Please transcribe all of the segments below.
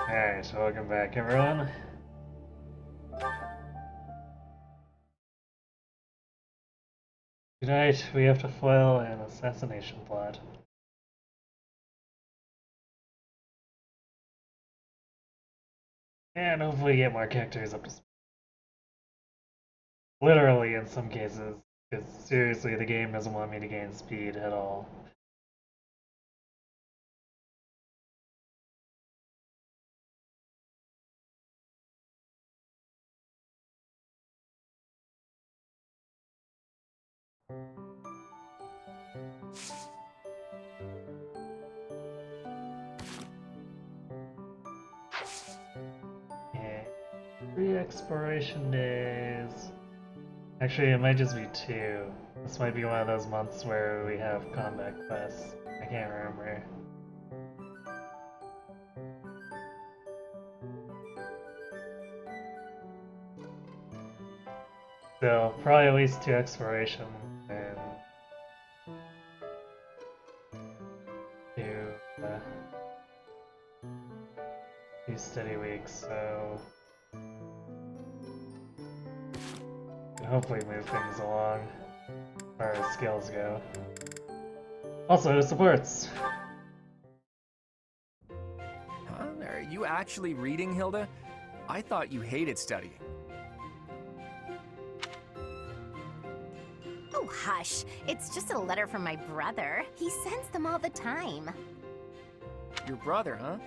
Alright, welcome back everyone. Tonight we have to foil an assassination plot. And hopefully get more characters up to speed. Literally in some cases, because seriously the game doesn't want me to gain speed at all. Yeah. 3 exploration days. Actually, it might just be 2. This might be one of those months where we have combat quests. I can't remember. So, probably at least 2 exploration and 2, 2 steady weeks, so can hopefully move things along as far as skills go. Also, supports! Huh? Are you actually reading, Hilda? I thought you hated studying. Oh, hush. It's just a letter from my brother. He sends them all the time. Your brother, huh?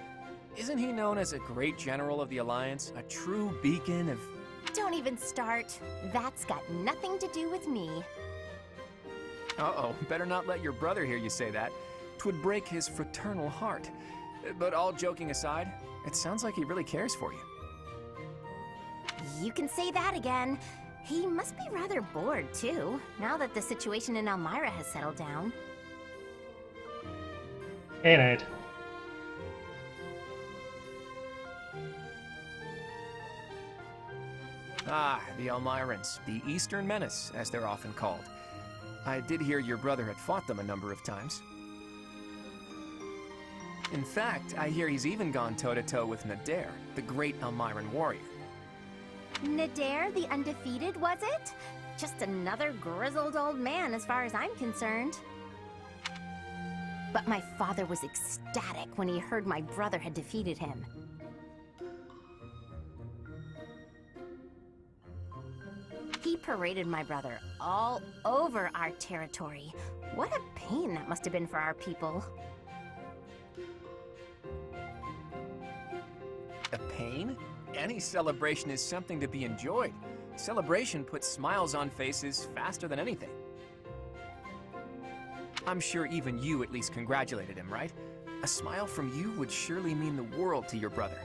Isn't he known as a great general of the Alliance? A true beacon of... Don't even start. That's got nothing to do with me. Uh-oh, better not let your brother hear you say that. 'Twould break his fraternal heart. But all joking aside, it sounds like he really cares for you. You can say that again. He must be rather bored, too, now that the situation in Elmira has settled down. Hey, Knight. Ah, the Elmirans, the Eastern Menace, as they're often called. I did hear your brother had fought them a number of times. In fact, I hear he's even gone toe-to-toe with Nadir, the great Elmiran warrior. Nadir the Undefeated, was it? Just another grizzled old man as far as I'm concerned. But my father was ecstatic when he heard my brother had defeated him. He paraded my brother all over our territory. What a pain that must have been for our people. A pain? Any celebration is something to be enjoyed. Celebration puts smiles on faces faster than anything. I'm sure even you at least congratulated him, right? A smile from you would surely mean the world to your brother.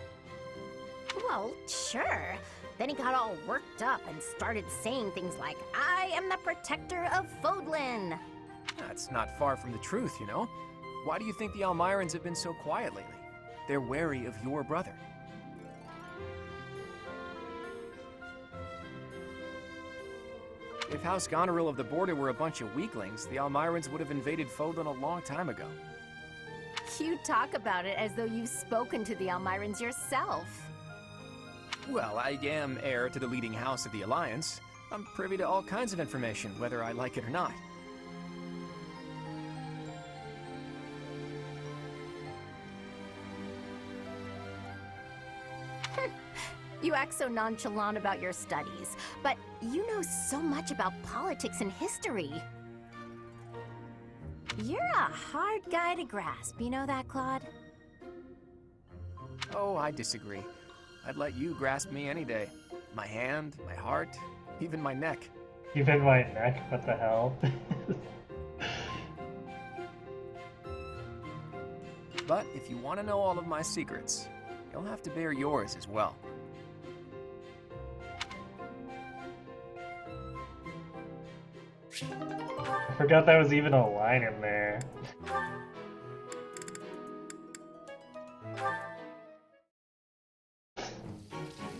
Well, sure. Then he got all worked up and started saying things like, I am the protector of Fodlan. That's not far from the truth, you know? Why do you think the Elmirans have been so quiet lately? They're wary of your brother. If House Goneril of the Border were a bunch of weaklings, the Elmirans would have invaded Fodlan a long time ago. You talk about it as though you've spoken to the Elmirans yourself. Well, I am heir to the leading house of the Alliance. I'm privy to all kinds of information, whether I like it or not. You act so nonchalant about your studies, but you know so much about politics and history. You're a hard guy to grasp, you know that, Claude? Oh, I disagree. I'd let you grasp me any day. My hand, my heart, even my neck. Even my neck, what the hell? But if you want to know all of my secrets, you'll have to bear yours as well. I forgot that was even a line in there.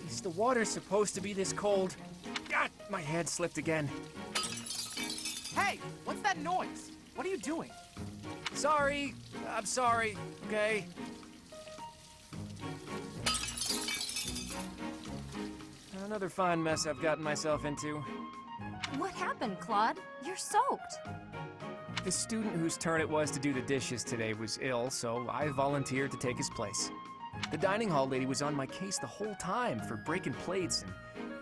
Is the water supposed to be this cold? God, my head slipped again. Hey, what's that noise? What are you doing? Sorry, I'm sorry, okay? Another fine mess I've gotten myself into. What happened, Claude? You're soaked. The student whose turn it was to do the dishes today was ill, so I volunteered to take his place. The dining hall lady was on my case the whole time for breaking plates and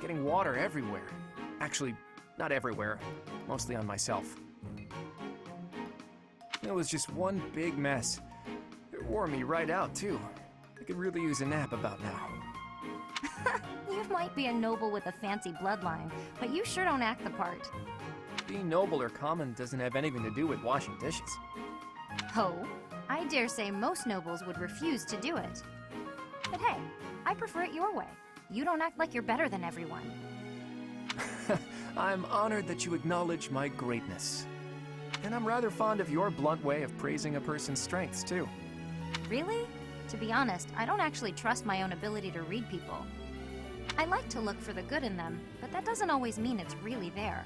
getting water everywhere. Actually, not everywhere, mostly on myself. It was just one big mess. It wore me right out, too. I could really use a nap about now. You might be a noble with a fancy bloodline, but you sure don't act the part. Being noble or common doesn't have anything to do with washing dishes. Oh, I dare say most nobles would refuse to do it. But hey, I prefer it your way. You don't act like you're better than everyone. I'm honored that you acknowledge my greatness. And I'm rather fond of your blunt way of praising a person's strengths, too. Really? To be honest, I don't actually trust my own ability to read people. I like to look for the good in them, but that doesn't always mean it's really there.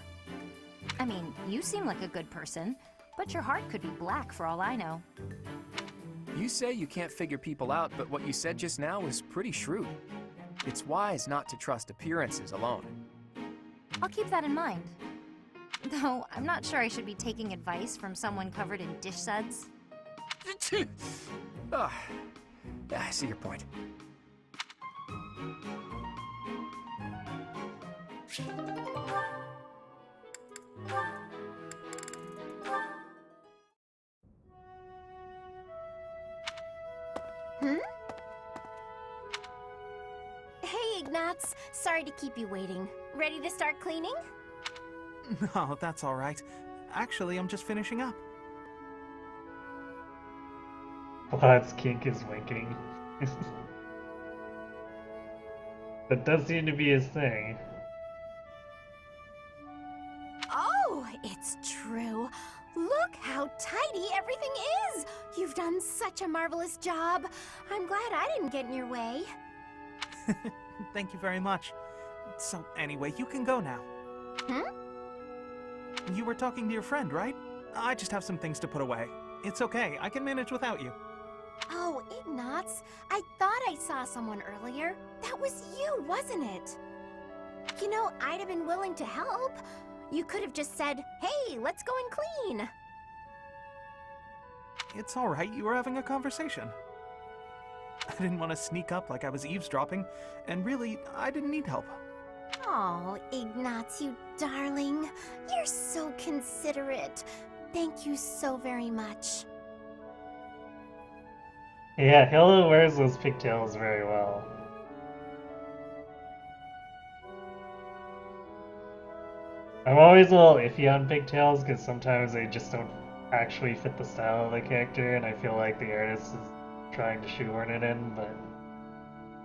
I mean, you seem like a good person, but your heart could be black for all I know. You say you can't figure people out, but what you said just now was pretty shrewd. It's wise not to trust appearances alone. I'll keep that in mind. Though, I'm not sure I should be taking advice from someone covered in dish suds. I see your point. Hey, Ignatz. Sorry to keep you waiting. Ready to start cleaning? No, that's all right. Actually, I'm just finishing up. Claude's kink is winking. That does seem to be his thing. Oh, it's true. Look how tidy everything is. You've done such a marvelous job. I'm glad I didn't get in your way. Thank you very much. So, anyway, you can go now. You were talking to your friend, right? I just have some things to put away. It's okay, I can manage without you. Oh, Ignatz, I thought I saw someone earlier. That was you, wasn't it? You know, I'd have been willing to help. You could have just said, hey, let's go and clean. It's all right, you were having a conversation. I didn't want to sneak up like I was eavesdropping, and really, I didn't need help. Oh, Ignatz, you darling. You're so considerate. Thank you so very much. Yeah, Hilda wears those pigtails very well. I'm always a little iffy on pigtails because sometimes they just don't actually fit the style of the character, and I feel like the artist is trying to shoehorn it in, but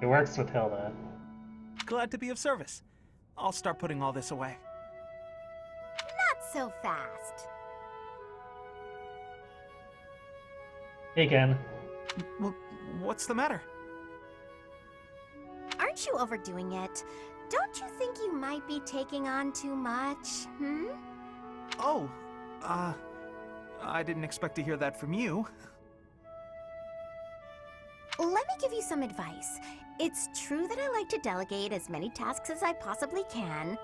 it works with Hilda. Glad to be of service. I'll start putting all this away. Not so fast. Hey, Ken. Well, what's the matter? Aren't you overdoing it? Don't you think you might be taking on too much, Oh, I didn't expect to hear that from you. Let me give you some advice. It's true that I like to delegate as many tasks as I possibly can.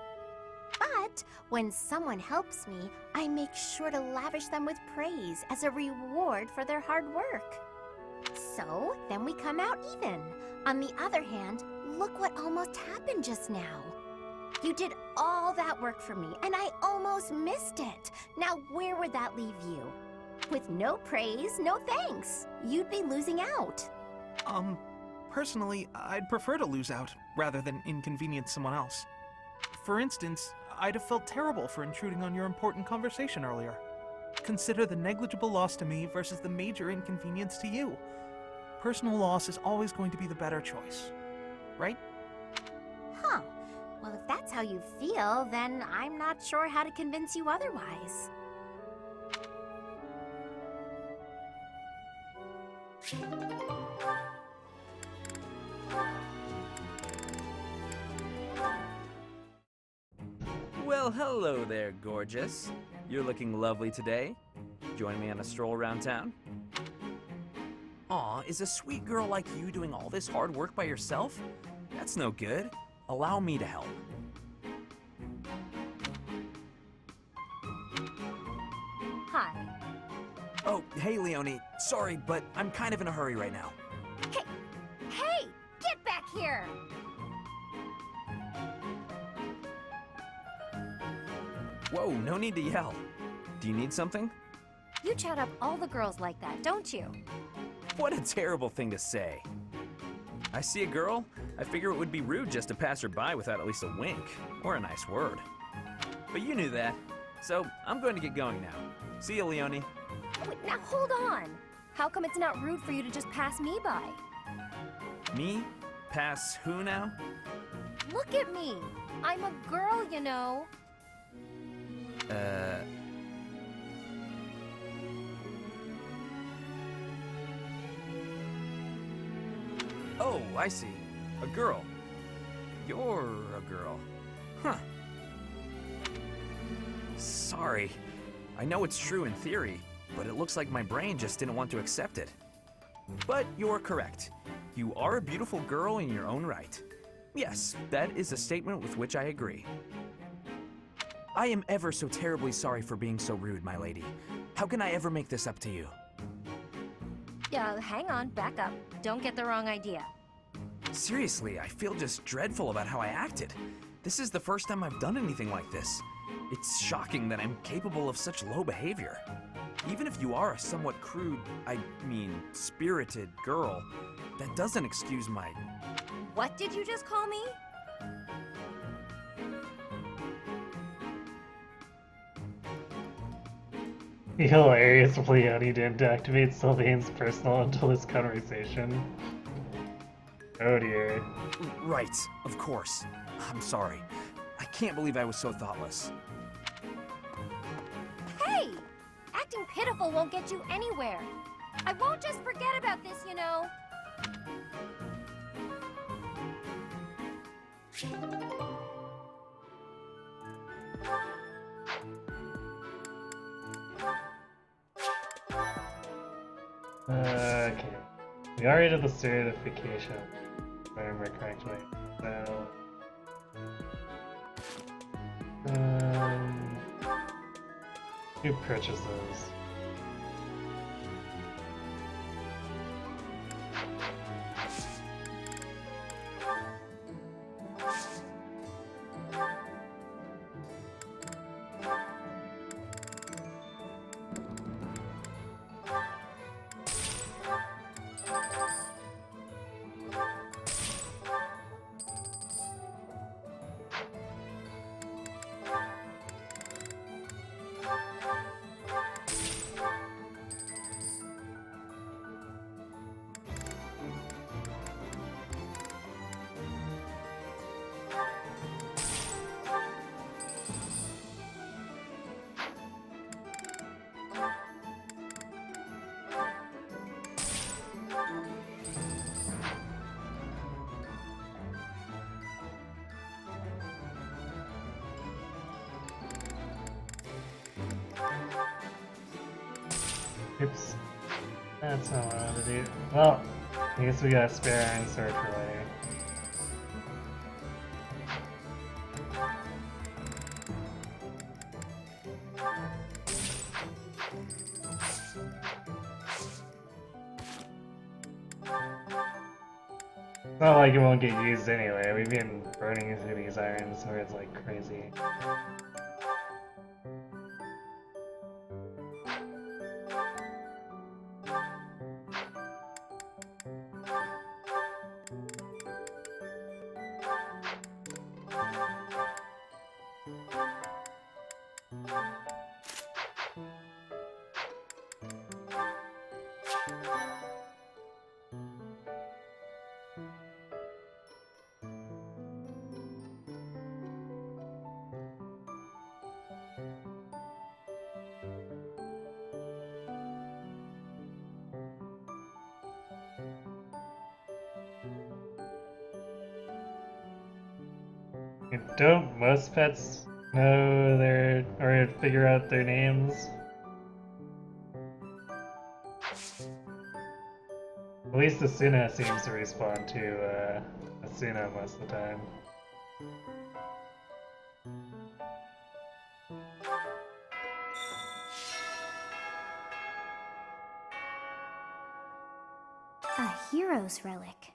But when someone helps me, I make sure to lavish them with praise as a reward for their hard work. So, then we come out even. On the other hand, look what almost happened just now. You did all that work for me, and I almost missed it. Now, where would that leave you? With no praise, no thanks. You'd be losing out. Personally, I'd prefer to lose out, rather than inconvenience someone else. For instance, I'd have felt terrible for intruding on your important conversation earlier. Consider the negligible loss to me versus the major inconvenience to you. Personal loss is always going to be the better choice, right? Huh. Well, if that's how you feel, then I'm not sure how to convince you otherwise. Well, hello there, gorgeous. You're looking lovely today. Join me on a stroll around town? Aw, is a sweet girl like you doing all this hard work by yourself? That's no good. Allow me to help. Hi. Oh, hey, Leonie. Sorry, but I'm kind of in a hurry right now. Hey! Get back here! Whoa, no need to yell. Do you need something? You chat up all the girls like that, don't you? What a terrible thing to say. I see a girl, I figure it would be rude just to pass her by without at least a wink or a nice word. But you knew that, so I'm going to get going now. See you, Leonie. Wait, now hold on. How come it's not rude for you to just pass me by? Me? Pass who now? Look at me. I'm a girl, you know. Oh, I see. A girl. You're a girl. Huh. Sorry. I know it's true in theory, but it looks like my brain just didn't want to accept it. But you're correct. You are a beautiful girl in your own right. Yes, that is a statement with which I agree. I am ever so terribly sorry for being so rude, my lady. How can I ever make this up to you? Yeah, hang on, back up. Don't get the wrong idea. Seriously, I feel just dreadful about how I acted. This is the first time I've done anything like this. It's shocking that I'm capable of such low behavior. Even if you are a somewhat crude, spirited girl, that doesn't excuse my... What did you just call me? Be hilarious if Leonie didn't activate Sylvain's personal until this conversation. Oh dear. Right, of course. I'm sorry. I can't believe I was so thoughtless. Hey! Acting pitiful won't get you anywhere. I won't just forget about this, you know. Okay. We already did the certification, if I remember correctly. So... Two purchases. Oops. That's not what I wanted to do. Well, I guess we got a spare iron sword for later. It's not like it won't get used anyway. We've been burning through these iron swords like crazy. Don't most pets know their, or figure out their names? At least Asuna seems to respond to Asuna most of the time. A hero's relic.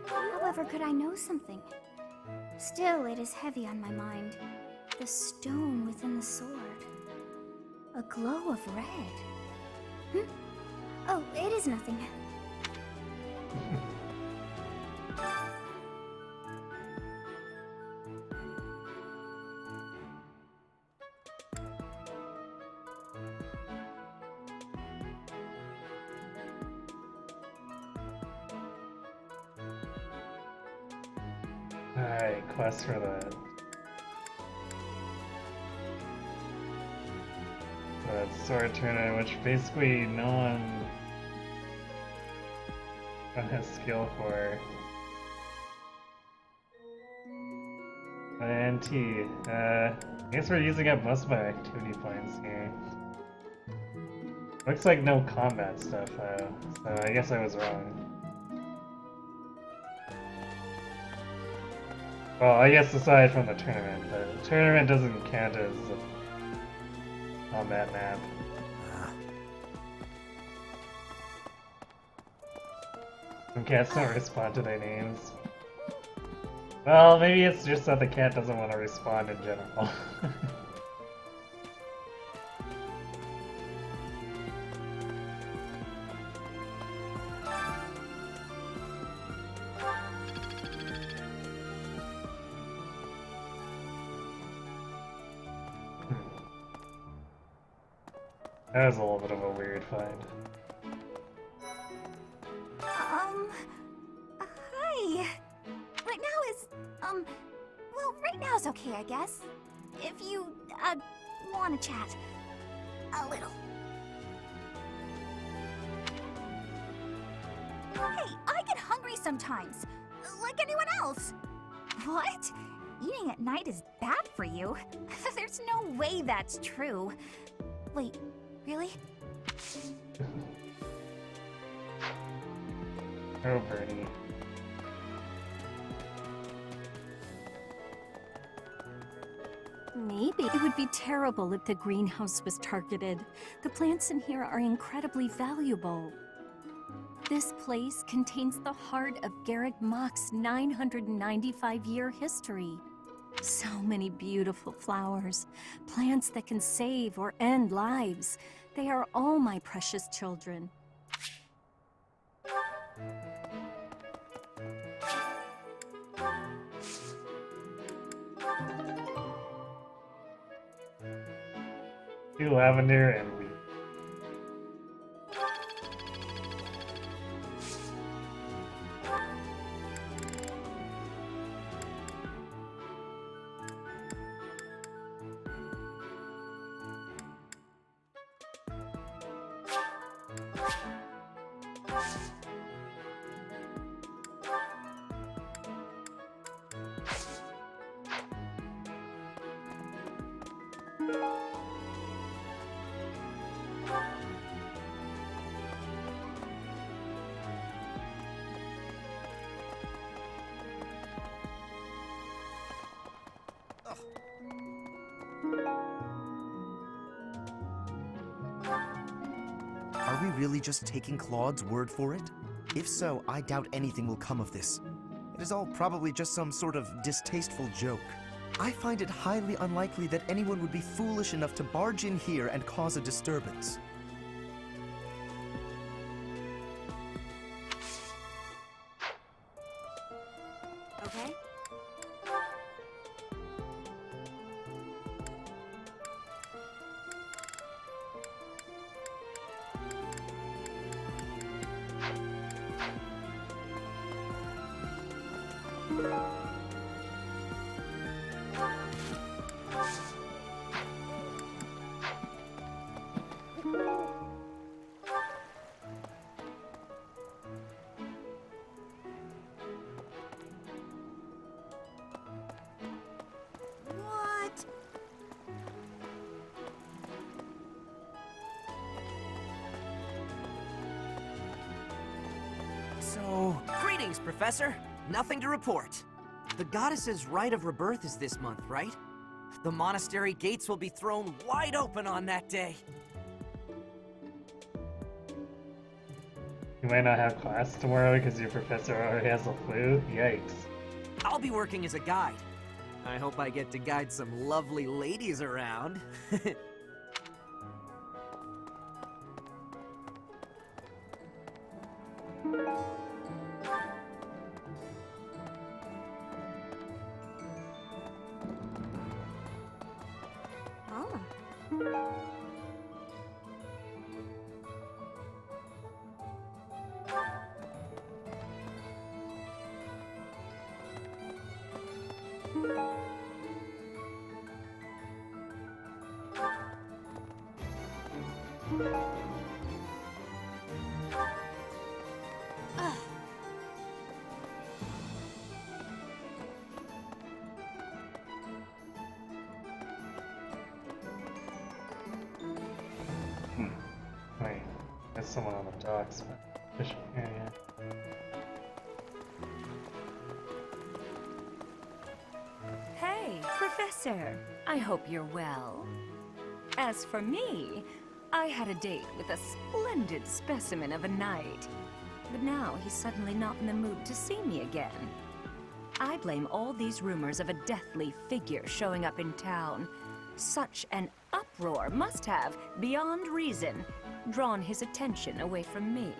However, could I know something? Still, it is heavy on my mind. The stone within the sword. A glow of red. Oh, it is nothing. Alright, quest for the sword tournament, which basically no one has skill for. NT. I guess we're using up most of my activity points here. Looks like no combat stuff though, so I guess I was wrong. Well, I guess aside from the tournament, but the tournament doesn't count as a combat map. Some cats don't respond to their names. Well, maybe it's just that the cat doesn't want to respond in general. That was a little bit of a weird find. Hi. Right now is, well, right now is okay, I guess. If you, want to chat. A little. Hey, I get hungry sometimes. Like anyone else. What? Eating at night is bad for you? There's no way that's true. Wait, really? Oh, Bernie. Maybe it would be terrible if the greenhouse was targeted. The plants in here are incredibly valuable. This place contains the heart of Garrick Mach's 995-year history. So many beautiful flowers, plants that can save or end lives. They are all my precious children. Lavender and wheat. Are we really just taking Claude's word for it? If so, I doubt anything will come of this. It is all probably just some sort of distasteful joke. I find it highly unlikely that anyone would be foolish enough to barge in here and cause a disturbance. Okay. So, Greetings, Professor. Nothing to report. The goddess's rite of rebirth is this month, right? The monastery gates will be thrown wide open on that day. You might not have class tomorrow because your professor already has a flu? Yikes. I'll be working as a guide. I hope I get to guide some lovely ladies around. Oh. Wait, there's someone on the docks, but fishing area. Hey, Professor. I hope you're well. As for me, I had a date with a splendid specimen of a knight. But now he's suddenly not in the mood to see me again. I blame all these rumors of a deathly figure showing up in town. Such an uproar must have, beyond reason, drawn his attention away from me.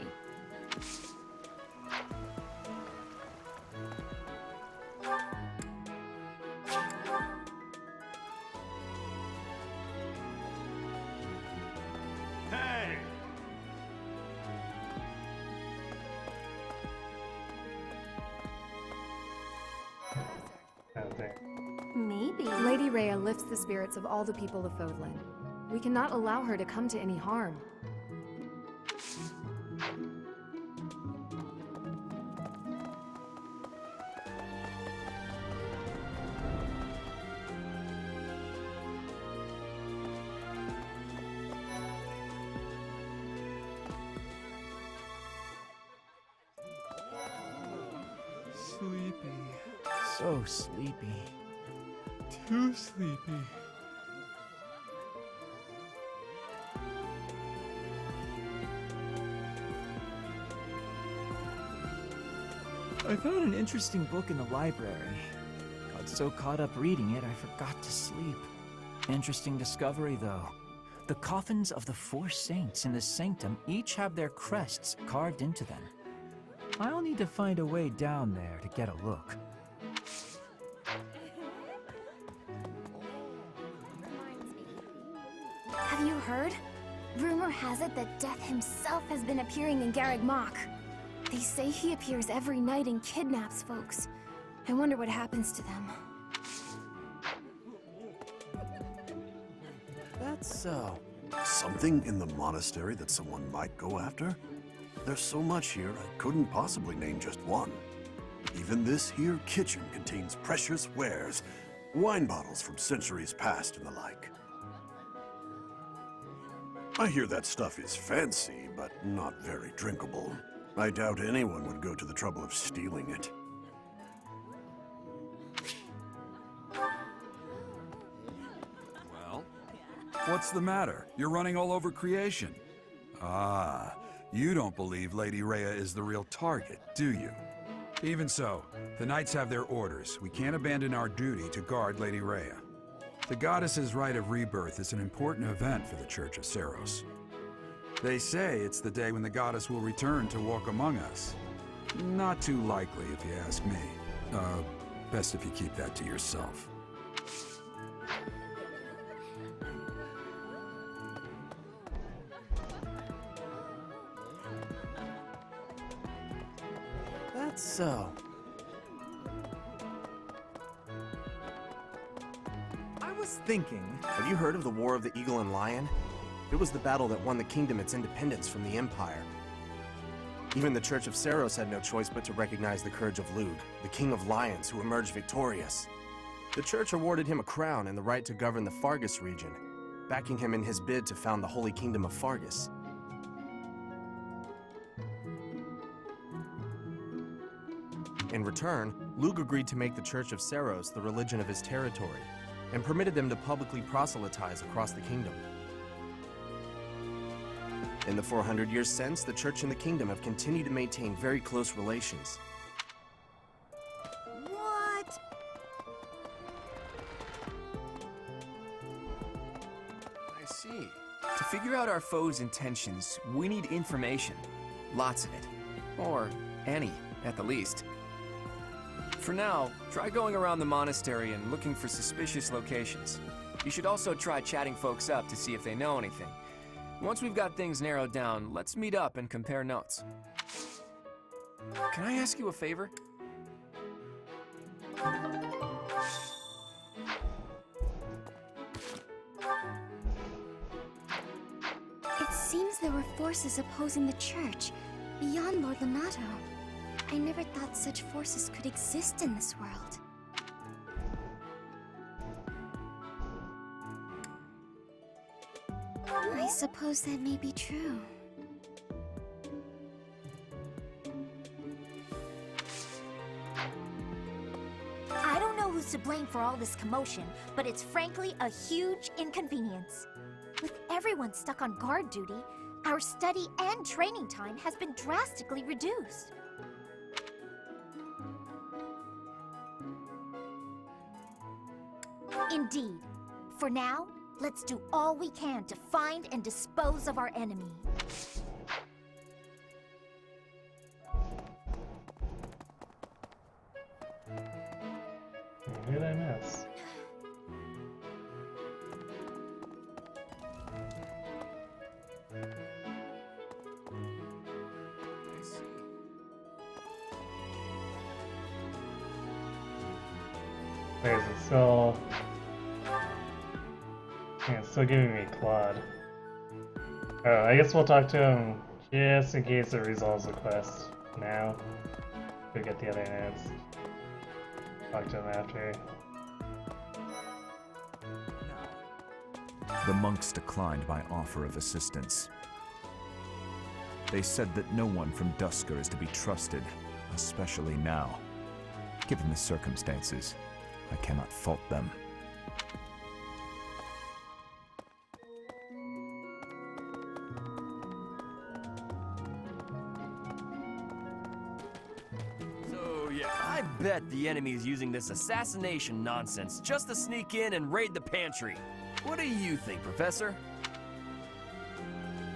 Oh, there. Maybe. Lady Rhea lifts the spirits of all the people of Fodlan. We cannot allow her to come to any harm. sleepy. So sleepy. Too sleepy. I found an interesting book in the library. Got so caught up reading it, I forgot to sleep. Interesting discovery, though. The coffins of the 4 saints in the sanctum each have their crests carved into them. I'll need to find a way down there to get a look. Have you heard? Rumor has it that Death himself has been appearing in Garreg Mach. They say he appears every night and kidnaps folks. I wonder what happens to them. That's so. Something in the monastery that someone might go after? There's so much here, I couldn't possibly name just one. Even this here kitchen contains precious wares, wine bottles from centuries past and the like. I hear that stuff is fancy, but not very drinkable. I doubt anyone would go to the trouble of stealing it. Well, what's the matter? You're running all over creation. Ah, you don't believe Lady Rhea is the real target, do you? Even so, the Knights have their orders. We can't abandon our duty to guard Lady Rhea. The Goddess's Rite of Rebirth is an important event for the Church of Seros. They say it's the day when the Goddess will return to walk among us. Not too likely, if you ask me. Best if you keep that to yourself. That's so. I was thinking, have you heard of the War of the Eagle and Lion? It was the battle that won the kingdom its independence from the Empire. Even the Church of Seros had no choice but to recognize the courage of Lug, the King of Lions who emerged victorious. The Church awarded him a crown and the right to govern the Fargus region, backing him in his bid to found the Holy Kingdom of Fargus. In return, Lug agreed to make the Church of Saros the religion of his territory, and permitted them to publicly proselytize across the kingdom. In the 400 years since, the Church and the kingdom have continued to maintain very close relations. What? I see. To figure out our foe's intentions, we need information. Lots of it. Or any, at the least. For now, try going around the monastery and looking for suspicious locations. You should also try chatting folks up to see if they know anything. Once we've got things narrowed down, let's meet up and compare notes. Can I ask you a favor? It seems there were forces opposing the church, beyond Lord Lenato. I never thought such forces could exist in this world. I suppose that may be true. I don't know who's to blame for all this commotion, but it's frankly a huge inconvenience. With everyone stuck on guard duty, our study and training time has been drastically reduced. Indeed. For now, let's do all we can to find and dispose of our enemy. Who did I miss? I see. Wait, is it still... Yeah, it's still giving me Claude. Oh, I guess we'll talk to him just in case it resolves the quest now. Go get the other notes. Talk to him after. The monks declined my offer of assistance. They said that no one from Dusker is to be trusted, especially now. Given the circumstances, I cannot fault them. So yeah, I bet the enemy is using this assassination nonsense just to sneak in and raid the pantry. What do you think, Professor?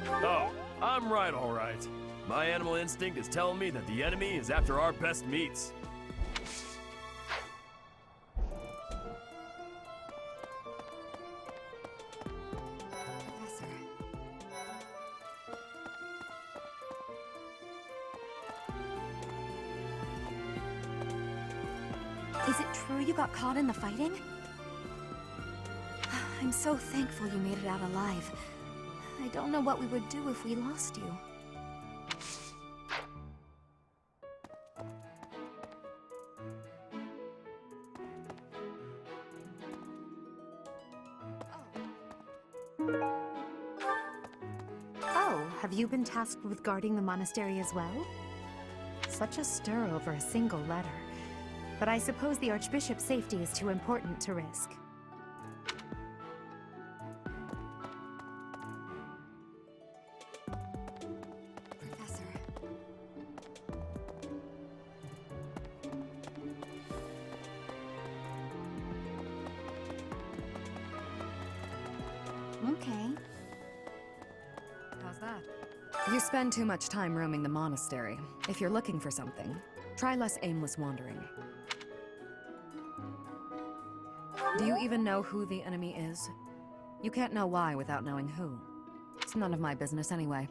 Oh, I'm right, all right. My animal instinct is telling me that the enemy is after our best meats. Professor. Is it true you got caught in the fighting? I'm so thankful you made it out alive. I don't know what we would do if we lost you. Oh, have you been tasked with guarding the monastery as well? Such a stir over a single letter. But I suppose the Archbishop's safety is too important to risk. Professor. Okay. How's that? You spend too much time roaming the monastery. If you're looking for something, try less aimless wandering. Do you even know who the enemy is? You can't know why without knowing who. It's none of my business anyway.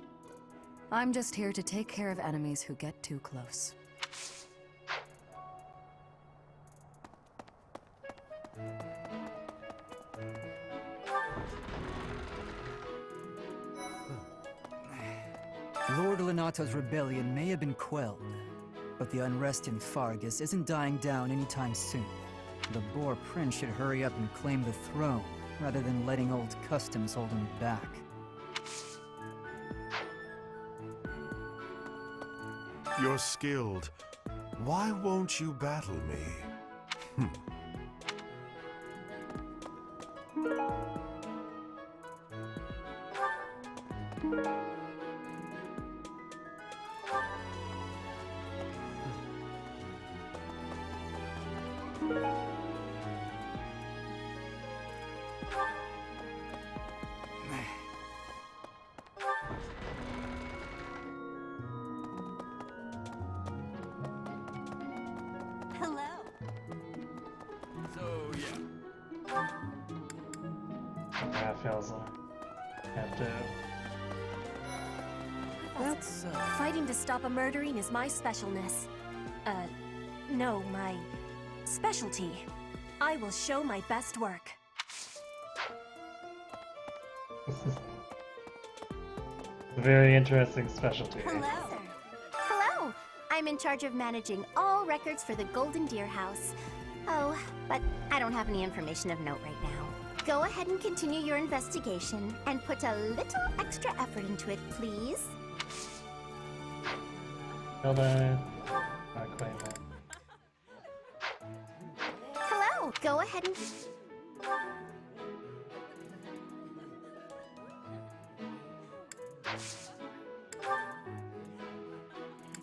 I'm just here to take care of enemies who get too close. Lord Lenato's rebellion may have been quelled, but the unrest in Fargus isn't dying down anytime soon. The Boar Prince should hurry up and claim the throne, rather than letting old customs hold him back. You're skilled. Why won't you battle me? Hello. So, yeah. That feels have to. That's fighting to stop a murdering is my specialness. No, my specialty. I will show my best work. A very interesting specialty. Hello. Hello. I'm in charge of managing all records for the Golden Deer House. Oh, but I don't have any information of note right now. Go ahead and continue your investigation and put a little extra effort into it, please. Hold on. Not quite that. Hello. Go ahead and...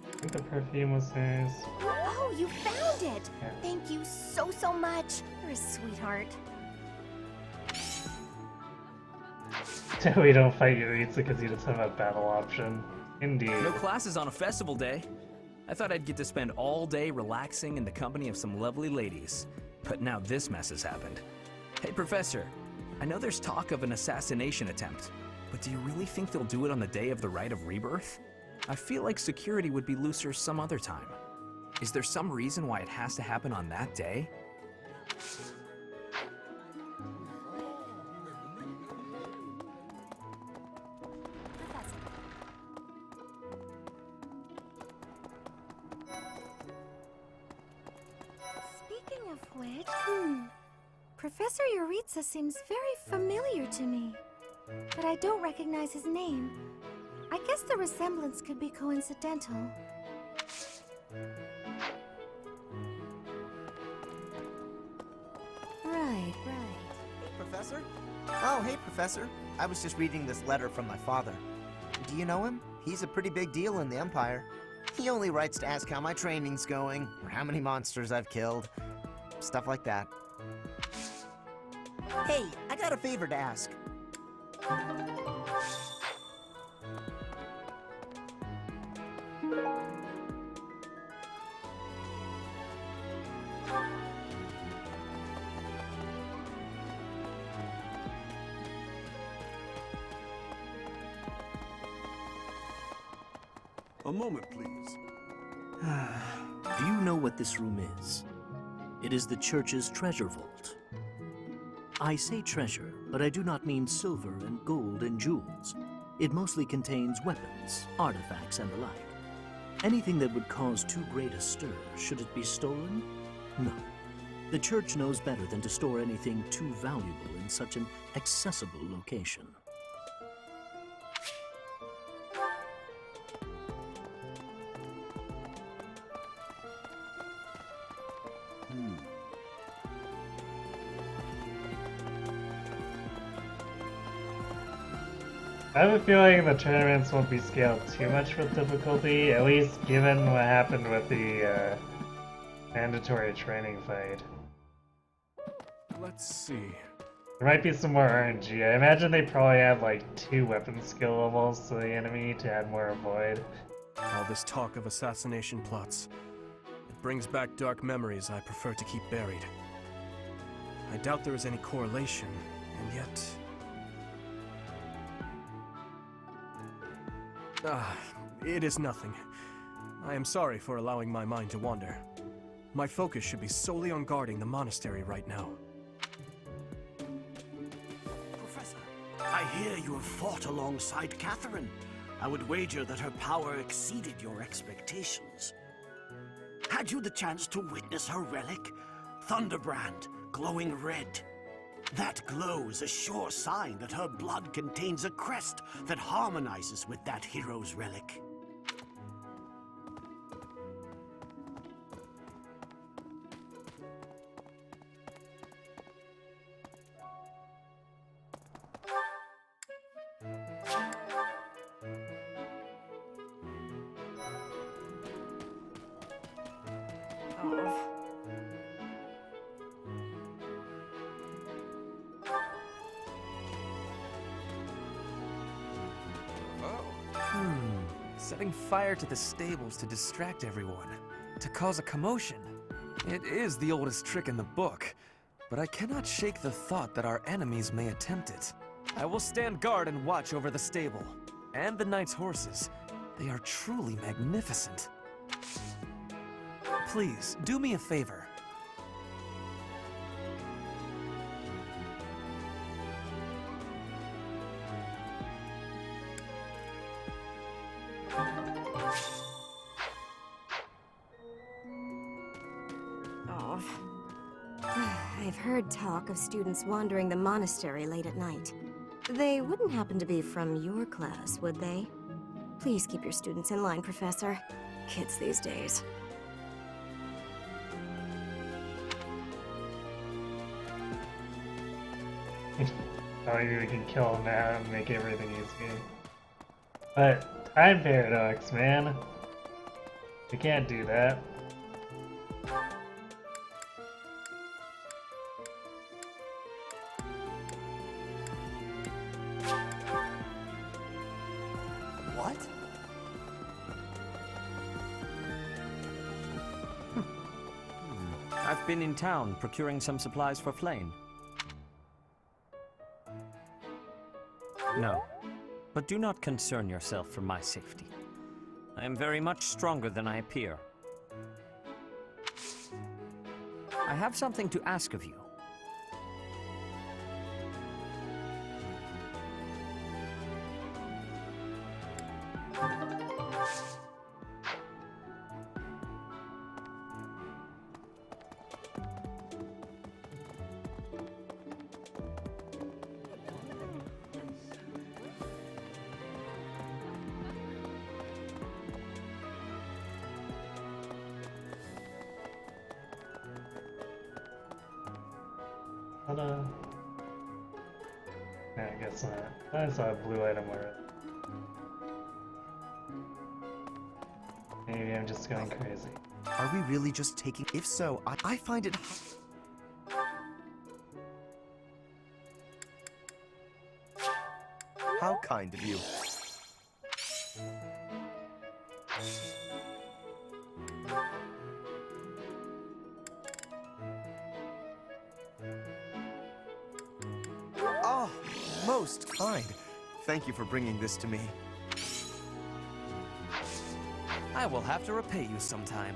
I think the perfume was hers. Oh, you found it! Yeah. Thank you so much. You're a sweetheart. We don't fight Yuritsu because he doesn't have a battle option. Indeed. No classes on a festival day. I thought I'd get to spend all day relaxing in the company of some lovely ladies. But now this mess has happened. Hey, Professor. I know there's talk of an assassination attempt, but do you really think they'll do it on the day of the Rite of Rebirth? I feel like security would be looser some other time. Is there some reason why it has to happen on that day? Speaking of which, Professor Yuritsa seems very familiar to me, but I don't recognize his name. I guess the resemblance could be coincidental. Right. Hey, Professor? Oh, hey, Professor. I was just reading this letter from my father. Do you know him? He's a pretty big deal in the Empire. He only writes to ask how my training's going, or how many monsters I've killed. Stuff like that. Hey, I got a favor to ask. A moment, please. Do you know what this room is? It is the church's treasure vault. I say treasure, but I do not mean silver and gold and jewels. It mostly contains weapons, artifacts, and the like. Anything that would cause too great a stir, should it be stolen? No. The church knows better than to store anything too valuable in such an accessible location. I have a feeling the tournaments won't be scaled too much with difficulty, at least given what happened with the mandatory training fight. Let's see. There might be some more RNG. I imagine they probably have like 2 weapon skill levels to the enemy to add more avoid. All this talk of assassination plots. It brings back dark memories I prefer to keep buried. I doubt there is any correlation, and yet... it is nothing. I am sorry for allowing my mind to wander. My focus should be solely on guarding the monastery right now. Professor, I hear you have fought alongside Catherine. I would wager that her power exceeded your expectations. Had you the chance to witness her relic? Thunderbrand, glowing red. That glow is a sure sign that her blood contains a crest that harmonizes with that hero's relic. Setting fire to the stables to distract everyone, to cause a commotion. It is the oldest trick in the book, but I cannot shake the thought that our enemies may attempt it. I will stand guard and watch over the stable, and the knight's horses. They are truly magnificent. Please, do me a favor. I've heard talk of students wandering the monastery late at night. They wouldn't happen to be from your class, would they? Please keep your students in line, Professor. Kids these days. Maybe we can kill him now and make everything easy. But time paradox, man. We can't do that. What? I've been in town procuring some supplies for Flame. No, but do not concern yourself for my safety. I am very much stronger than I appear. I have something to ask of you. Nah, I guess not. I saw a blue item where maybe I'm just going crazy. Are we really just taking... If so, I find it... How kind of you. Oh, most kind. Thank you for bringing this to me. I will have to repay you sometime.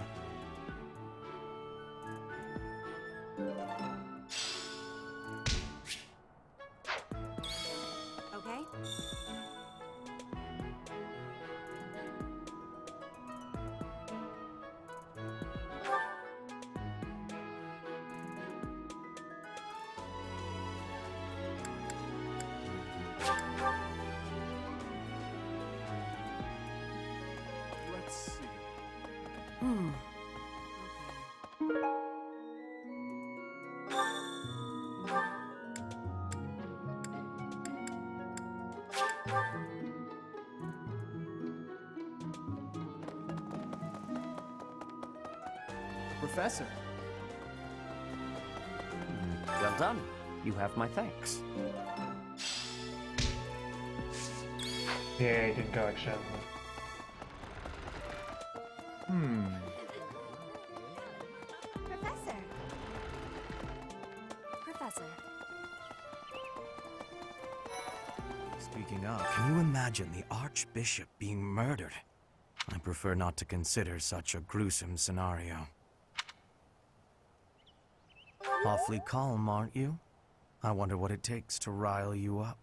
Okay? Let's see. Professor. Well done. You have my thanks. Yeah, concoction. Professor. Professor. Speaking of, can you imagine the Archbishop being murdered? I prefer not to consider such a gruesome scenario. Awfully calm, aren't you? I wonder what it takes to rile you up.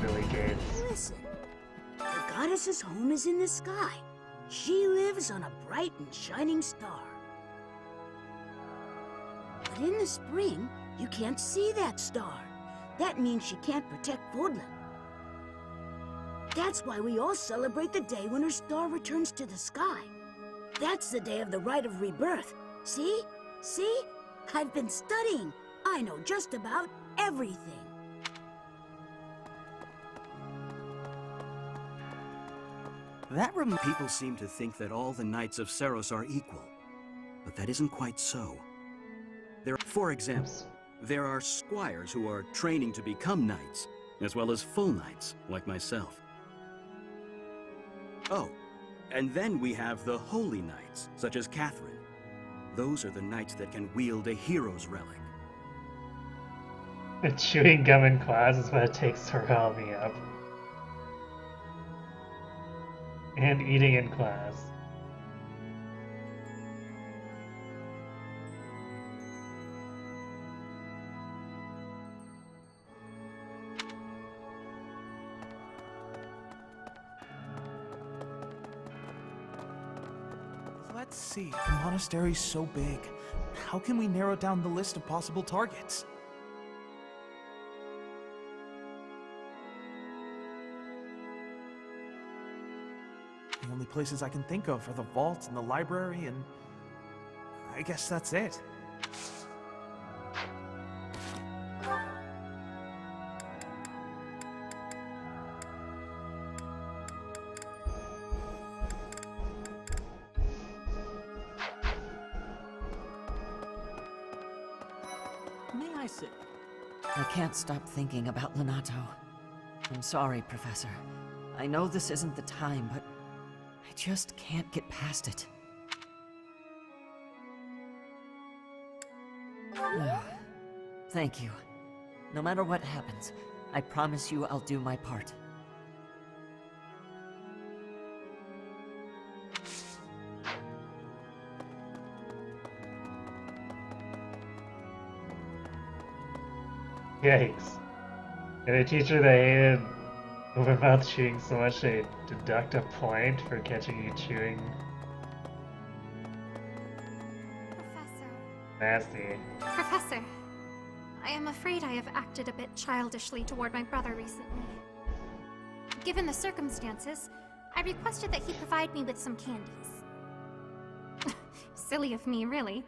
Billy Gates. Listen, the goddess's home is in the sky. She lives on a bright and shining star. But in the spring, you can't see that star. That means she can't protect Fodlan. That's why we all celebrate the day when her star returns to the sky. That's the day of the rite of rebirth. See? See? I've been studying. I know just about everything. People seem to think that all the Knights of Saros are equal, but that isn't quite so. For example, there are squires who are training to become knights, as well as full knights, like myself. Oh, and then we have the holy knights, such as Catherine. Those are the knights that can wield a hero's relic. Chewing gum in class is what it takes to rile me up. And eating in class. Let's see, the monastery's so big. How can we narrow down the list of possible targets? The only places I can think of are the vault and the library, and I guess that's it. May I sit? I can't stop thinking about Lenato. I'm sorry, Professor. I know this isn't the time, but I just can't get past it. Thank you. No matter what happens, I promise you I'll do my part. Yikes. And a teacher that hated open-mouth chewing so much they deduct a point for catching you chewing. Nasty. Professor, I am afraid I have acted a bit childishly toward my brother recently. Given the circumstances, I requested that he provide me with some candies. Silly of me, really.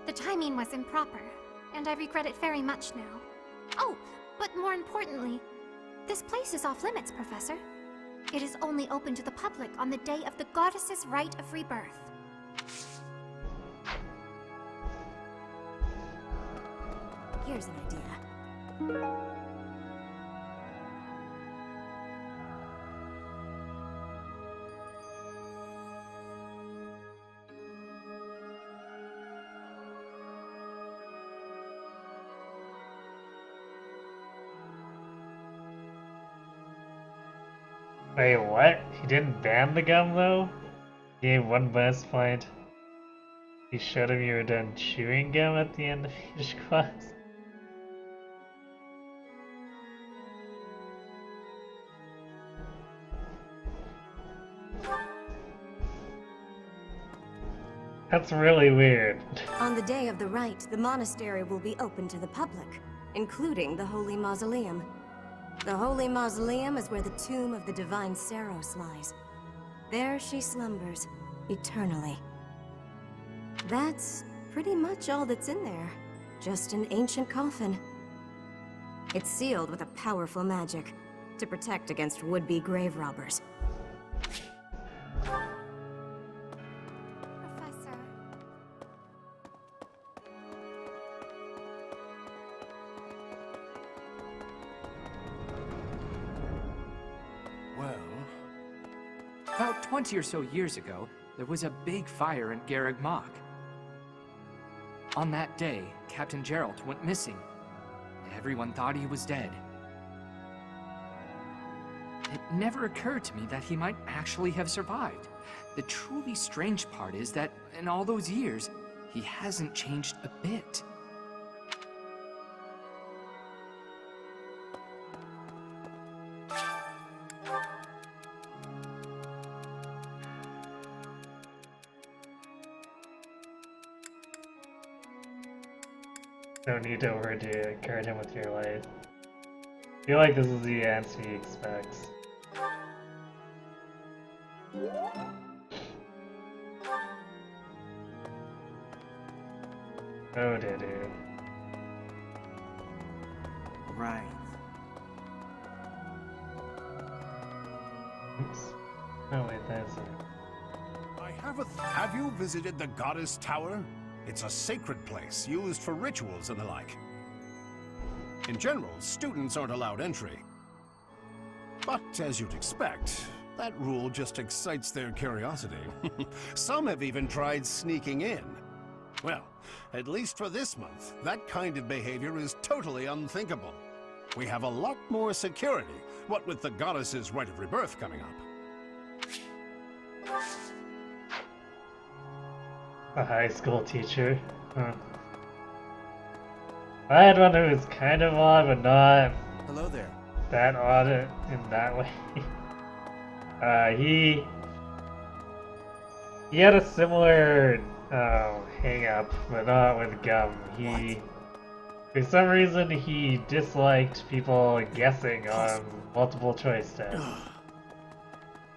The timing was improper, and I regret it very much now. Oh, but more importantly, this place is off limits, Professor. It is only open to the public on the day of the goddess's rite of rebirth. Here's an idea. Wait, what? He didn't ban the gum though? He gave one bonus point. He showed him you were done chewing gum at the end of each class. That's really weird. On the day of the rite, the monastery will be open to the public, including the Holy Mausoleum. The Holy Mausoleum is where the tomb of the divine Saros lies. There she slumbers, eternally. That's pretty much all that's in there. Just an ancient coffin. It's sealed with a powerful magic to protect against would-be grave robbers. Professor. Well, about 20 or so years ago, there was a big fire in Garreg Mach. On that day, Captain Geralt went missing. Everyone thought he was dead. It never occurred to me that he might actually have survived. The truly strange part is that in all those years, he hasn't changed a bit. No need to overdo it. Guard him with your life. I feel like this is the answer he expects. Oh, did it? Right. Oops. Oh wait, that's it. Have you visited the Goddess Tower? It's a sacred place used for rituals and the like. In general, students aren't allowed entry. But as you'd expect, that rule just excites their curiosity. Some have even tried sneaking in. Well, at least for this month, that kind of behavior is totally unthinkable. We have a lot more security, what with the Goddess's Rite of Rebirth coming up. A high school teacher. Huh. I had one who was kind of odd, but not Hello there. that odd in that way. He had a similar hang up, but not with gum. For some reason, he disliked people guessing on multiple choice tests.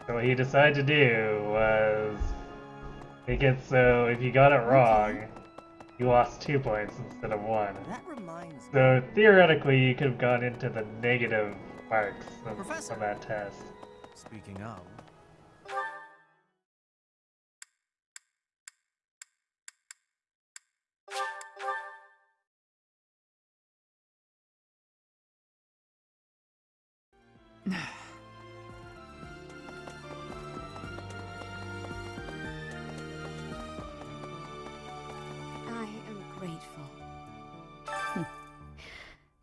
So what he decided to do was make it so if you got it wrong, you lost 2 points instead of 1. That reminds me. So theoretically, you could have gone into the negative marks on that test. Speaking of... I am grateful.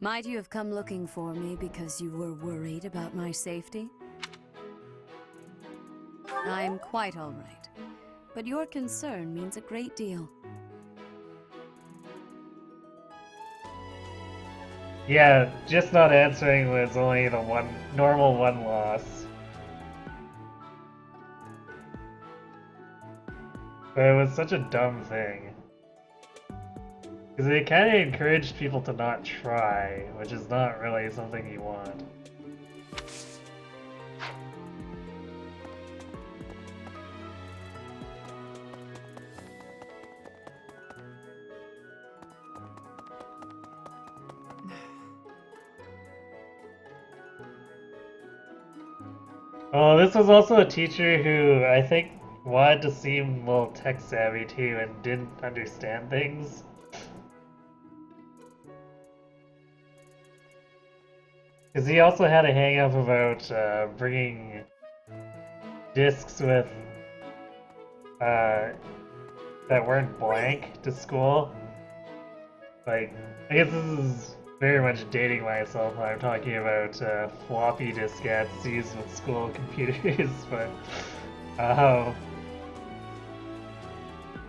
Might you have come looking for me because you were worried about my safety? I'm quite all right, but your concern means a great deal. Yeah, just not answering was only the normal one loss. But it was such a dumb thing. Because it kind of encouraged people to not try, which is not really something you want. Oh, this was also a teacher who I think wanted to seem a little tech savvy too and didn't understand things. Because he also had a hang up about bringing discs with that weren't blank to school. Like, I guess this is very much dating myself when I'm talking about floppy diskettes used with school computers, but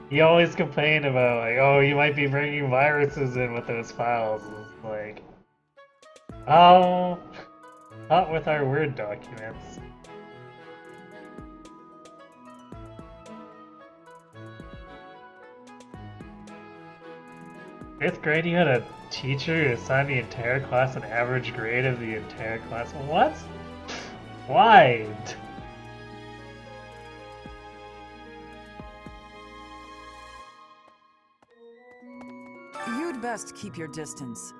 he always complained about like, oh, you might be bringing viruses in with those files. It's like, oh, not with our Word documents. Fifth grade, you had a teacher who assigned the entire class an average grade of the entire class. What? Why? You'd best keep your distance.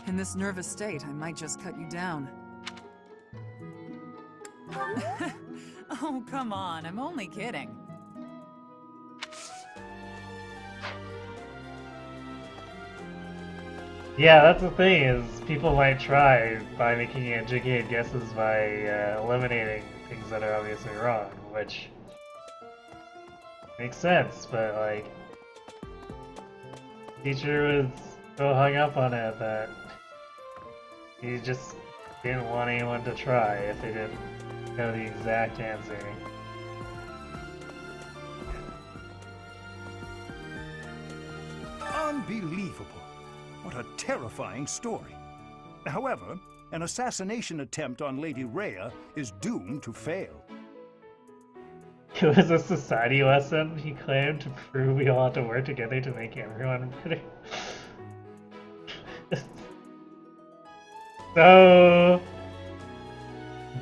In this nervous state, I might just cut you down. Oh, come on, I'm only kidding. Yeah, that's the thing, is people might try by making educated guesses by eliminating things that are obviously wrong, which makes sense, but like, teacher was so hung up on it that he just didn't want anyone to try if they didn't know the exact answer. Unbelievable. What a terrifying story. However, an assassination attempt on Lady Rhea is doomed to fail. It was a society lesson, he claimed, to prove we all have to work together to make everyone better. So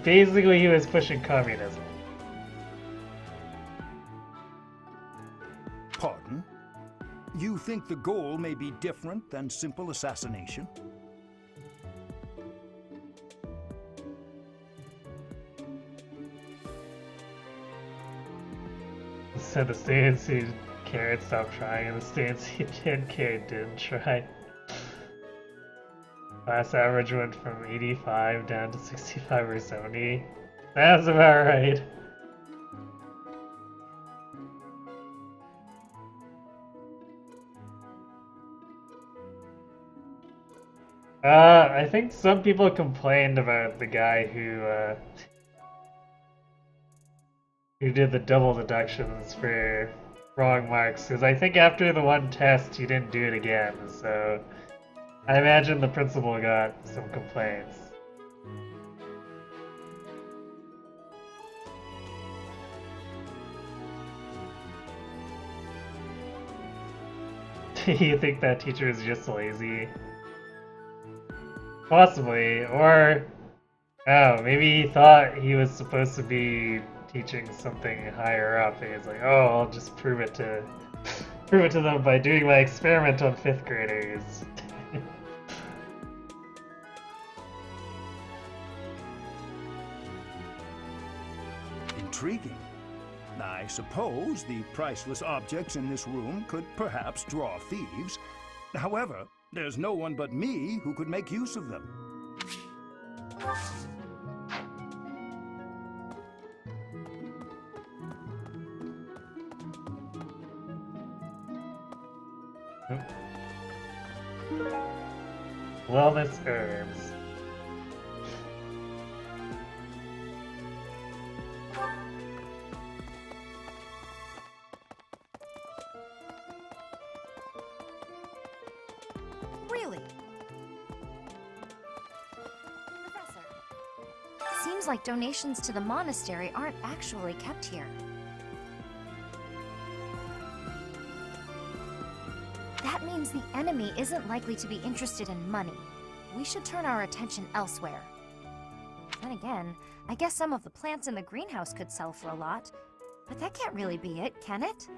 basically he was pushing communism. think the goal may be different than simple assassination? So the students who cared stopped trying, and the students who didn't care didn't try. Class average went from 85 down to 65 or 70. That's about right. I think some people complained about the guy who did the double deductions for wrong marks, because I think after the one test he didn't do it again, so I imagine the principal got some complaints. Do you think that teacher is just lazy? Possibly, or oh, maybe he thought he was supposed to be teaching something higher up, and he's like, oh, I'll just prove it to them by doing my experiment on 5th graders. Intriguing. I suppose the priceless objects in this room could perhaps draw thieves. However, there's no one but me who could make use of them. Wellness herbs. Really? Professor, seems like donations to the monastery aren't actually kept here. That means the enemy isn't likely to be interested in money. We should turn our attention elsewhere. Then again, I guess some of the plants in the greenhouse could sell for a lot. But that can't really be it, can it?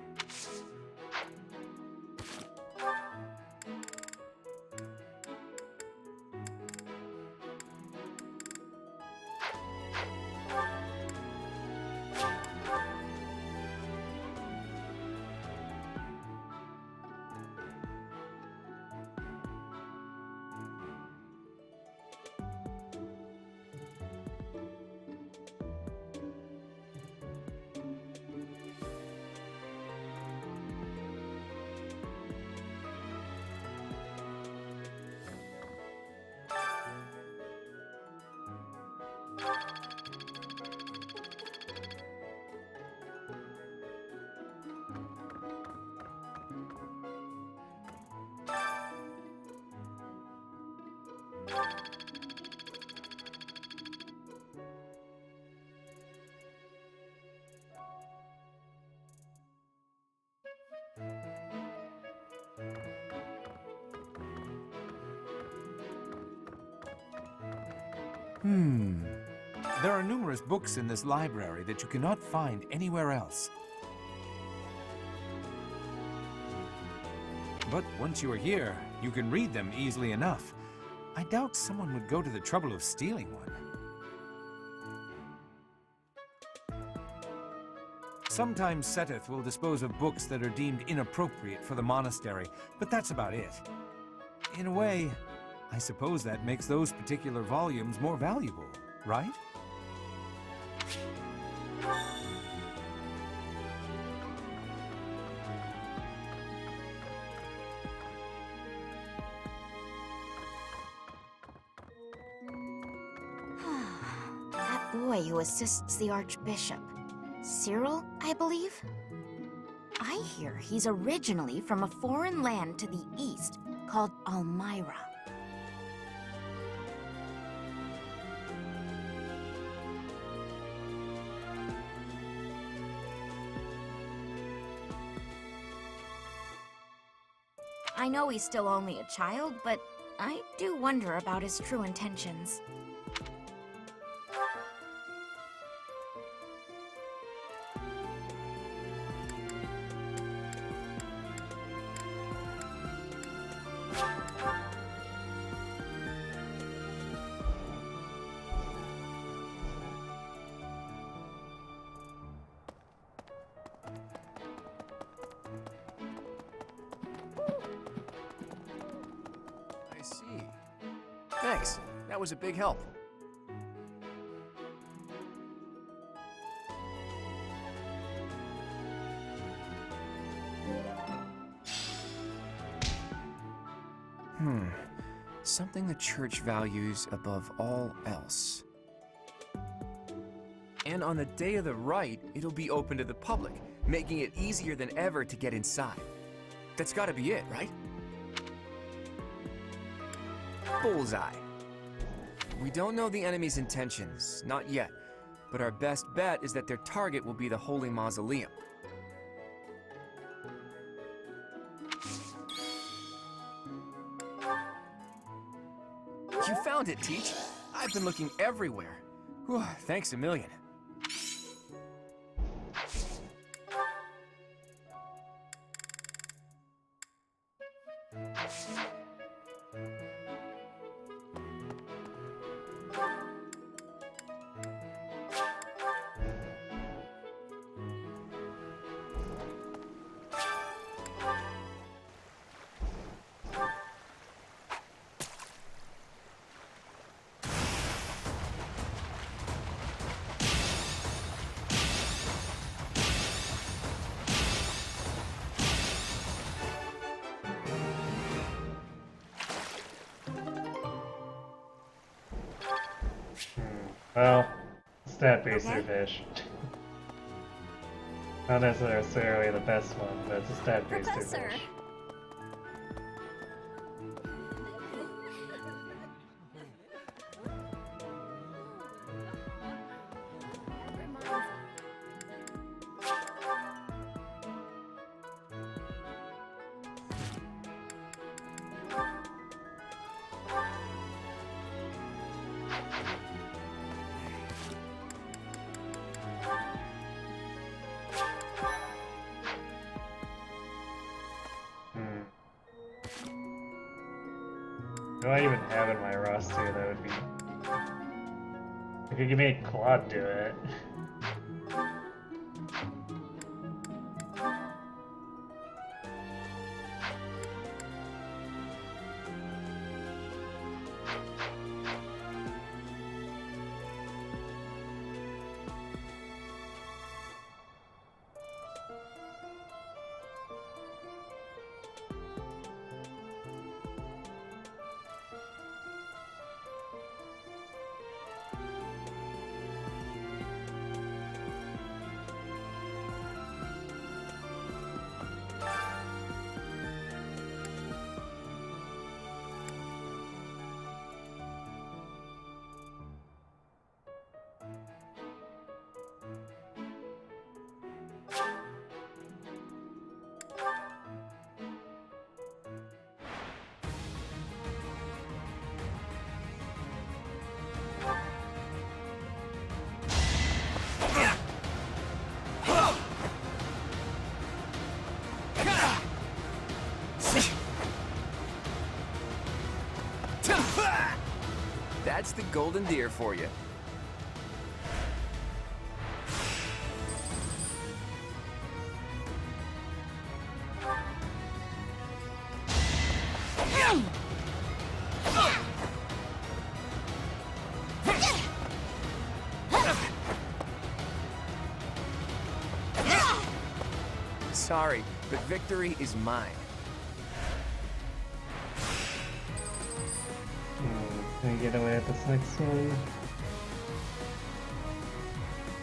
There are numerous books in this library that you cannot find anywhere else. But once you are here, you can read them easily enough. I doubt someone would go to the trouble of stealing one. Sometimes Seteth will dispose of books that are deemed inappropriate for the monastery, but that's about it. In a way, I suppose that makes those particular volumes more valuable, right? That boy who assists the Archbishop. Cyril, I believe? I hear he's originally from a foreign land to the east called Almyra. I know he's still only a child, but I do wonder about his true intentions. That was a big help. Something the church values above all else. And on the day of the rite, it'll be open to the public, making it easier than ever to get inside. That's gotta be it, right? Bullseye. We don't know the enemy's intentions, not yet, but our best bet is that their target will be the Holy Mausoleum. You found it, Teach. I've been looking everywhere. Whew, thanks a million. Well, stat booster fish. Not necessarily the best one, but it's a stat booster Professor! fish. Do I even have in my roster that would be... If you could make Claude do it. That's the golden deer for you. Sorry, but victory is mine. Can we get away with this next one?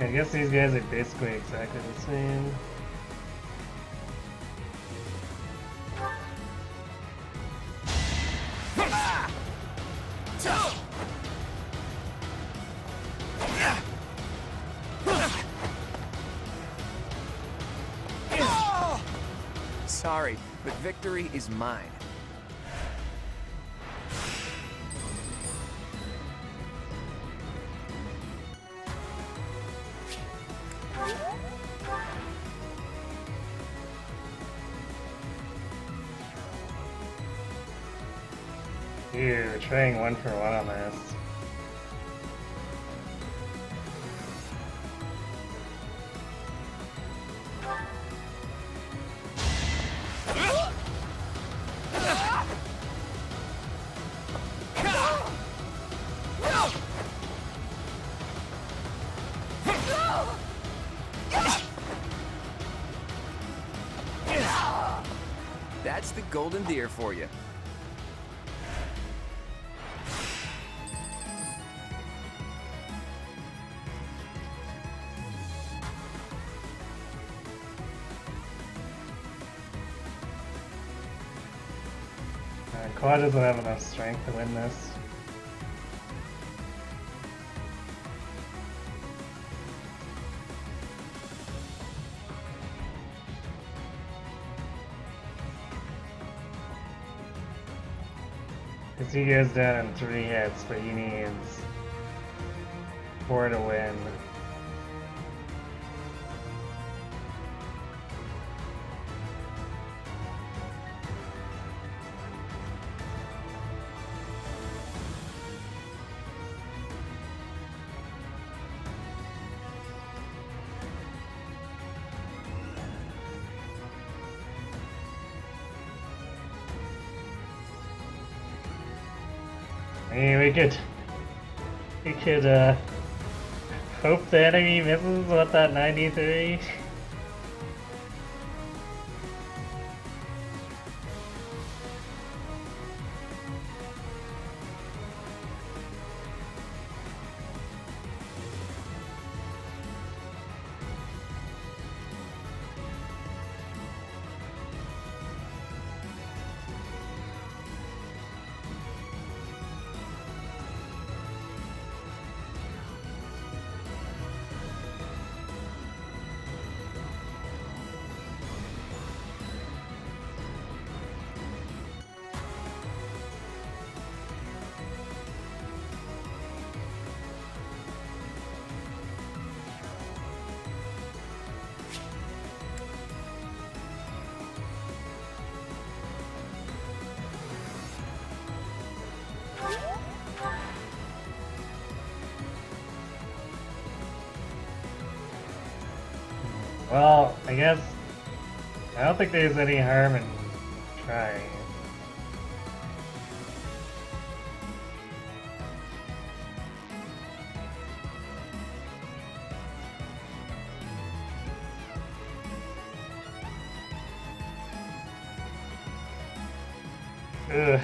I guess these guys are basically exactly the same. Sorry, but victory is mine. Ew, trying 1-for-1 on this. That's the golden deer for you. Quad doesn't have enough strength to win this. Because he goes down in 3 hits, but he needs 4 to win. I mean, we could hope the enemy misses with that 93. Well, I guess I don't think there's any harm in trying.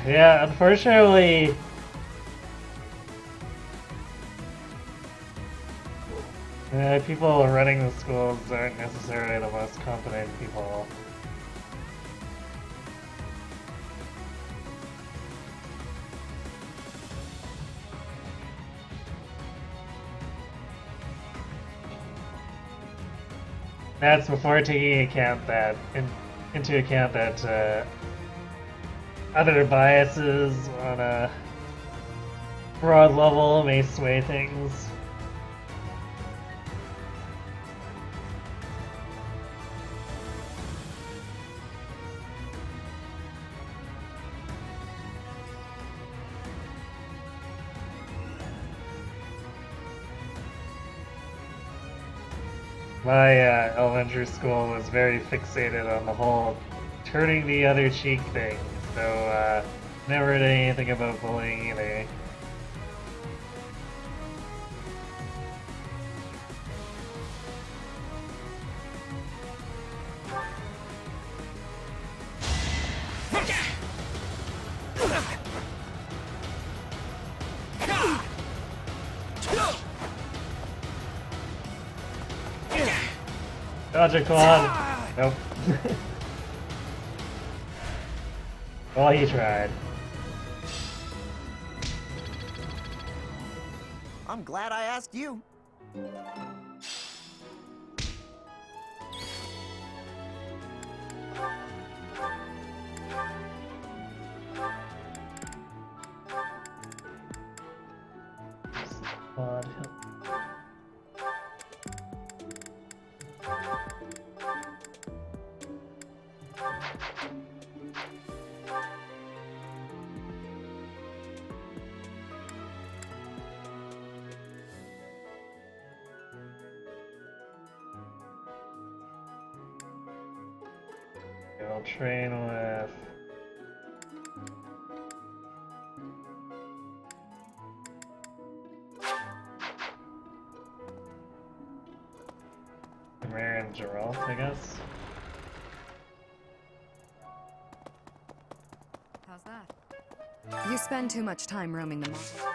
Yeah, unfortunately, people running the schools aren't necessarily the most competent people. That's before taking into account that other biases on a broad level may sway things. My elementary school was very fixated on the whole turning the other cheek thing, so never did anything about bullying either. Dodge a quad. Nope. Well, he tried. I'm glad I asked you. Quad. I'll train with Khmer and Geralt, I guess. How's that? You spend too much time roaming the market.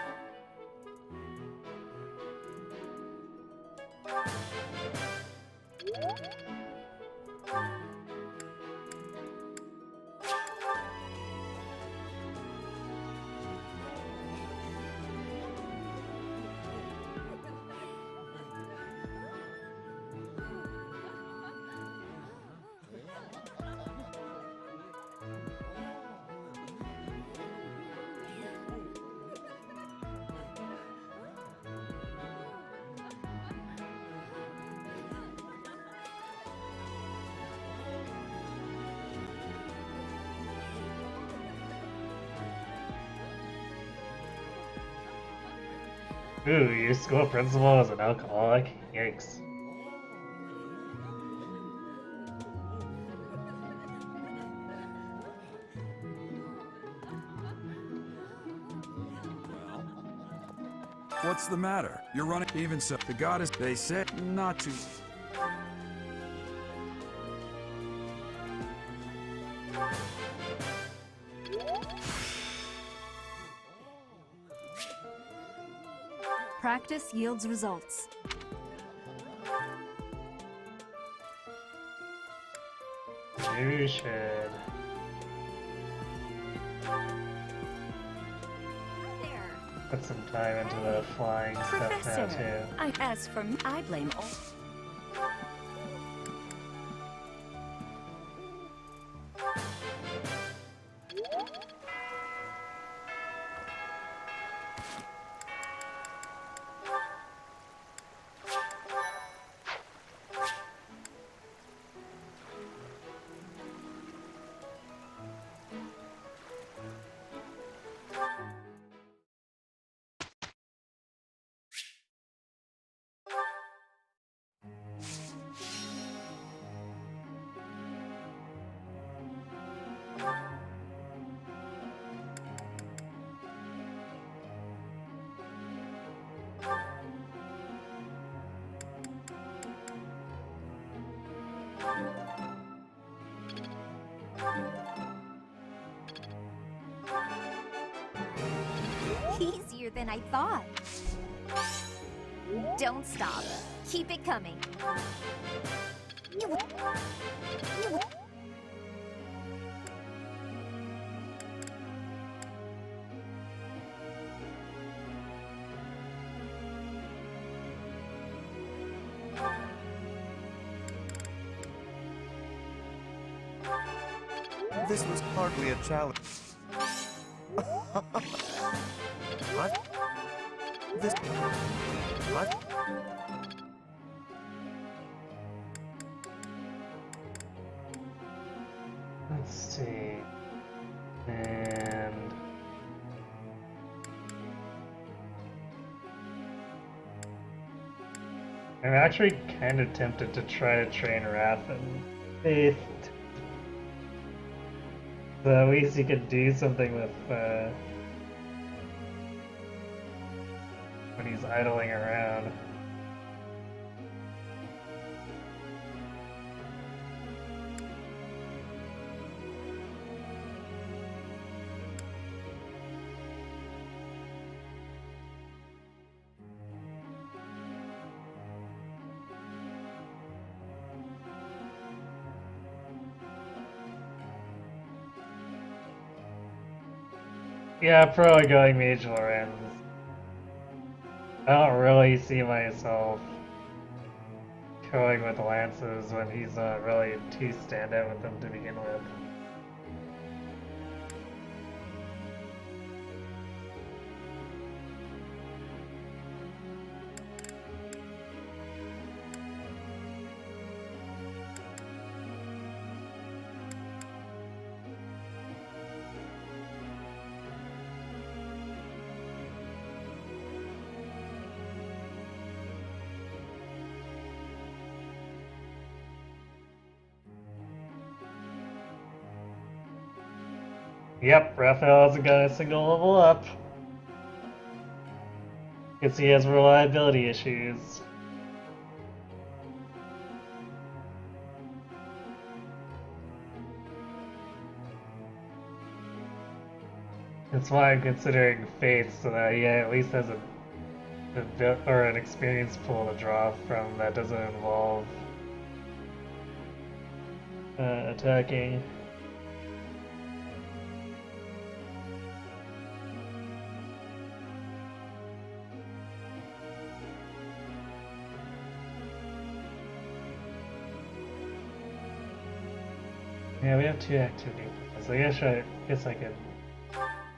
Ooh, your school principal is an alcoholic? Yikes. What's the matter? You're running. Even so, the goddess, they said not to. Practice yields results. You should. Put some time into the flying stuff now Professor, too. as for me, I blame all. Easier than I thought. Don't stop. Keep it coming. This was hardly a challenge. What? This... What? Let's see. And... I'm actually kind of tempted to try to train Wrath and Faith. So at least you could do something with, when he's idling around. Yeah, probably going Mage Lorenz. I don't really see myself going with Lances when he's not really too standout with them to begin with. Yep, Raphael hasn't got a single level up. Guess he has reliability issues. That's why I'm considering Faith, so that he at least has an experience pool to draw from that doesn't involve attacking. Yeah, we have 2 activity points. I guess I could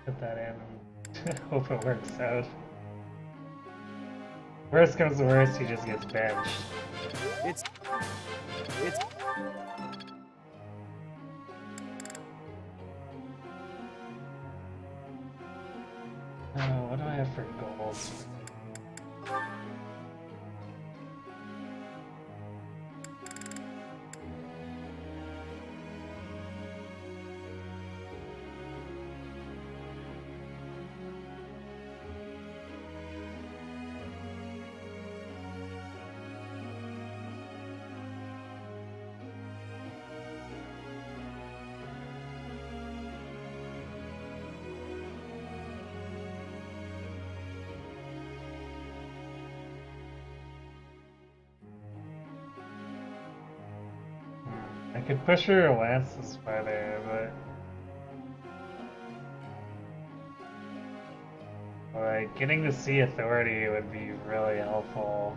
put that in and hope it works out. Worst comes to worst, he just gets benched. It's... Oh, what do I have for gold? I could push her lances farther, but like getting to see authority would be really helpful.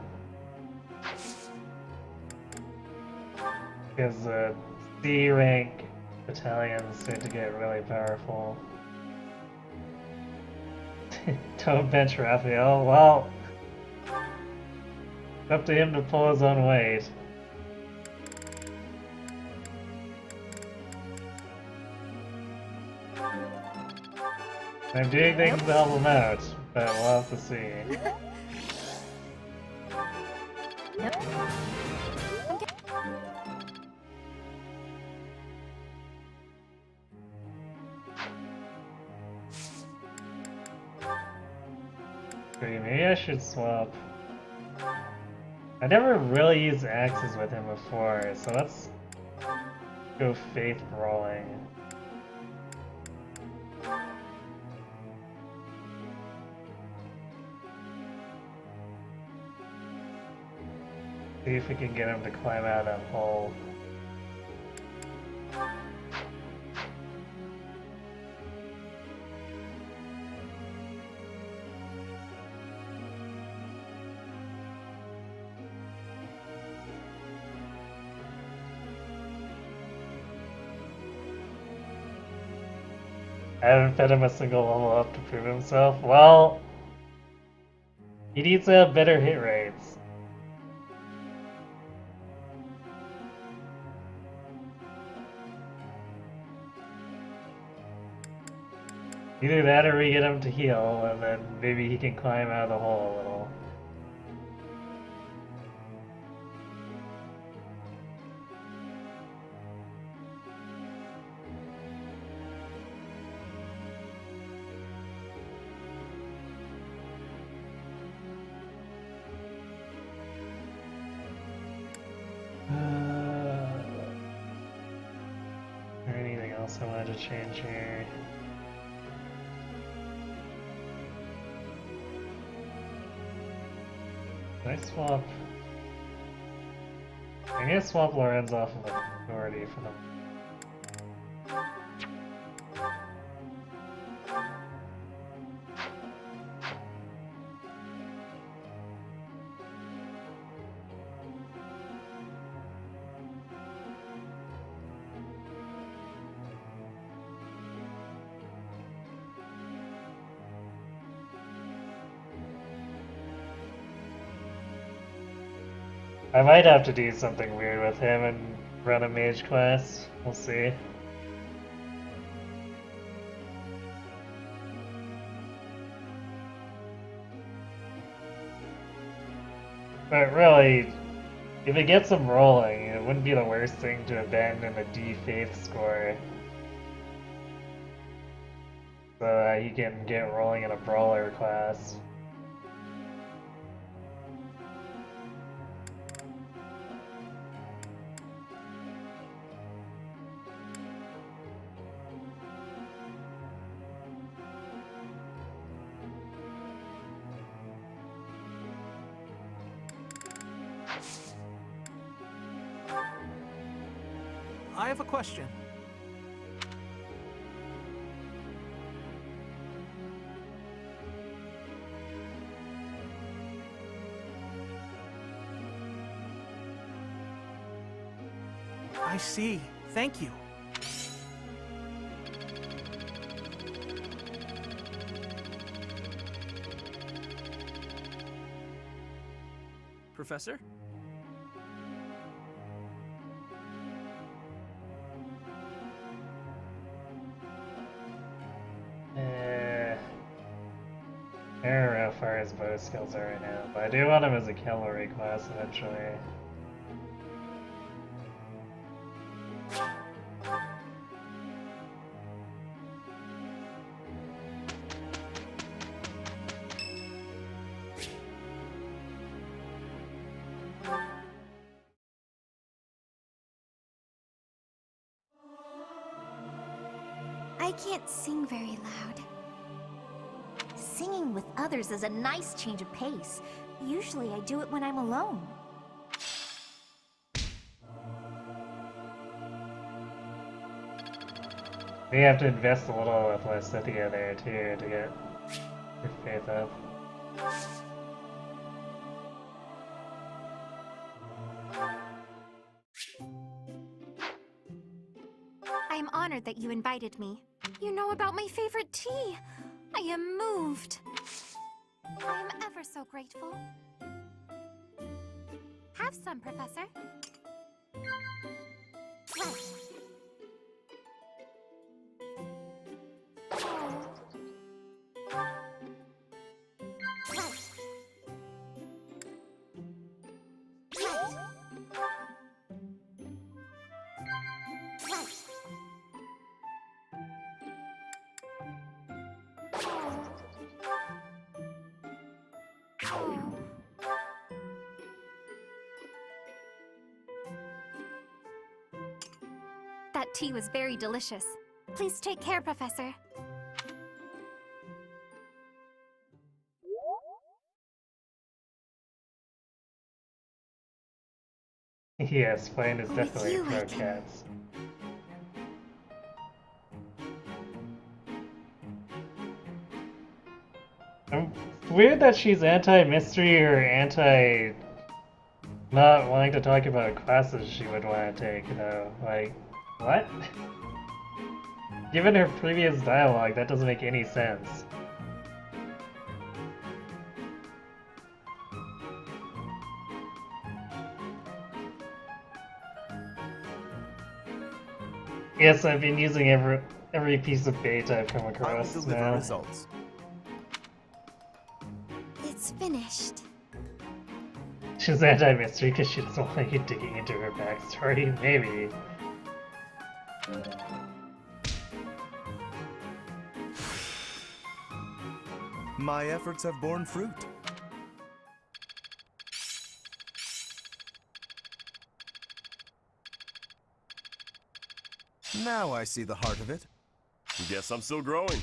Because the C rank battalions start to get really powerful. Don't bench Raphael. Well, it's up to him to pull his own weight. I'm doing things to help him out, but we'll have to see. Okay, maybe I should swap. I never really used axes with him before, so let's go Faith Brawling. See if we can get him to climb out of that hole. I haven't fed him a single level up to prove himself. Well, he needs to have better hit rates. Either that or we get him to heal, and then maybe he can climb out of the hole a little. Is there anything else I wanted to change here? Can I swap? I'm gonna swap Lorenz off of authority for them. I might have to do something weird with him and run a mage class. We'll see. But really, if it gets him rolling, it wouldn't be the worst thing to abandon a D faith score. So that he can get rolling in a brawler class. I have a question. I see. Thank you. Professor? I don't know how far his bow skills are right now, but I do want him as a cavalry class eventually. I can't sing very loud. Singing with others is a nice change of pace. Usually I do it when I'm alone. We have to invest a little with Lysithia there too to get her faith up. I am honored that you invited me. You know about my favorite tea. I am moved. I am ever so grateful. Have some, Professor. Right. That tea was very delicious. Please take care, Professor. Yes, Flame is With definitely you, I pro can- cats. It's weird that she's anti-mystery or anti- not wanting to talk about classes she would want to take, though. Like, what? Given her previous dialogue, that doesn't make any sense. Yes, I've been using every piece of bait I've come I will across deliver now. results. It's finished. She's anti-mystery because she doesn't want you digging into her backstory, maybe. My efforts have borne fruit. Now I see the heart of it. Guess I'm still growing.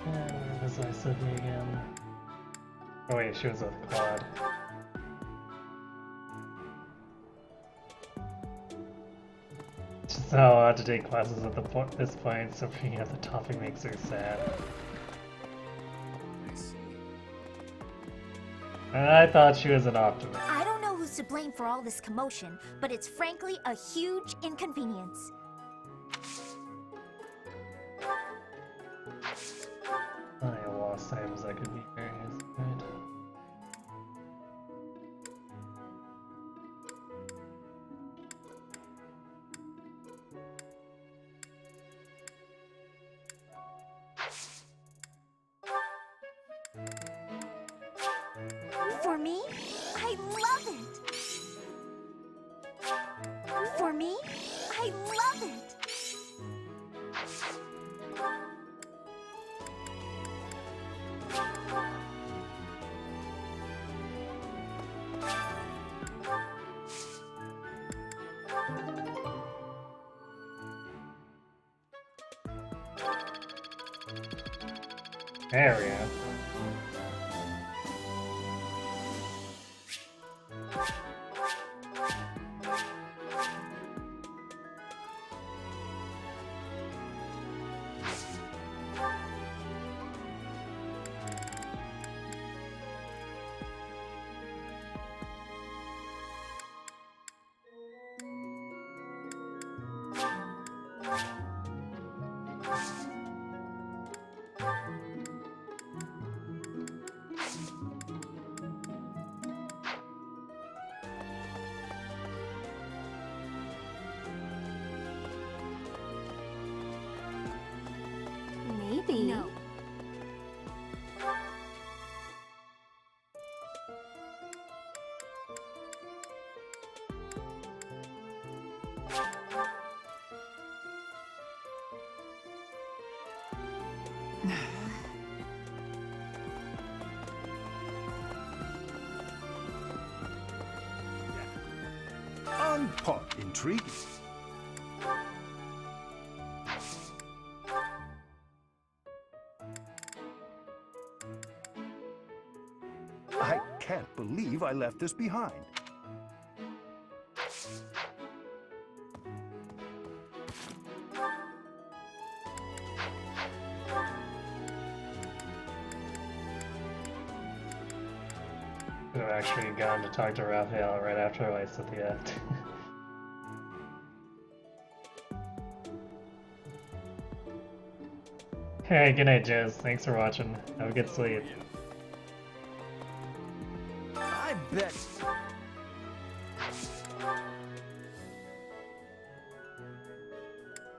Where was Lysithia again? Oh wait, she was with Claude. She's not allowed to take classes at this point, so bringing up the topic makes her sad. I thought she was an optimist. I don't know who's to blame for all this commotion, but it's frankly a huge inconvenience. I lost items that could be very nice. There we go. Maybe. No. On part intriguing. I can't believe I left this behind. Could have actually gone to talk to Raphael right after I said the act. Hey, good night, Jez. Thanks for watching. Have a good sleep. I bet.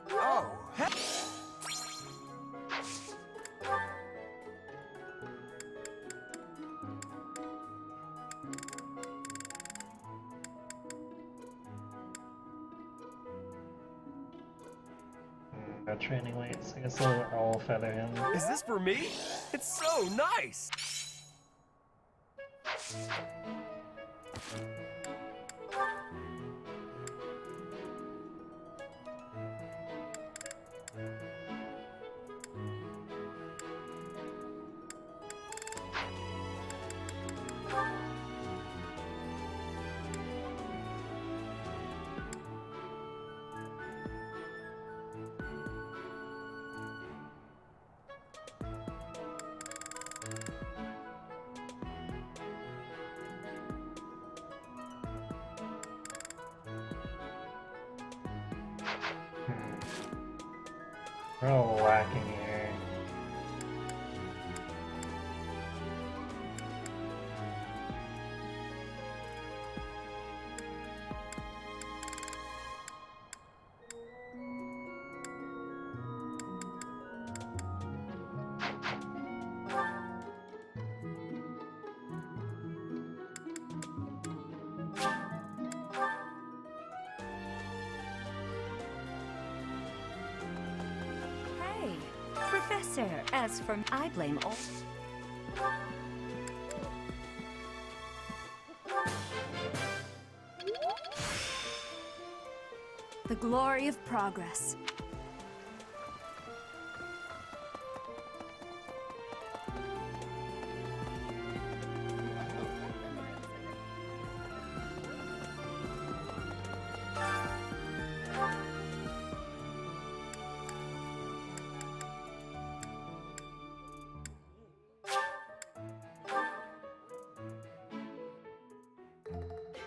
Oh, heck. No training weights. I guess I'll feather him. Is this for me? It's so nice! We're all lacking here. Hey, Professor, as from I blame all. The glory of progress.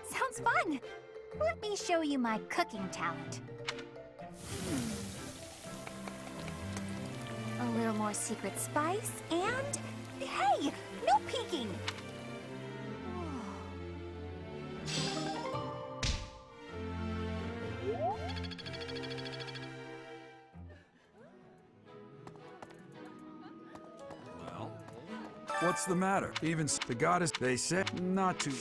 Sounds fun! Let me show you my cooking talent. A little more secret spice, and... Hey! No peeking! What's the matter? Even the goddess, they said not to.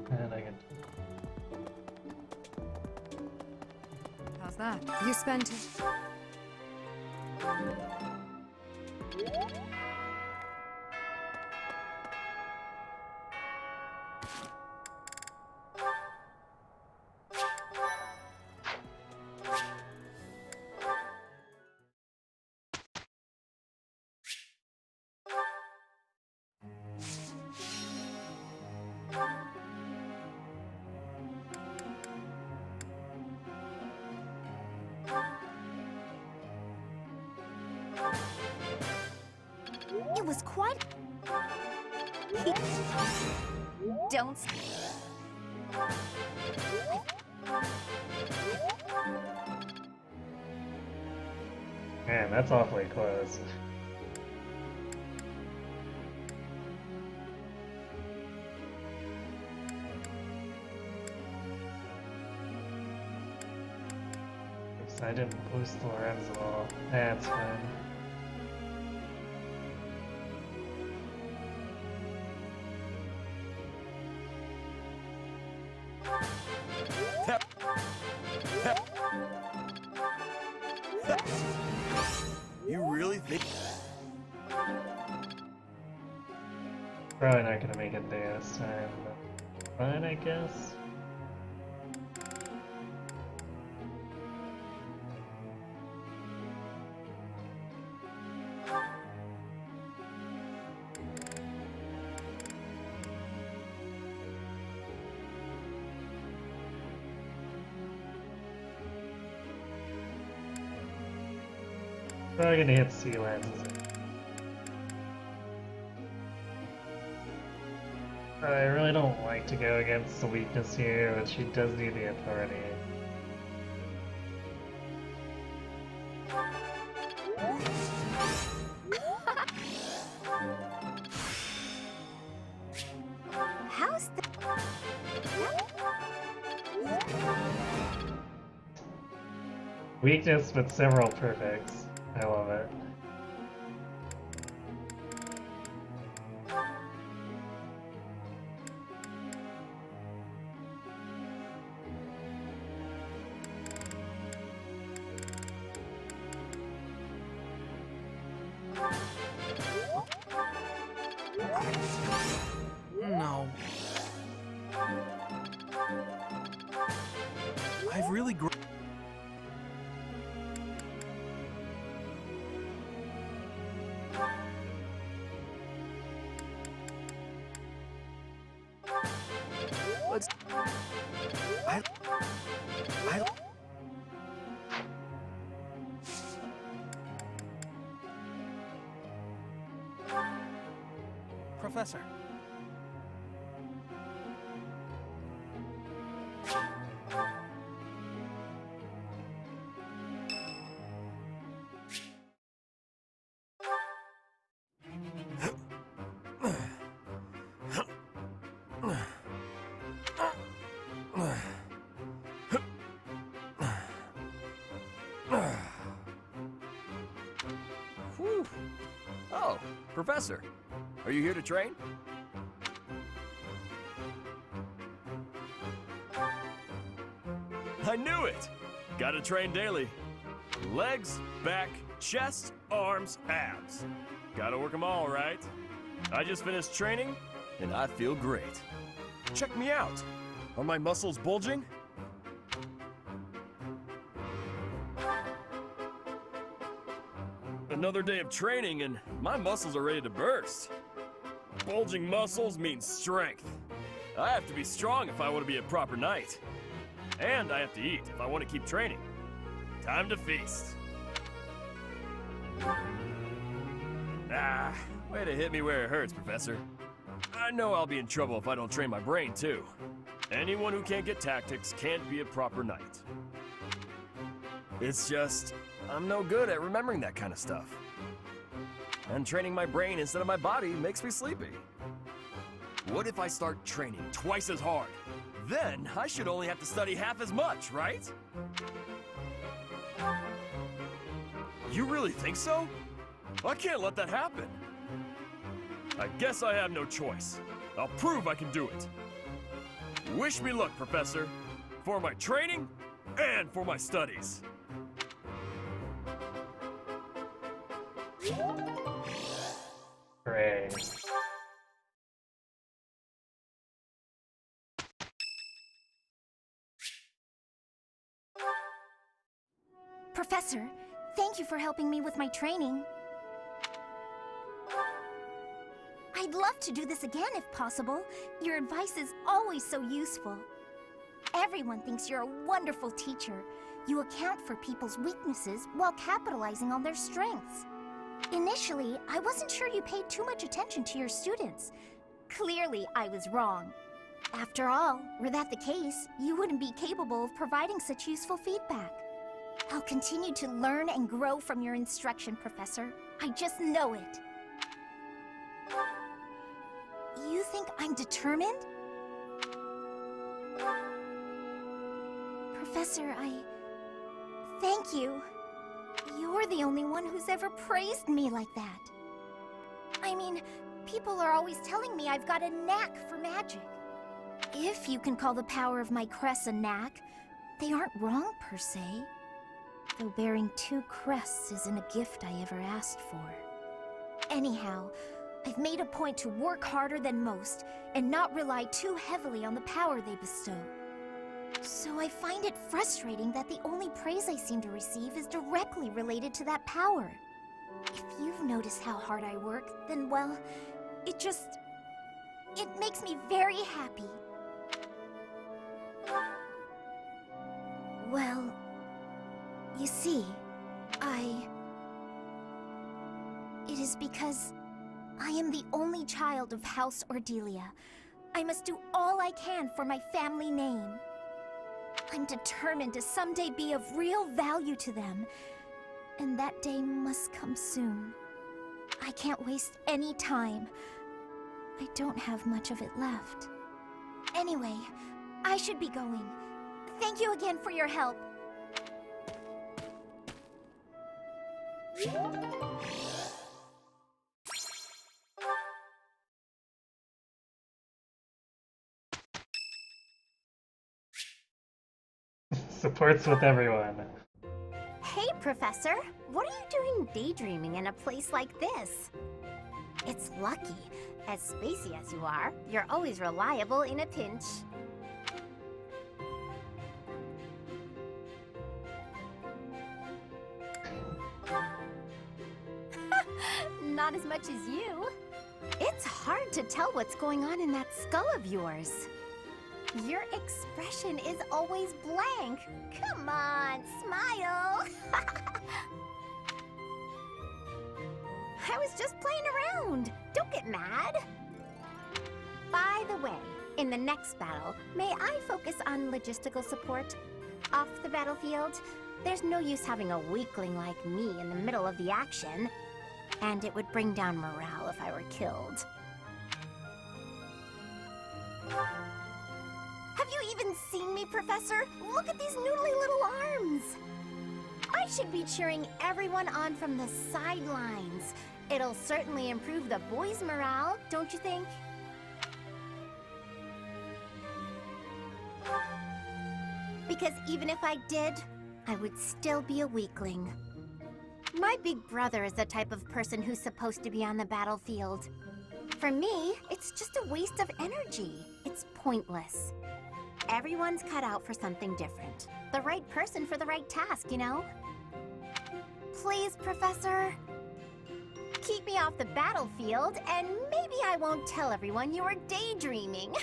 And I can. How's that? You spend. What? Don't. Man, that's awfully close. Oops, I didn't boost Lorenzo. That's fine. You really think? Probably not gonna make it there this time, but fine, I guess. Probably gonna hit sea lenses. I really don't like to go against the weakness here, but she does need the authority. How's the... Weakness with several perfects. I love it. No. I've really grown. Let's... I... Professor. Whew. Oh, Professor, are you here to train? I knew it! Gotta train daily. Legs, back, chest, arms, abs. Gotta work them all, right? I just finished training, and I feel great. Check me out. Are my muscles bulging? Another day of training, and my muscles are ready to burst. Bulging muscles means strength. I have to be strong if I want to be a proper knight. And I have to eat if I want to keep training. Time to feast. Ah, way to hit me where it hurts, Professor. I know I'll be in trouble if I don't train my brain, too. Anyone who can't get tactics can't be a proper knight. It's just, I'm no good at remembering that kind of stuff. And training my brain instead of my body makes me sleepy. What if I start training twice as hard? Then I should only have to study half as much, right? You really think so? I can't let that happen. I guess I have no choice. I'll prove I can do it. Wish me luck, Professor. For my training and for my studies. Hooray. Professor, thank you for helping me with my training. I'd love to do this again if possible. Your advice is always so useful. Everyone thinks you're a wonderful teacher. You account for people's weaknesses while capitalizing on their strengths. Initially, I wasn't sure you paid too much attention to your students. Clearly, I was wrong. After all, were that the case, you wouldn't be capable of providing such useful feedback. I'll continue to learn and grow from your instruction, Professor. I just know it. You think I'm determined? Professor, thank you. You're the only one who's ever praised me like that. I mean, people are always telling me I've got a knack for magic. If you can call the power of my crests a knack, they aren't wrong per se. Though bearing 2 crests isn't a gift I ever asked for. Anyhow, I've made a point to work harder than most and not rely too heavily on the power they bestow. So I find it frustrating that the only praise I seem to receive is directly related to that power. If you've noticed how hard I work, then well, it makes me very happy. Well, you see, it is because I am the only child of House Ordelia. I must do all I can for my family name. I'm determined to someday be of real value to them, and that day must come soon. I can't waste any time. I don't have much of it left. Anyway, I should be going. Thank you again for your help. Supports with everyone. Hey, Professor. What are you doing daydreaming in a place like this? It's lucky. As spacey as you are, you're always reliable in a pinch. Not as much as you. It's hard to tell what's going on in that skull of yours. Your expression is always blank. Come on, smile. I was just playing around. Don't get mad. By the way, in the next battle, may I focus on logistical support? Off the battlefield, there's no use having a weakling like me in the middle of the action. And it would bring down morale if I were killed. Have you even seen me, Professor? Look at these noodly little arms! I should be cheering everyone on from the sidelines. It'll certainly improve the boys' morale, don't you think? Because even if I did, I would still be a weakling. My big brother is the type of person who's supposed to be on the battlefield. For me, it's just a waste of energy. It's pointless. Everyone's cut out for something different. The right person for the right task, you know? Please, Professor. Keep me off the battlefield, and maybe I won't tell everyone you were daydreaming.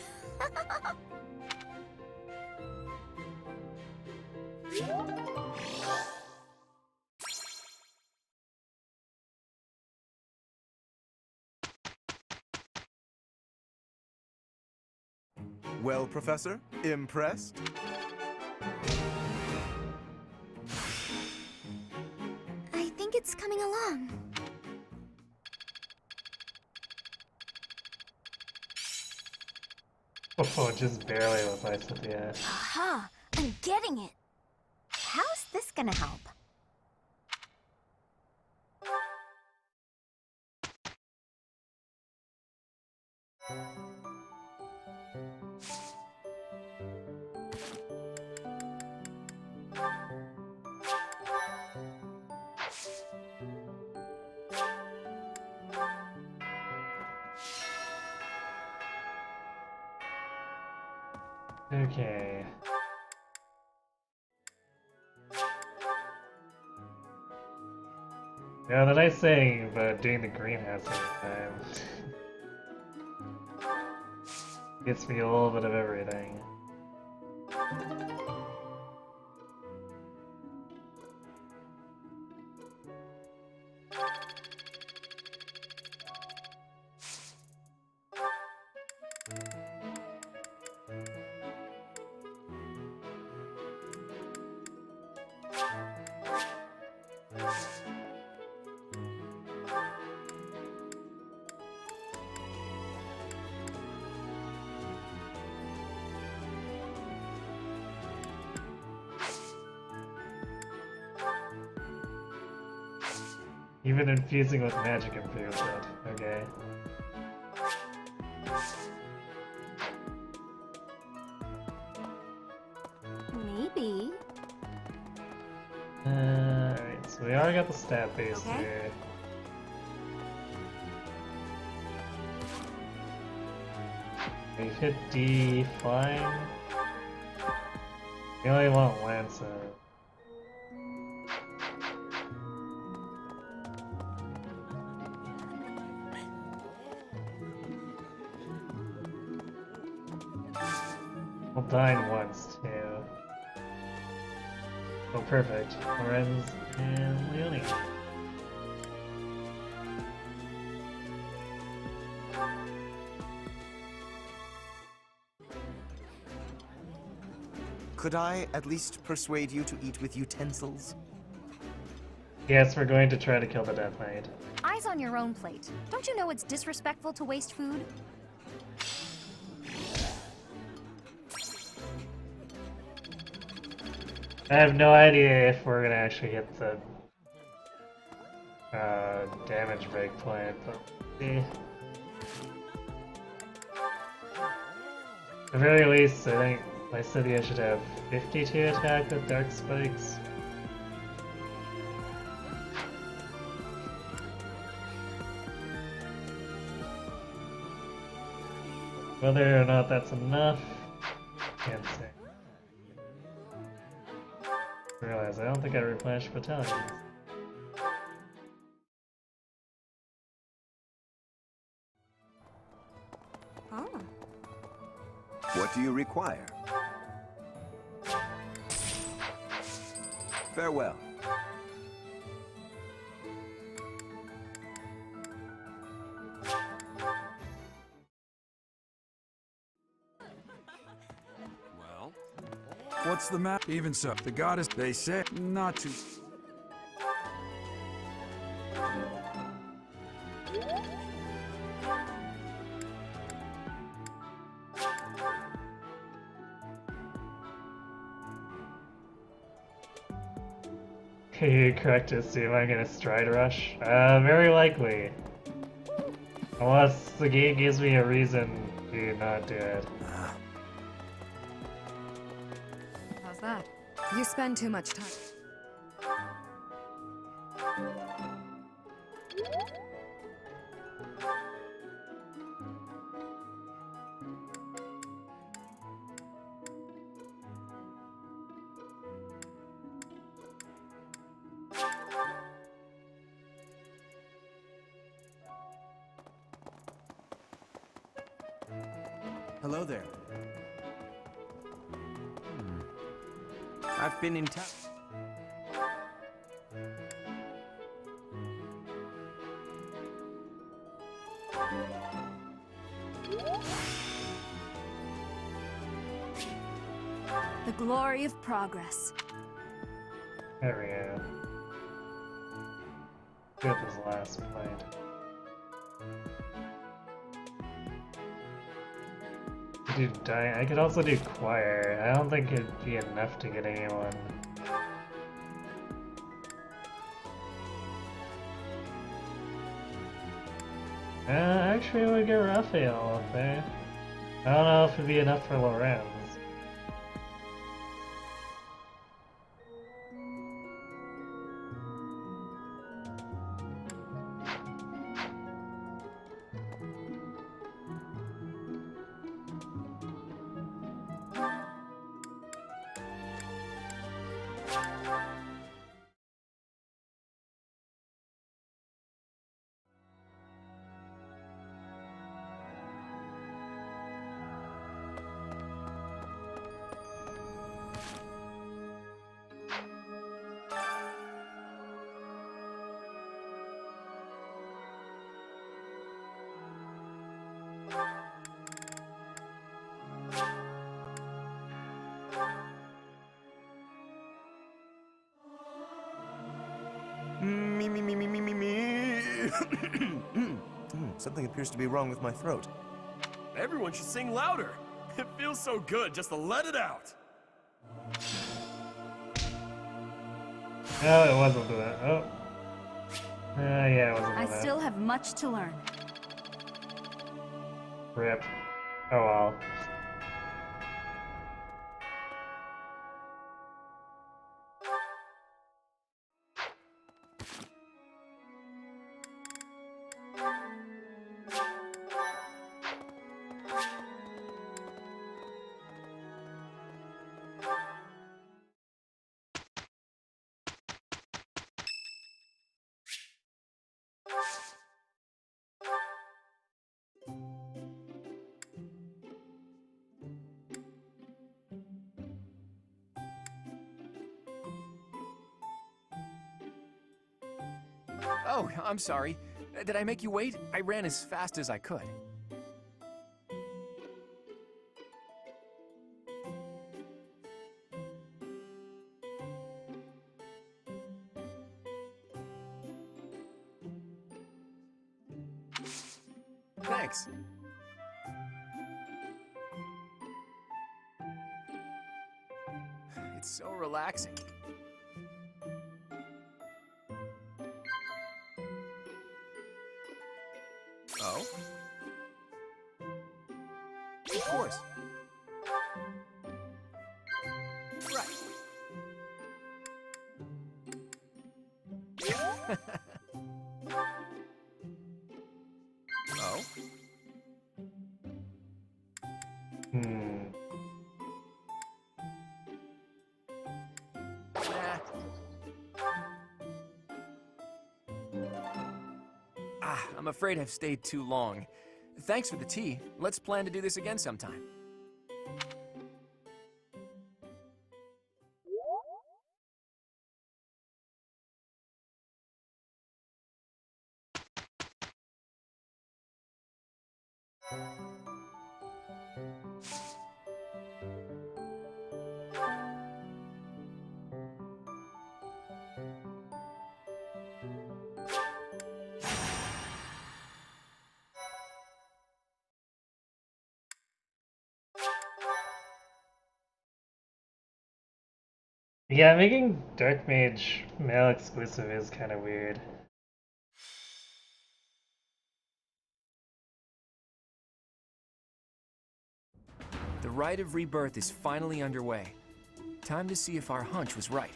Well, Professor, impressed? I think it's coming along. Oh, just barely replaced with the S. Aha! I'm getting it! How's this gonna help? Okay. Yeah, the nice thing about doing the greenhouse every time gets me a little bit of everything. Even infusing with magic improves it. Okay. Maybe. Alright, so we already got the stat base here. We've hit D flying. We only want Lancet. We'll dine once too. Oh, perfect. Lorenz and Leonie. Could I at least persuade you to eat with utensils? Yes, we're going to try to kill the Death Knight. Eyes on your own plate. Don't you know it's disrespectful to waste food? I have no idea if we're gonna actually hit the damage break point, but eh. At the very least, I think my city should have 52 attack with Dark Spikes. Whether or not that's enough, can't say. I realize I don't think I replenished battalions. Oh. What do you require? Farewell. Well, what's the map? Even so, the goddess, they say, not to. You correct to see if I'm gonna stride rush? Very likely. Unless the game gives me a reason to not do it. How's that? You spend too much time. Hello there. I've been in town. The glory of progress. There we go. Good this last point. I could also do choir. I don't think it'd be enough to get anyone. Actually, we get Raphael up there. I don't know if it'd be enough for Lorenz. Something appears to be wrong with my throat. Everyone should sing louder. It feels so good just to let it out. No, it wasn't that. Oh. Yeah, it wasn't I enough. still have much to learn. Rip. Oh well. Oh, I'm sorry. Did I make you wait? I ran as fast as I could. Thanks. It's so relaxing. Oh? Of course. Right. Oh? I'm afraid I've stayed too long. Thanks for the tea. Let's plan to do this again sometime. Yeah, making Dark Mage male exclusive is kind of weird. The rite of rebirth is finally underway. Time to see if our hunch was right.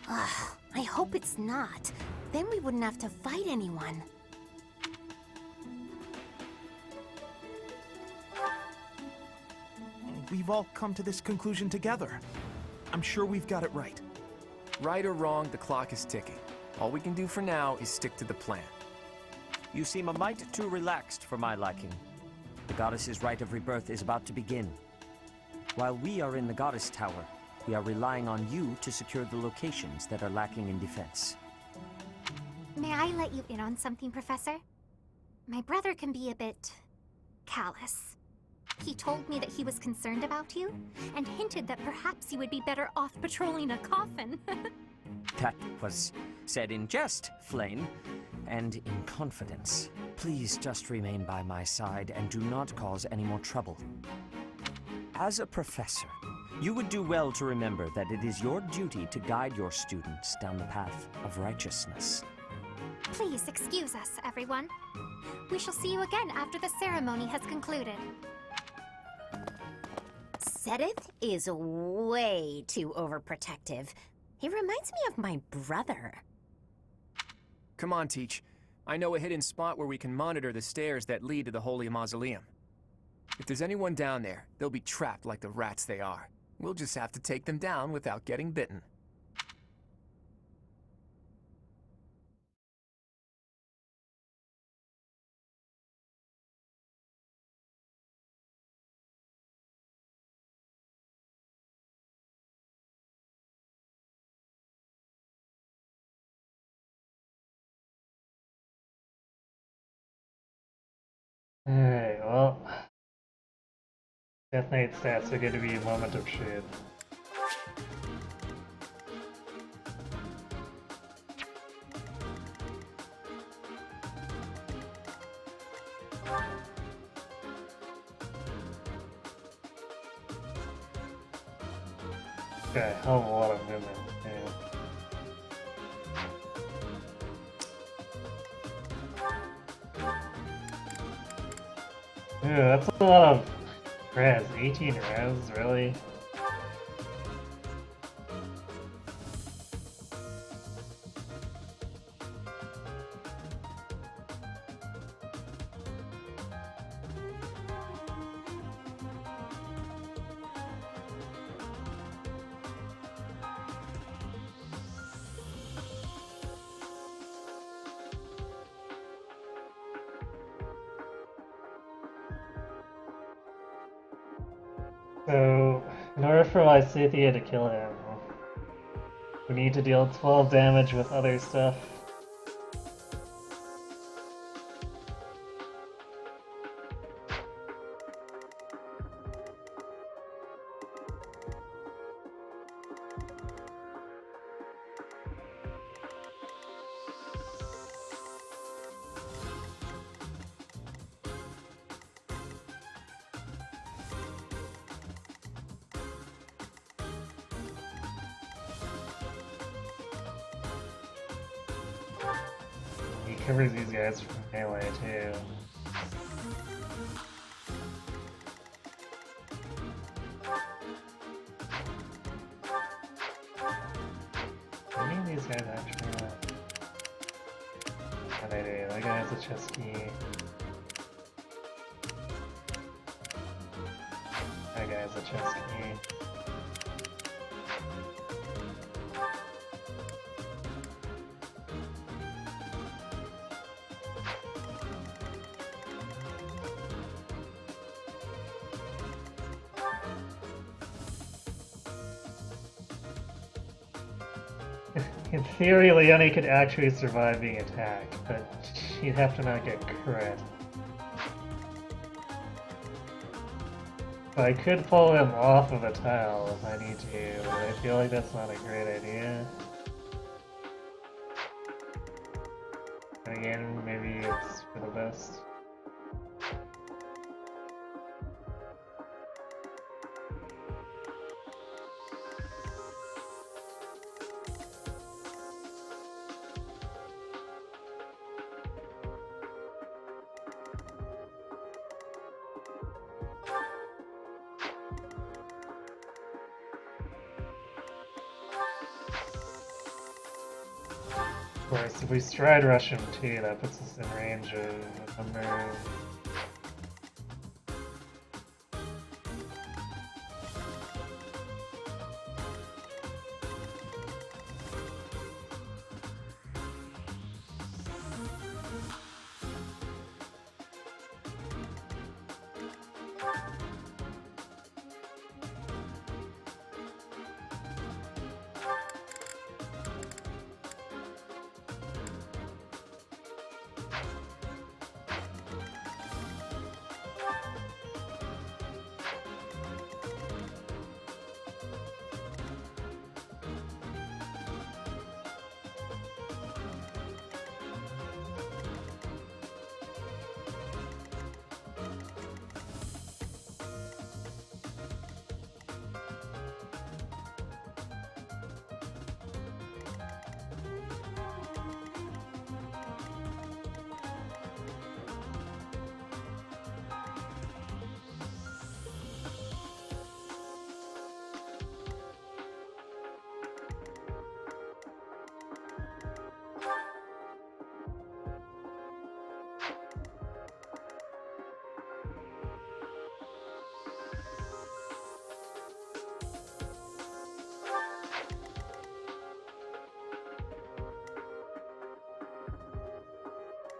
Ugh, I hope it's not. Then we wouldn't have to fight anyone. We've all come to this conclusion together. I'm sure we've got it right. Right or wrong, the clock is ticking. All we can do for now is stick to the plan. You seem a mite too relaxed for my liking. The goddess's rite of rebirth is about to begin. While we are in the goddess tower, we are relying on you to secure the locations that are lacking in defense. May I let you in on something, Professor? My brother can be a bit callous. He told me that he was concerned about you, and hinted that perhaps you would be better off patrolling a coffin. That was said in jest, Flame, and in confidence. Please just remain by my side and do not cause any more trouble. As a professor, you would do well to remember that it is your duty to guide your students down the path of righteousness. Please excuse us, everyone. We shall see you again after the ceremony has concluded. Sedith is way too overprotective. He reminds me of my brother. Come on, Teach. I know a hidden spot where we can monitor the stairs that lead to the Holy Mausoleum. If there's anyone down there, they'll be trapped like the rats they are. We'll just have to take them down without getting bitten. Alright, well. Death Knight stats are going to be a moment of truth. Got a hell of a lot of movement. Yeah. that's a lot of res. 18 res, really? So, in order for Lysithea to kill him, we need to deal 12 damage with other stuff. He covers these guys from melee too. How many of these guys actually have? Oh, they do. That guy has a chest key. That guy has a chest key. In theory, Leonie could actually survive being attacked, but she'd have to not get crit. But I could pull him off of a tile if I need to, but I feel like that's not a great idea. And again, maybe it's for the best. Of course, if we stride rush him too, that puts us in range of a number.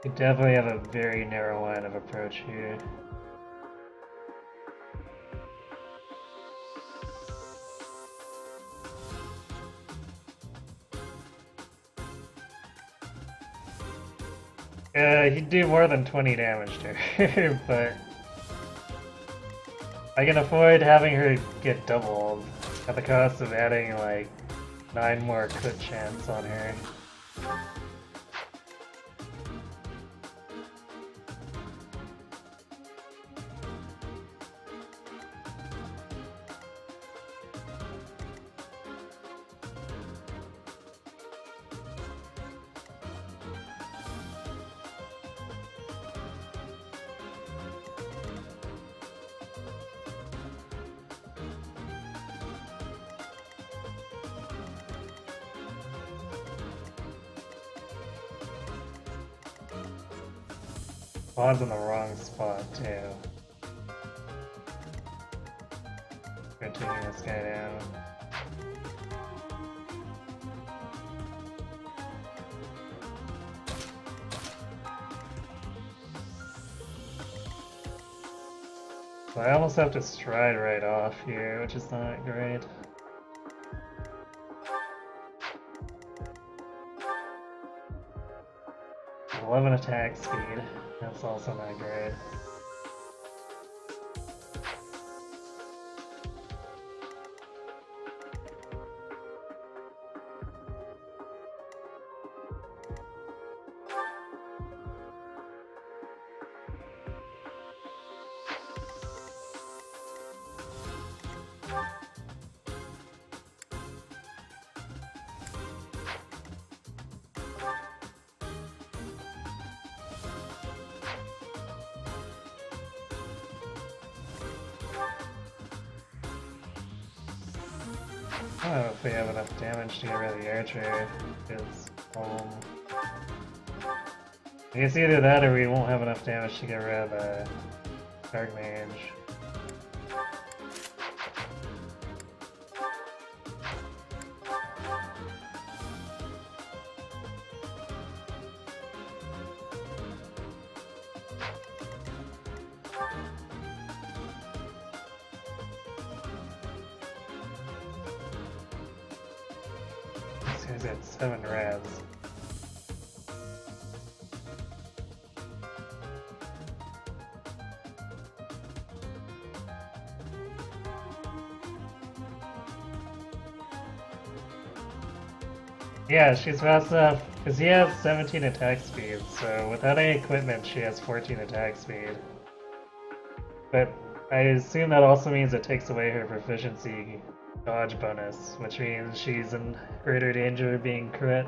We definitely have a very narrow line of approach here. He'd do more than 20 damage to her, but I can afford having her get doubled at the cost of adding like 9 more crit chance on her. spawns in the wrong spot too. We're taking this guy down. So I almost have to stride right off here, which is not great. $11 attack speed. That's also not great. I don't know if we have enough damage to get rid of the archer. It's I guess either that or we won't have enough damage to get rid of the dark mage. This guy's got 7 rads. Yeah, she's fast enough, because he has 17 attack speed, so without any equipment she has 14 attack speed. But I assume that also means it takes away her proficiency dodge bonus, which means she's in greater danger of being crit.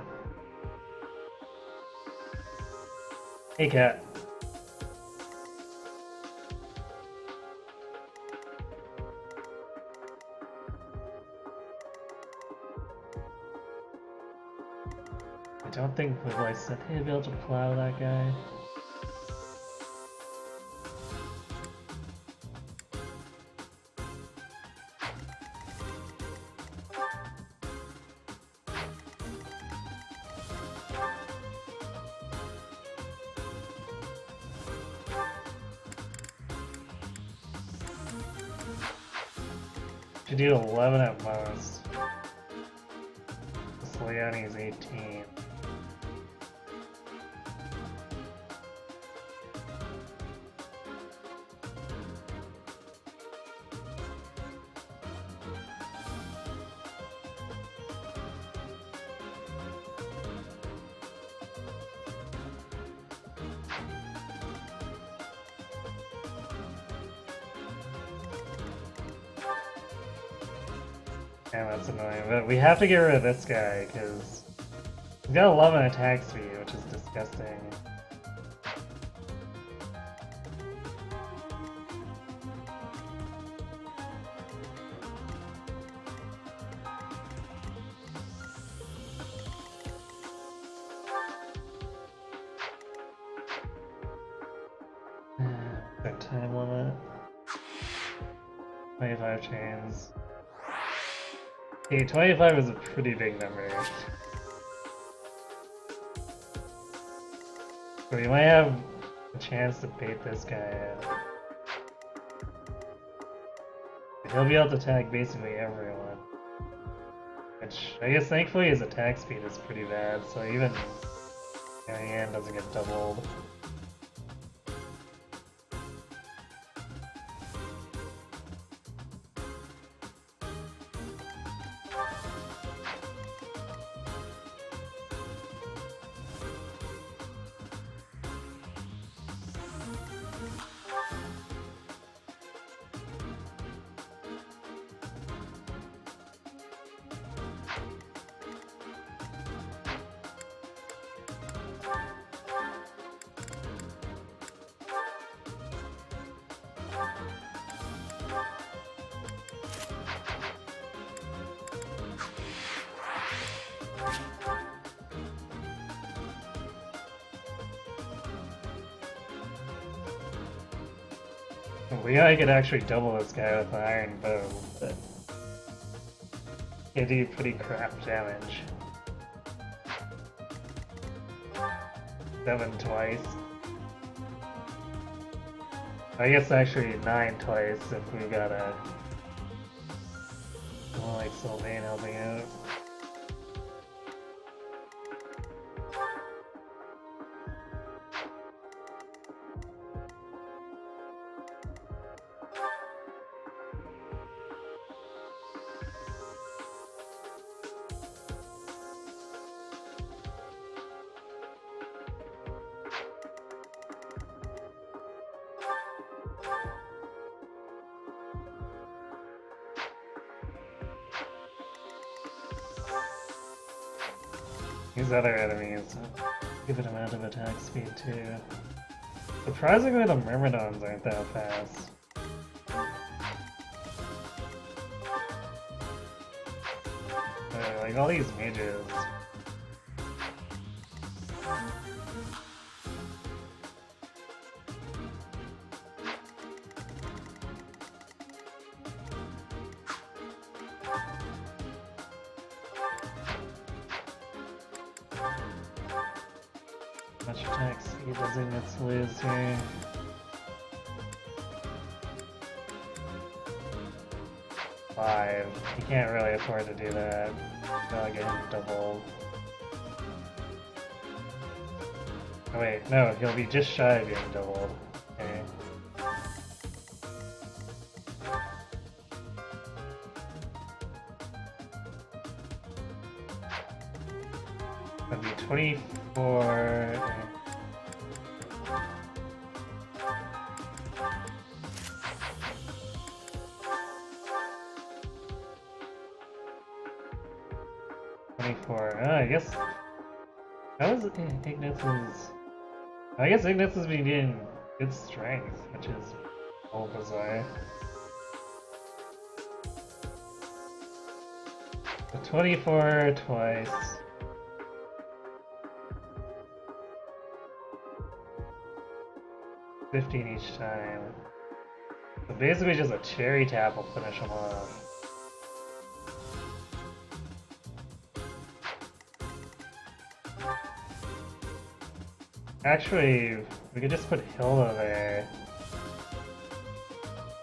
Hey cat. I don't think with like Cynthia be able to plow that guy. Should do 11 at most. This Leonie's 18. Damn, that's annoying. But we have to get rid of this guy, because he's got 11 attack speed, which is disgusting. That time limit. 25 chains. Okay, 25 is a pretty big number. So we might have a chance to bait this guy out. He'll be able to attack basically everyone. Which, I guess thankfully his attack speed is pretty bad, so even Marianne doesn't get doubled. We I could actually double this guy with an iron bow, but it do pretty crap damage. 7 twice. I guess actually 9 twice if we got a someone like Sylvain helping out. These other enemies give it amount of attack speed too. Surprisingly, the Myrmidons aren't that fast. Like all these mages. Much attack speed does Ignis lose here? Five. You can't really afford to do that. Gotta get him doubled. Oh wait, no, he'll be just shy of being doubled. Okay. That'd be 24. I guess that was Ignis's. I guess Ignis has been getting good strength, which is all bizarre. So 24 twice. 15 each time. So basically just a cherry tap will finish him off. Actually, we could just put Hilda there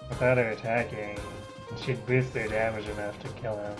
without her attacking, and she'd boost their damage enough to kill him.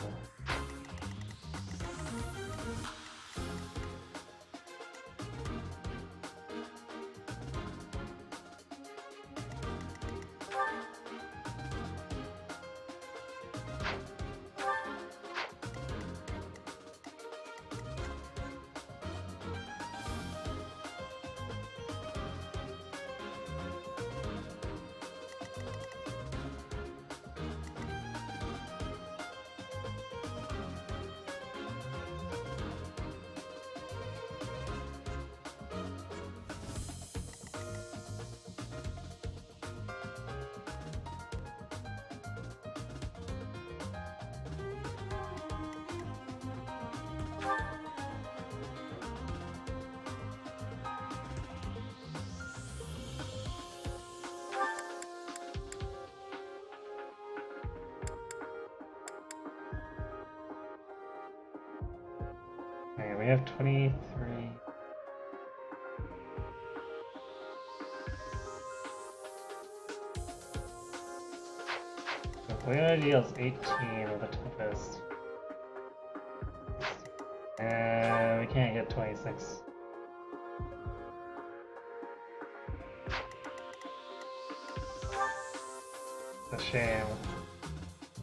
Okay, we have 23. So Leona deals 18 with the toughest. We can't get 26. It's a shame.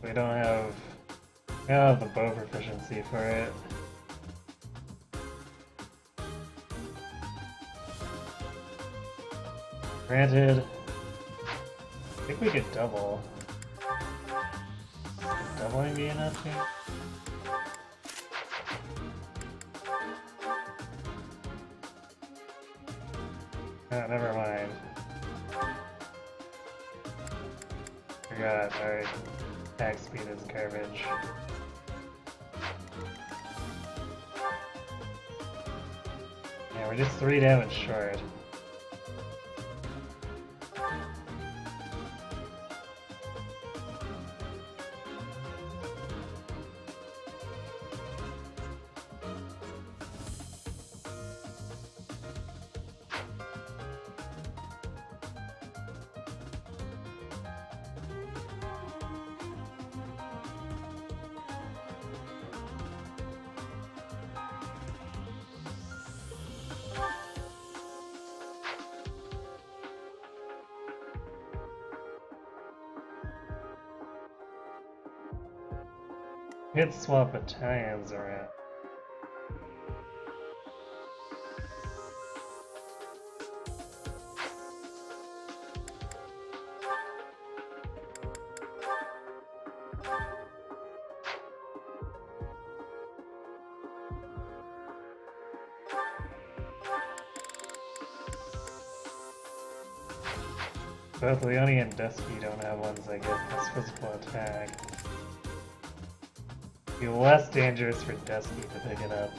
We don't have the bow proficiency for it. Granted, I think we could double. Would doubling be enough here? Oh, never mind. Forgot, our attack speed is garbage. Yeah, we're just 3 damage short. Hit swap battalions around. Both Leone and Dusky don't have ones that get this physical attack. It'd be less dangerous for Dusky to pick it up.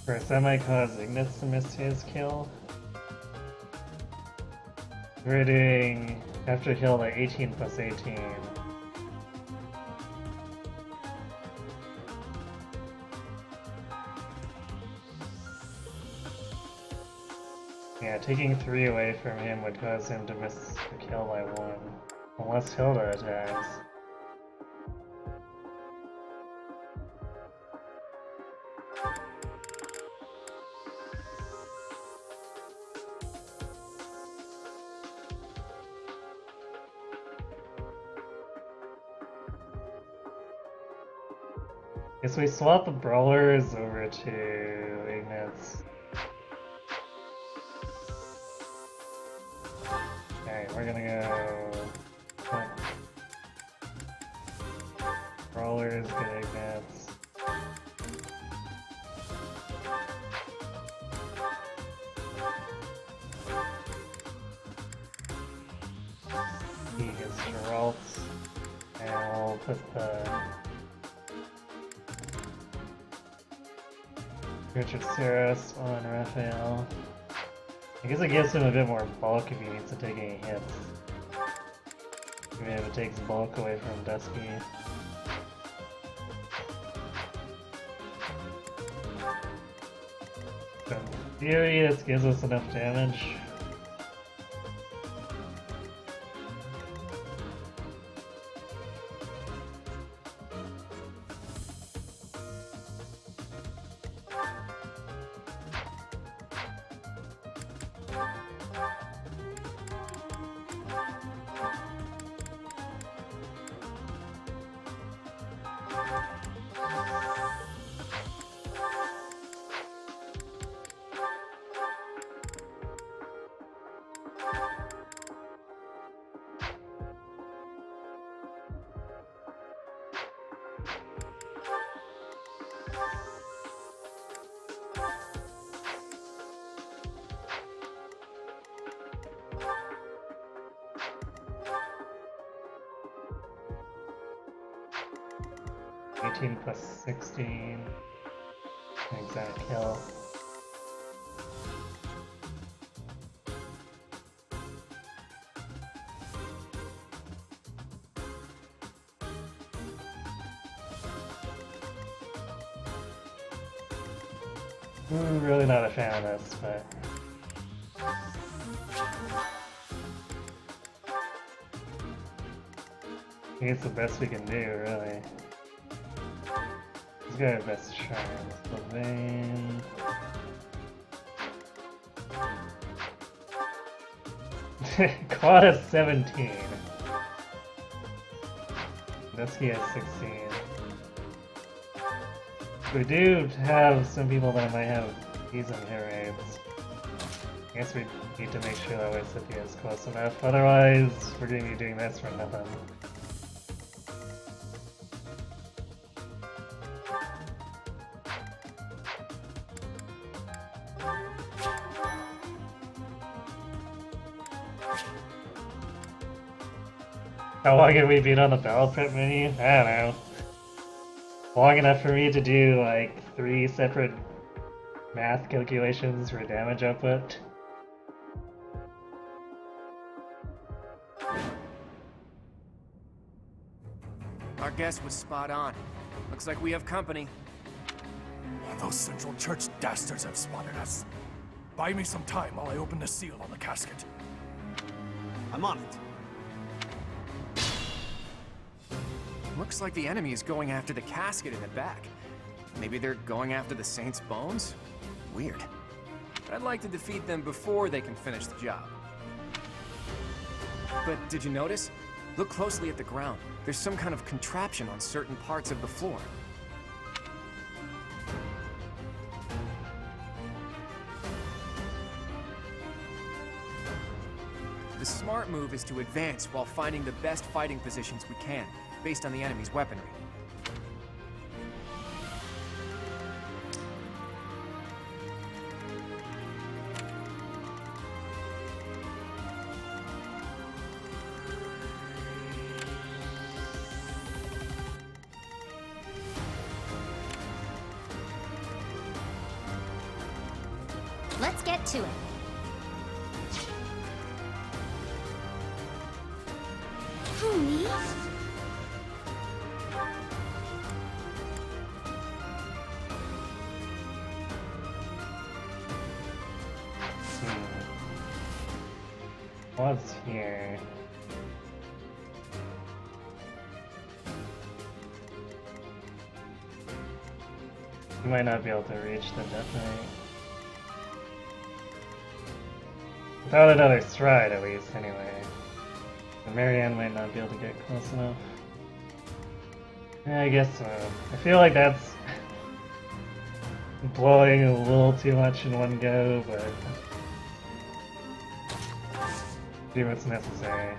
First, that might cause Ignatz to miss his kill. We're doing after kill like 18 plus 18. Yeah, taking 3 away from him would cause him to miss the kill by 1. Unless Hilda attacks. Guess we swap the brawlers over to Ignatz. Okay, we're gonna go. Brawlers get Ignatz. He gets Geralt's, and we'll put the Richard Saras on Raphael. I guess it gives him a bit more bulk if he needs to take any hits. Even if it takes bulk away from Dusky. So in theory, this gives us enough damage. Plus 16. Exact kill. Really not a fan of this, but I think it's the best we can do, really. He's got our best charms. Sylvain. Quad has 17. Dusky has 16. We do have some people that might have decent hit rates. I guess we need to make sure that Waycity is close enough. Otherwise, we're going to be doing this for nothing. How long have we been on the battle prep menu? I don't know. Long enough for me to do like 3 separate math calculations for damage output. Our guess was spot on. Looks like we have company. Those Central Church dastards have spotted us. Buy me some time while I open the seal on the casket. I'm on it. Looks like the enemy is going after the casket in the back. Maybe they're going after the Saint's bones? Weird. But I'd like to defeat them before they can finish the job. But did you notice? Look closely at the ground. There's some kind of contraption on certain parts of the floor. The smart move is to advance while finding the best fighting positions we can, based on the enemy's weaponry. Let's get to it. Who, me? What's here? You might not be able to reach the detonate. Without another stride, at least, anyway. But Marianne might not be able to get close enough. Yeah, I guess so. I feel like that's blowing a little too much in one go, but do what's necessary.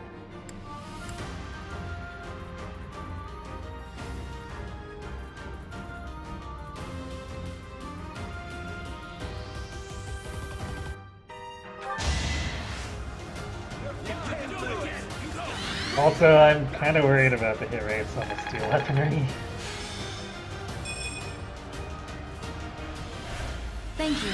Also, I'm kind of worried about the hit rates on the steel weaponry. Thank you.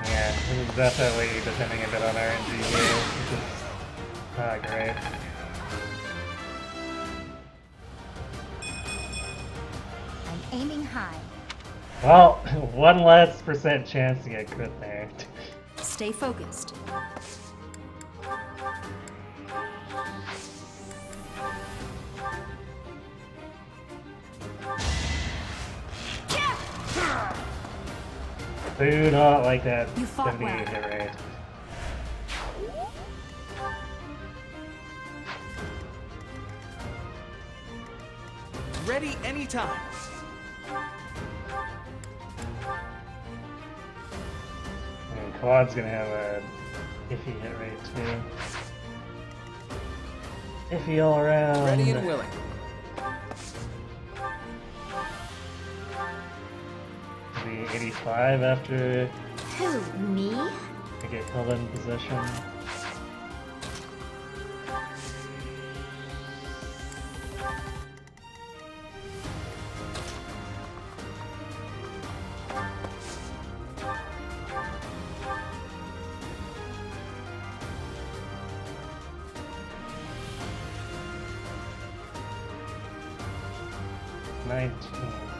Yeah, this is definitely depending a bit on RNG here, which is not great. I'm aiming high. Well, one less % chance to get crit there. Stay focused. Do not like that You fought 78 well. hit rate. Ready anytime. And Quad's gonna have a iffy hit rate too. Iffy all around. Ready and willing. The 85 after Who, me? I get held in position.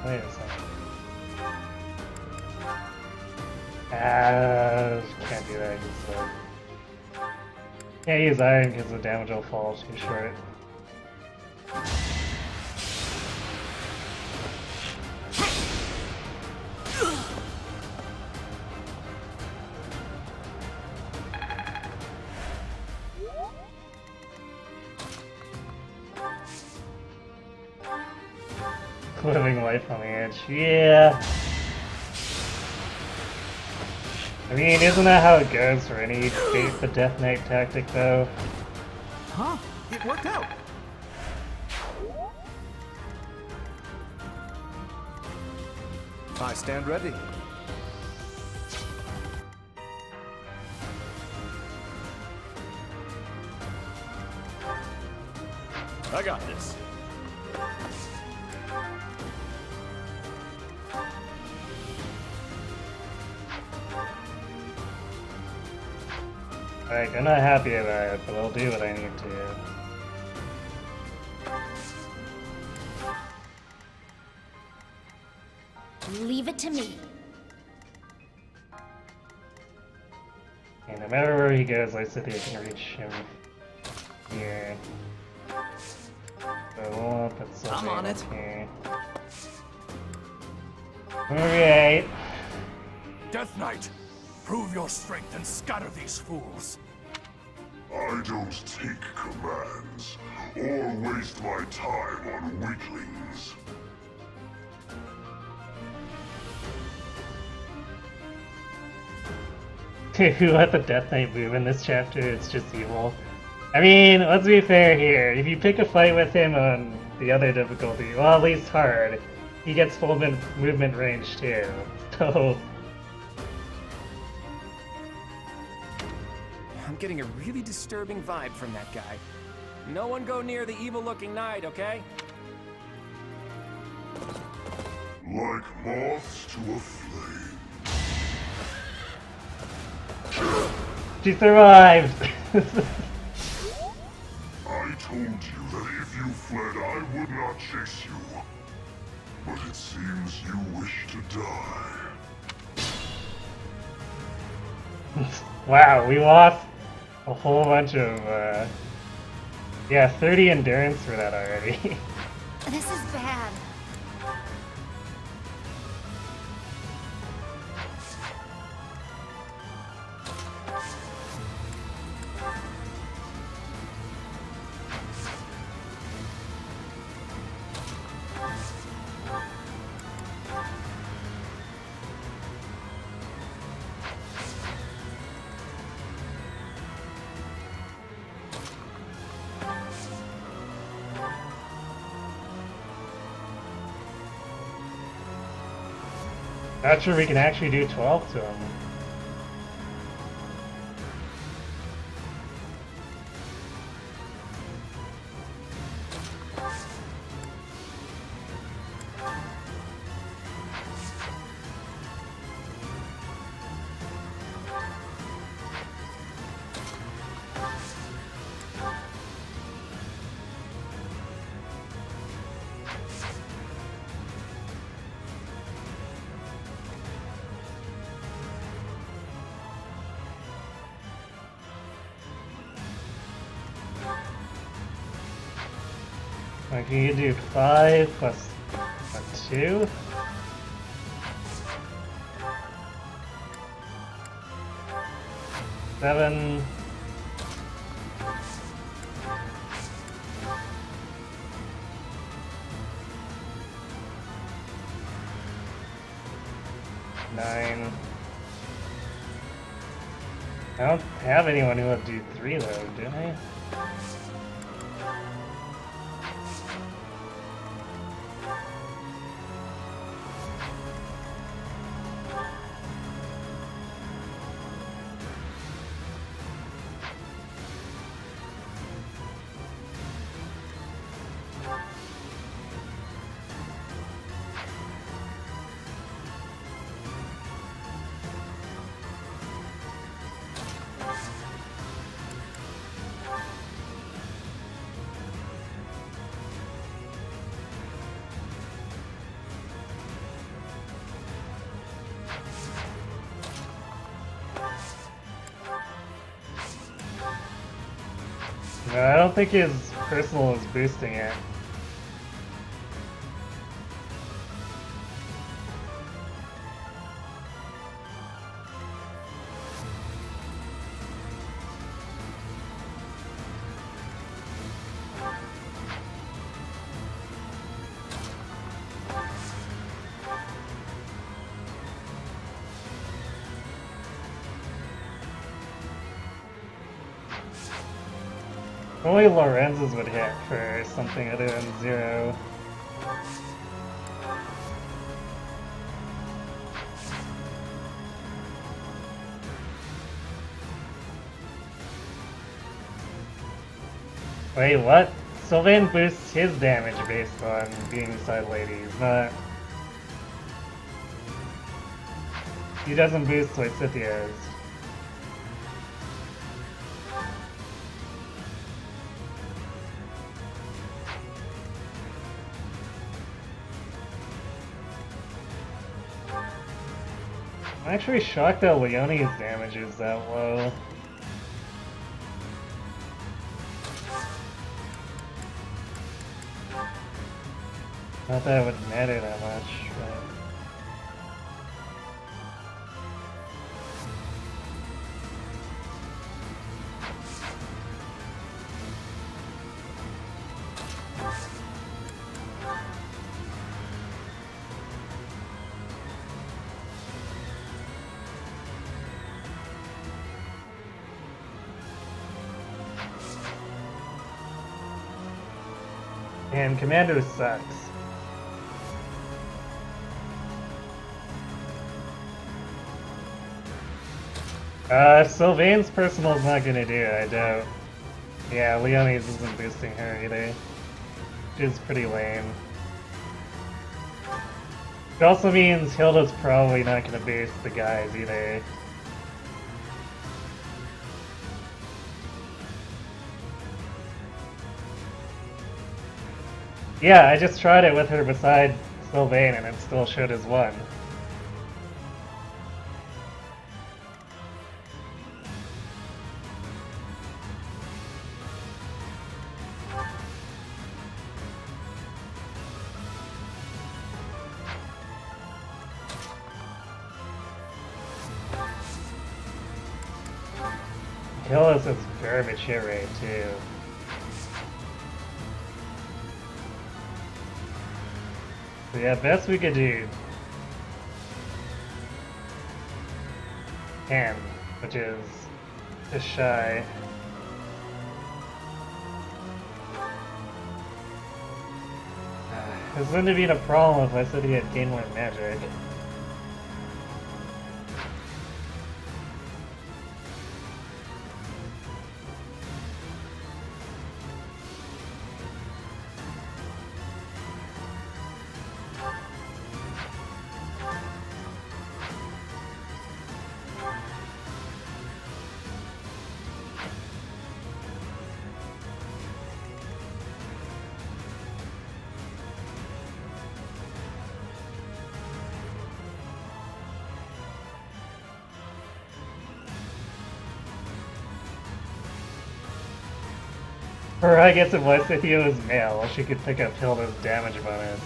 Wait a second. Can't do that. Can't use iron because the damage will fall too short. Living life on the edge. Yeah. I mean, isn't that how it goes for any bait the Death Knight tactic, though? Huh? It worked out. I stand ready. I got this. Like, I'm not happy about it, but I'll do what I need to. Leave it to me. Okay, no matter where he goes, I sit here can reach him here. So we'll put something I'm on it. Here. Okay. Death Knight, prove your strength and scatter these fools. I don't take commands, or waste my time on weaklings. Who let the Death Knight move in this chapter? It's just evil. I mean, let's be fair here. If you pick a fight with him on the other difficulty, well, at least hard, he gets full movement range too. So I'm getting a really disturbing vibe from that guy. No one go near the evil-looking knight, okay? Like moths to a flame. she survived. I told you that if you fled, I would not chase you. But it seems you wish to die. Wow, we lost a whole bunch of, yeah, 30 endurance for that already. This is bad. Not sure we can actually do 12 to him. Like, you do 5 plus a 2? Seven. Nine. I don't have anyone who would do 3 though, do I? No, I don't think his personal is boosting it. Only Lorenz's would hit for something other than 0. Wait, what? Sylvain boosts his damage based on being side ladies, not... He doesn't boost Lysithia's. I'm actually shocked that Leonie's damage is that low. Not that it would matter that much, but... And Commando sucks. Sylvain's personal's not gonna do it, I doubt. Yeah, Leonie's isn't boosting her either. Which is pretty lame. It also means Hilda's probably not gonna boost the guys either. Yeah, I just tried it with her beside Sylvain and it still showed as 1. Hillis is garbage hit rate too. So yeah, best we could do 10, which is just shy. This wouldn't have been a problem if I said he had gain 1 magic. Or I guess it was that he was male, she could pick up Hilda's damage bonus.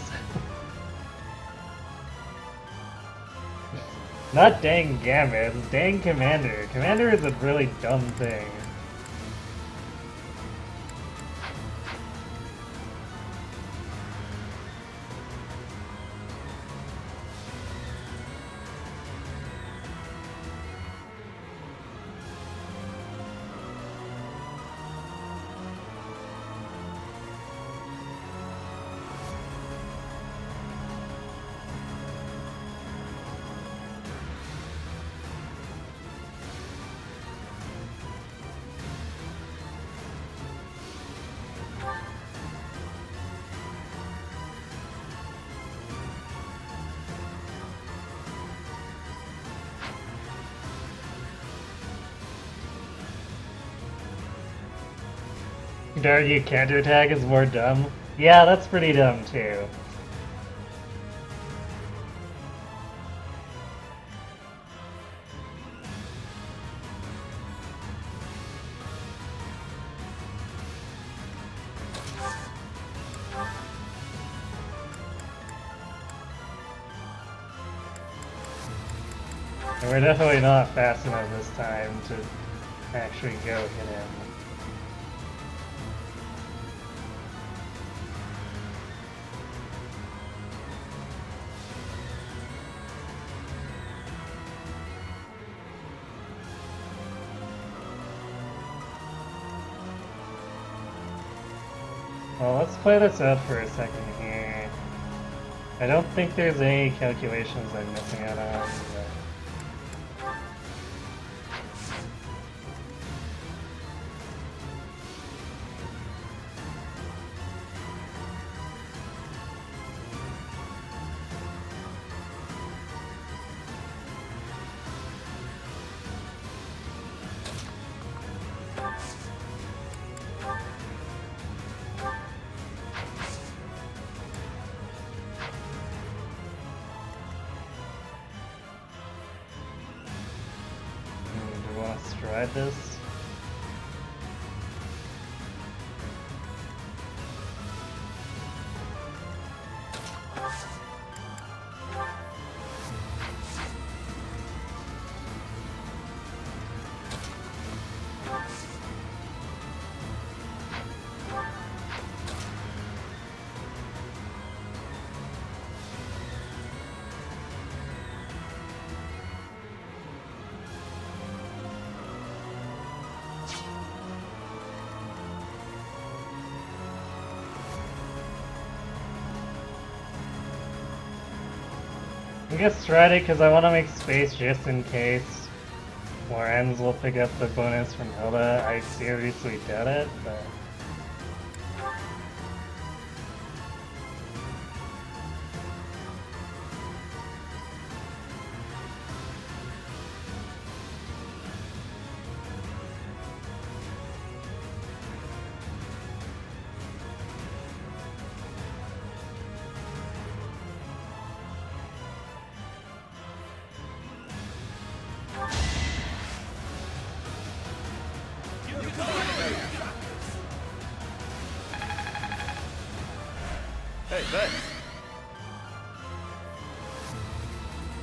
Not dang Gambit, it's dang Commander. Commander is a really dumb thing. You'd argue counterattack is more dumb? Yeah, that's pretty dumb too. And we're definitely not fast enough this time to actually go hit him. Well, let's play this out for a second here. I don't think there's any calculations I'm missing out on. But... ride this. I guess ride it because I want to make space just in case more ends will pick up the bonus from Hilda. I seriously doubt it, but... Hey, Ben.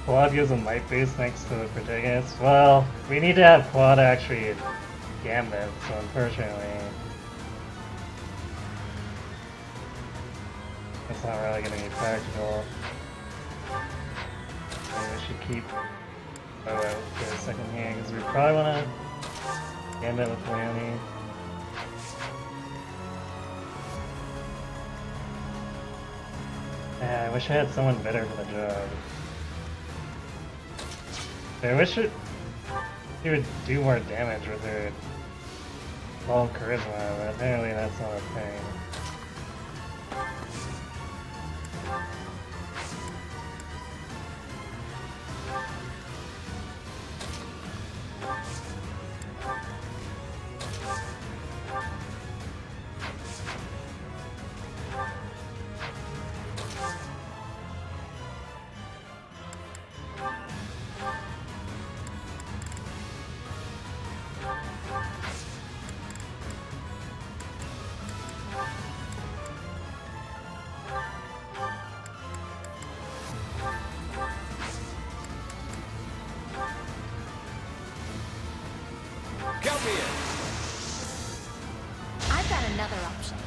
Quad gives a might boost next to the protagonist. Well, we need to have Quad actually Gambit, so unfortunately... That's not really going to be practical. Maybe we should keep Bo out for a second here, because we probably want to Gambit with Leonie. Yeah, I wish I had someone better for the job. I wish she would do more damage with her low charisma, but apparently that's not a thing. Count me in. I've got another option.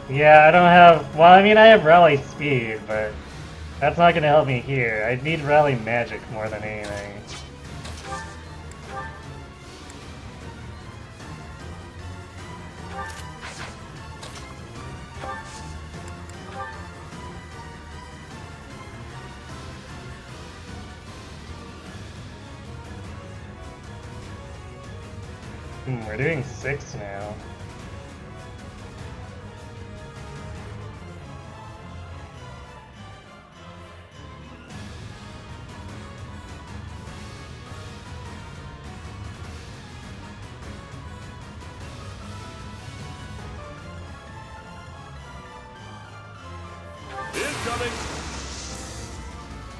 Yeah, I don't have... Well, I mean, I have Rally Speed, but that's not going to help me here. I need Rally Magic more than anything. We're doing 6 now. Incoming!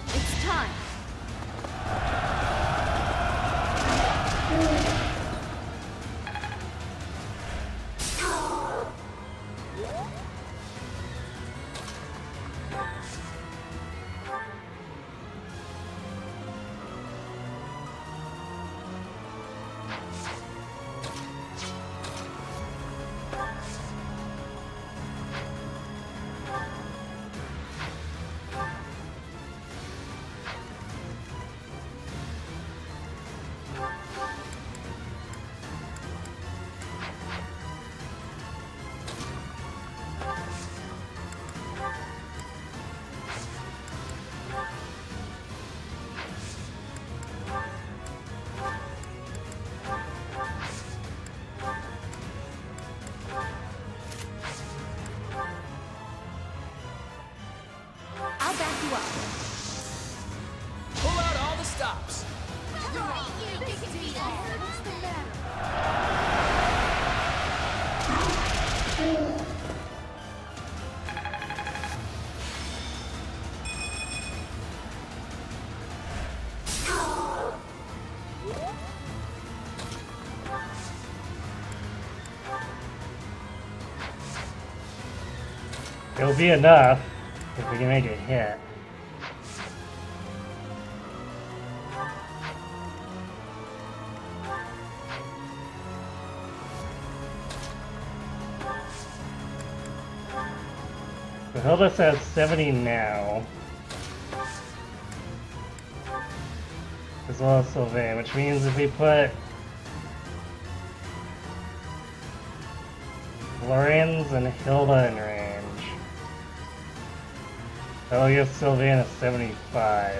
It's time. Pull out all the stops. It'll be enough if we can make it hit. So Hilda says 70 now. As well as Sylvain, which means if we put Lorenz and Hilda in range, that'll give Sylvain a 75.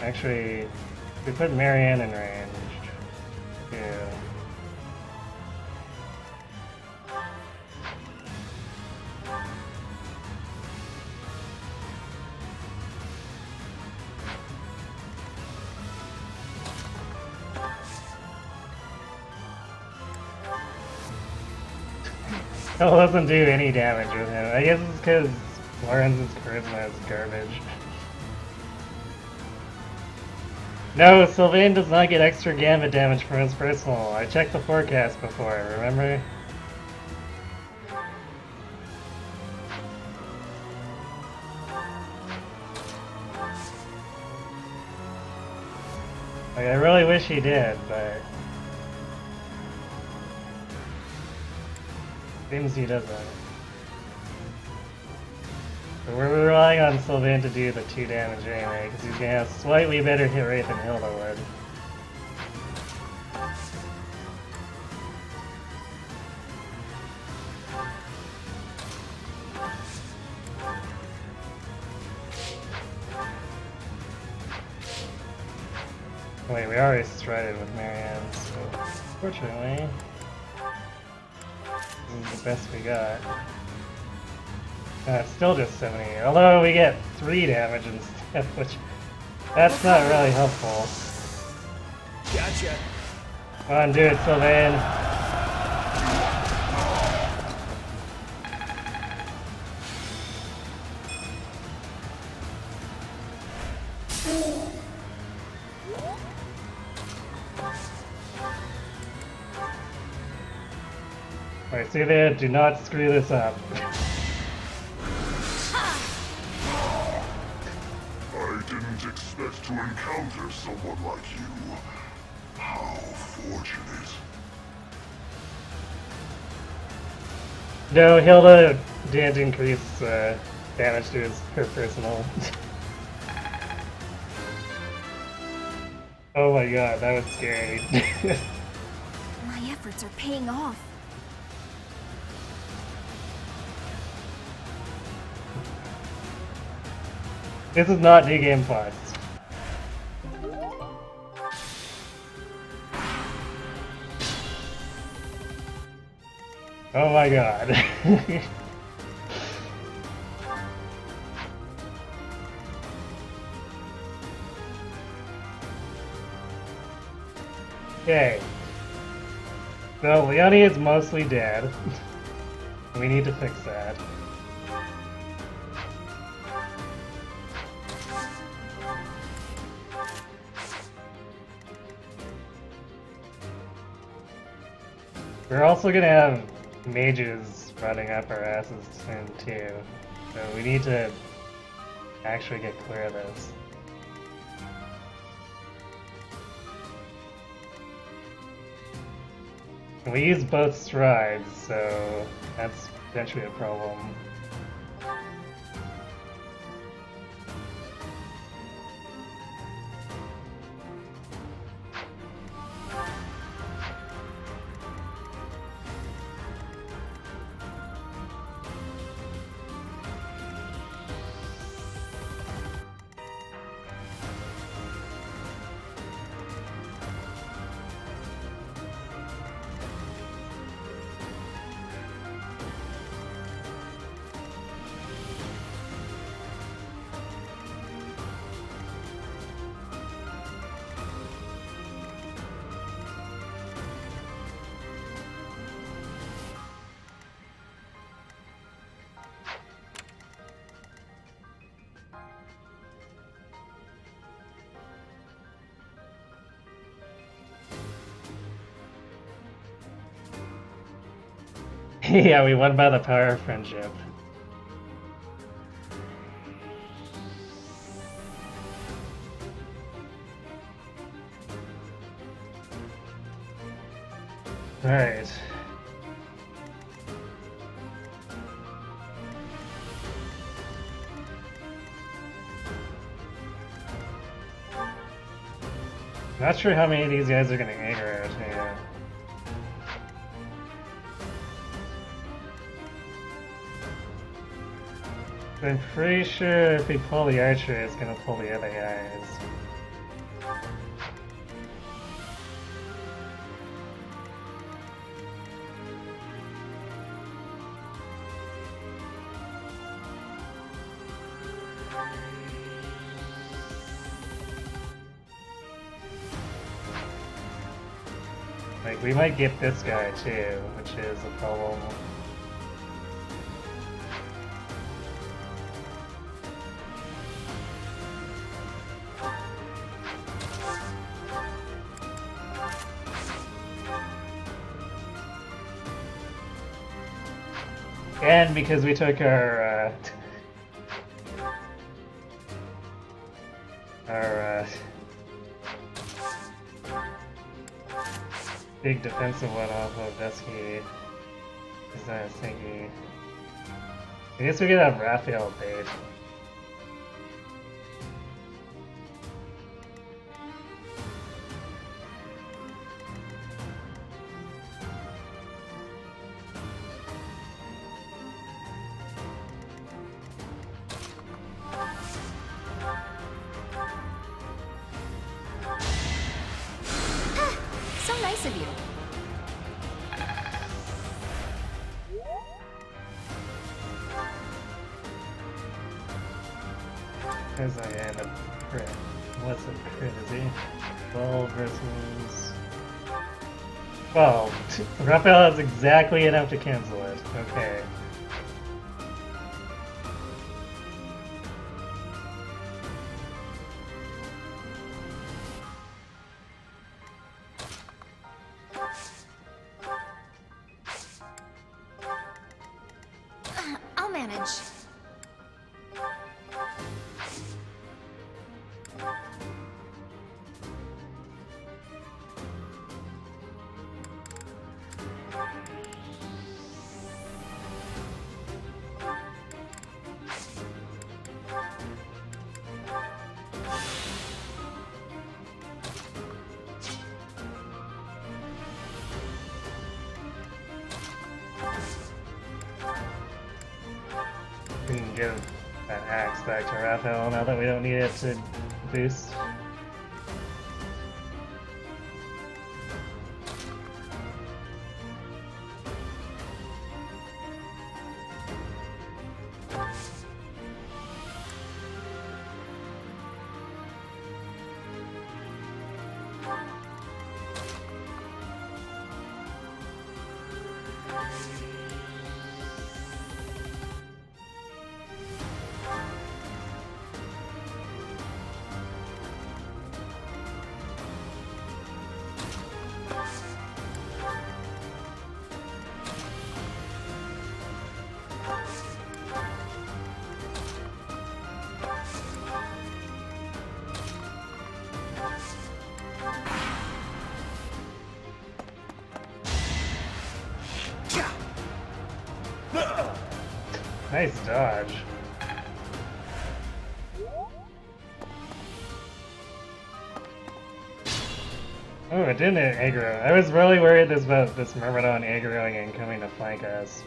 Actually, we put Marianne in range. Yeah. It doesn't do any damage with him. I guess it's because Lorenz's charisma is garbage. No, Sylvain does not get extra gambit damage from his personal. I checked the forecast before, remember? Like, I really wish he did, but seems he doesn't. So we're relying on Sylvain to do the 2 damage anyway, because he's gonna have slightly better hit rate than Hilda would. Wait, we already started with Marianne, so fortunately, this is the best we got. It's still just 78, although we get 3 damage instead, which, that's not really helpful. Gotcha. Come on, do it, Sylvain. Alright, see there, do not screw this up. I didn't expect to encounter someone like you. How fortunate. No, Hilda didn't increase damage to her personal. Oh my god, that was scary. My efforts are paying off. This is not New Game Plus. Oh my god. Okay. So Leonie is mostly dead. We need to fix that. We're also gonna have mages running up our asses soon too, so we need to actually get clear of this. And we use both strides, so that's potentially a problem. Yeah, we won by the power of friendship. Alright. Not sure how many of these guys are gonna aggro out here. I'm pretty sure if we pull the archer, it's gonna pull the other guys. Like, we might get this guy too, which is a problem. And because we took our big defensive one off of Vesky, is not a thingy. I guess we could have Raphael bait. Of you. As I am a crit. What's a crit, is he? 12 versus 12. Raphael has exactly enough to cancel it. Okay. I'll manage. We can give that axe back to Raphael now that we don't need it to boost. Nice dodge. Oh, it didn't aggro. I was really worried about this Myrmidon aggroing and coming to flank us.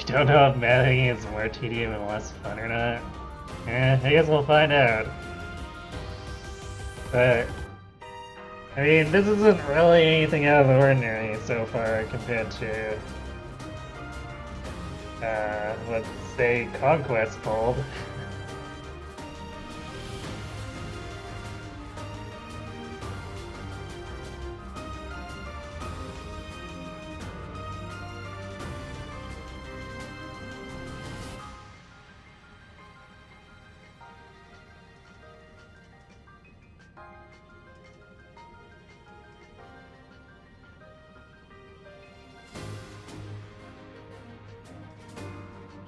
Don't know if Maddening is more tedium and less fun or not. I guess we'll find out. But, I mean, this isn't really anything out of the ordinary so far compared to, let's say, Conquest pulled.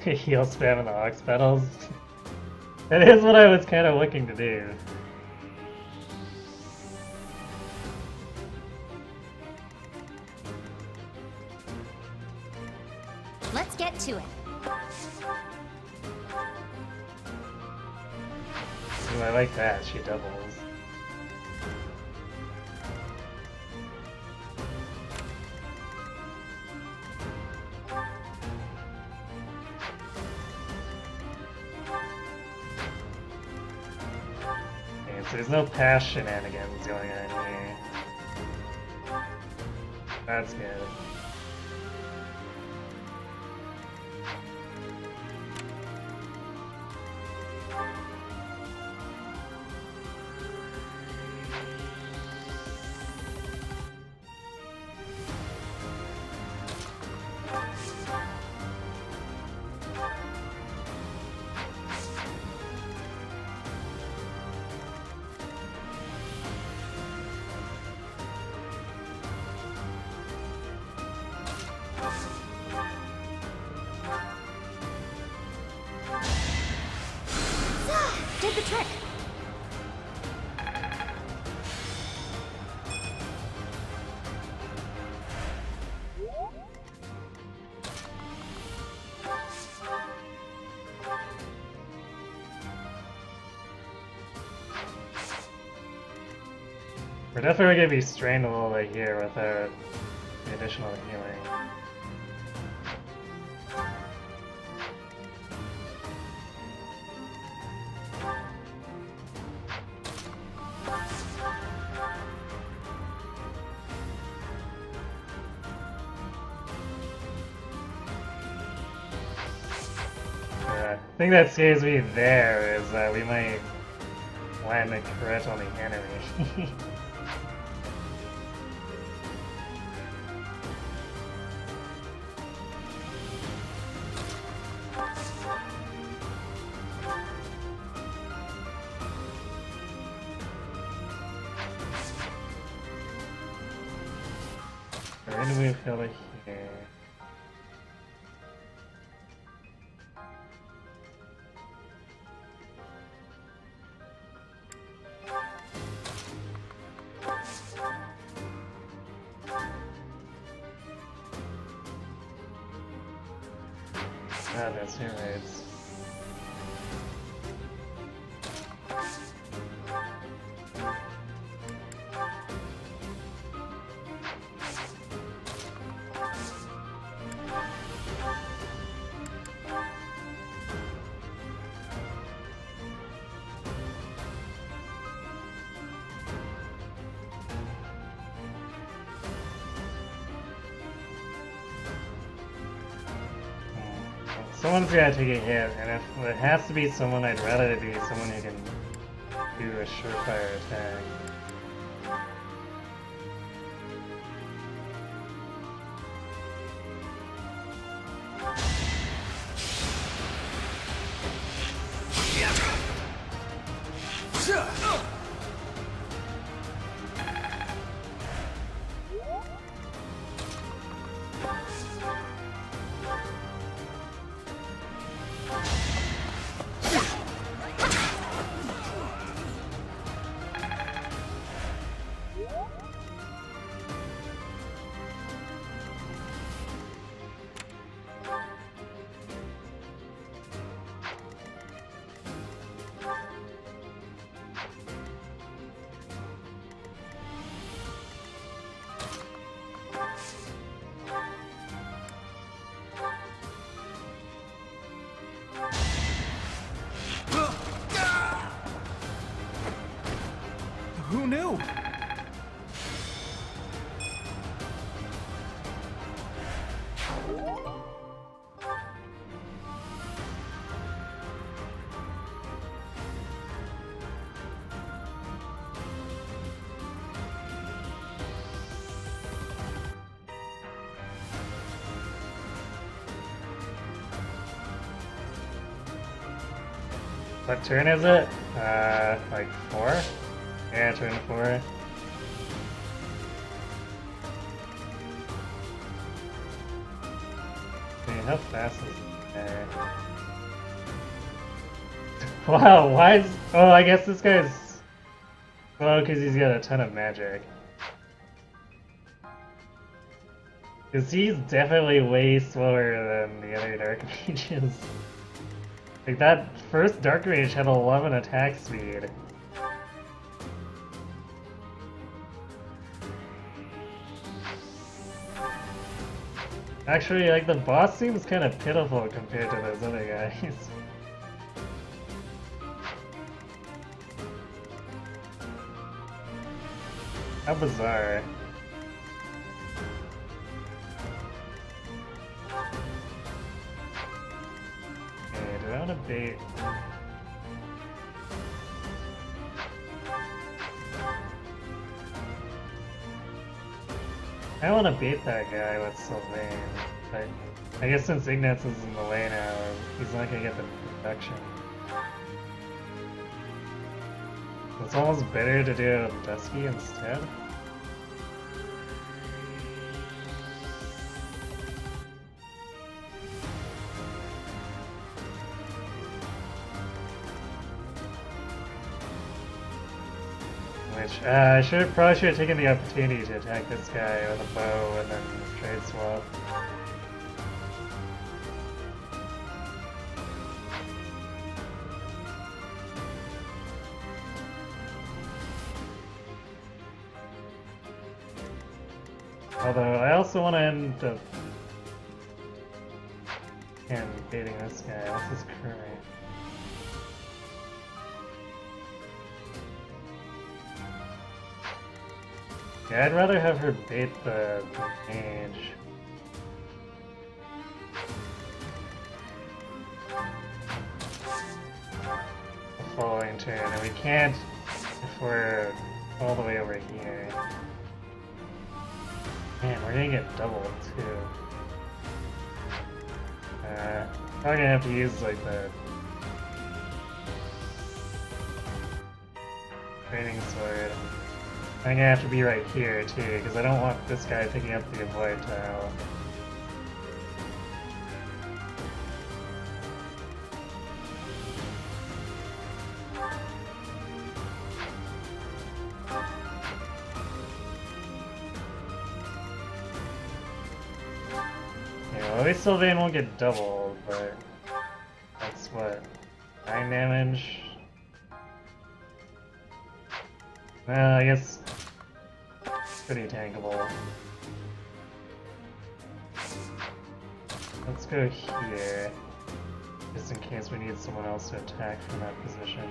Heal spam in the aux pedals. That is what I was kind of looking to do. Let's get to it. Ooh, I like that. She doubles. Okay, so there's no pass shenanigans going on here. That's good. Did the trick. We're definitely gonna be strained a little bit here with the additional healing. The thing that scares me there is that we might land a crit on the enemy. Where do we feel it here? Ah, that's your raids. Someone's gotta take a hit, and if it has to be someone, I'd rather it be someone who can do a surefire attack. Who knew? What turn is it? Like 4? Yeah, turn 4. I mean, how fast is it? Okay. Wow, why is... Oh, I guess this guy's slow because he's got a ton of magic. Because he's definitely way slower than the other Dark Mages. Like, that first Dark Mage had 11 attack speed. Actually, like, the boss seems kind of pitiful compared to those other guys. How bizarre. Okay, do I want to bait? I want to bait that guy with Sylvain, but I guess since Ignatz is in the way now, he's not going to get the protection. It's almost better to do it with Dusky instead. Which, I probably should have taken the opportunity to attack this guy with a bow and then trade swap. Although, I also want to end up baiting this guy. What's his current? Yeah, I'd rather have her bait the mage. The following turn, and we can't if we're all the way over here. Man, we're gonna get doubled too. Probably gonna have to use like the training sword. I'm gonna have to be right here too, because I don't want this guy picking up the avoid tile. Yeah, well, at least Sylvain won't get doubled, but that's what, 9 damage? Well, I guess pretty tankable. Let's go here, just in case we need someone else to attack from that position.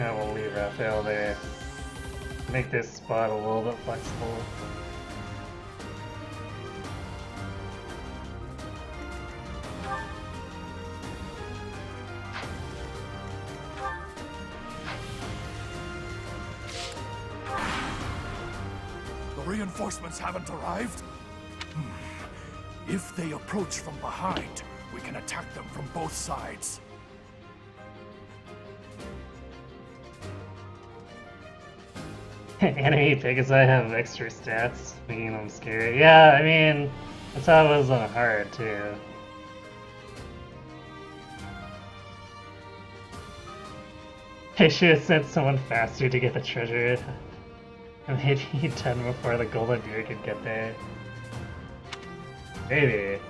And we'll leave Raphael there. Make this spot a little bit flexible. The reinforcements haven't arrived? If they approach from behind, we can attack them from both sides. Enemy Pegasi have extra stats, making them scary. Yeah, I mean, that's how it was on hard too. I should have sent someone faster to get the treasure. And they'd be done before the golden deer could get there. Maybe.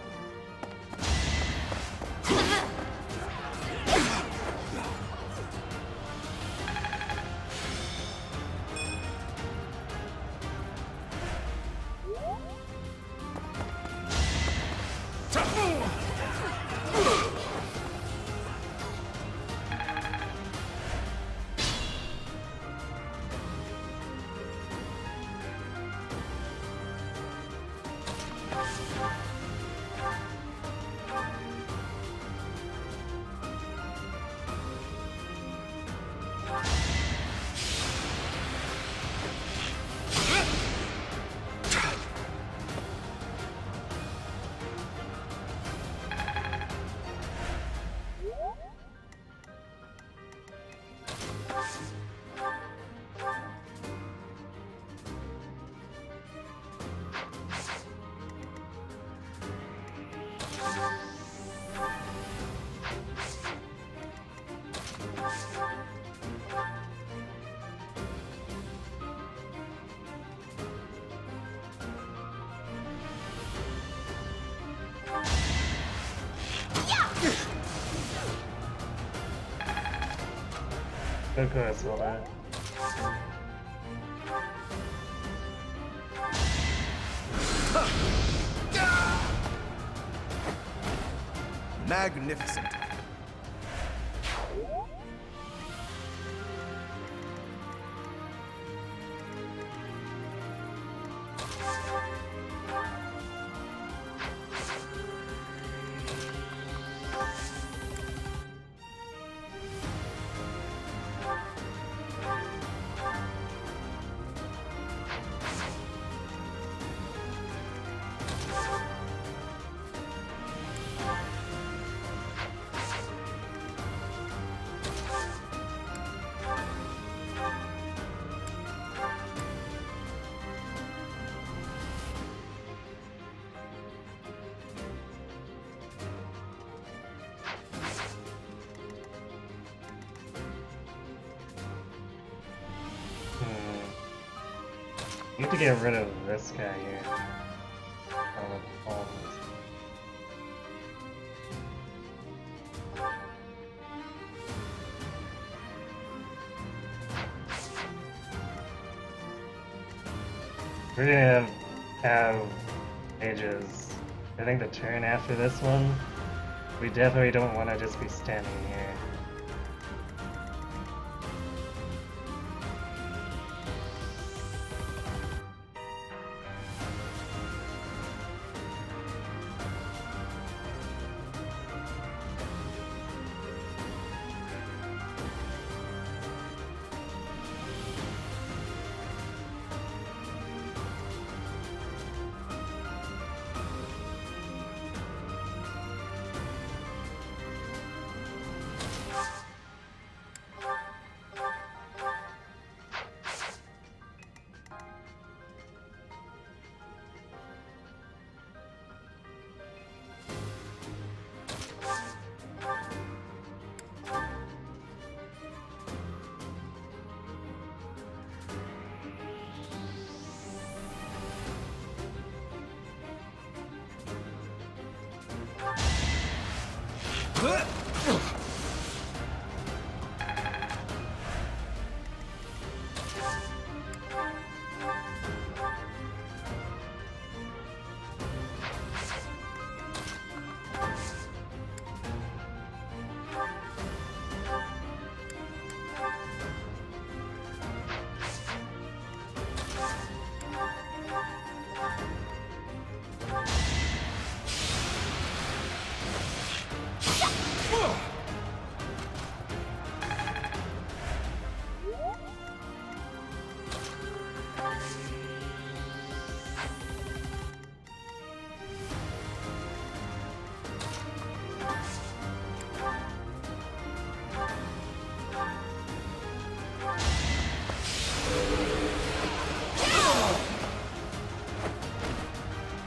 Of course, will Magnificent. Need to get rid of this guy here. We're gonna have mages. I think the turn after this one, we definitely don't want to just be standing here.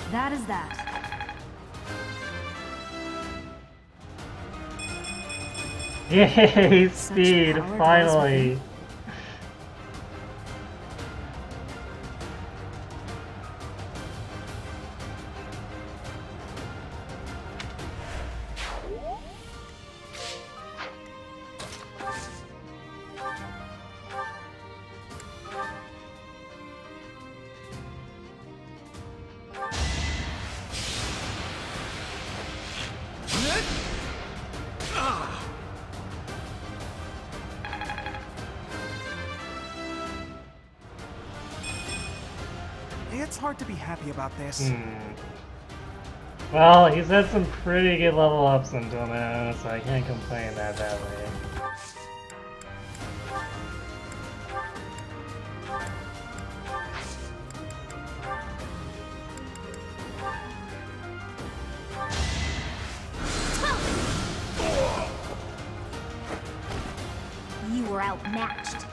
That is that. Yay, speed, finally! It's hard to be happy about this. Well, he's had some pretty good level ups until now, so I can't complain that badly. You were outmatched.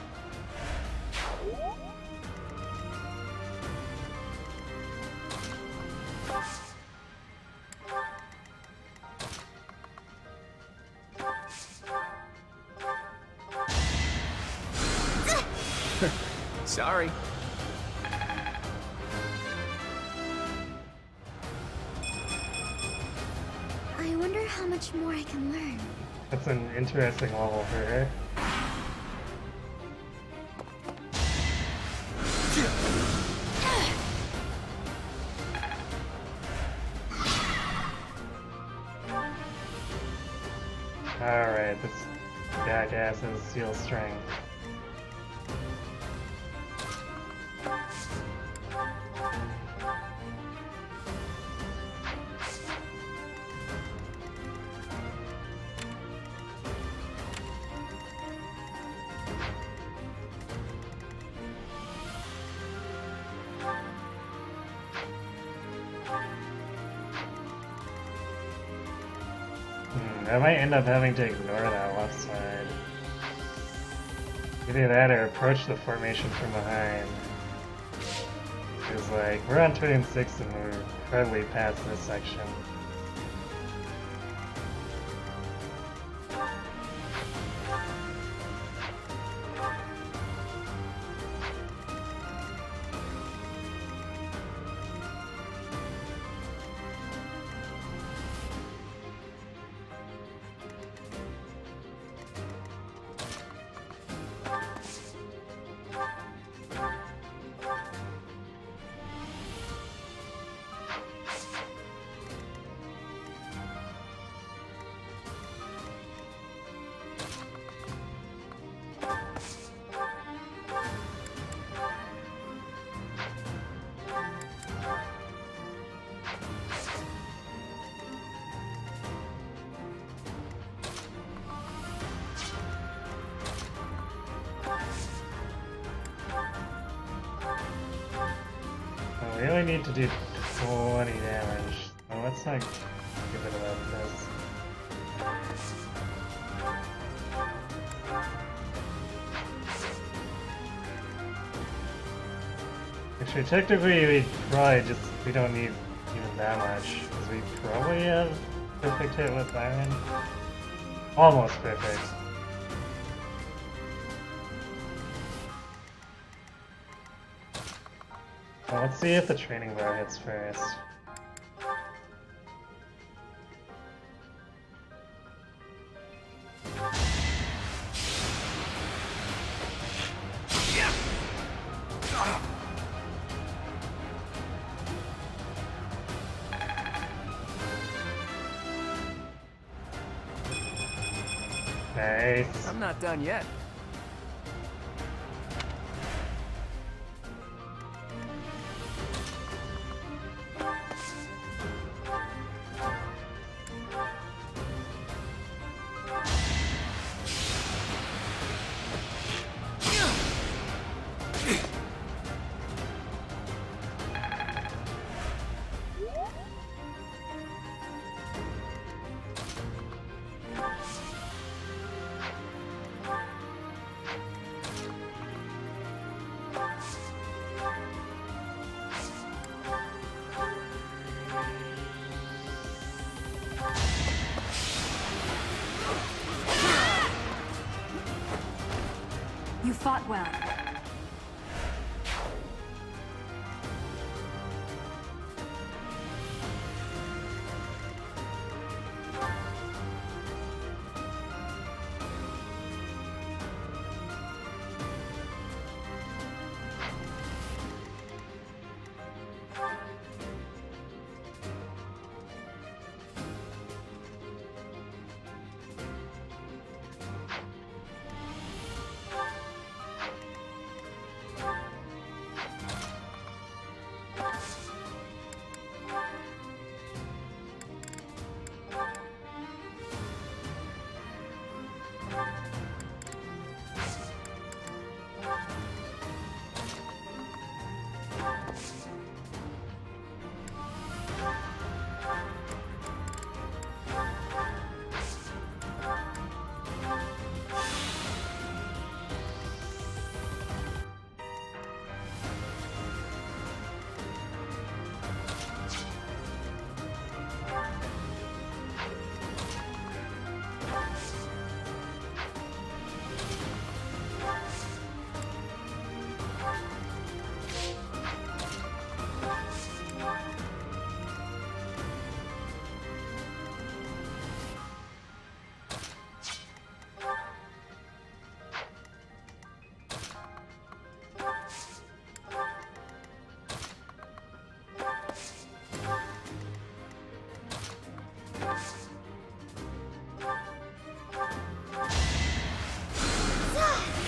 Sorry. I wonder how much more I can learn. That's an interesting level for her. jackasses seal strength. I might end up having to ignore that left side. Either that or approach the formation from behind. Because, like, we're on 26 and we're probably past this section. We only need to do 20 damage. So let's not give it about this. Actually, technically, we don't need even that much, because we probably have perfect hit with iron. Almost perfect. Well, let's see if the training bar hits first. Nice. I'm not done yet. You fought well.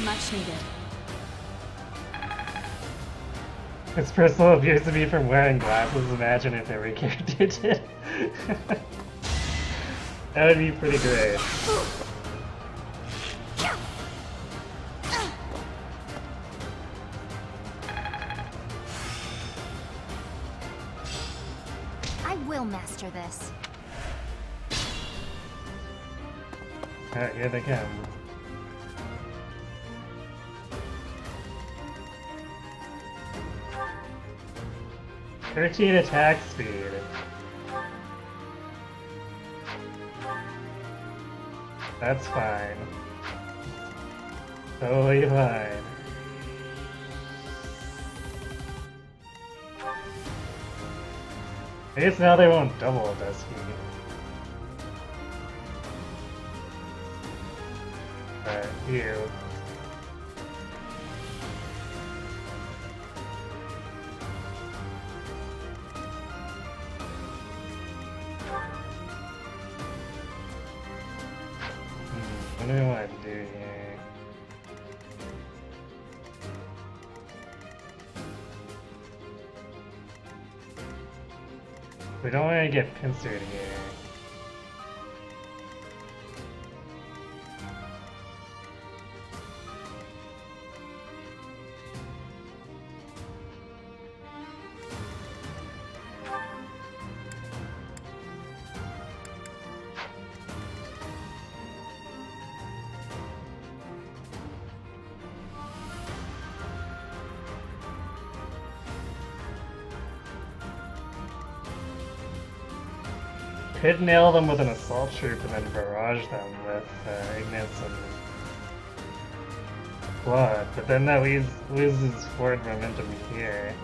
Much needed. This person appears to be from wearing glasses. Imagine if every character did. That would be pretty great. I will master this. Alright, here they come. "13 attack speed. That's fine. Totally fine. I guess now they won't double Dusky. But you. What do I want to do here? We don't want to get pincered here. Could nail them with an assault troop and then barrage them with Ignis and blood, but then that loses forward momentum here.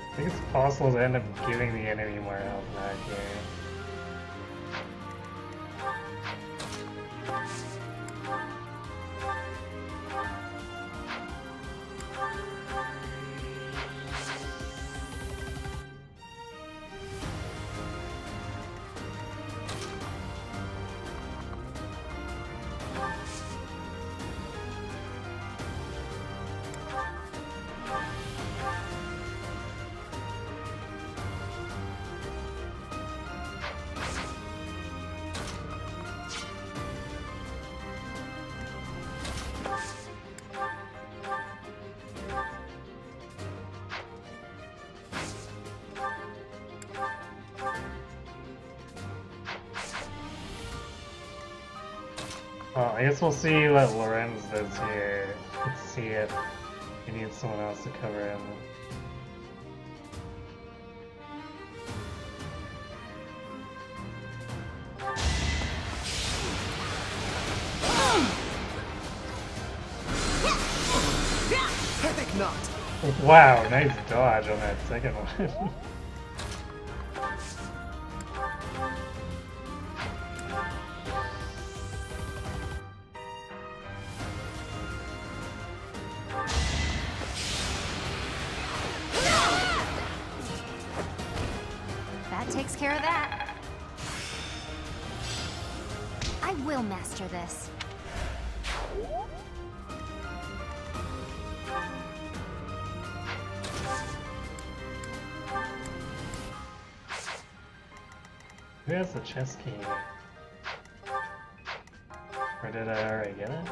I think it's possible to end up giving the enemy more health back here. Well, I guess we'll see what Lorenz does here. Let's see if he needs someone else to cover him. I think not. Wow, nice dodge on that second one. That takes care of that. I will master this. Who has the chest key? Or did I already get it?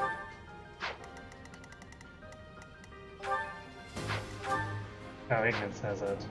Oh, Ignis has it.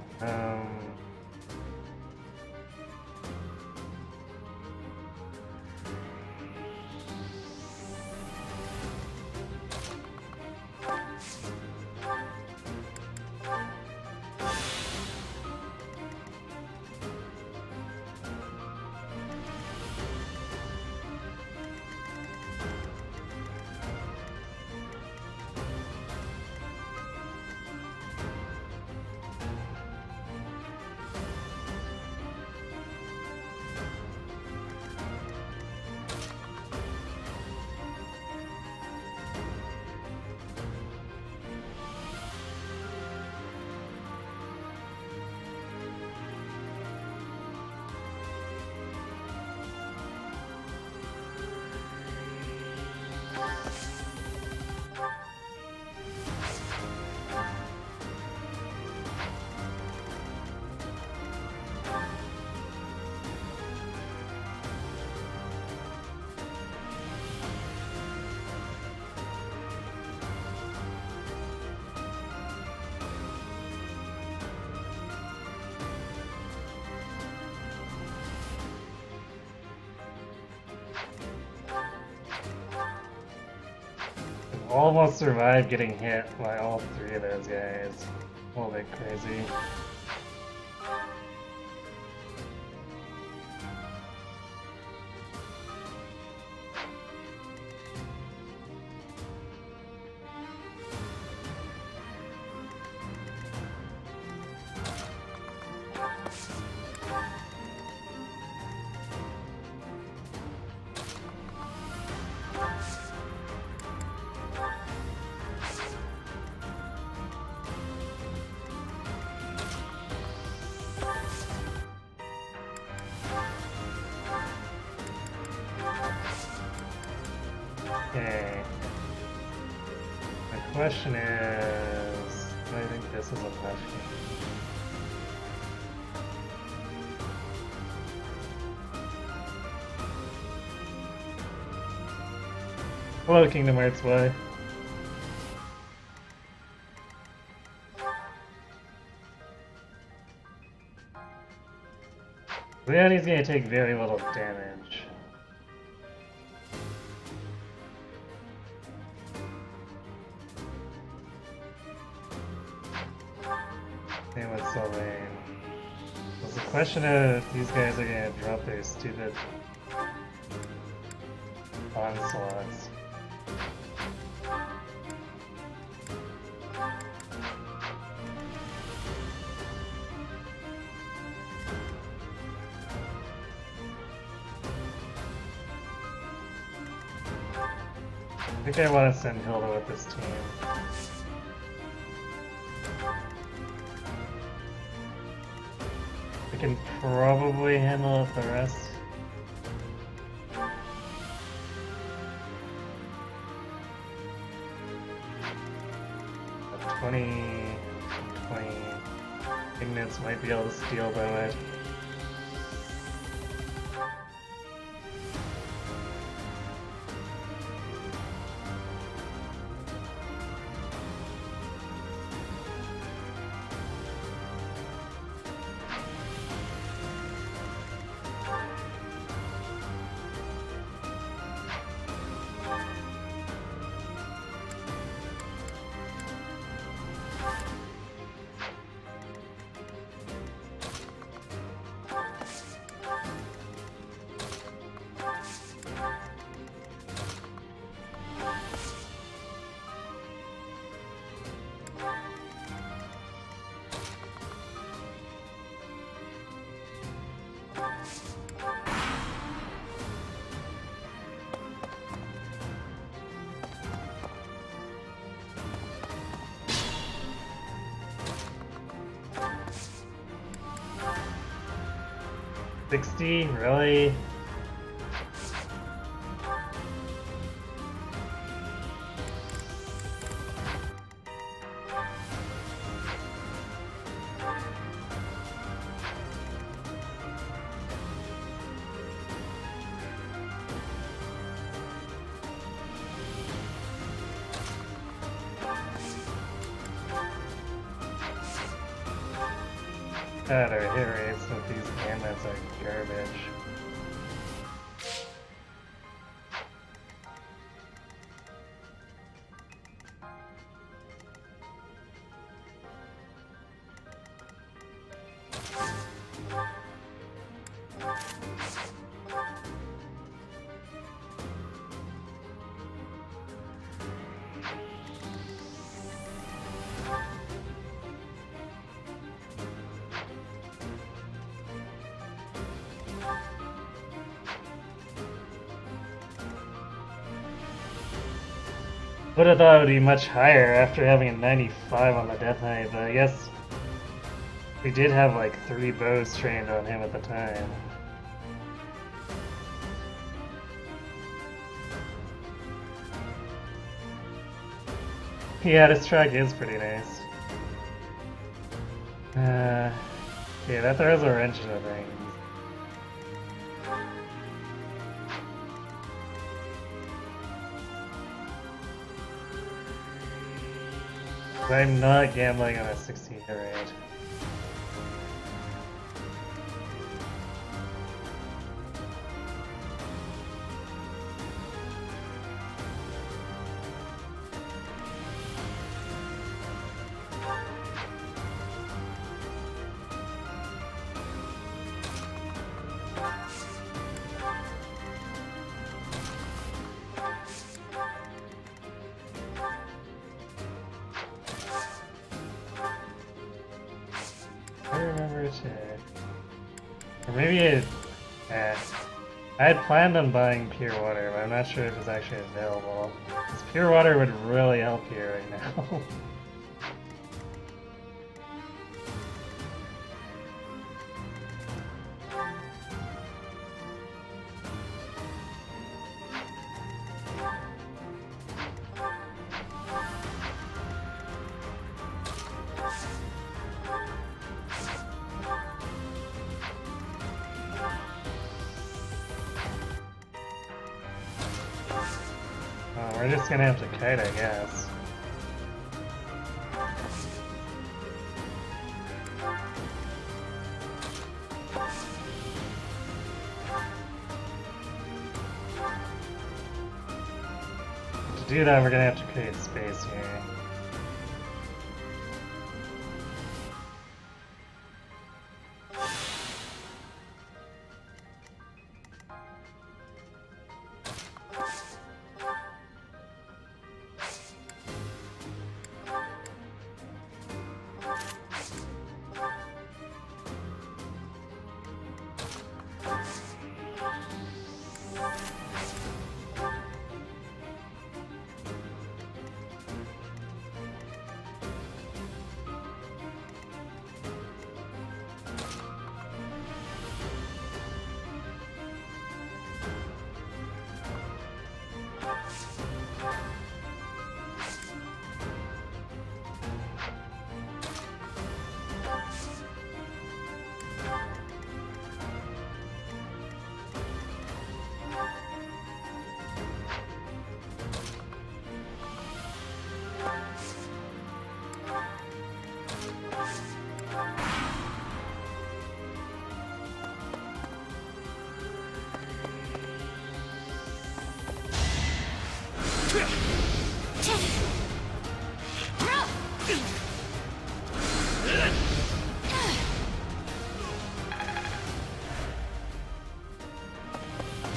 Almost survived getting hit by all three of those guys. A little bit crazy. Okay. The question is, do I think this is a question? Hello, Kingdom Hearts boy. Leonie's gonna take very little damage. Same with Sylvain. It's the question of if these guys are gonna drop their stupid onslaughts. I think I want to send Hilda with this team. We can probably handle it the rest. At 20, Ignats might be able to steal by it. $60? Really? God, our hit rates with these gamuts are garbage. Would have thought it would be much higher after having a 95 on the Death Knight, but I guess we did have like 3 bows trained on him at the time. Yeah, this track is pretty nice. Yeah, that throws a wrench into things. I'm not gambling on a 16 hit rate. I remember to... Or maybe it... I had planned on buying pure water, but I'm not sure if it's actually available. Because pure water would really help you right now. We're just gonna have to kite, I guess. To do that, we're gonna have to create space here.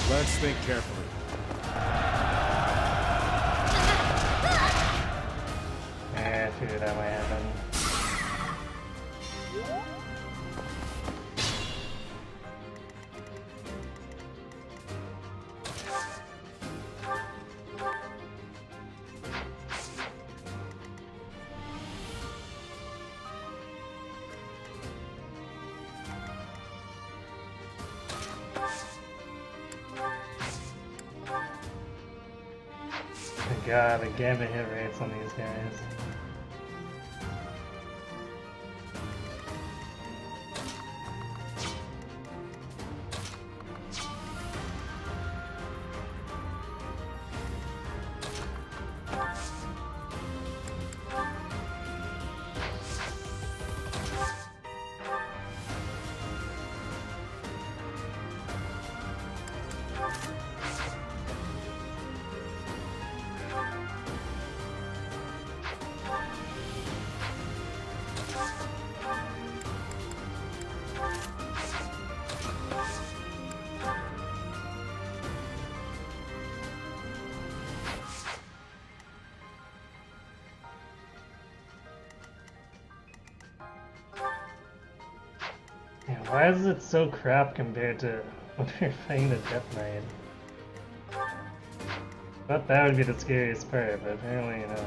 Let's think carefully. I figured that might happen. God, the gambit hit rates on these guys. Why is it so crap compared to when we're fighting the Death Knight? Thought that would be the scariest part, but apparently not.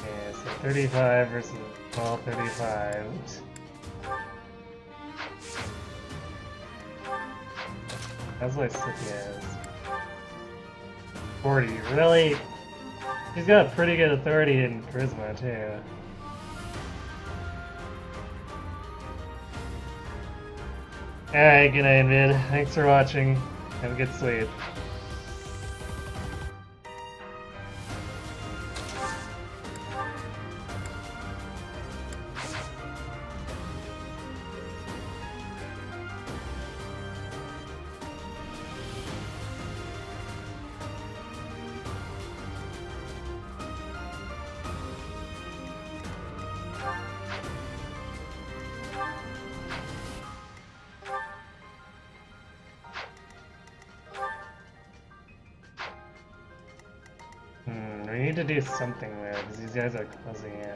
Okay, so 35 versus 1235. That's what City is. 40, really? He's got pretty good authority in charisma too. Alright, good night, Vid. Thanks for watching. Have a good sleep. We need to do something there, because these guys are closing in.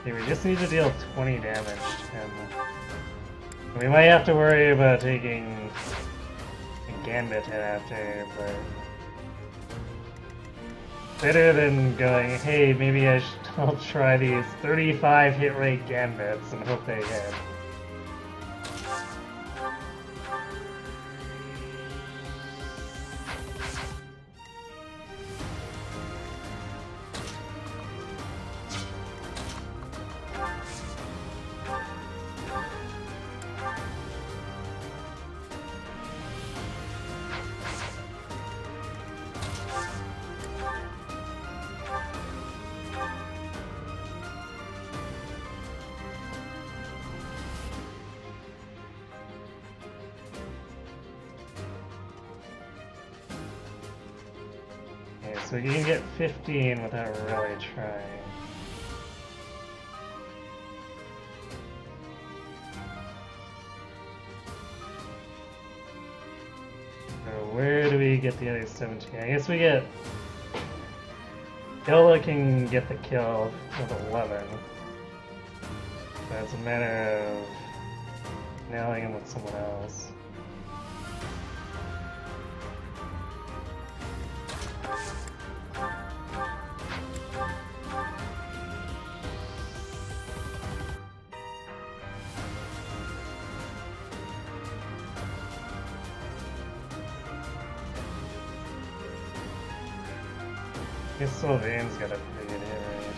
Okay, we just need to deal 20 damage to him. We might have to worry about taking a Gambit hit after, but better than going, hey, maybe I'll try these 35 hit rate Gambits and hope they hit. So you can get 15 without really trying. So where do we get the other 17? I guess we get... Hilda can get the kill with 11. So it's a matter of nailing him with someone else. I guess Sylvain's got a pretty good hit rate.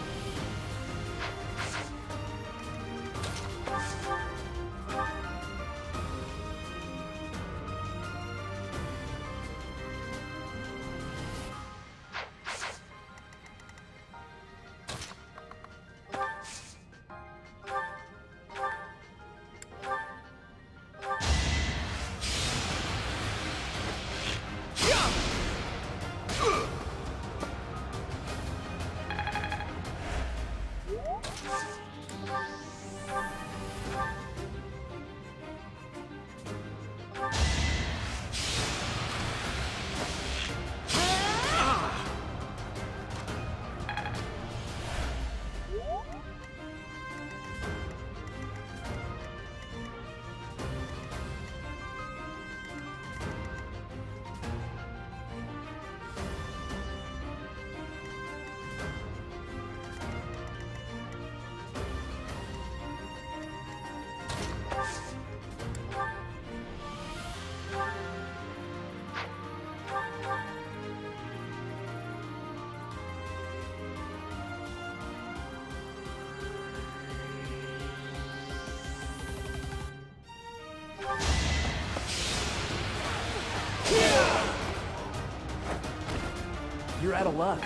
You're out of luck.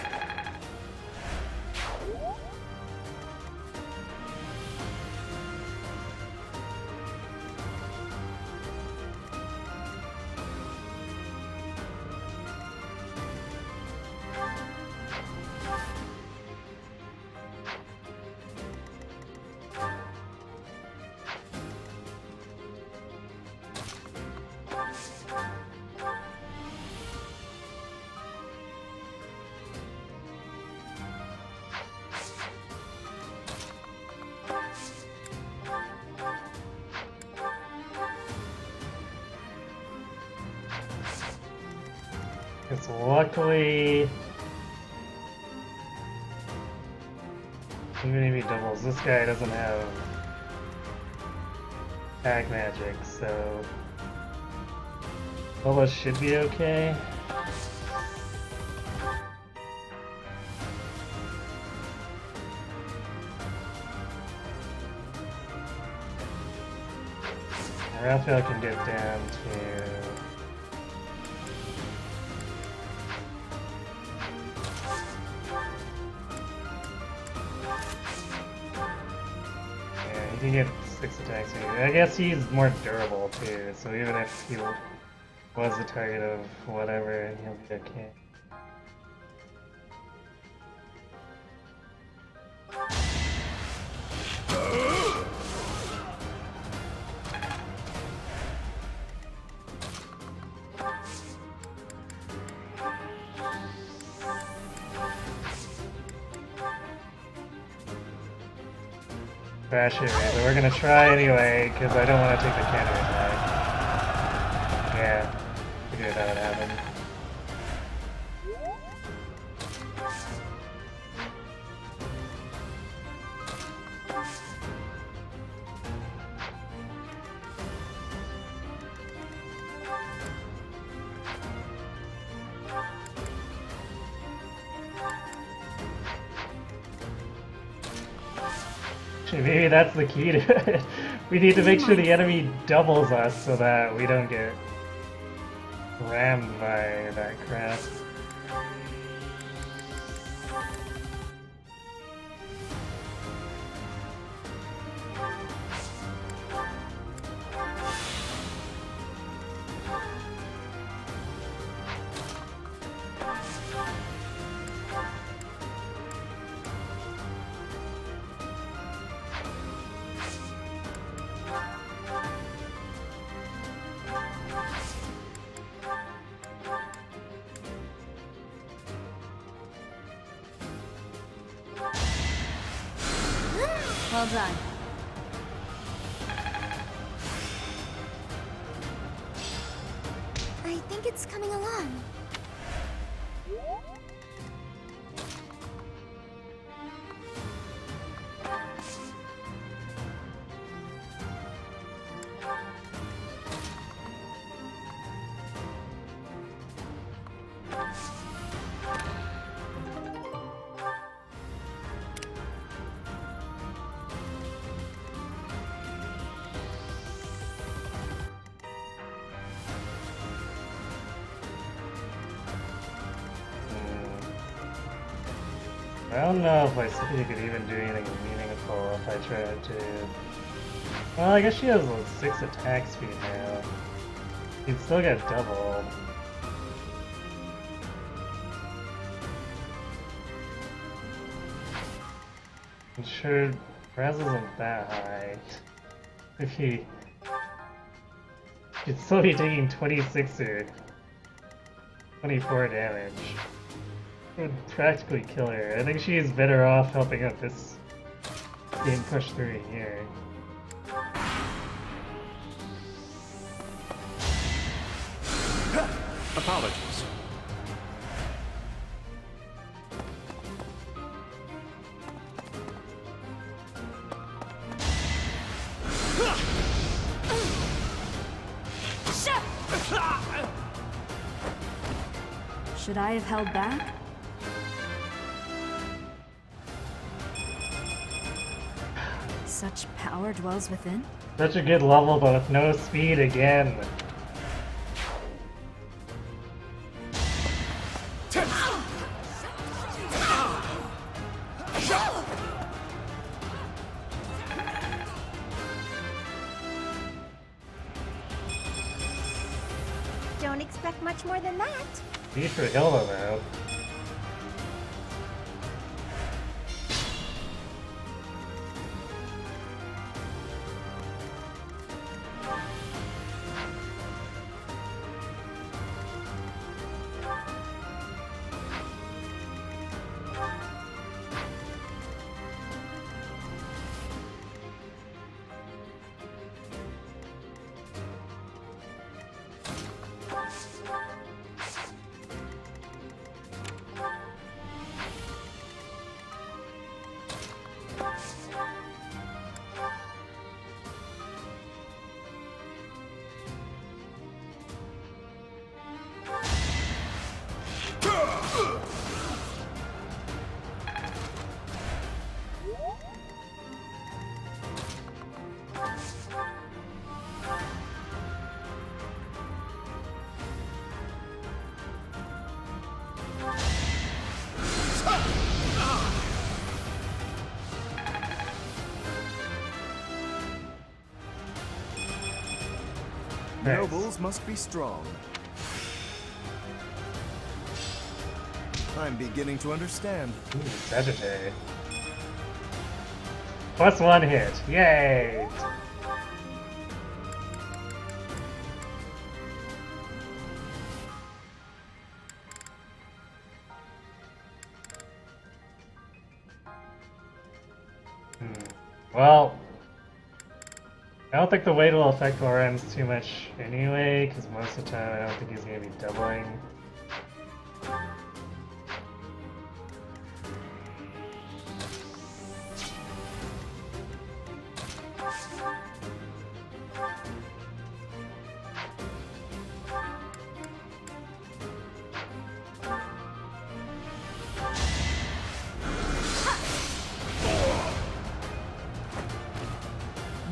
Because luckily, even if he doubles, this guy doesn't have tag magic, so Lola should be okay. Raphael can get down to he can get 6 attacks. I guess he's more durable too, so even if he was the target of whatever, he'll be okay. Crash it, right? But we're gonna try anyway, because I don't want to take the counter attack. Yeah, figured that would happen. Maybe that's the key to it. We need to make sure the enemy doubles us so that we don't get rammed by that crap. Well done. I think it's coming along. I don't know if my city could even do anything meaningful if I tried to. Well, I guess she has like 6 attack speed now. You'd still get double. I'm sure Raz isn't that high. If he'd still be taking 26 or 24 damage. It would practically kill her. I think she's better off helping out this game push through here. Apologies. Should I have held back? Such power dwells within? Such a good level, but with no speed again. Don't expect much more than that. Beat for Hilda, though. Nobles must be strong. I'm beginning to understand. Ooh, Sagittary. +1 hit. Yay! Well, I don't think the weight will affect Lorenz too much anyway, because most of the time I don't think he's going to be doubling.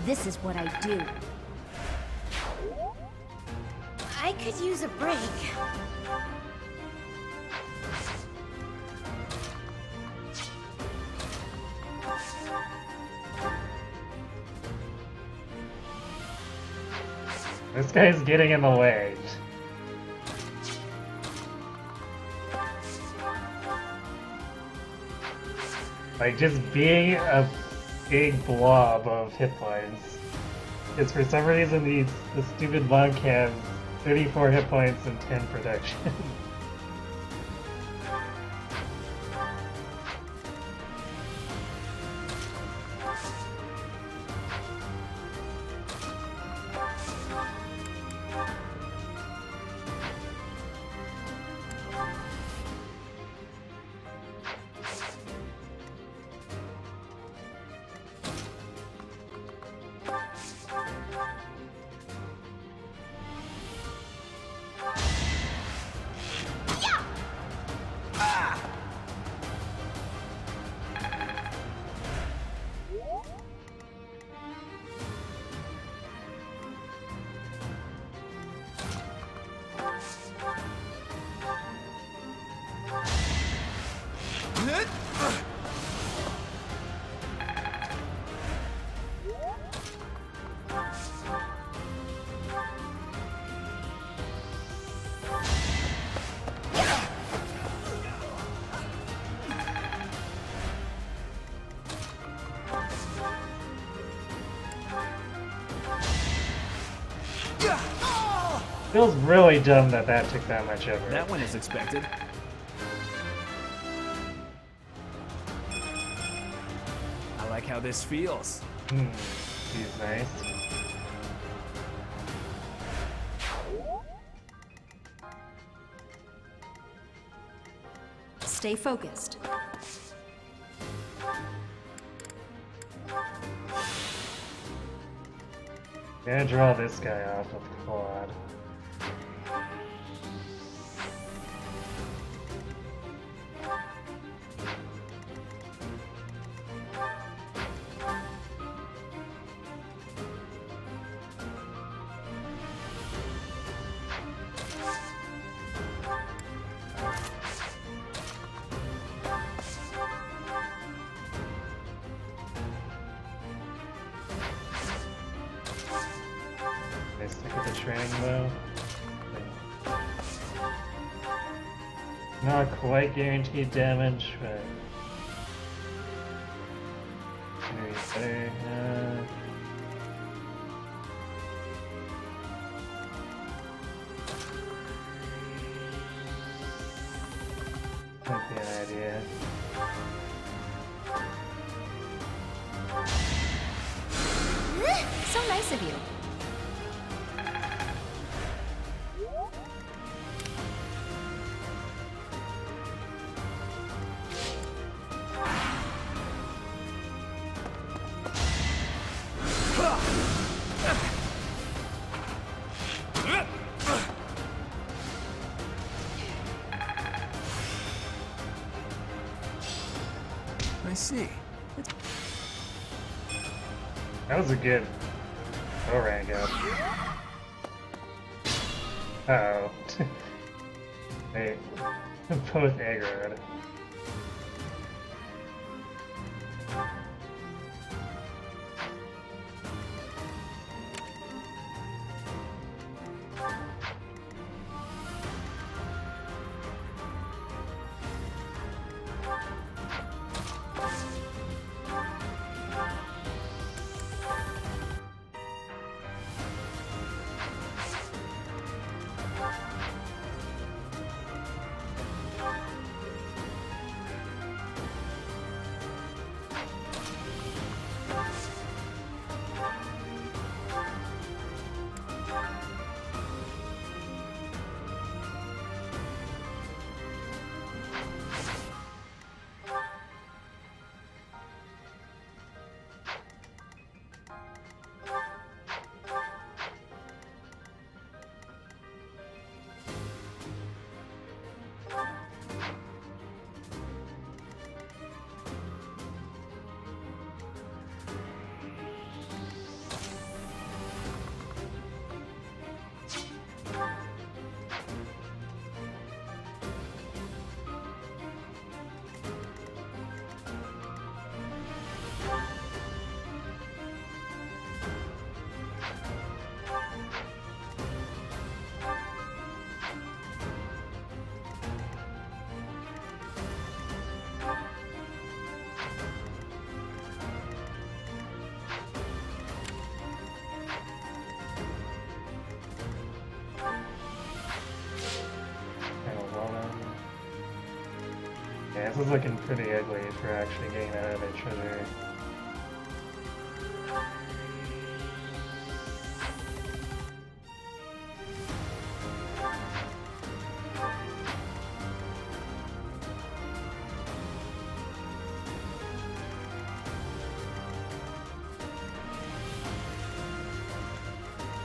This is what I do. I could use a break. This guy's getting in the way. Like, just being a big blob of hit points. Because for some reason the stupid monk has 34 hit points and 10 protection. Feels really dumb that that took that much effort. That one is expected. I like how this feels. She's nice. Stay focused. Gonna draw this guy off with Claude. They stick with the training though. Not quite guaranteed damage, but maybe better. Might be an idea. So nice of you. I see. That was a good rank up. Uh-oh. They both aggroed. Yeah, this is looking pretty ugly for actually getting that other treasure.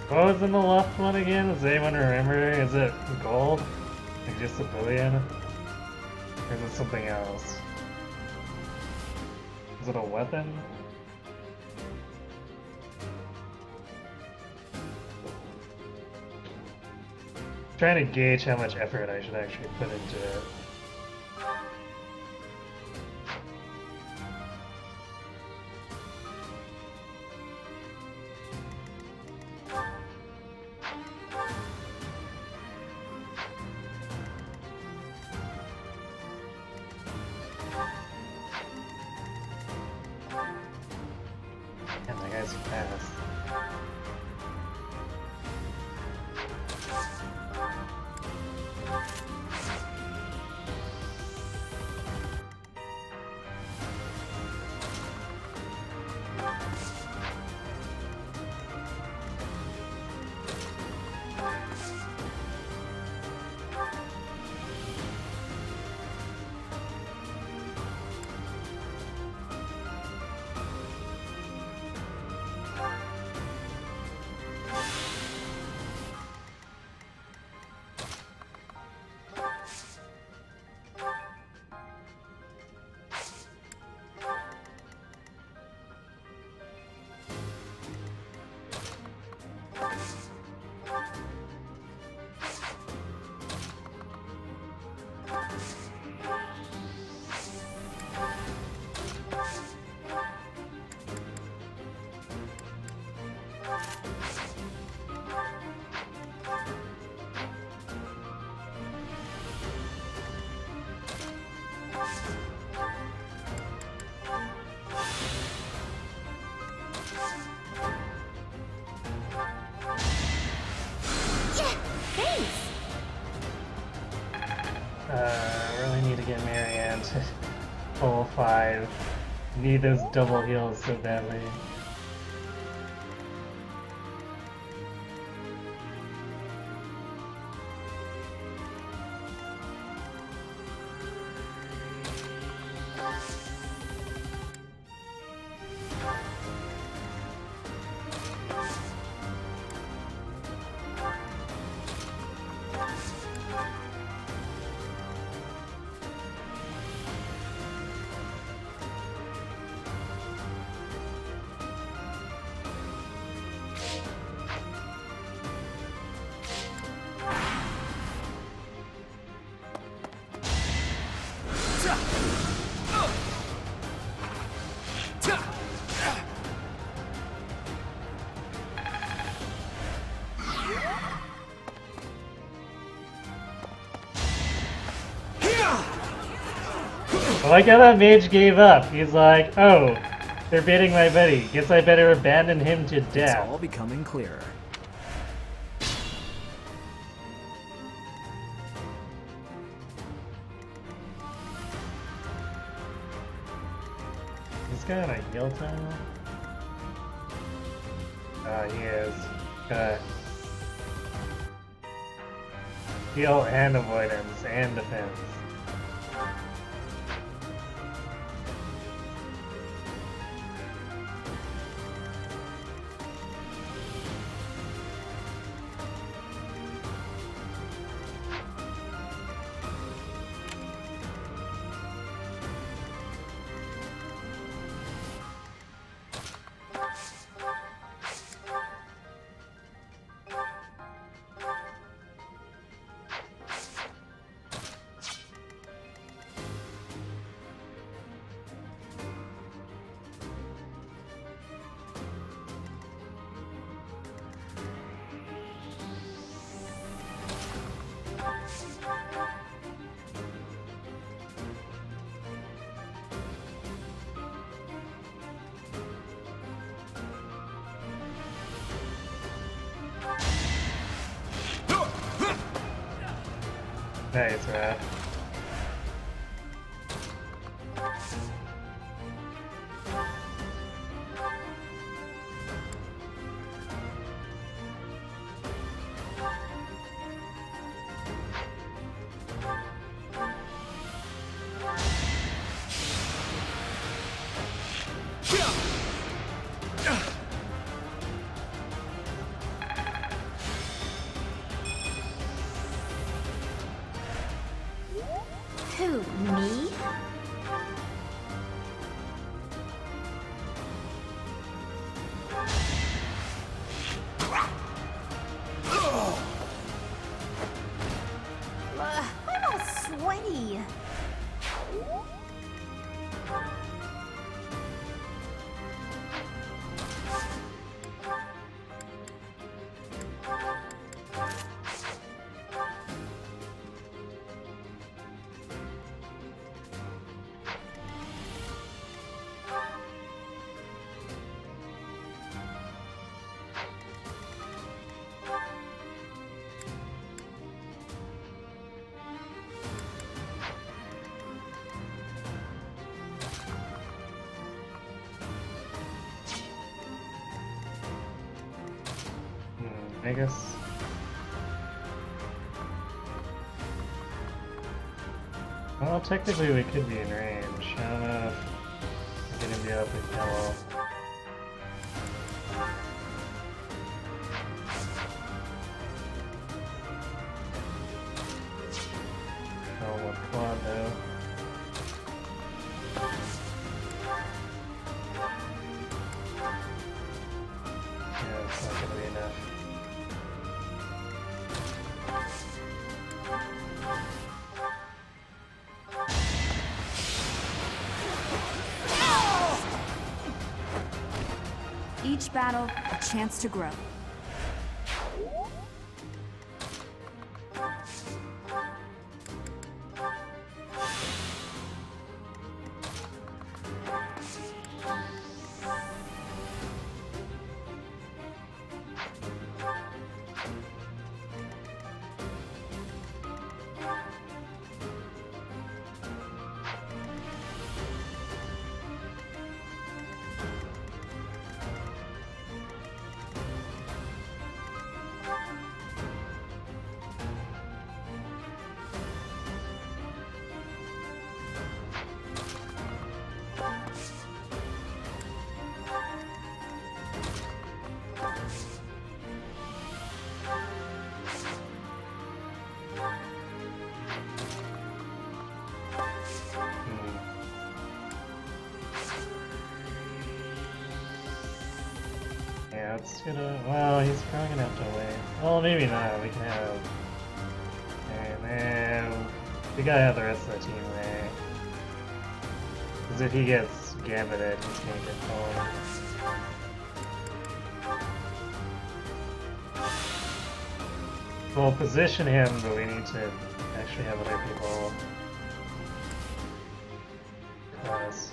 What was in the left one again? Does anyone remember? Is it gold? Like just a billion? Or is it something else? Is it a weapon? Trying to gauge how much effort I should actually put into it. Man, that guy's fast. Really need to get Marianne to full 5. Need those double heals so badly. I like how that mage gave up. He's like, oh, they're baiting my buddy. Guess I better abandon him to death. It's all becoming clearer. Is this guy on a heal tile? He is. Heal and avoidance and defense. Nice, man. I guess. Well, technically we could be in range. I don't know if we're gonna be able to kill. Oh, with quad though. Yeah, it's not gonna be enough. Each battle, a chance to grow. Yeah, it's gonna. Well, he's probably gonna have to wait. Well, maybe not. We can have. And then we gotta have the rest of the team there. Because if he gets gambited, he's gonna get home. We'll position him, but we need to actually have other people cross.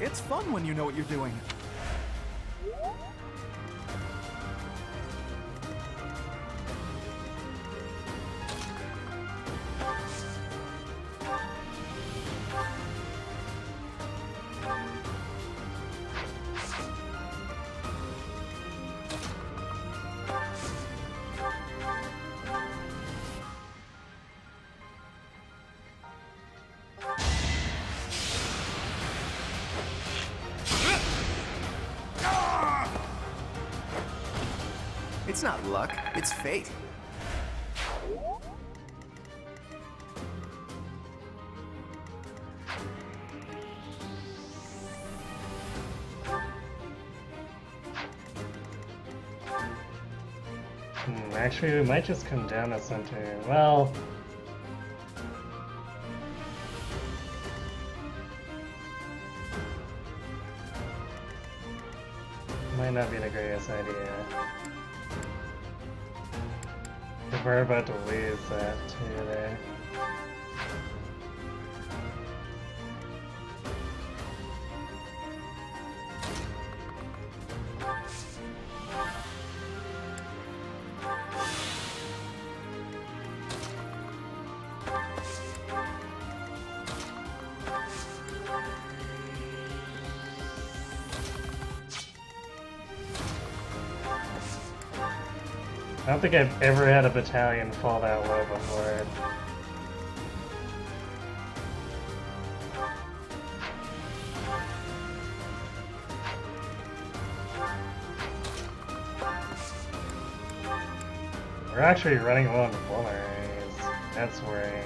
It's fun when you know what you're doing. It's not luck, it's fate. Actually, we might just come down to center. Well... might not be the greatest idea. If we're about to lose that too there. I don't think I've ever had a battalion fall that low before. We're actually running low on vulneraries. That's worrying.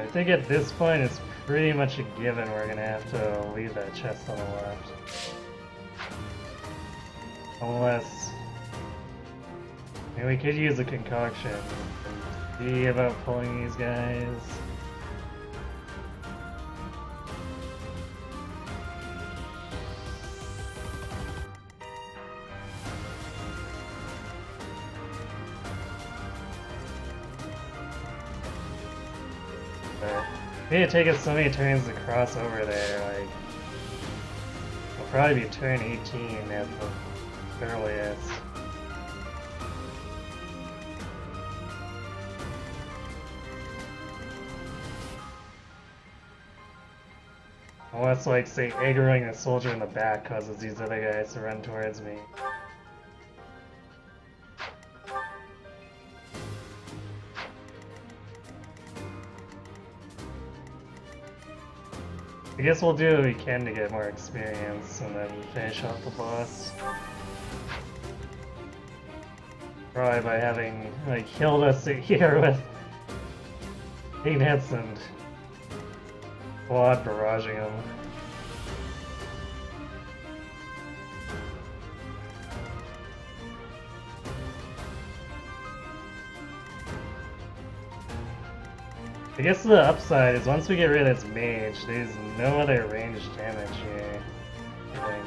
I think at this point it's pretty much a given we're gonna have to leave that chest on the left. Unless... I mean, we could use a concoction and see about pulling these guys. It'd take us so many turns to cross over there, like... It'll probably be turn 18 at the earliest. Unless, like, say, aggroing a soldier in the back causes these other guys to run towards me. I guess we'll do what we can to get more experience and then finish off the boss. Probably by having, like, killed us here with 8 hits and quad barraging him. I guess the upside is once we get rid of this mage, there's no other ranged damage here, I think.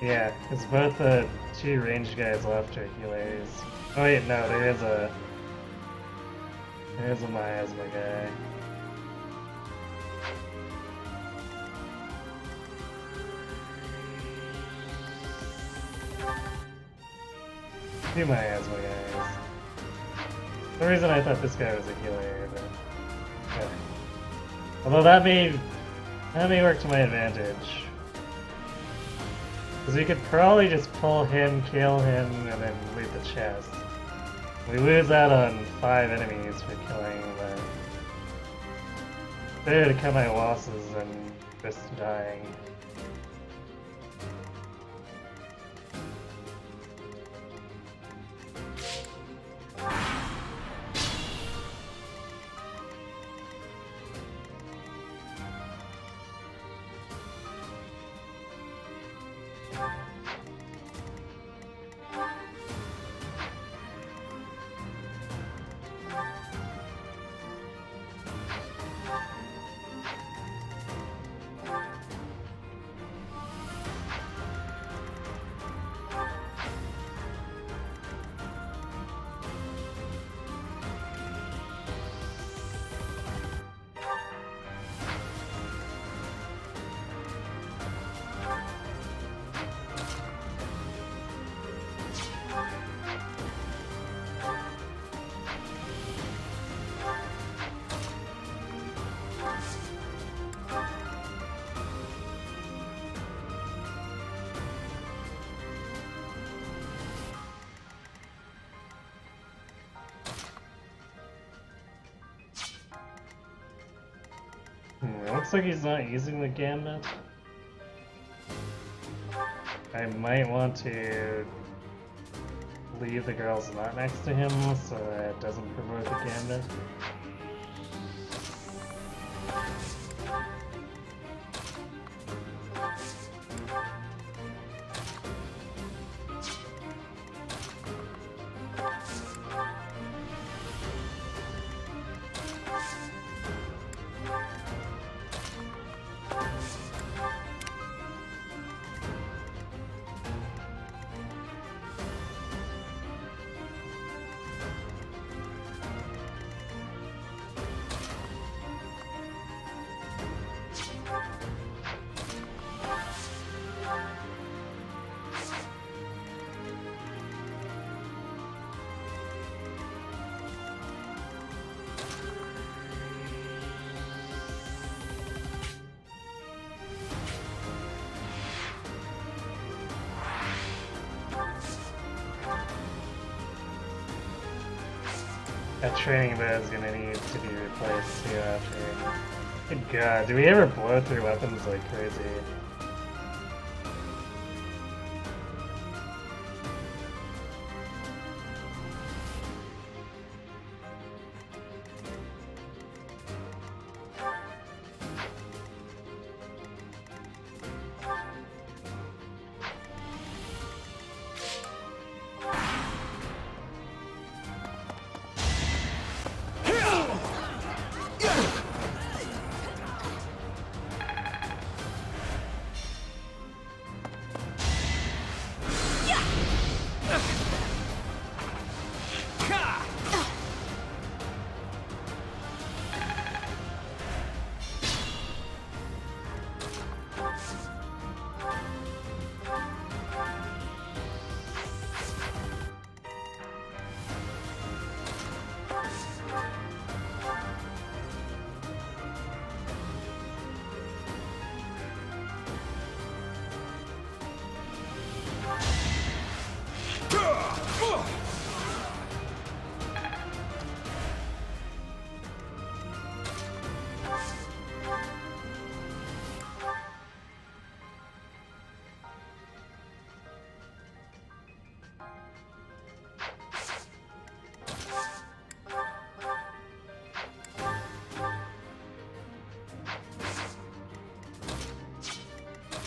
Yeah, because both the 2 ranged guys left are healers. Oh wait, no, there is a miasma guy. Two miasma guys. For some reason I thought this guy was a healer, but yeah. Although that may work to my advantage. Because we could probably just pull him, kill him, and then loot the chest. We lose out on 5 enemies for killing, but it's better to cut my losses than just dying. It looks like he's not using the gambit. I might want to leave the girls not next to him so that it doesn't provoke a gambit. That training bed is gonna need to be replaced too after. Good god, do we ever blow through weapons like crazy?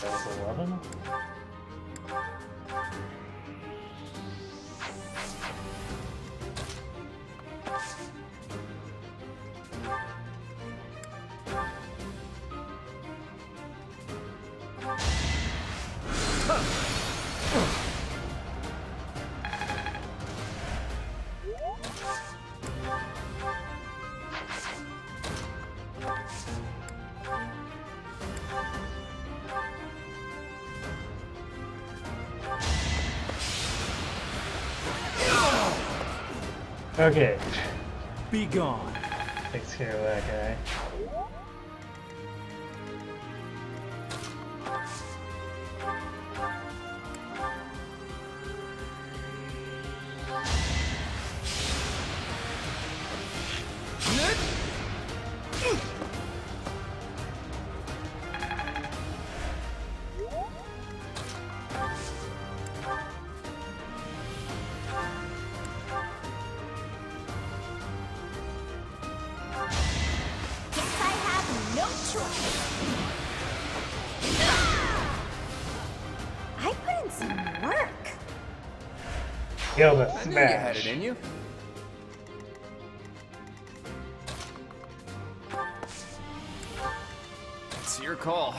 That was 11? Okay. Be gone. Takes care of that guy. I put in some work. Yo, the I knew you had it in you. It's your call.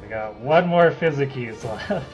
We got one more Physics left.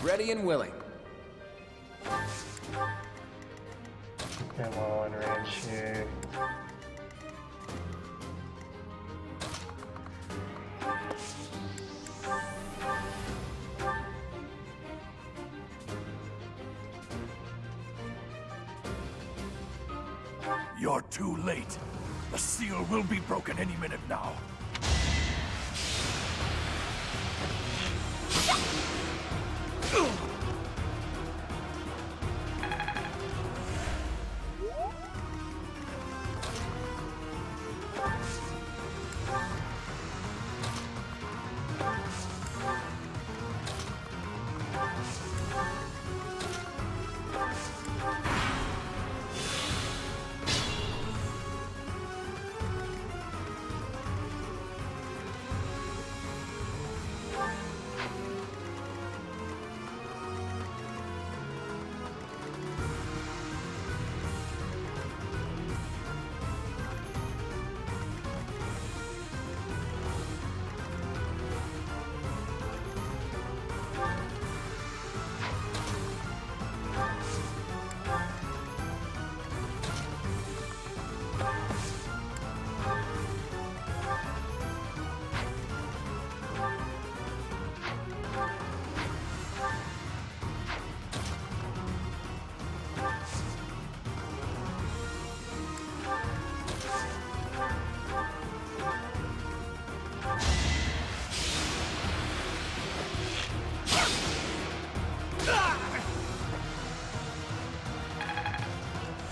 Ready and willing. Get them all in range here. You're too late. The seal will be broken any minute now.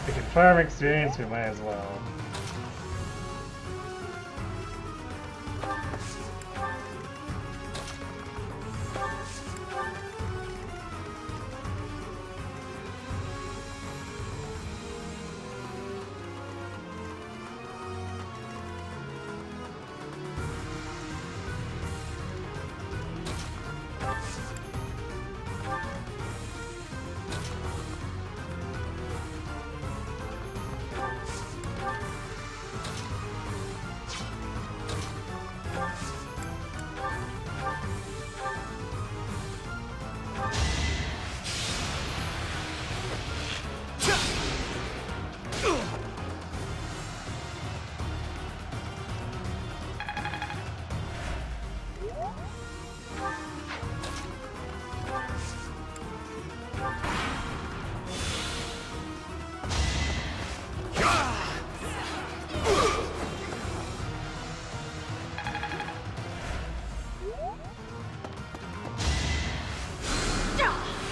We can farm experience, we might as well.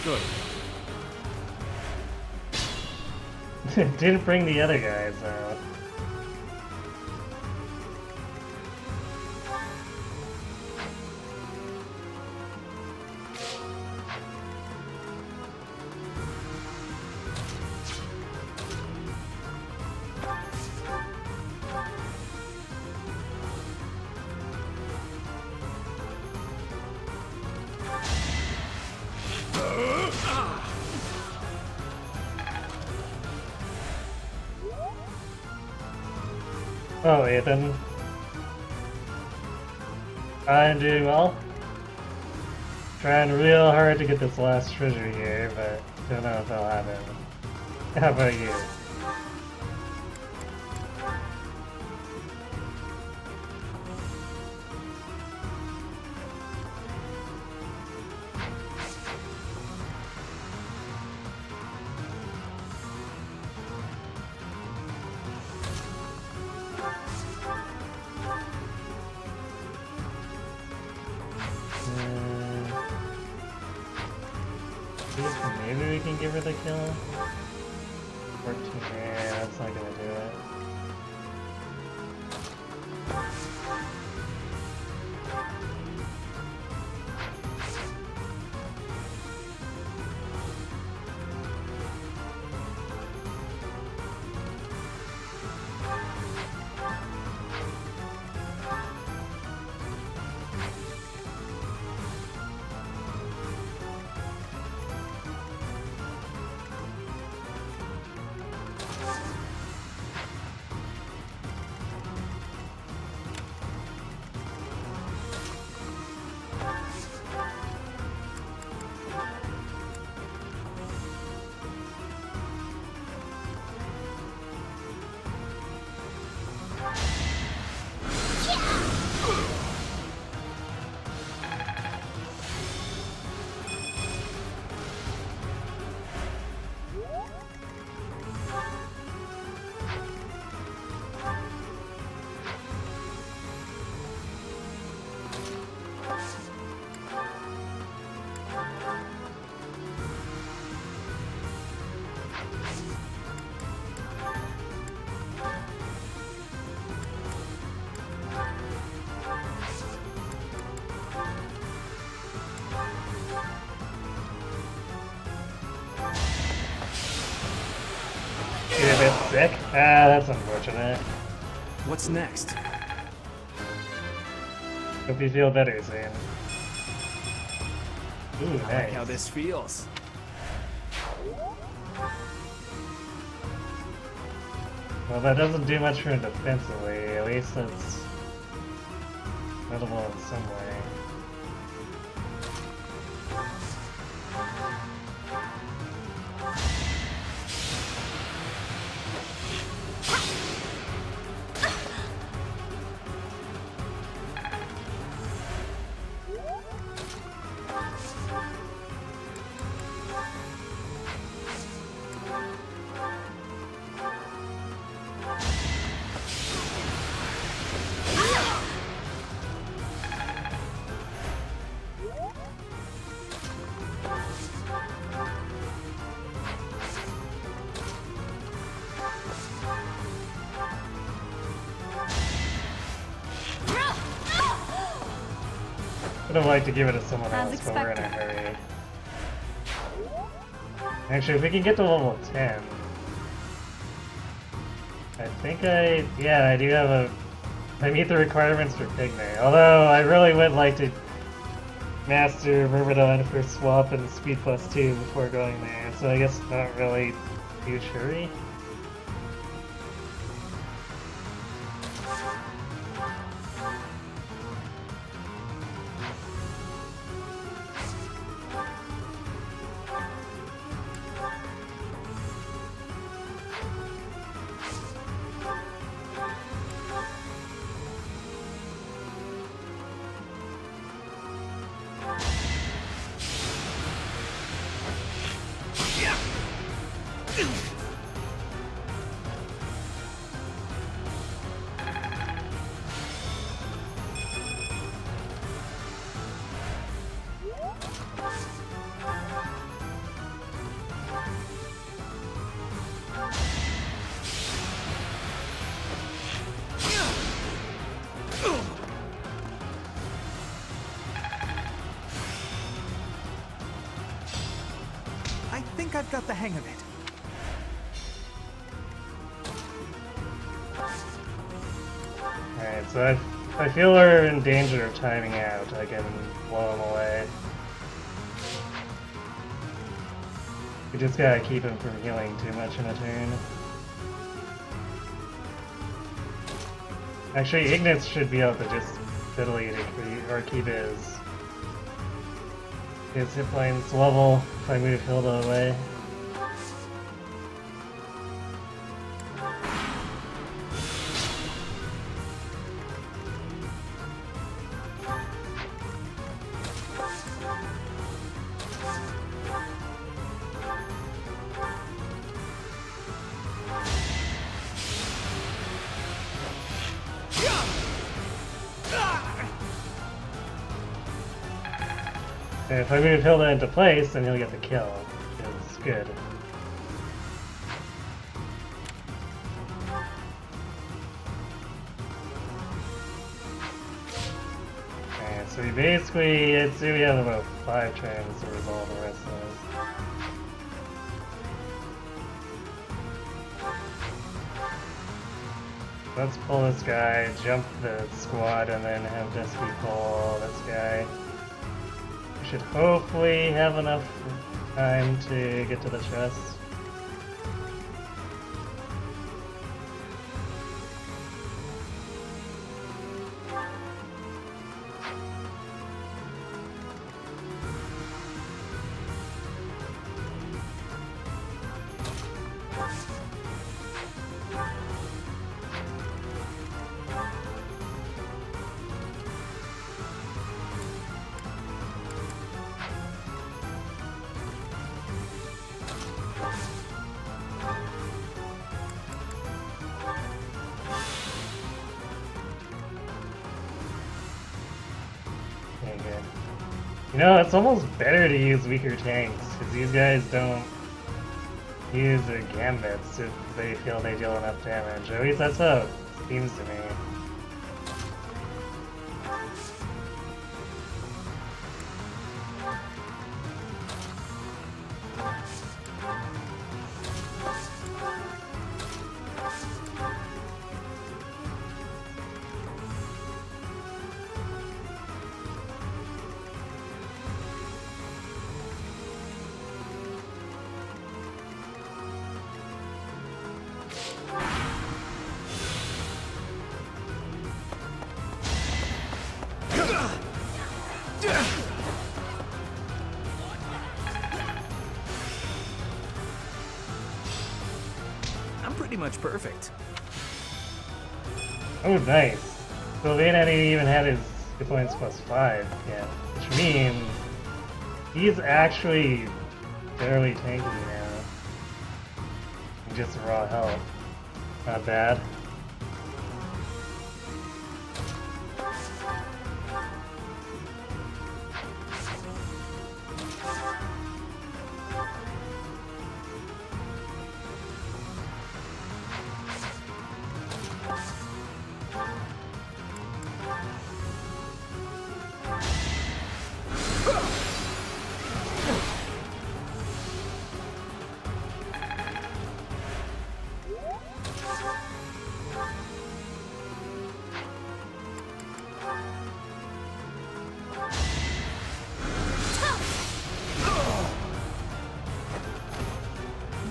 Good. Didn't bring the other guys out. Oh, Ethan. I'm doing well. Trying real hard to get this last treasure here, but don't know if I'll have it. How about you? Maybe we can give her the kill? 14, yeah, that's not gonna do it. You're a bit sick? Ah, that's unfortunate. What's next? Hope you feel better soon. Ooh, I like how this feels. Well, that doesn't do much for him defensively. At least it's notable in some way. I would have liked to give it to someone else, but we're in a hurry. Actually, if we can get to level 10... I think yeah, I do have I meet the requirements for Pygmy. Although, I really would like to master Myrmidon for swap and speed +2 before going there, so I guess not really huge hurry. think I've got the hang of it. Alright, so I feel we're in danger of timing out. I can blow him away. We just gotta keep him from healing too much in a turn. Actually, Ignis should be able to just fiddly to keep his hit points level if I move Hilda away. And if I move Hilda into place, then he'll get the kill, which is good. Alright, so we basically, I'd say we have about 5 turns to resolve the rest of those. Let's pull this guy, jump the squad, and then have Dusky pull this guy. We should hopefully have enough time to get to the chest. You know, it's almost better to use weaker tanks, because these guys don't use their gambits if they feel they deal enough damage. Or at least that's how it seems to me. I'm pretty much perfect. Oh, nice. Sylvain hadn't even had his hit points +5 yet, which means he's actually fairly tanky now. Just raw health. Not bad.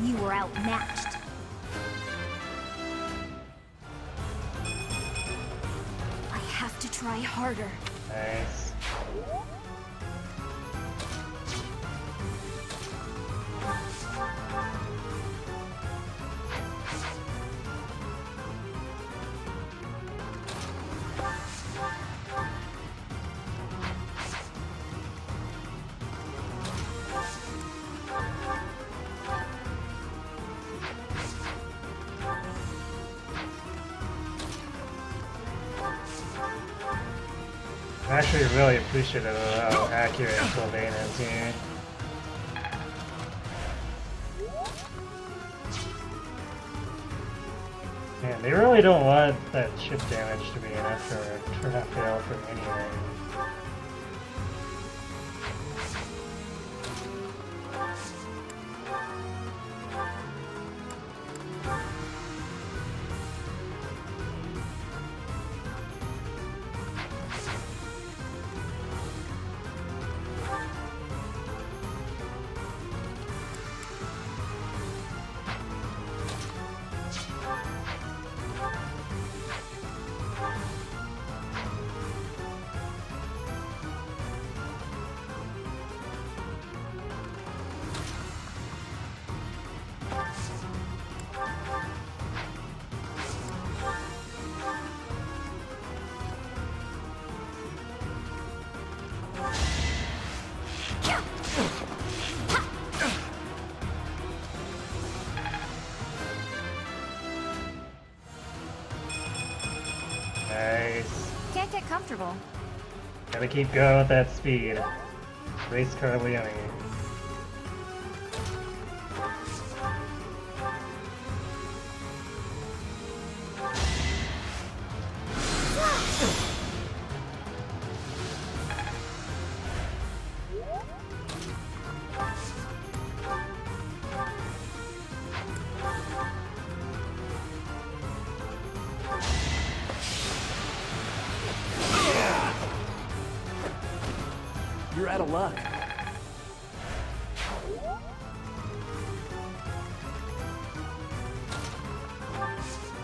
You were outmatched. I have to try harder. Nice. I'm actually really appreciative of how accurate Sylvain is here. Man, they really don't want that chip damage to be enough for Raphael for anything. comfortable. Gotta keep going with that speed. Race car Leone. You're out of luck.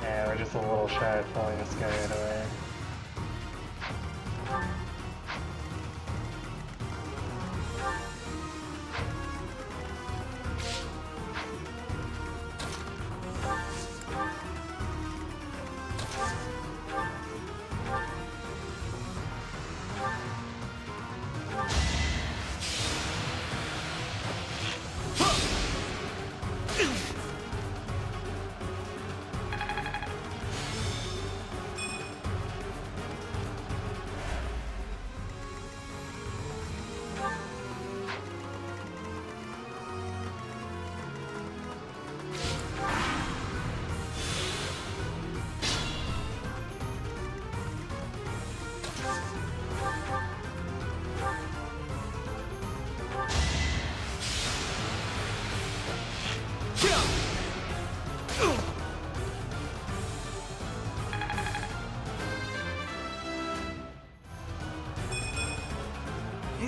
Yeah, we're just a little shy of pulling this guy right away.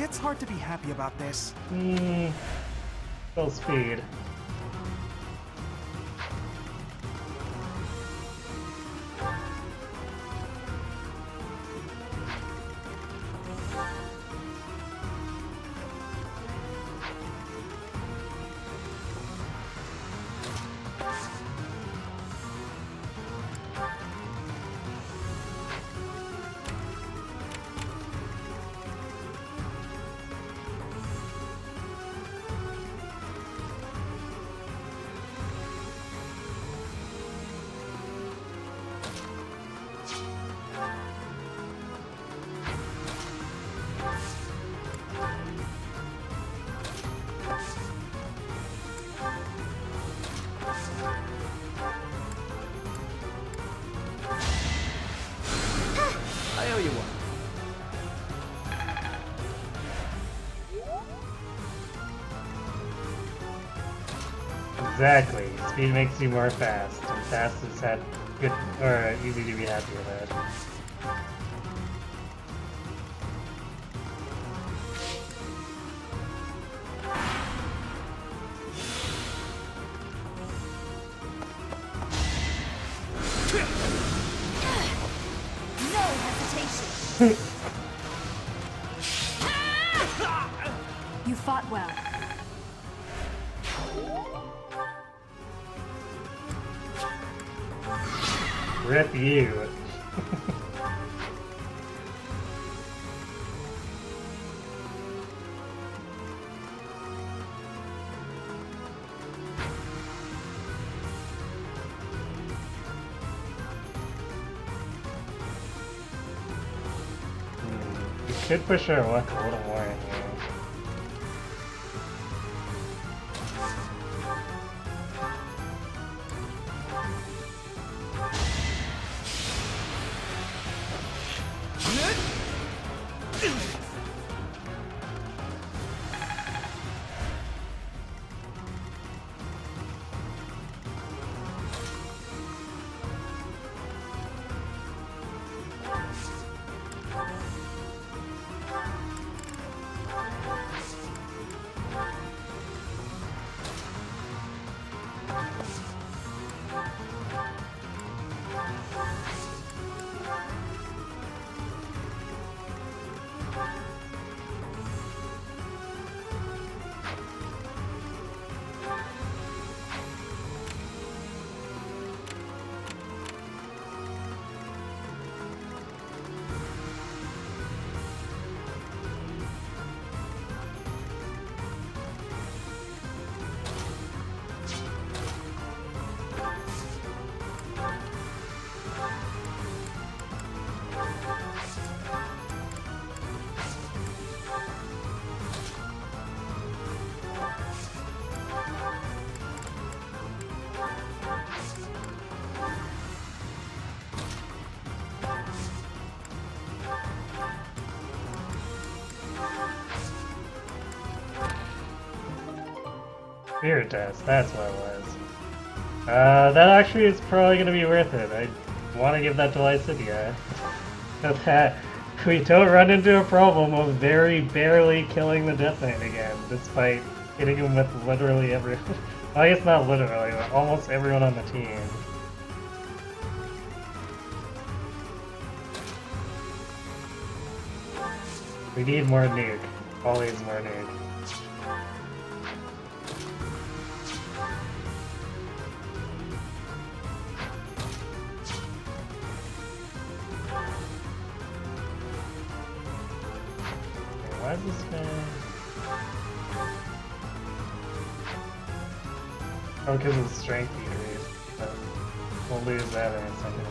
It's hard to be happy about this. Full speed. I owe you one. Exactly. Speed makes you more fast, and fast is good or easy to be happy with. No hesitation. You fought well. Rip you. We could push our luck a little more in here. Spirit test, that's what it was. That actually is probably gonna be worth it. I want to give that to Lycidia. So that we don't run into a problem of very barely killing the Death Knight again, despite hitting him with literally everyone. Well, I guess not literally, but almost everyone on the team. We need more nuke. Always more nuke. Why is this guy? Oh, because of the strength decrease. But we'll lose that in a second.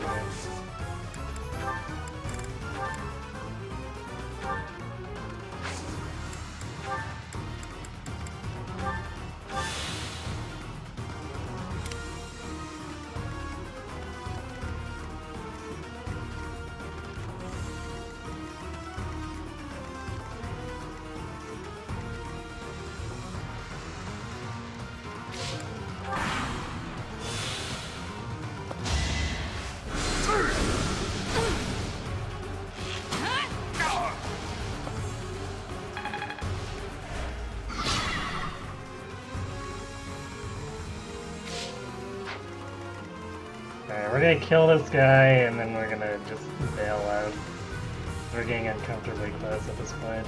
Alright, we're gonna kill this guy and then we're gonna just bail out. We're getting uncomfortably close at this point.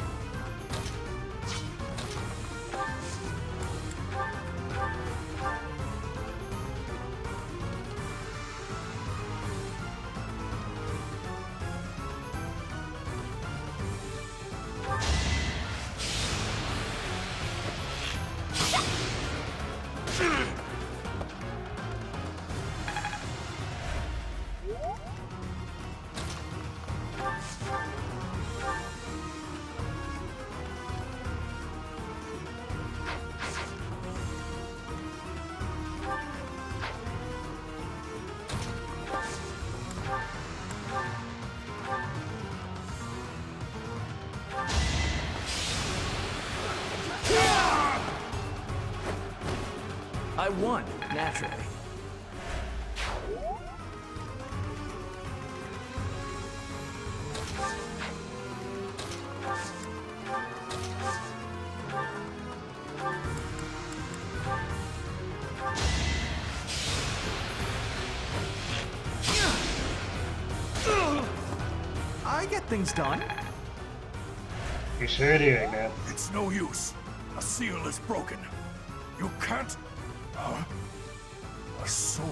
I won, naturally. I get things done. You sure do, Ignat. It's no use. A seal is broken. You can't... Huh? A sword.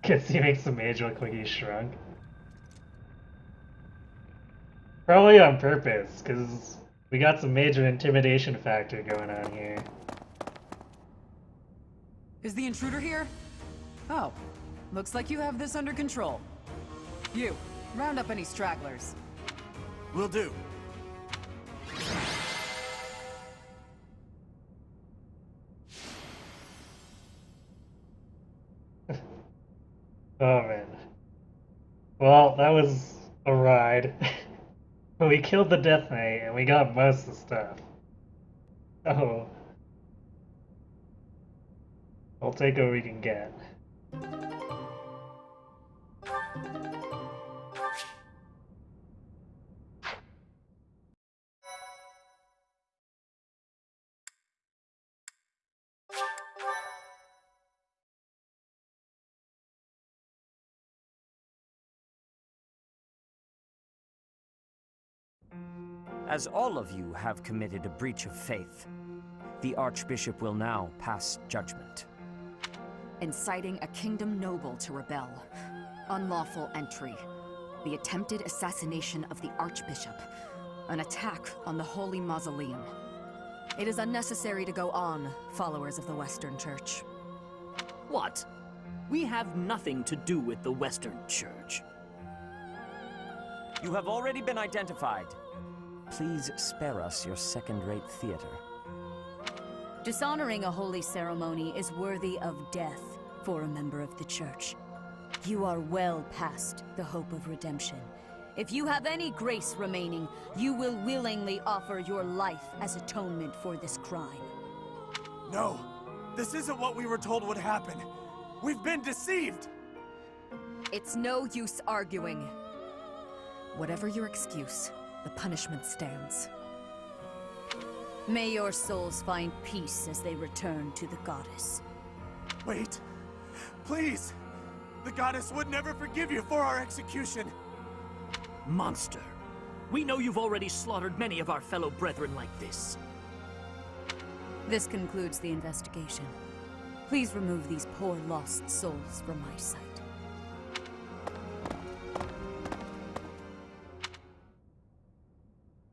Guess he makes the mage look like he's shrunk. Probably on purpose, because we got some major intimidation factor going on here. Is the intruder here? Oh, looks like you have this under control. You, round up any stragglers. Will do. Oh man. Well, that was a ride. But we killed the Death Knight and we got most of the stuff. Oh. We'll take what we can get. As all of you have committed a breach of faith, the Archbishop will now pass judgment. Inciting a kingdom noble to rebel. Unlawful entry. The attempted assassination of the Archbishop. An attack on the Holy Mausoleum. It is unnecessary to go on, followers of the Western Church. What? We have nothing to do with the Western Church. You have already been identified. Please spare us your second-rate theater. Dishonoring a holy ceremony is worthy of death for a member of the Church. You are well past the hope of redemption. If you have any grace remaining, you will willingly offer your life as atonement for this crime. No, this isn't what we were told would happen. We've been deceived! It's no use arguing. Whatever your excuse, the punishment stands. May your souls find peace as they return to the goddess. Wait, please! The goddess would never forgive you for our execution! Monster. We know you've already slaughtered many of our fellow brethren like this. This concludes the investigation. Please remove these poor lost souls from my sight.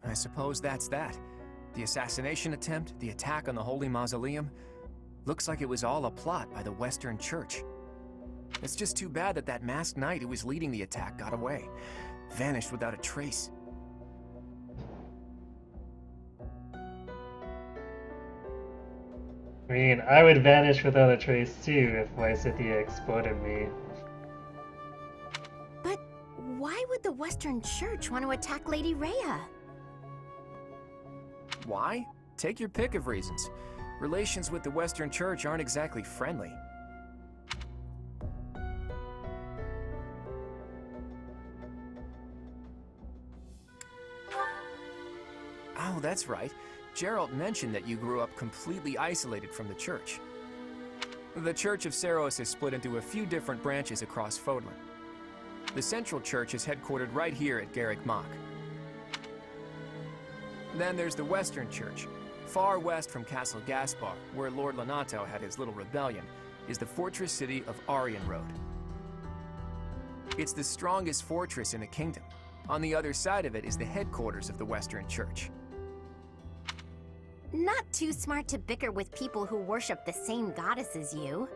I suppose that's that. The assassination attempt, the attack on the Holy Mausoleum. Looks like it was all a plot by the Western Church. It's just too bad that that masked knight who was leading the attack got away. Vanished without a trace. I mean, I would vanish without a trace too if Lysithea exploded me. But why would the Western Church want to attack Lady Rhea? Why? Take your pick of reasons. Relations with the Western Church aren't exactly friendly. Oh, that's right. Geralt mentioned that you grew up completely isolated from the Church. The Church of Seiros is split into a few different branches across Fodlan. The Central Church is headquartered right here at Garrick Mach. Then there's the Western Church. Far west from Castle Gaspar, where Lord Lonato had his little rebellion, is the fortress city of Arianrode. It's the strongest fortress in the kingdom. On the other side of it is the headquarters of the Western Church. Not too smart to bicker with people who worship the same goddess as you.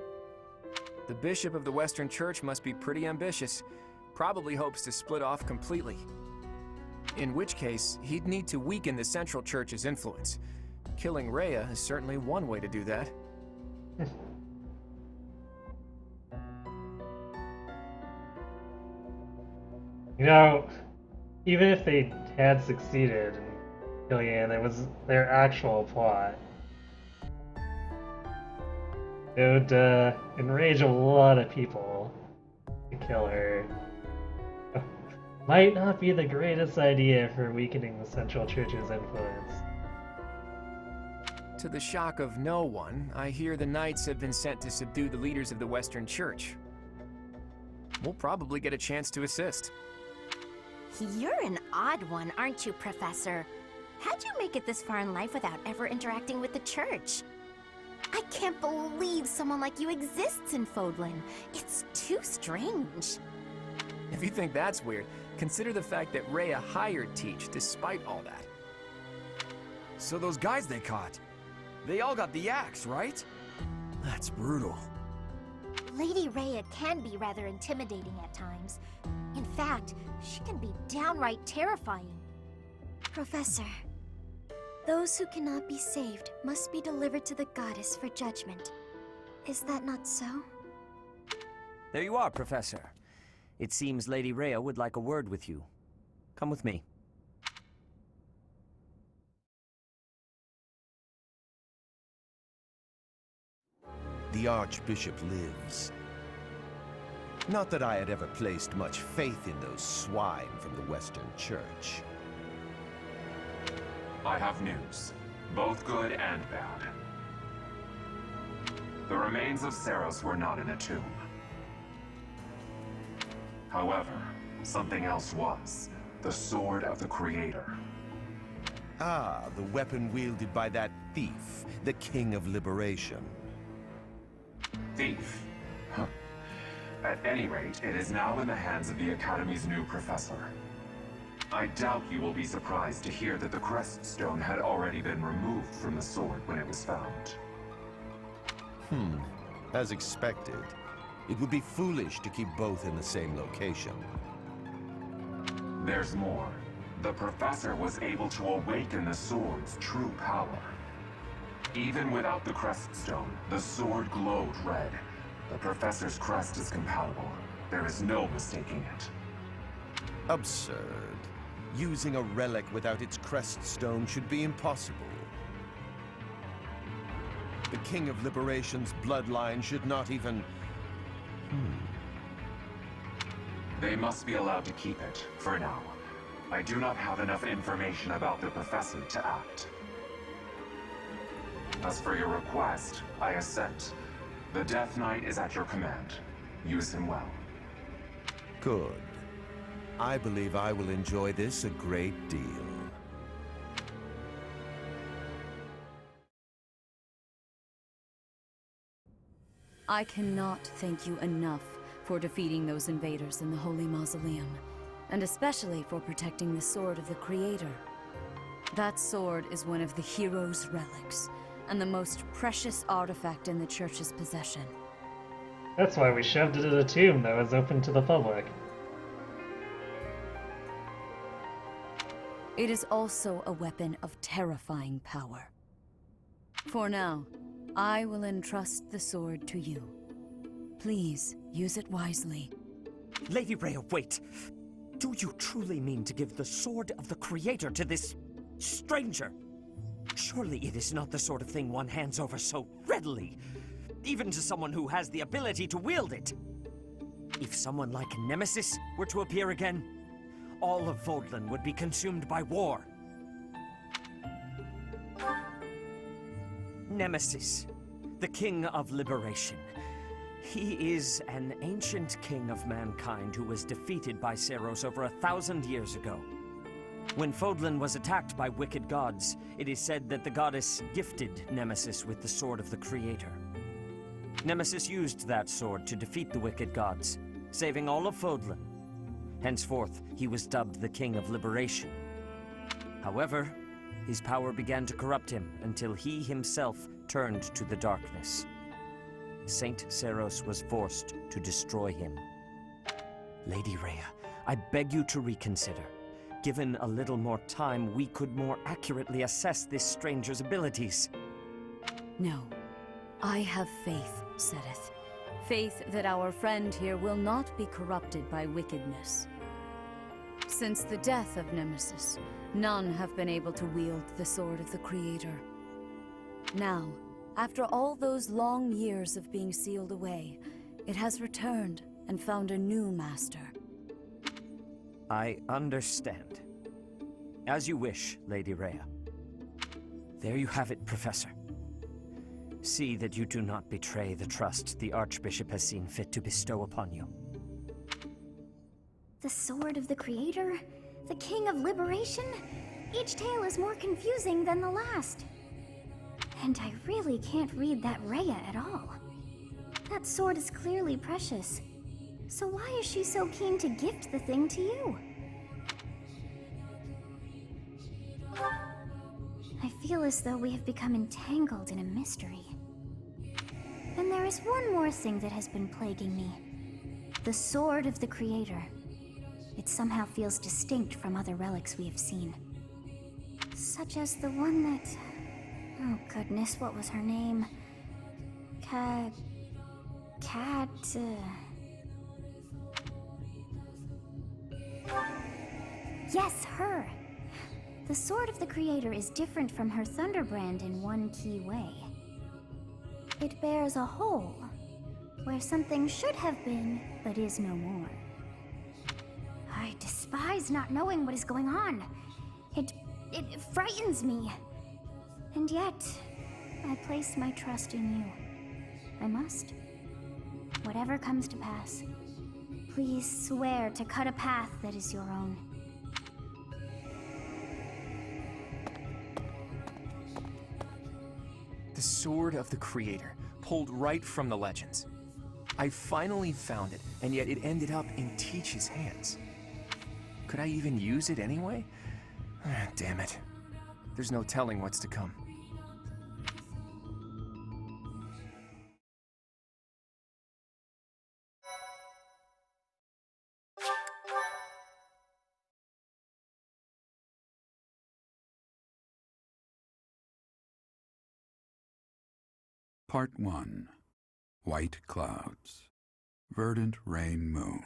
The bishop of the Western Church must be pretty ambitious. Probably hopes to split off completely. In which case, he'd need to weaken the Central Church's influence. Killing Rhea is certainly one way to do that. You know, even if they had succeeded in killing Anne, it was their actual plot. It would enrage a lot of people to kill her. Might not be the greatest idea for weakening the Central Church's influence. To the shock of no one, I hear the knights have been sent to subdue the leaders of the Western Church. We'll probably get a chance to assist. You're an odd one, aren't you, Professor? How'd you make it this far in life without ever interacting with the Church? I can't believe someone like you exists in Fodlan. It's too strange. If you think that's weird, consider the fact that Rhea hired Teach despite all that. So those guys they caught, they all got the axe, right? That's brutal. Lady Rhea can be rather intimidating at times. In fact, she can be downright terrifying. Professor, those who cannot be saved must be delivered to the goddess for judgment. Is that not so? There you are, Professor. It seems Lady Rhea would like a word with you. Come with me. The Archbishop lives. Not that I had ever placed much faith in those swine from the Western Church. I have news, both good and bad. The remains of Seiros were not in a tomb. However, something else was. The Sword of the Creator. Ah, the weapon wielded by that thief, the King of Liberation. Thief? Huh. At any rate, it is now in the hands of the Academy's new professor. I doubt you will be surprised to hear that the crest stone had already been removed from the sword when it was found. As expected. It would be foolish to keep both in the same location. There's more. The professor was able to awaken the sword's true power. Even without the crest stone, the sword glowed red. The professor's crest is compatible. There is no mistaking it. Absurd. Using a relic without its crest stone should be impossible. The King of Liberation's bloodline should not even... They must be allowed to keep it, for now. I do not have enough information about the professor to act. As for your request, I assent. The Death Knight is at your command. Use him well. Good. I believe I will enjoy this a great deal. I cannot thank you enough for defeating those invaders in the Holy Mausoleum, and especially for protecting the Sword of the Creator. That sword is one of the hero's relics, and the most precious artifact in the Church's possession. That's why we shoved it in a tomb that was open to the public. It is also a weapon of terrifying power. For now, I will entrust the sword to you. Please, use it wisely. Lady Rhea, wait! Do you truly mean to give the Sword of the Creator to this stranger? Surely it is not the sort of thing one hands over so readily, even to someone who has the ability to wield it. If someone like Nemesis were to appear again, all of Vodland would be consumed by war. Nemesis, the King of Liberation. He is an ancient king of mankind who was defeated by Seros over 1,000 years ago. When Vodland was attacked by wicked gods, it is said that the goddess gifted Nemesis with the Sword of the Creator. Nemesis used that sword to defeat the wicked gods, saving all of Vodland. Henceforth, he was dubbed the King of Liberation. However, his power began to corrupt him until he himself turned to the darkness. Saint Seros was forced to destroy him. Lady Rhea, I beg you to reconsider. Given a little more time, we could more accurately assess this stranger's abilities. No. I have faith, Seteth. Faith that our friend here will not be corrupted by wickedness. Since the death of Nemesis, none have been able to wield the Sword of the Creator. Now, after all those long years of being sealed away, it has returned and found a new master. I understand. As you wish, Lady Rhea. There you have it, Professor. See that you do not betray the trust the Archbishop has seen fit to bestow upon you. The Sword of the Creator? The King of Liberation? Each tale is more confusing than the last. And I really can't read that Rhea at all. That sword is clearly precious. So why is she so keen to gift the thing to you? I feel as though we have become entangled in a mystery. And there is one more thing that has been plaguing me. The Sword of the Creator. It somehow feels distinct from other relics we have seen. Such as the one that... Oh goodness, what was her name? Yes, her! The Sword of the Creator is different from her Thunderbrand in one key way. It bears a hole, where something should have been, but is no more. I despise not knowing what is going on. It frightens me. And yet, I place my trust in you. I must. Whatever comes to pass, please swear to cut a path that is your own. The Sword of the Creator, pulled right from the legends. I finally found it, and yet it ended up in Teach's hands. Could I even use it anyway? Damn it. There's no telling what's to come. Part 1. White Clouds. Verdant Rain Moon.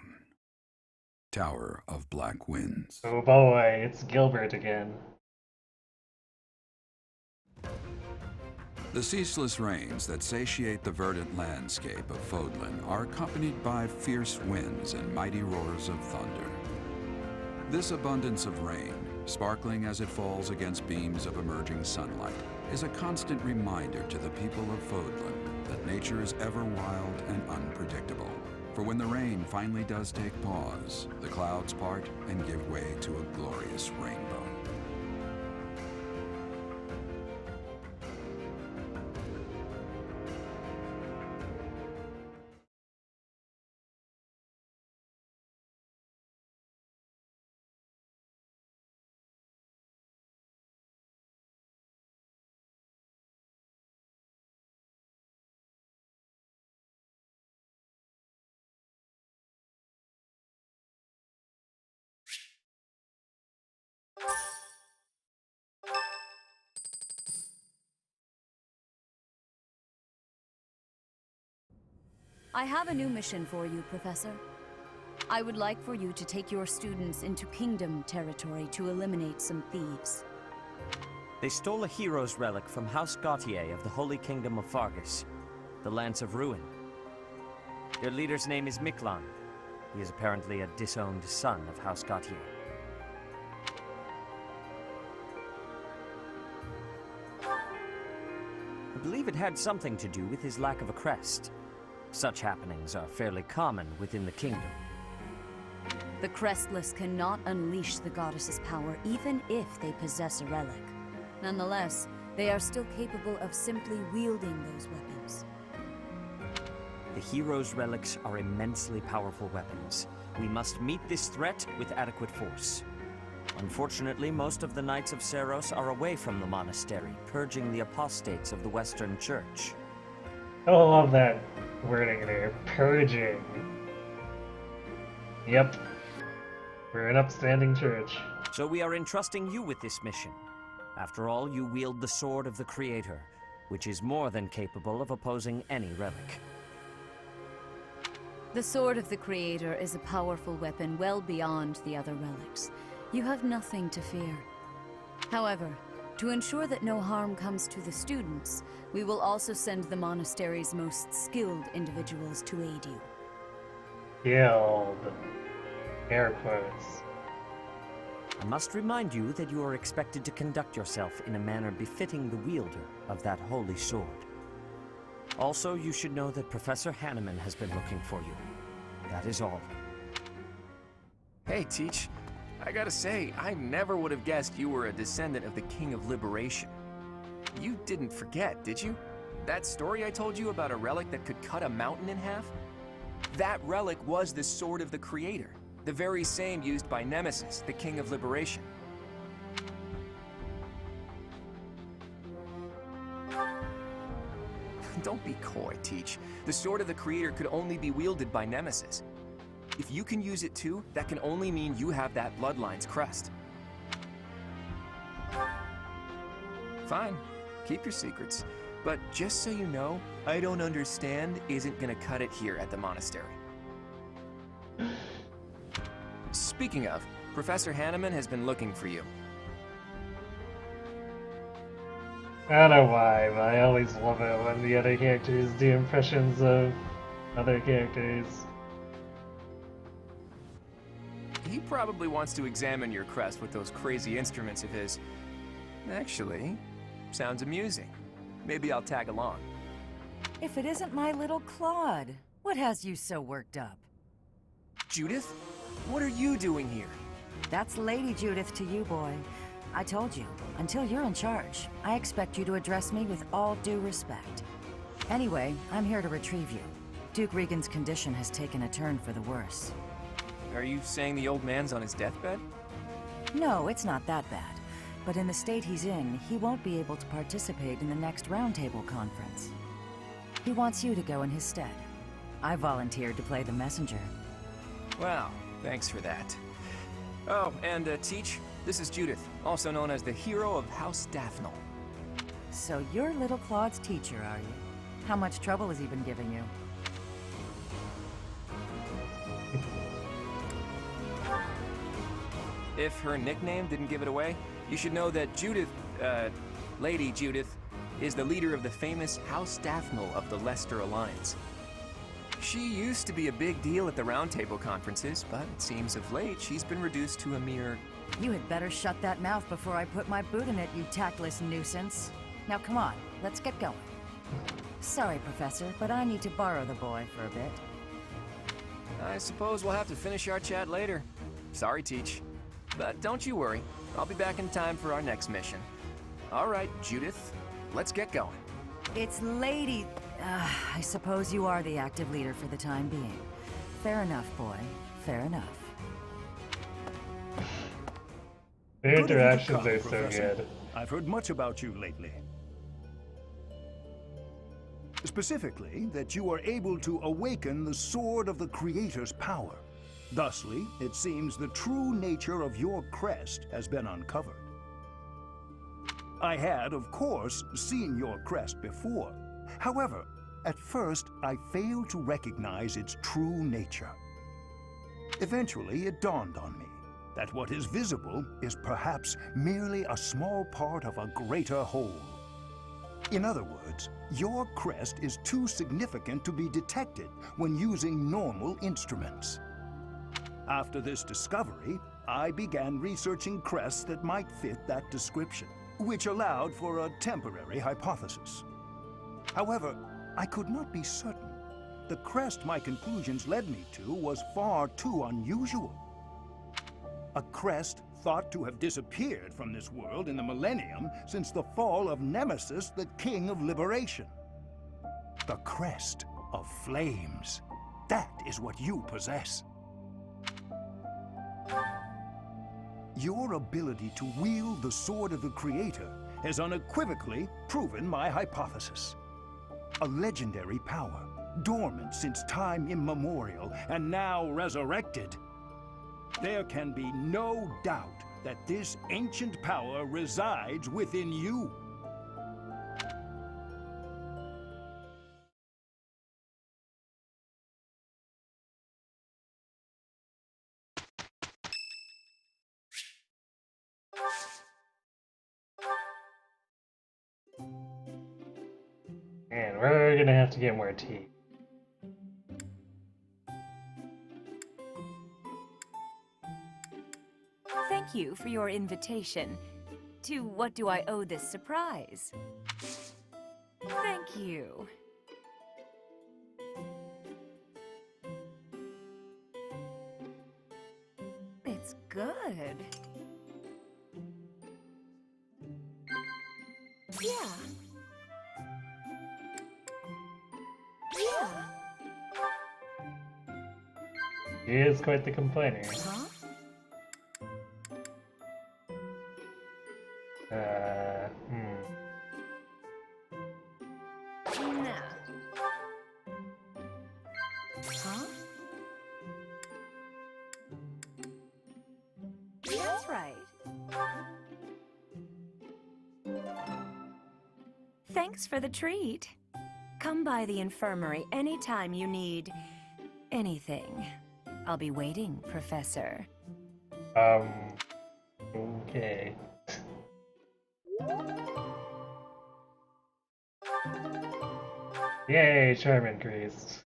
Tower of Black Winds. Oh boy, it's Gilbert again. The ceaseless rains that satiate the verdant landscape of Fodlan are accompanied by fierce winds and mighty roars of thunder. This abundance of rain, sparkling as it falls against beams of emerging sunlight, is a constant reminder to the people of Fodlan that nature is ever wild and unpredictable. For when the rain finally does take pause, the clouds part and give way to a glorious rainbow. I have a new mission for you, Professor. I would like for you to take your students into Kingdom territory to eliminate some thieves. They stole a hero's relic from House Gautier of the Holy Kingdom of Fargus, the Lance of Ruin. Their leader's name is Miklan. He is apparently a disowned son of House Gautier. I believe it had something to do with his lack of a crest. Such happenings are fairly common within the kingdom. The Crestless cannot unleash the goddess's power even if they possess a relic. Nonetheless, they are still capable of simply wielding those weapons. The hero's relics are immensely powerful weapons. We must meet this threat with adequate force. Unfortunately, most of the Knights of Seros are away from the monastery, purging the apostates of the Western Church. I love that wording there. Purging. Yep. We're an upstanding church. So we are entrusting you with this mission. After all, you wield the Sword of the Creator, which is more than capable of opposing any relic. The Sword of the Creator is a powerful weapon well beyond the other relics. You have nothing to fear. However, to ensure that no harm comes to the students, we will also send the monastery's most skilled individuals to aid you. Skilled. Air quotes. I must remind you that you are expected to conduct yourself in a manner befitting the wielder of that holy sword. Also, you should know that Professor Hanneman has been looking for you. That is all. Hey, Teach. I gotta say, I never would have guessed you were a descendant of the King of Liberation. You didn't forget, did you? That story I told you about a relic that could cut a mountain in half? That relic was the Sword of the Creator, the very same used by Nemesis, the King of Liberation. Don't be coy, Teach. The Sword of the Creator could only be wielded by Nemesis. If you can use it too, that can only mean you have that Bloodline's crest. Fine, keep your secrets. But just so you know, I don't understand isn't gonna cut it here at the monastery. Speaking of, Professor Hanneman has been looking for you. I don't know why, but I always love it when the other characters do impressions of other characters. He probably wants to examine your crest with those crazy instruments of his. Actually, sounds amusing. Maybe I'll tag along. If it isn't my little Claude, what has you so worked up? Judith? What are you doing here? That's Lady Judith to you, boy. I told you, until you're in charge, I expect you to address me with all due respect. Anyway, I'm here to retrieve you. Duke Regan's condition has taken a turn for the worse. Are you saying the old man's on his deathbed? No, it's not that bad. But in the state he's in, he won't be able to participate in the next roundtable conference. He wants you to go in his stead. I volunteered to play the messenger. Wow, thanks for that. Oh, and Teach, this is Judith, also known as the hero of House Daphnel. So you're little Claude's teacher, are you? How much trouble has he been giving you? If her nickname didn't give it away, you should know that Judith, Lady Judith, is the leader of the famous House Daphnel of the Leicester Alliance. She used to be a big deal at the roundtable conferences, but it seems of late she's been reduced to a mere... You had better shut that mouth before I put my boot in it, you tactless nuisance. Now come on, let's get going. Sorry, Professor, but I need to borrow the boy for a bit. I suppose we'll have to finish our chat later. Sorry, Teach. But don't you worry, I'll be back in time for our next mission. All right, Judith, let's get going. It's Lady... I suppose you are the active leader for the time being. Fair enough, boy. Fair enough. Their Good of you to interactions come, are so Professor. good. I've heard much about you lately. Specifically, that you are able to awaken the sword of the Creator's power. Thusly, it seems the true nature of your crest has been uncovered. I had, of course, seen your crest before. However, at first, I failed to recognize its true nature. Eventually, it dawned on me that what is visible is perhaps merely a small part of a greater whole. In other words, your crest is too significant to be detected when using normal instruments. After this discovery, I began researching crests that might fit that description, which allowed for a temporary hypothesis. However, I could not be certain. The crest my conclusions led me to was far too unusual. A crest thought to have disappeared from this world in the millennium since the fall of Nemesis, the King of Liberation. The crest of flames. That is what you possess. Your ability to wield the sword of the Creator has unequivocally proven my hypothesis. A legendary power, dormant since time immemorial, and now resurrected. There can be no doubt that this ancient power resides within you. Man, we're gonna have to get more tea. Thank you for your invitation. To what do I owe this surprise? Thank you. It's good. Yeah. Yeah. He is quite the complainer. Huh? Nah. Huh? That's right. Thanks for the treat. Come by the infirmary anytime you need anything. I'll be waiting, Professor. Okay. Yay, charm increased.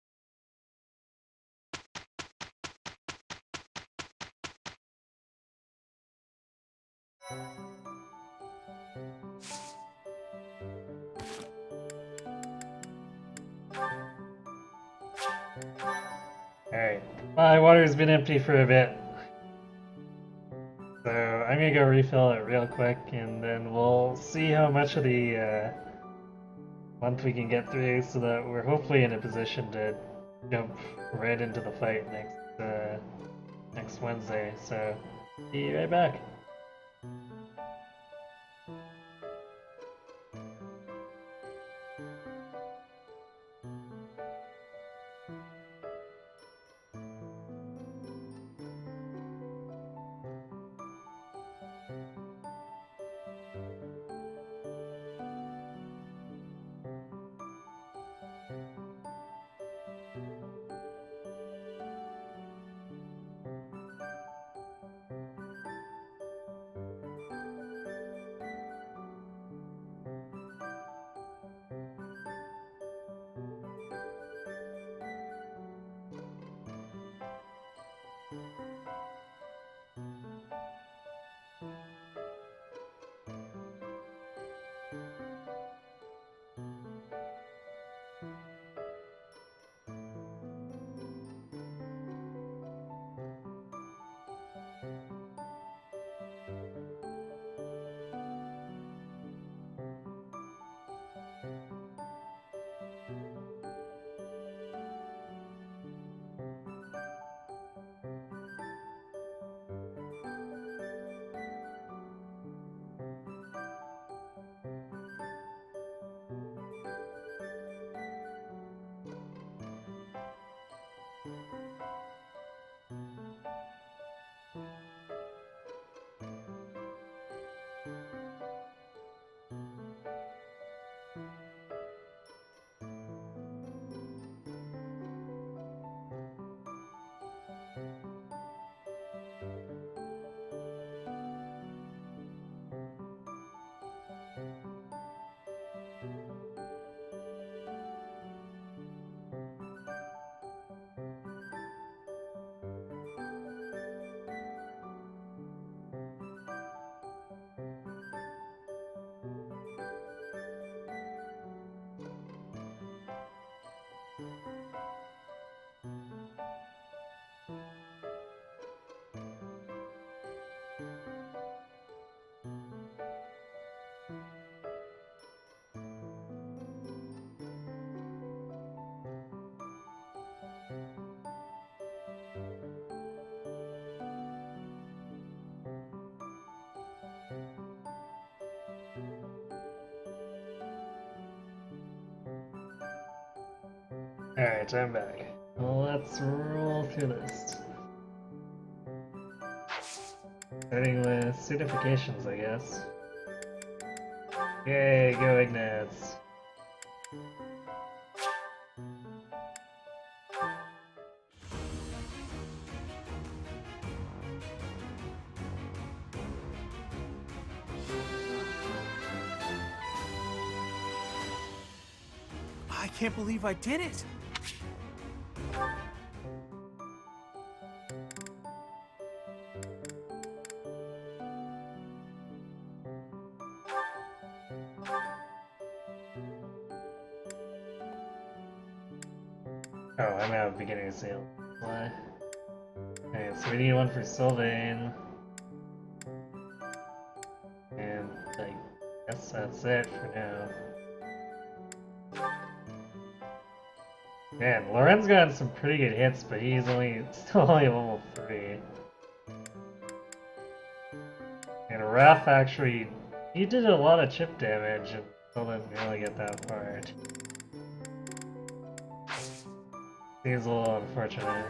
Alright, my water's been empty for a bit. So I'm I'm gonna go refill it real quick, and then we'll see how much of the month we can get through, so that we're hopefully in a position to jump right into the fight next Wednesday. So, be right back. Alright, I'm back. Well, let's roll through this. Starting with certifications, I guess. Yay, go Ignatz. I can't believe I did it! Oh, I'm out of beginning of sale. Why? Okay, so we need one for Sylvain. And I guess that's it for now. Man, Loren's gotten some pretty good hits, but he's still only level 3. And Raph actually, he did a lot of chip damage and still didn't really get that far. Seems a little unfortunate.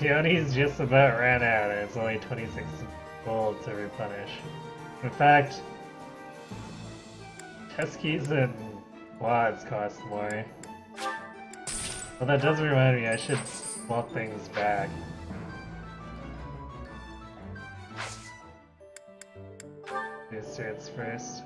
Leonie's just about ran out and it's only 26 gold to replenish. In fact, test keys and quads cost more. Well, that does remind me, I should swap things back. Do certs first.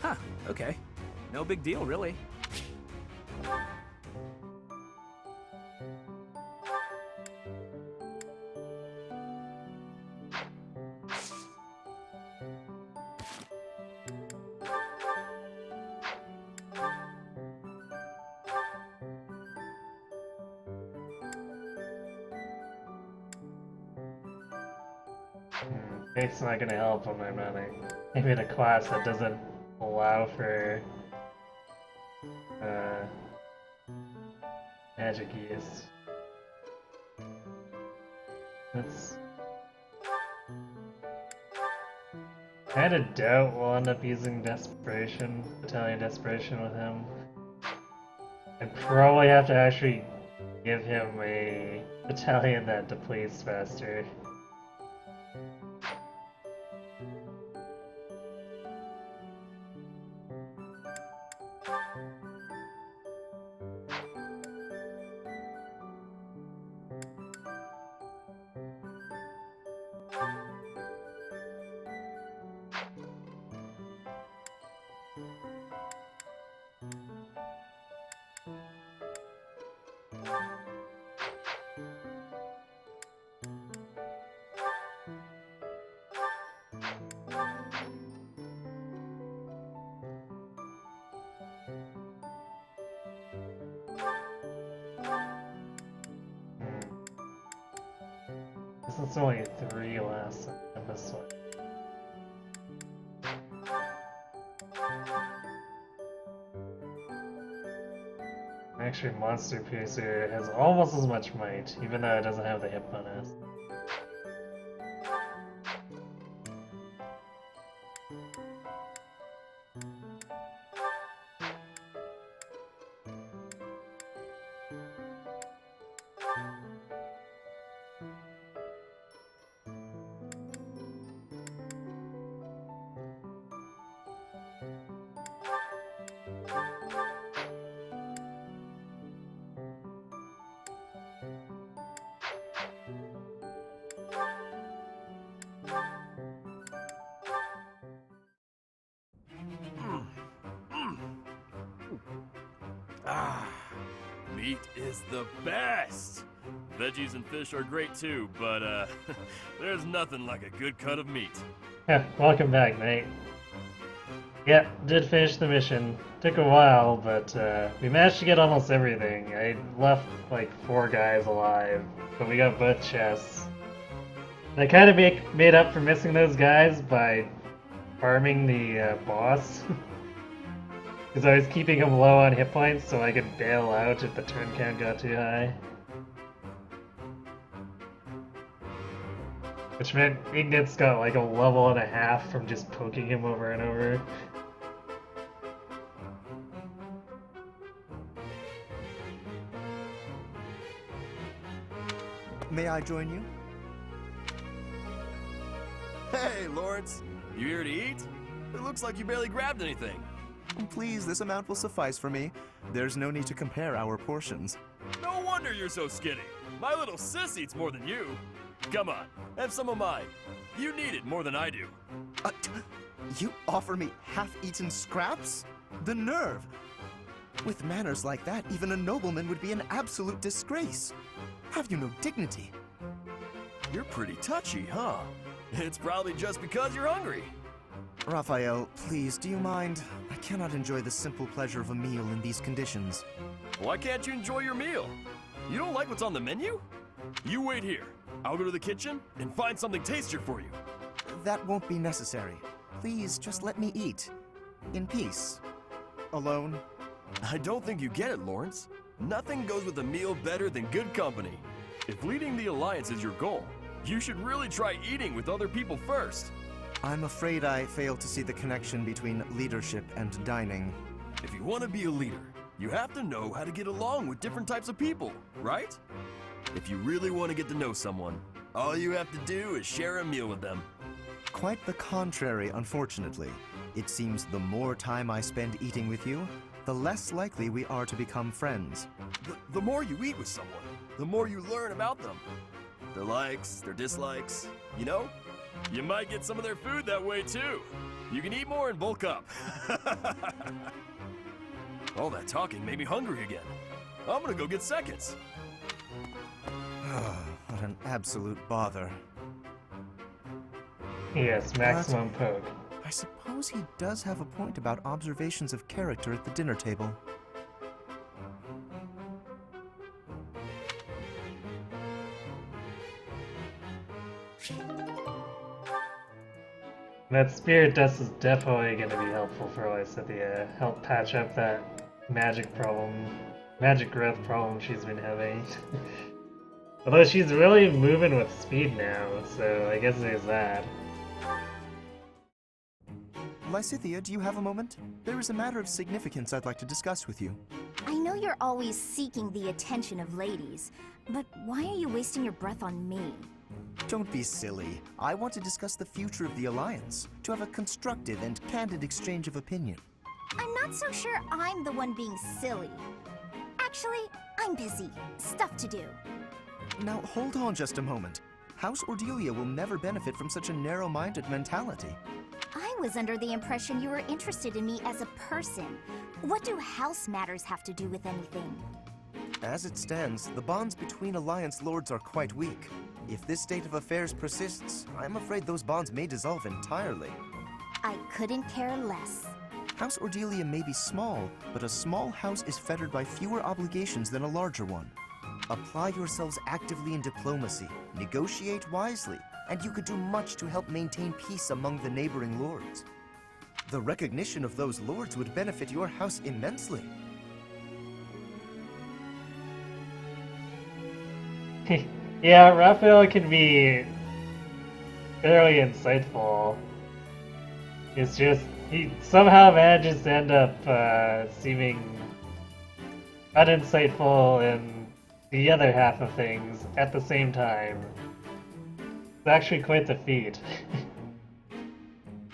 Huh, okay. No big deal, really. It's not gonna help when I'm running. Maybe in a class that doesn't allow for magic use. That's I had a doubt we'll end up using Desperation, Battalion Desperation with him. I'd probably have to actually give him a battalion that depletes faster. It's only 3 last episode. Actually, Monster Piercer has almost as much might, even though it doesn't have the hit bonus. Ah, meat is the best! Veggies and fish are great too, but there's nothing like a good cut of meat. Yeah, welcome back, mate. Yeah, did finish the mission. Took a while, but we managed to get almost everything. I left like 4 guys alive, but we got both chests. And I kind of made up for missing those guys by farming the boss. Because I was keeping him low on hit points so I could bail out if the turn count got too high. Which meant Ignat's got like a level and a half from just poking him over and over. May I join you? Hey, Lawrence. You here to eat? It looks like you barely grabbed anything. Please, this amount will suffice for me. There's no need to compare our portions. No wonder you're so skinny. My little sis eats more than you. Come on, have some of mine. You need it more than I do. You offer me half-eaten scraps? The nerve! With manners like that, even a nobleman would be an absolute disgrace. Have you no dignity? You're pretty touchy, huh? It's probably just because you're hungry. Raphael, please, do you mind? I cannot enjoy the simple pleasure of a meal in these conditions. Why can't you enjoy your meal? You don't like what's on the menu? You wait here. I'll go to the kitchen and find something tastier for you. That won't be necessary. Please, just let me eat. In peace. Alone. I don't think you get it, Lawrence. Nothing goes with a meal better than good company. If leading the Alliance is your goal, you should really try eating with other people first. I'm afraid I fail to see the connection between leadership and dining. If you want to be a leader, you have to know how to get along with different types of people, right? If you really want to get to know someone, all you have to do is share a meal with them. Quite the contrary, unfortunately. It seems the more time I spend eating with you, the less likely we are to become friends. The more you eat with someone, the more you learn about them. Their likes, their dislikes, you know? You might get some of their food that way too. You can eat more and bulk up. All that talking made me hungry again. I'm gonna go get seconds. What an absolute bother. Yes, maximum poke. I suppose he does have a point about observations of character at the dinner table. That spirit dust is definitely going to be helpful for Lysithea. Help patch up that magic growth problem she's been having. Although she's really moving with speed now, so I guess there's that. Lysithea, do you have a moment? There is a matter of significance I'd like to discuss with you. I know you're always seeking the attention of ladies, but why are you wasting your breath on me? Don't be silly. I want to discuss the future of the Alliance, to have a constructive and candid exchange of opinion. I'm not so sure I'm the one being silly. Actually, I'm busy. Stuff to do. Now, hold on just a moment. House Ordelia will never benefit from such a narrow-minded mentality. I was under the impression you were interested in me as a person. What do house matters have to do with anything? As it stands, the bonds between Alliance lords are quite weak. If this state of affairs persists, I'm afraid those bonds may dissolve entirely. I couldn't care less. House Ordelia may be small, but a small house is fettered by fewer obligations than a larger one. Apply yourselves actively in diplomacy, negotiate wisely, and you could do much to help maintain peace among the neighboring lords. The recognition of those lords would benefit your house immensely. Yeah, Raphael can be fairly insightful. It's just, he somehow manages to end up seeming uninsightful in the other half of things at the same time. It's actually quite the feat.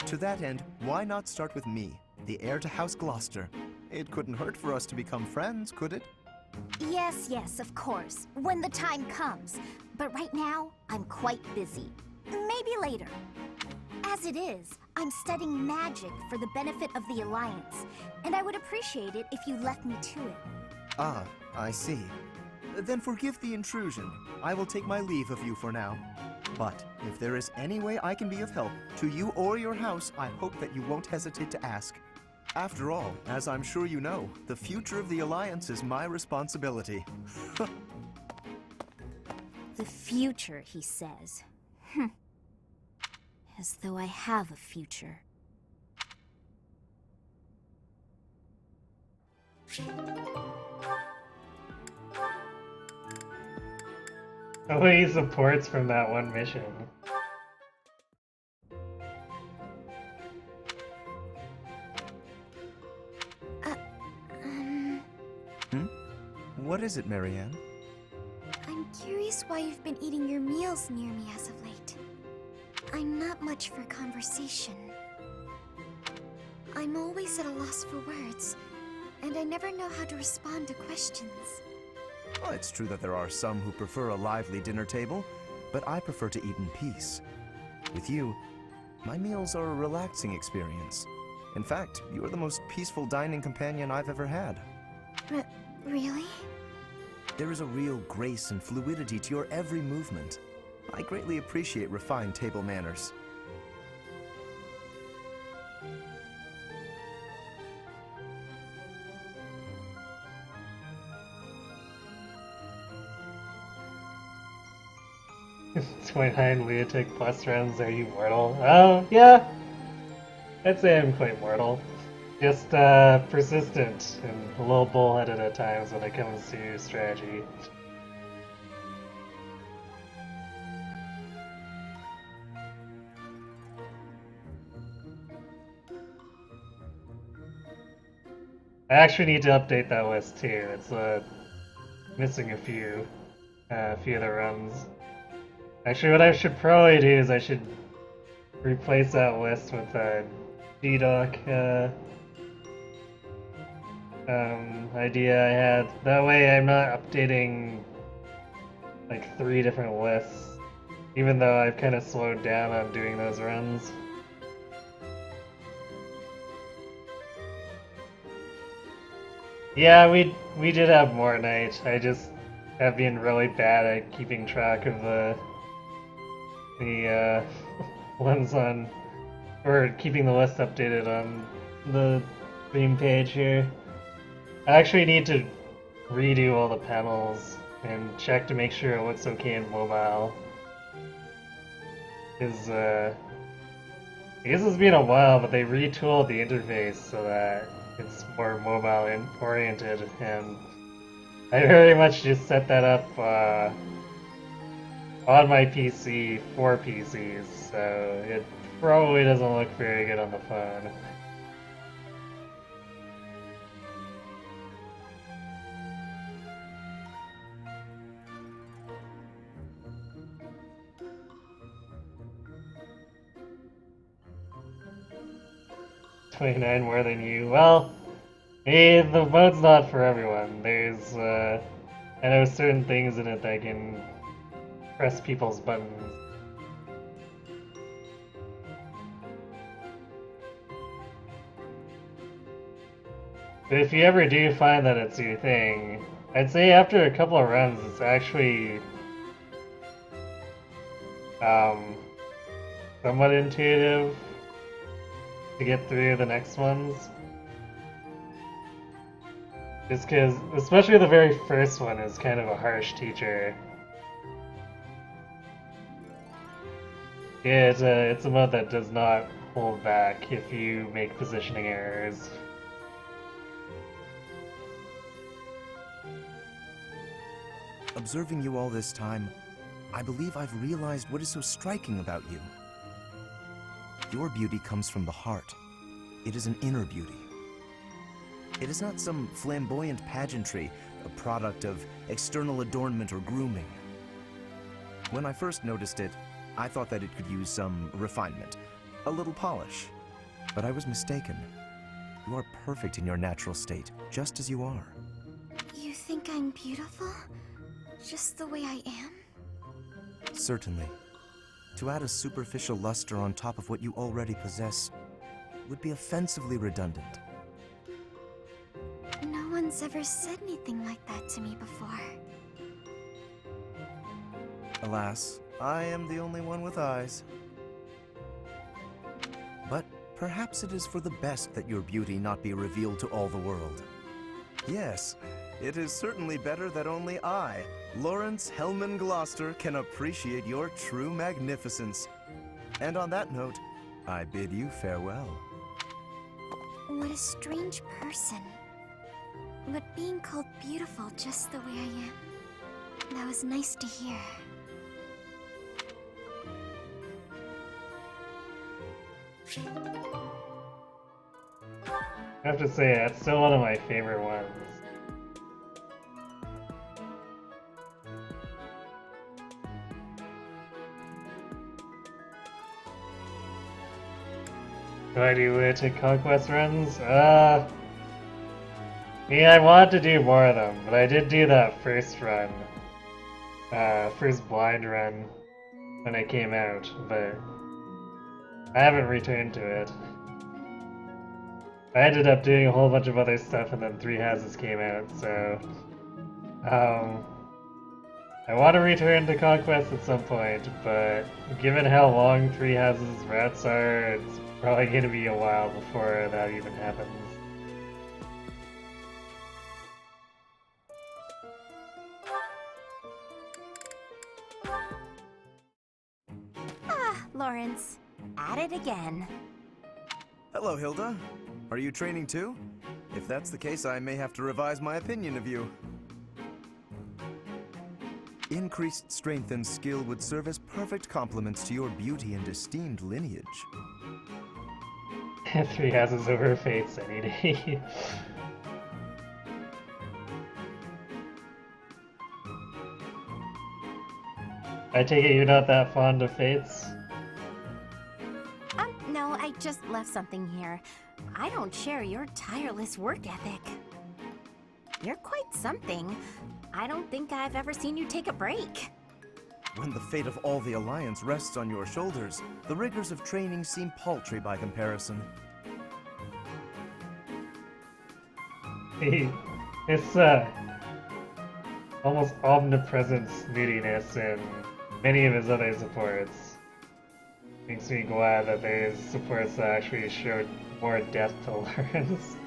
To that end, why not start with me, the heir to House Gloucester? It couldn't hurt for us to become friends, could it? Yes, of course. When the time comes. But right now, I'm quite busy. Maybe later. As it is, I'm studying magic for the benefit of the Alliance, and I would appreciate it if you left me to it. Ah, I see. Then forgive the intrusion. I will take my leave of you for now. But if there is any way I can be of help, to you or your house, I hope that you won't hesitate to ask. After all, as I'm sure you know, the future of the Alliance is my responsibility. The future, he says. As though I have a future. Oh, he supports from that one mission. What is it, Marianne? I'm curious why you've been eating your meals near me as of late. I'm not much for conversation. I'm always at a loss for words, and I never know how to respond to questions. Well, it's true that there are some who prefer a lively dinner table, but I prefer to eat in peace. With you, my meals are a relaxing experience. In fact, you are the most peaceful dining companion I've ever had. Really? There is a real grace and fluidity to your every movement. I greatly appreciate refined table manners. Twin Hind Lunatic plus runs, are you mortal? Oh, yeah. I'd say I'm quite mortal. Just persistent and a little bullheaded at times when it comes to strategy. I actually need to update that list too. It's missing a few of the runs. Actually, what I should probably do is I should replace that list with a GDoc idea I had. That way I'm not updating like 3 different lists, even though I've kind of slowed down on doing those runs. Yeah, we did have more night. I just have been really bad at keeping track of the ones on, or keeping the list updated on the theme page here. I actually need to redo all the panels and check to make sure it looks okay in mobile. Because I guess it's been a while, but they retooled the interface so that it's more mobile oriented, and I very much just set that up on my PC for PCs, so it probably doesn't look very good on the phone. $29 more than you. Well, hey, the mode's not for everyone. There's, I know certain things in it that can press people's buttons. But if you ever do find that it's your thing, I'd say after a couple of runs, it's actually somewhat intuitive to get through the next ones. Just because, especially the very first one is kind of a harsh teacher. Yeah, it's a mode that does not hold back if you make positioning errors. Observing you all this time, I believe I've realized what is so striking about you. Your beauty comes from the heart. It is an inner beauty. It is not some flamboyant pageantry, a product of external adornment or grooming. When I first noticed it, I thought that it could use some refinement, a little polish. But I was mistaken. You are perfect in your natural state, just as you are. You think I'm beautiful? Just the way I am? Certainly. To add a superficial luster on top of what you already possess would be offensively redundant. No one's ever said anything like that to me before. Alas, I am the only one with eyes. But perhaps it is for the best that your beauty not be revealed to all the world. Yes, it is certainly better that only I, Lawrence Hellman Gloucester, can appreciate your true magnificence. And on that note, I bid you farewell. What a strange person. But being called beautiful just the way I am, that was nice to hear. I have to say, that's still one of my favorite ones. Do I do Lunatic Conquest runs? Yeah, I wanted to do more of them, but I did do that first run. First blind run when it came out, but I haven't returned to it. I ended up doing a whole bunch of other stuff and then Three Houses came out, so I want to return to Conquest at some point, but given how long Three Houses routes are, it's probably going to be a while before that even happens. Ah, Lawrence. At it again. Hello, Hilda. Are you training too? If that's the case, I may have to revise my opinion of you. Increased strength and skill would serve as perfect complements to your beauty and esteemed lineage. Three Houses over Fates any day. I take it you're not that fond of Fates? No, I just left something here. I don't share your tireless work ethic. You're quite something. I don't think I've ever seen you take a break. When the fate of all the Alliance rests on your shoulders, the rigors of training seem paltry by comparison. It's almost omnipresent snootiness in many of his other supports. Makes me glad that there's supports that actually showed more depth to Lawrence.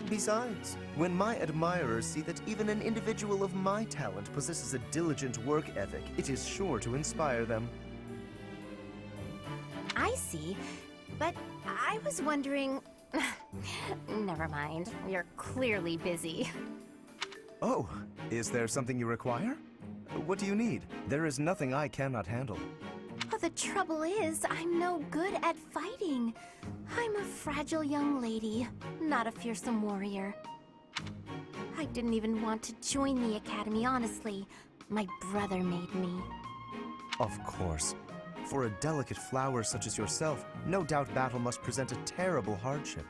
Besides, when my admirers see that even an individual of my talent possesses a diligent work ethic, it is sure to inspire them. I see, but I was wondering... Never mind, you're clearly busy. Oh, is there something you require? What do you need? There is nothing I cannot handle. Oh, the trouble is, I'm no good at fighting. I'm a fragile young lady, not a fearsome warrior. I didn't even want to join the academy, honestly. My brother made me. Of course. For a delicate flower such as yourself, no doubt battle must present a terrible hardship.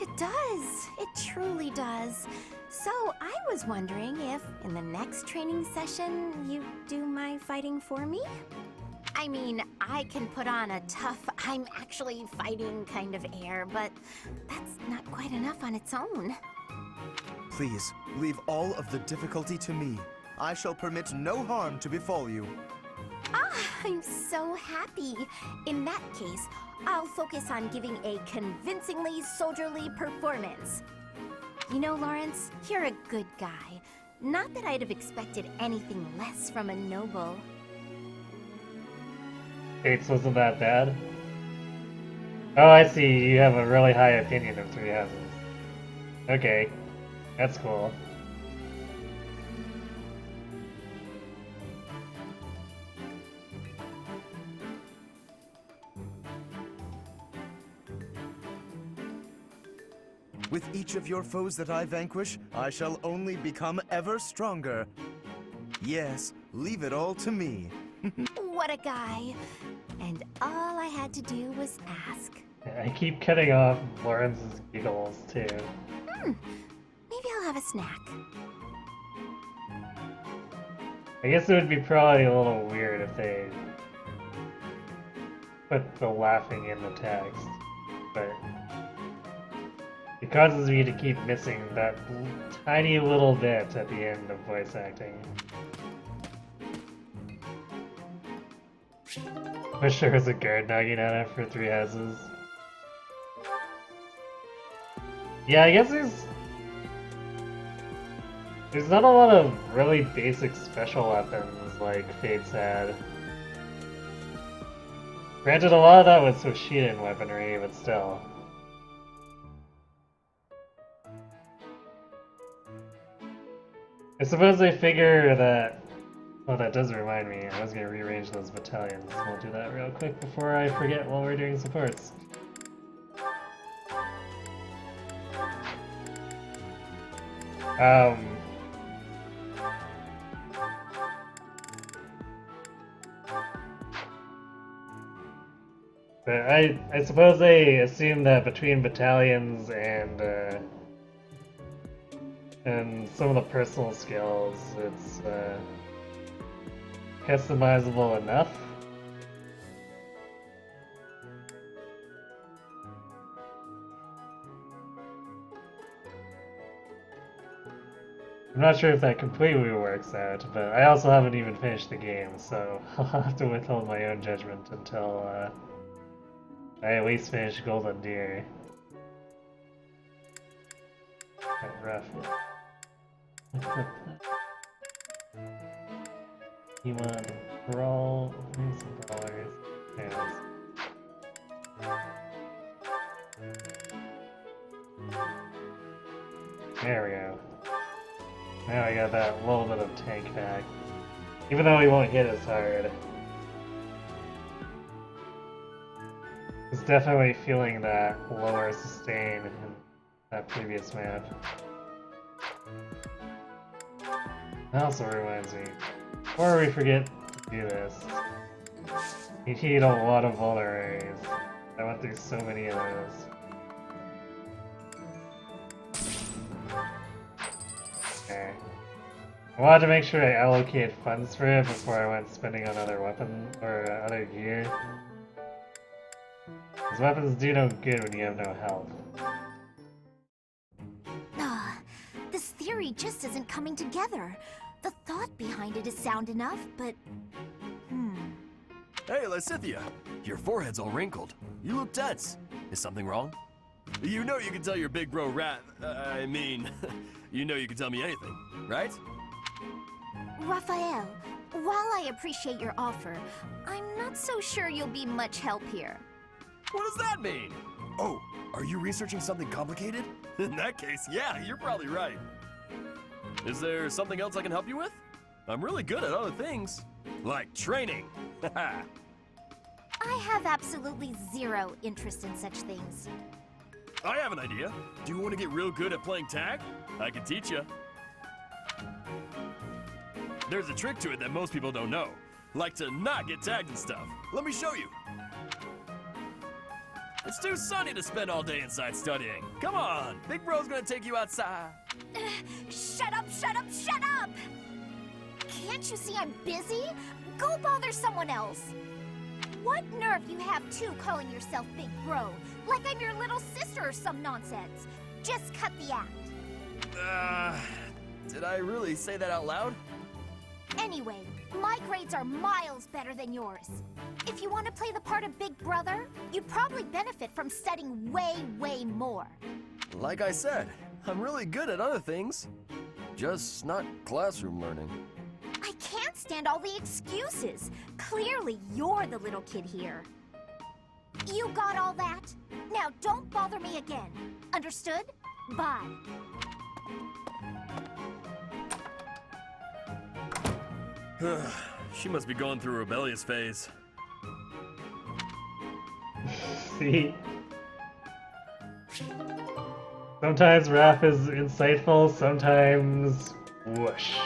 It does. It truly does. So I was wondering if, in the next training session, you do my fighting for me? I mean, I can put on a tough, I'm actually fighting kind of air, but that's not quite enough on its own. Please, leave all of the difficulty to me. I shall permit no harm to befall you. Ah, I'm so happy. In that case, I'll focus on giving a convincingly soldierly performance. You know, Lawrence, you're a good guy. Not that I'd have expected anything less from a noble. Fates wasn't that bad? Oh, I see. You have a really high opinion of Three Houses. Okay. That's cool. With each of your foes that I vanquish, I shall only become ever stronger. Yes, leave it all to me. What a guy. And all I had to do was ask. I keep cutting off Lawrence's giggles, too. Maybe I'll have a snack. I guess it would be probably a little weird if they put the laughing in the text, but it causes me to keep missing that tiny little bit at the end of voice acting. Wish there was a guard knocking at it for Three Houses. Yeah, I guess there's not a lot of really basic special weapons like Fates had. Granted, a lot of that was Hoshidan weaponry, but still. I suppose they figure that... Oh, that does remind me. I was going to rearrange those battalions. We'll do that real quick before I forget while we're doing supports. But I suppose they assume that between battalions and some of the personal skills, it's customizable enough. I'm not sure if that completely works out, but I also haven't even finished the game, so I'll have to withhold my own judgment until I at least finish Golden Deer. Quite rough. You want to brawl? Bring some brawlers. Anyways. There we go. Now I got that little bit of tank back. Even though he won't hit as hard. It's definitely feeling that lower sustain in that previous map. That also reminds me, before we forget to do this, you need a lot of vulneraries. I went through so many of those. Okay. I wanted to make sure I allocate funds for it before I went spending on other weapon or other gear. These weapons do no good when you have no health. This theory just isn't coming together. The thought behind it is sound enough, but... Hey, Lysithea, your forehead's all wrinkled. You look tense. Is something wrong? You know you can tell your big bro you know you can tell me anything, right? Raphael, while I appreciate your offer, I'm not so sure you'll be much help here. What does that mean? Oh, are you researching something complicated? In that case, yeah, you're probably right. Is there something else I can help you with? I'm really good at other things, like training. I have absolutely zero interest in such things. I have an idea. Do you want to get real good at playing tag? I can teach you. There's a trick to it that most people don't know, like to not get tagged and stuff. Let me show you. It's too sunny to spend all day inside studying. Come on, Big Bro's gonna take you outside. Shut up, shut up, shut up! Can't you see I'm busy? Go bother someone else. What nerve you have too calling yourself Big Bro, like I'm your little sister or some nonsense. Just cut the act. Did I really say that out loud? Anyway, my grades are miles better than yours. If you want to play the part of Big Brother, you'd probably benefit from studying way, way more. Like I said, I'm really good at other things. Just not classroom learning. I can't stand all the excuses. Clearly, you're the little kid here. You got all that? Now don't bother me again. Understood? Bye. She must be going through a rebellious phase. See? Sometimes Raph is insightful, sometimes whoosh.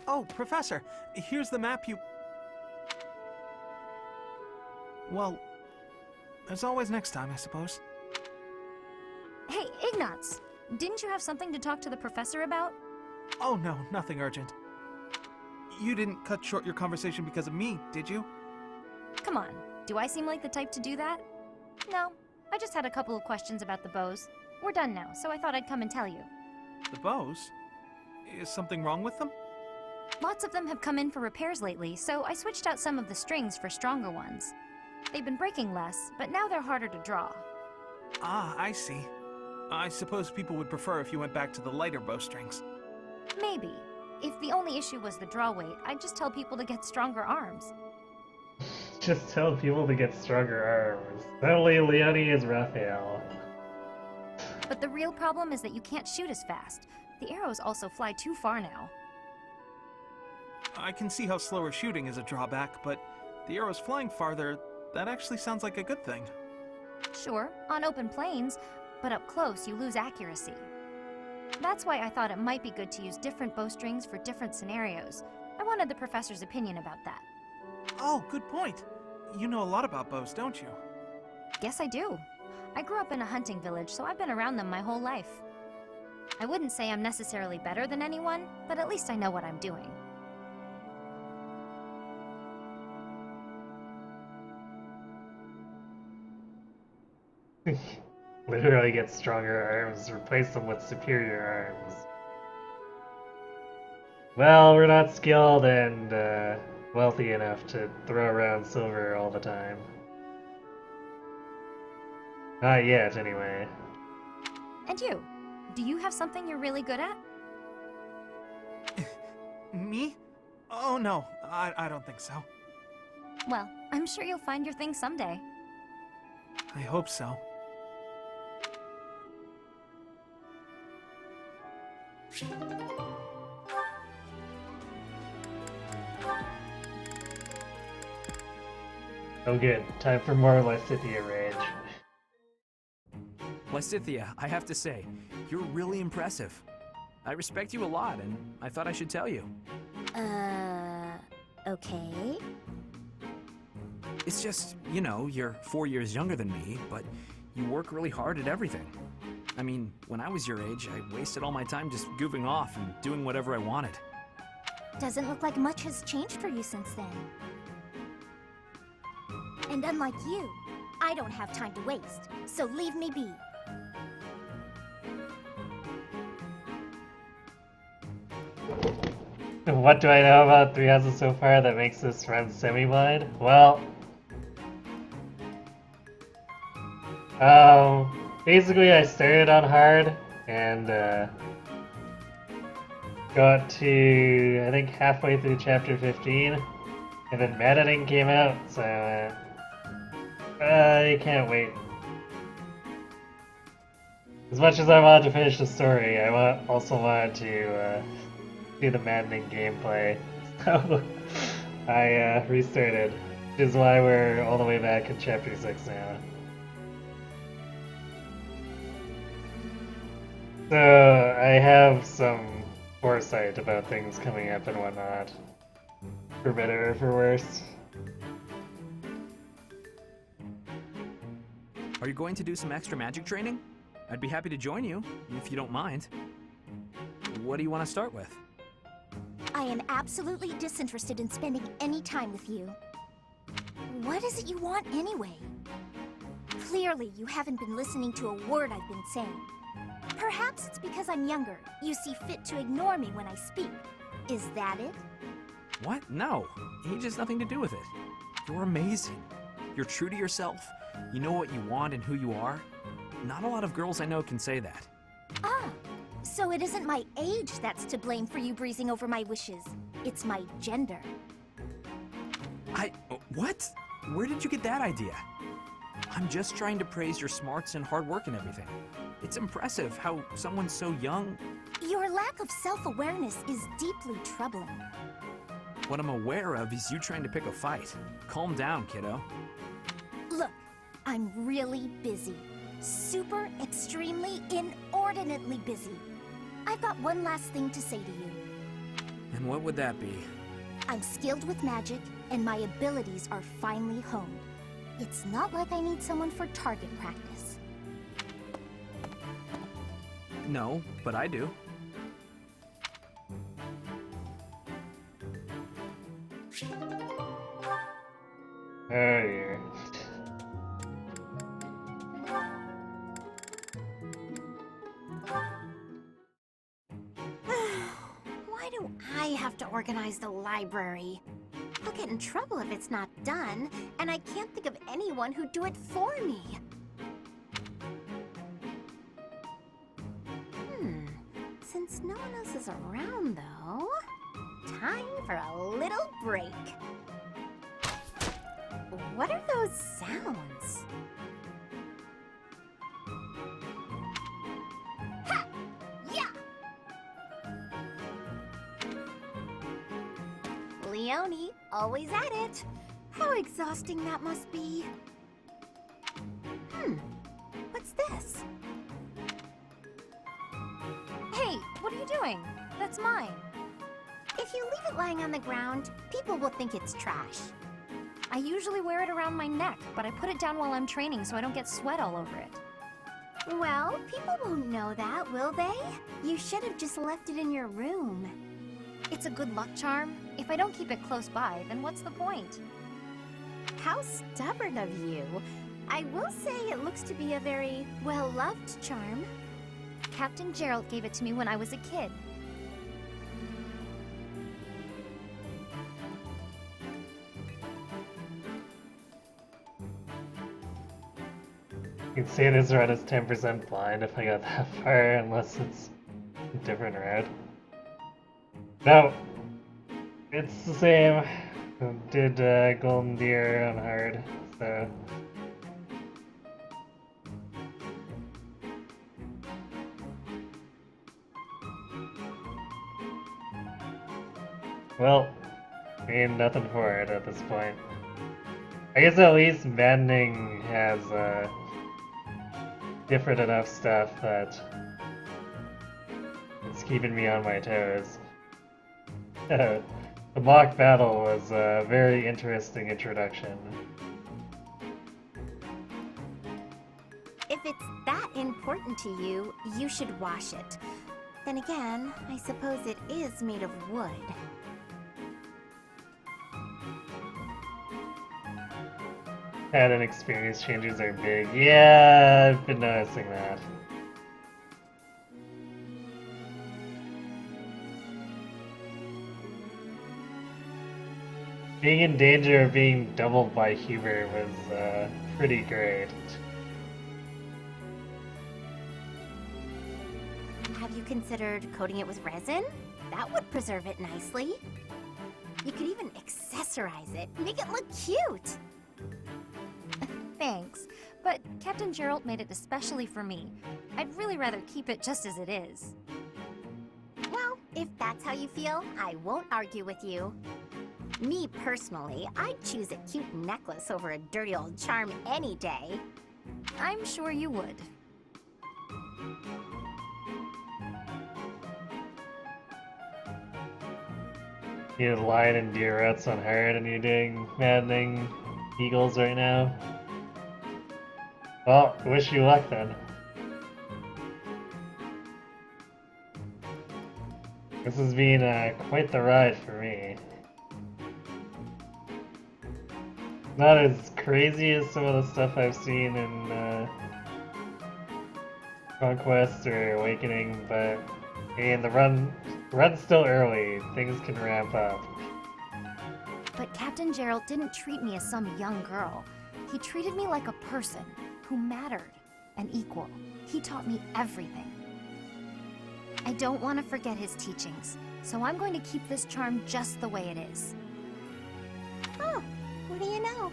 Oh, Professor, here's the map you... Well, there's always next time, I suppose. Hey, Ignatz, didn't you have something to talk to the professor about? Oh no, nothing urgent. You didn't cut short your conversation because of me, did you? Come on, do I seem like the type to do that? No, I just had a couple of questions about the bows. We're done now, so I thought I'd come and tell you. The bows? Is something wrong with them? Lots of them have come in for repairs lately, so I switched out some of the strings for stronger ones. They've been breaking less, but now they're harder to draw. Ah, I see. I suppose people would prefer if you went back to the lighter bowstrings. Maybe. If the only issue was the draw weight, I'd just tell people to get stronger arms. Just tell people to get stronger arms. Suddenly Leonie is Raphael. But the real problem is that you can't shoot as fast. The arrows also fly too far now. I can see how slower shooting is a drawback, but the arrows flying farther, that actually sounds like a good thing. Sure, on open plains, but up close you lose accuracy. That's why I thought it might be good to use different bowstrings for different scenarios. I wanted the professor's opinion about that. Oh, good point. You know a lot about bows, don't you? Yes, I do. I grew up in a hunting village, so I've been around them my whole life. I wouldn't say I'm necessarily better than anyone, but at least I know what I'm doing. Literally get stronger arms, replace them with superior arms. Well, we're not skilled and wealthy enough to throw around silver all the time. Not yet, anyway. And you? Do you have something you're really good at? Me? Oh no, I don't think so. Well, I'm sure you'll find your thing someday. I hope so. Oh good, time for more Lysithea rage. Lysithea, I have to say, you're really impressive. I respect you a lot, and I thought I should tell you. Okay. It's just, you know, you're 4 years younger than me, but you work really hard at everything. I mean, when I was your age, I wasted all my time just goofing off and doing whatever I wanted. Doesn't look like much has changed for you since then. And unlike you, I don't have time to waste, so leave me be. What do I know about 3 houses so far that makes this run semi-blind? Well, basically I started on hard and got to, I think, halfway through chapter 15, and then Maddening came out, so I can't wait. As much as I wanted to finish the story, I also wanted to do the Maddening gameplay, so I restarted, which is why we're all the way back in chapter 6 now. So I have some foresight about things coming up and whatnot, for better or for worse. Are you going to do some extra magic training? I'd be happy to join you, if you don't mind. What do you want to start with? I am absolutely disinterested in spending any time with you. What is it you want anyway? Clearly, you haven't been listening to a word I've been saying. Perhaps it's because I'm younger. You see fit to ignore me when I speak. Is that it? What? No. Age has nothing to do with it. You're amazing. You're true to yourself. You know what you want and who you are. Not a lot of girls I know can say that. Ah, so it isn't my age that's to blame for you breezing over my wishes. It's my gender. What? Where did you get that idea? I'm just trying to praise your smarts and hard work and everything. It's impressive how someone so young... Your lack of self-awareness is deeply troubling. What I'm aware of is you trying to pick a fight. Calm down, kiddo. Look, I'm really busy. Super, extremely, inordinately busy. I've got one last thing to say to you. And what would that be? I'm skilled with magic, and my abilities are finely honed. It's not like I need someone for target practice. No, but I do. Oh dear. Why do I have to organize the library? I'll get in trouble if it's not done, and I can't think of anyone who'd do it for me. Since no one else is around, though, time for a little break. What are those sounds? Ha! Yeah! Leonie, always at it. How exhausting that must be. What's this? Hey, what are you doing? That's mine. If you leave it lying on the ground, people will think it's trash. I usually wear it around my neck, but I put it down while I'm training so I don't get sweat all over it. Well, people won't know that, will they? You should have just left it in your room. It's a good luck charm. If I don't keep it close by, then what's the point? How stubborn of you. I will say it looks to be a very well-loved charm. Captain Gerald gave it to me when I was a kid. You'd say this run is 10% blind if I got that far, unless it's a different route. No! It's the same. I did Golden Deer on hard, so... Well, ain't nothing for it at this point. I guess at least Maddening has different enough stuff that it's keeping me on my toes. The mock battle was a very interesting introduction. If it's that important to you, you should wash it. Then again, I suppose it is made of wood. Add-in experience changes are big. Yeah, I've been noticing that. Being in danger of being doubled by Huber was pretty great. Have you considered coating it with resin? That would preserve it nicely. You could even accessorize it, make it look cute. Thanks, but Captain Gerald made it especially for me. I'd really rather keep it just as it is. Well, if that's how you feel, I won't argue with you. Me personally, I'd choose a cute necklace over a dirty old charm any day. I'm sure you would. You have lion and deer rats on hard and you're doing maddening eagles right now? Well, wish you luck then. This has been quite the ride for me. Not as crazy as some of the stuff I've seen in Conquest or Awakening, but and the run's still early. Things can ramp up. But Captain Gerald didn't treat me as some young girl. He treated me like a person who mattered, an equal. He taught me everything. I don't want to forget his teachings, so I'm going to keep this charm just the way it is. Oh, what do you know?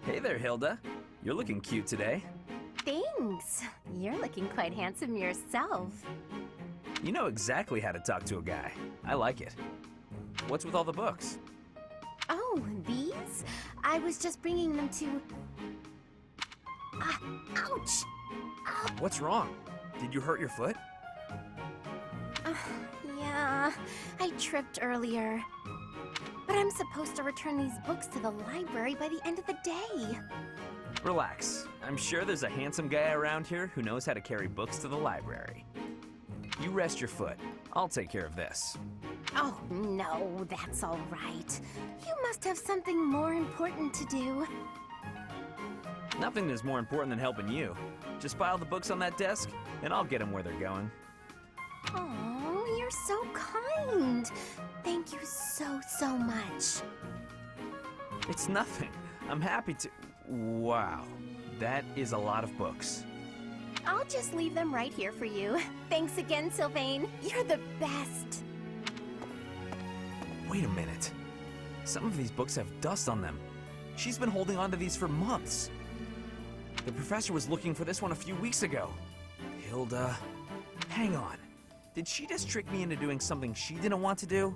Hey there, Hilda. You're looking cute today. Thanks. You're looking quite handsome yourself. You know exactly how to talk to a guy. I like it. What's with all the books? Oh, these? I was just bringing them to... ouch! What's wrong? Did you hurt your foot? Yeah, I tripped earlier. But I'm supposed to return these books to the library by the end of the day. Relax. I'm sure there's a handsome guy around here who knows how to carry books to the library. You rest your foot. I'll take care of this. Oh, no, that's all right. You must have something more important to do. Nothing is more important than helping you. Just pile the books on that desk, and I'll get them where they're going. Oh, you're so kind. Thank you so much. It's nothing. I'm happy to... Wow. That is a lot of books. I'll just leave them right here for you. Thanks again, Sylvain. You're the best. Wait a minute. Some of these books have dust on them. She's been holding on to these for months. The professor was looking for this one a few weeks ago. Hilda... Hang on. Did she just trick me into doing something she didn't want to do?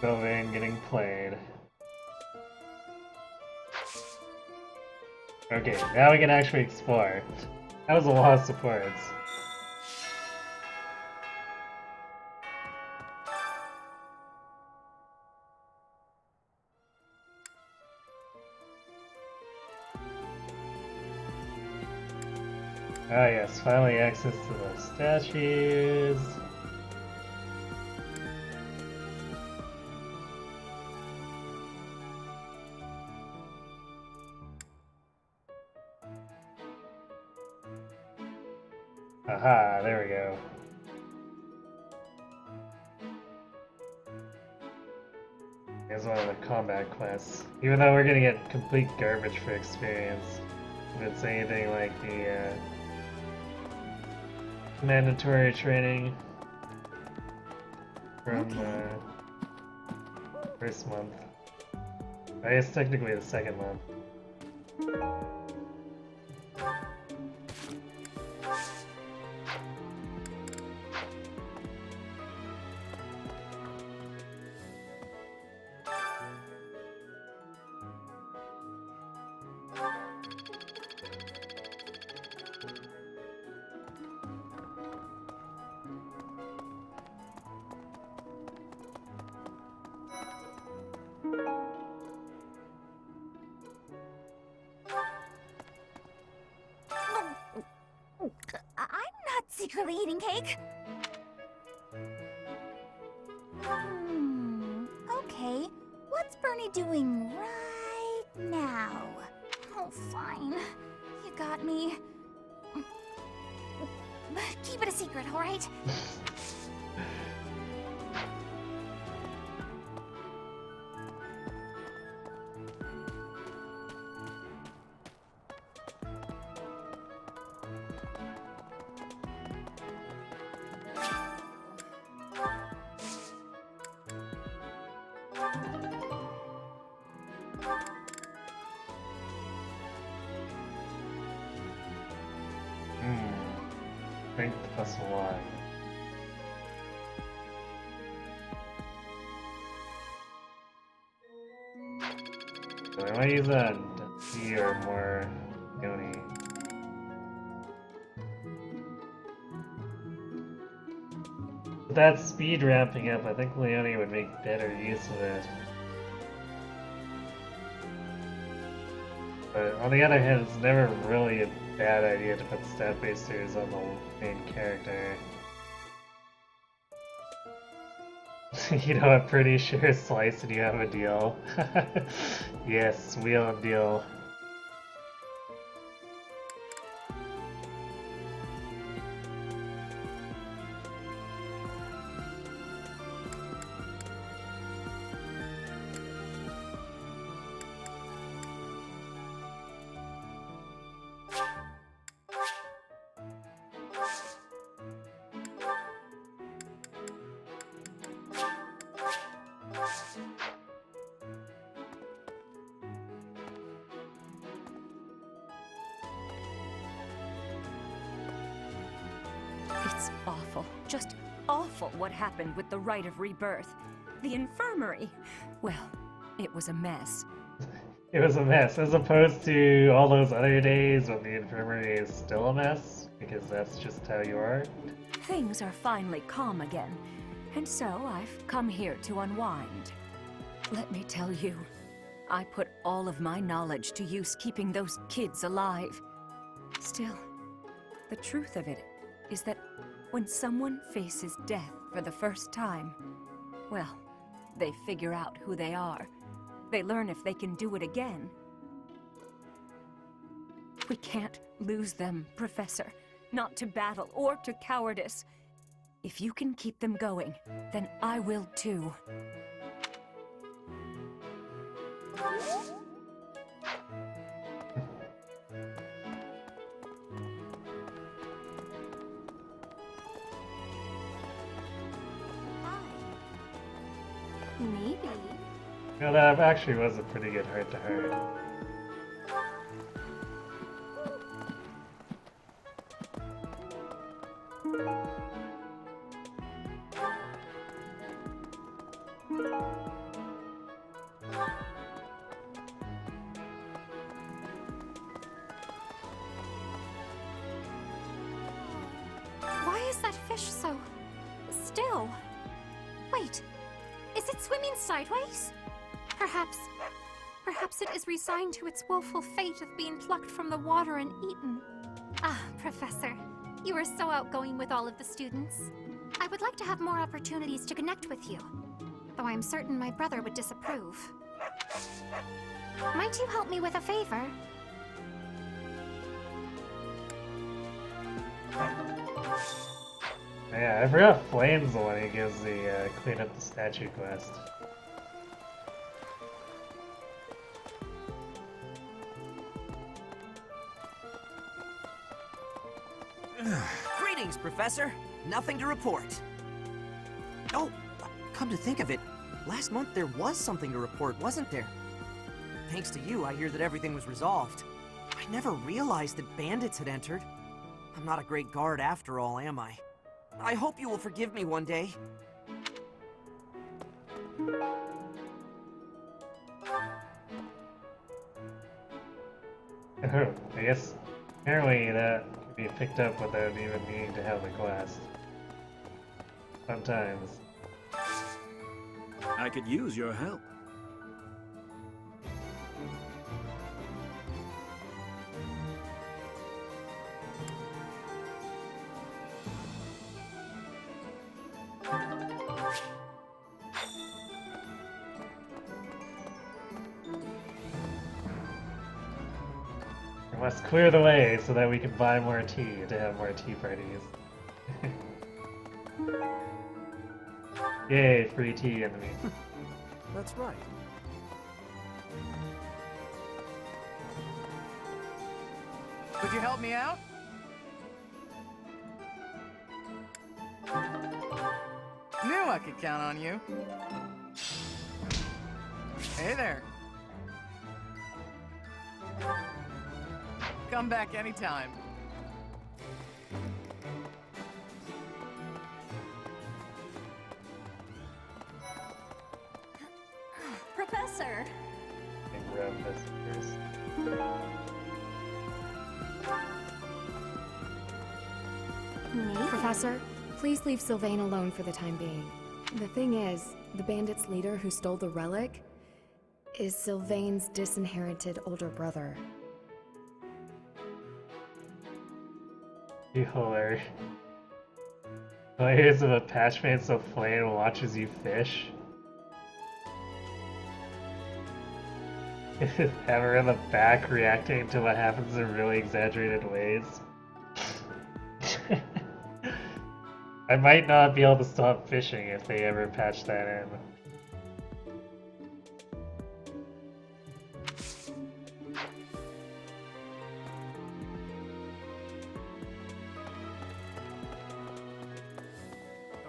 Sylvain getting played. Okay, now we can actually explore. That was a lot of supports. Ah yes, finally access to the statues. Aha, there we go. Here's one of the combat quests. Even though we're gonna get complete garbage for experience. If it's anything like the mandatory training from first month. I guess technically the second month. secretly eating cake? Okay. What's Bernie doing right now? Oh, fine. You got me. Keep it a secret, alright? Strength +1. So I might use that D or more Yoni. With that speed ramping up, I think Leone would make better use of it. But on the other hand, it's never really a bad idea to put stat boosters on the main character. You know, I'm pretty sure Slice and you have a deal. Yes, wheel and deal. It's awful, just awful what happened with the rite of rebirth. The infirmary. Well, it was a mess. It was a mess, as opposed to all those other days when the infirmary is still a mess, because that's just how you are. Things are finally calm again, and so I've come here to unwind. Let me tell you, I put all of my knowledge to use keeping those kids alive. Still, the truth of it is that when someone faces death for the first time, well, they figure out who they are. They learn if they can do it again. We can't lose them, Professor. Not to battle or to cowardice. If you can keep them going, then I will too. Maybe. You know, that actually was a pretty good heart-to-heart. Why is that fish so still? Wait, is it swimming sideways? Perhaps it is resigned to its woeful fate of being plucked from the water and eaten. Ah, Professor, you are so outgoing with all of the students. I would like to have more opportunities to connect with you, though I'm certain my brother would disapprove. Might you help me with a favor? Yeah, I forgot Flame's the one who gives the clean up the statue quest. Greetings, Professor. Nothing to report. Oh, come to think of it, last month there was something to report, wasn't there? Thanks to you, I hear that everything was resolved. I never realized that bandits had entered. I'm not a great guard after all, am I? I hope you will forgive me one day. Oh, I guess apparently that can be picked up without even needing to have the quest. Sometimes. I could use your help. Must clear the way so that we can buy more tea to have more tea parties. Yay, free tea enemy. That's right. Would you help me out? Knew I could count on you. Hey there. Come back anytime. Professor! And grab visitors. Professor, please leave Sylvain alone for the time being. The thing is, the bandits' leader who stole the relic is Sylvain's disinherited older brother. You hilarious. Hilarious of a patchmate so Flame watches you fish. Have her in the back reacting to what happens in really exaggerated ways. I might not be able to stop fishing if they ever patch that in.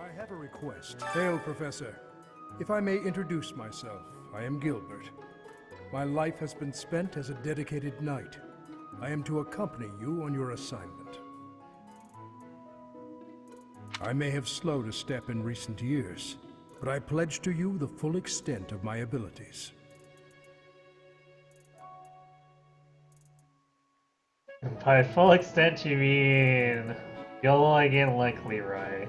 I have a request. Hail, Professor. If I may introduce myself, I am Gilbert. My life has been spent as a dedicated knight. I am to accompany you on your assignment. I may have slowed a step in recent years, but I pledge to you the full extent of my abilities. By full extent you mean you'll only get like Leroy.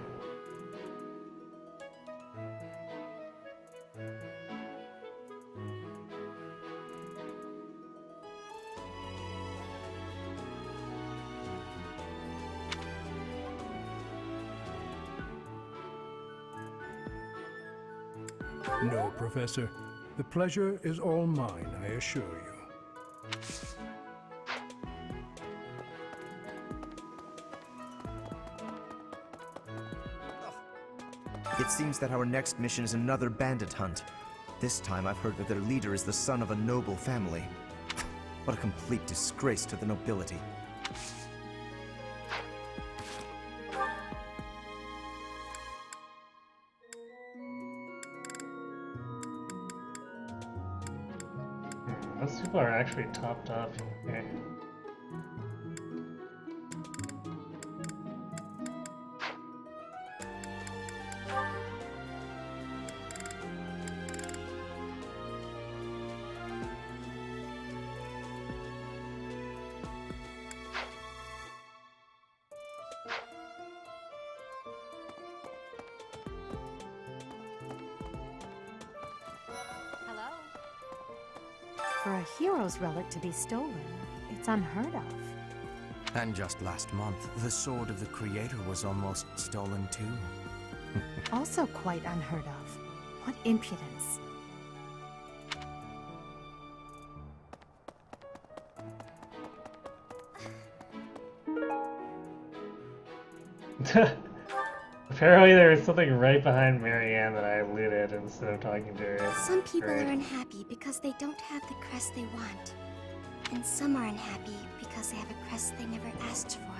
No, Professor. The pleasure is all mine, I assure you. It seems that our next mission is another bandit hunt. This time I've heard that their leader is the son of a noble family. What a complete disgrace to the nobility. Those people are actually topped up. Okay. For a hero's relic to be stolen, it's unheard of. And just last month, the sword of the Creator was almost stolen too. Also quite unheard of. What impudence. Apparently there was something right behind Marianne that I looted instead of talking to her. Some people Great. are unhappy because they don't have the crest they want. And some are unhappy because they have a crest they never asked for.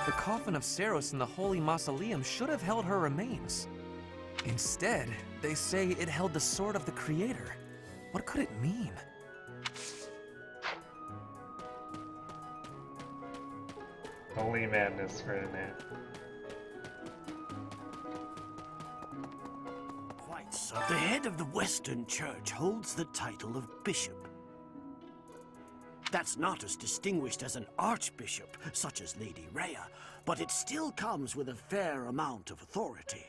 The coffin of Saros in the Holy Mausoleum should have held her remains. Instead, they say it held the sword of the Creator. What could it mean? Holy madness, Ferdinand. Quite so. The head of the Western Church holds the title of bishop. That's not as distinguished as an archbishop, such as Lady Rhea, but it still comes with a fair amount of authority.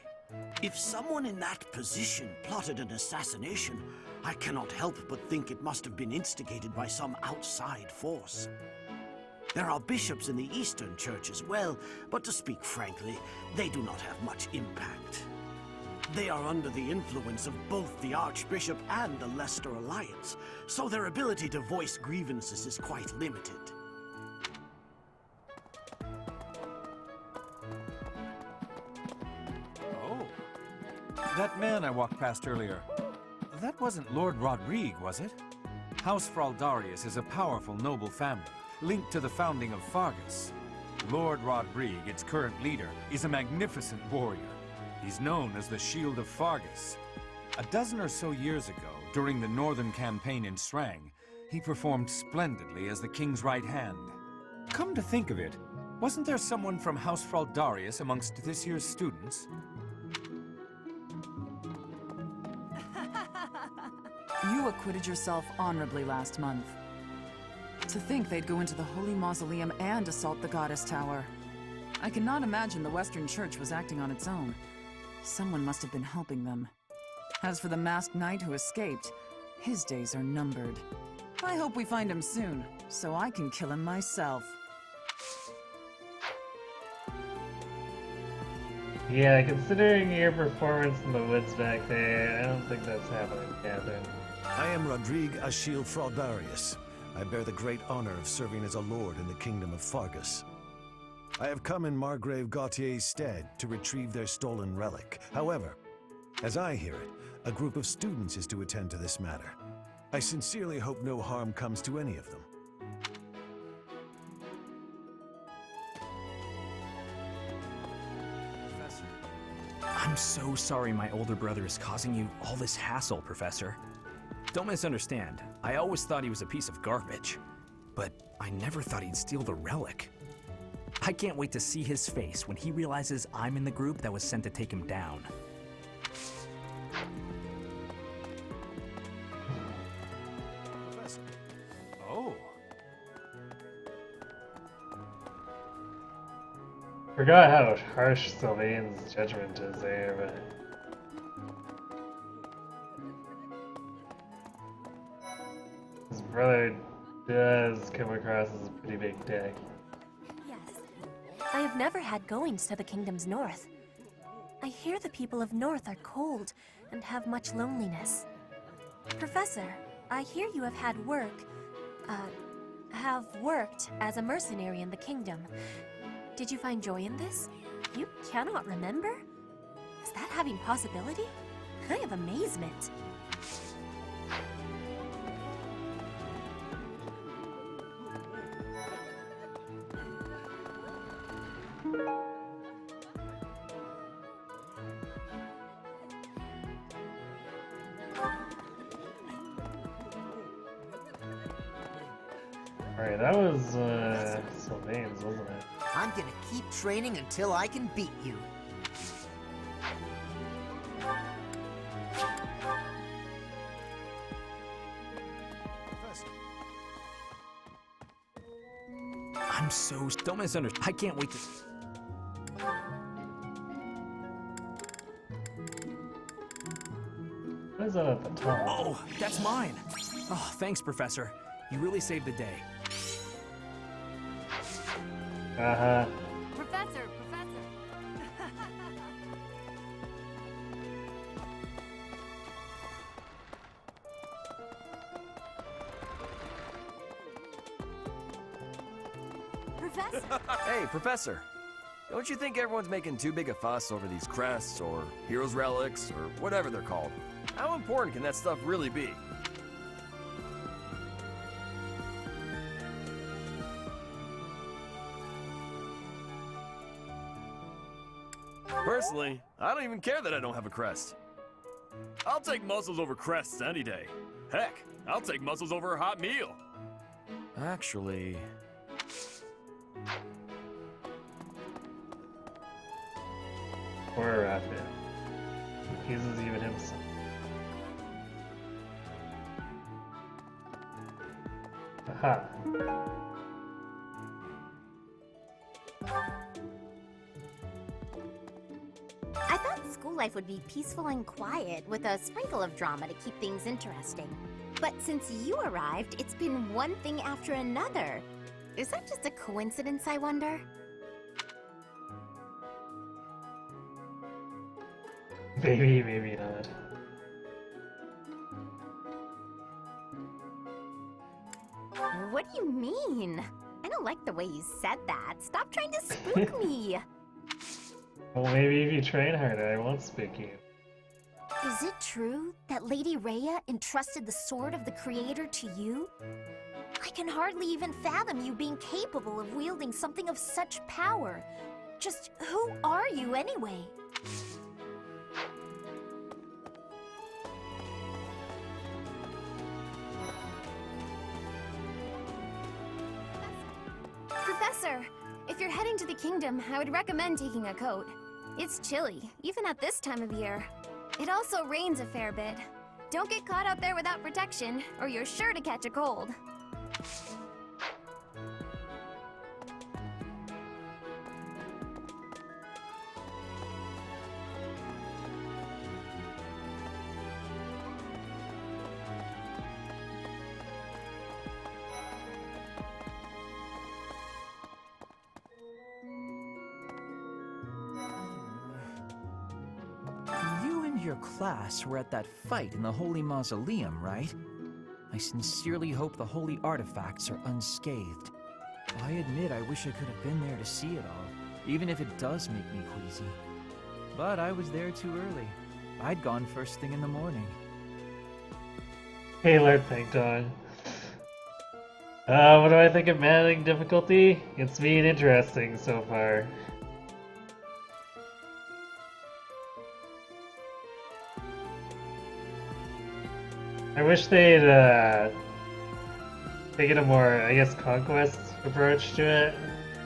If someone in that position plotted an assassination, I cannot help but think it must have been instigated by some outside force. There are bishops in the Eastern Church as well, but to speak frankly, they do not have much impact. They are under the influence of both the Archbishop and the Leicester Alliance, so their ability to voice grievances is quite limited. Oh. That man I walked past earlier, that wasn't Lord Rodrigue, was it? House Fraldarius is a powerful, noble family, linked to the founding of Fargus. Lord Rodrigue, its current leader, is a magnificent warrior. He's known as the Shield of Fargus. A dozen or so years ago, during the Northern Campaign in Srang, he performed splendidly as the king's right hand. Come to think of it, wasn't there someone from House Fraldarius amongst this year's students? You acquitted yourself honorably last month. To think they'd go into the Holy Mausoleum and assault the Goddess Tower. I cannot imagine the Western Church was acting on its own. Someone must have been helping them. As for the masked knight who escaped, his days are numbered. I hope we find him soon, so I can kill him myself. Yeah, considering your performance in the woods back there, I don't think that's happening, Catherine. I am Rodrigue Achille Fraldarius. I bear the great honor of serving as a lord in the kingdom of Fargus. I have come in Margrave Gautier's stead to retrieve their stolen relic. However, as I hear it, a group of students is to attend to this matter. I sincerely hope no harm comes to any of them. I'm so sorry my older brother is causing you all this hassle, Professor. Don't misunderstand. I always thought he was a piece of garbage. But I never thought he'd steal the relic. I can't wait to see his face when he realizes I'm in the group that was sent to take him down. Oh. Forgot how harsh Sylvain's judgment is there, but... his brother does come across as a pretty big dick. Yes. I have never had goings to the kingdom's north. I hear the people of North are cold and have much loneliness. Professor, I hear you have had worked as a mercenary in the kingdom. Did you find joy in this? You cannot remember? Is that having possibility? I have amazement. Alright, that was, Sylvain's, wasn't it? I'm gonna keep training until I can beat you. I'm so... Don't misunderstand. I can't wait to... What is that at the top? Oh, that's mine. Oh, thanks, Professor. You really saved the day. Uh-huh. Professor! Professor! Hey, Professor. Don't you think everyone's making too big a fuss over these crests, or heroes' relics, or whatever they're called? How important can that stuff really be? Personally, I don't even care that I don't have a crest. I'll take muscles over crests any day. Heck, I'll take muscles over a hot meal. Actually... Poor Raphael. Confuses even himself. Aha. I thought school life would be peaceful and quiet, with a sprinkle of drama to keep things interesting. But since you arrived, it's been one thing after another. Is that just a coincidence, I wonder? Maybe, maybe not. What do you mean? I don't like the way you said that. Stop trying to spook me. Well, maybe if you train harder, I won't spook you. Is it true that Lady Rhea entrusted the Sword of the Creator to you? I can hardly even fathom you being capable of wielding something of such power. Just who are you anyway? Professor, if you're heading to the kingdom, I would recommend taking a coat. It's chilly, even at this time of year. It also rains a fair bit. Don't get caught out there without protection, or you're sure to catch a cold. You and your class were at that fight in the Holy Mausoleum, right? I sincerely hope the holy artifacts are unscathed. I admit I wish I could have been there to see it all, even if it does make me queasy. But I was there too early. I'd gone first thing in the morning. Hey, Lord Plankton. What do I think of Maddening difficulty? It's been interesting so far. I wish they'd taken a more, I guess, conquest approach to it,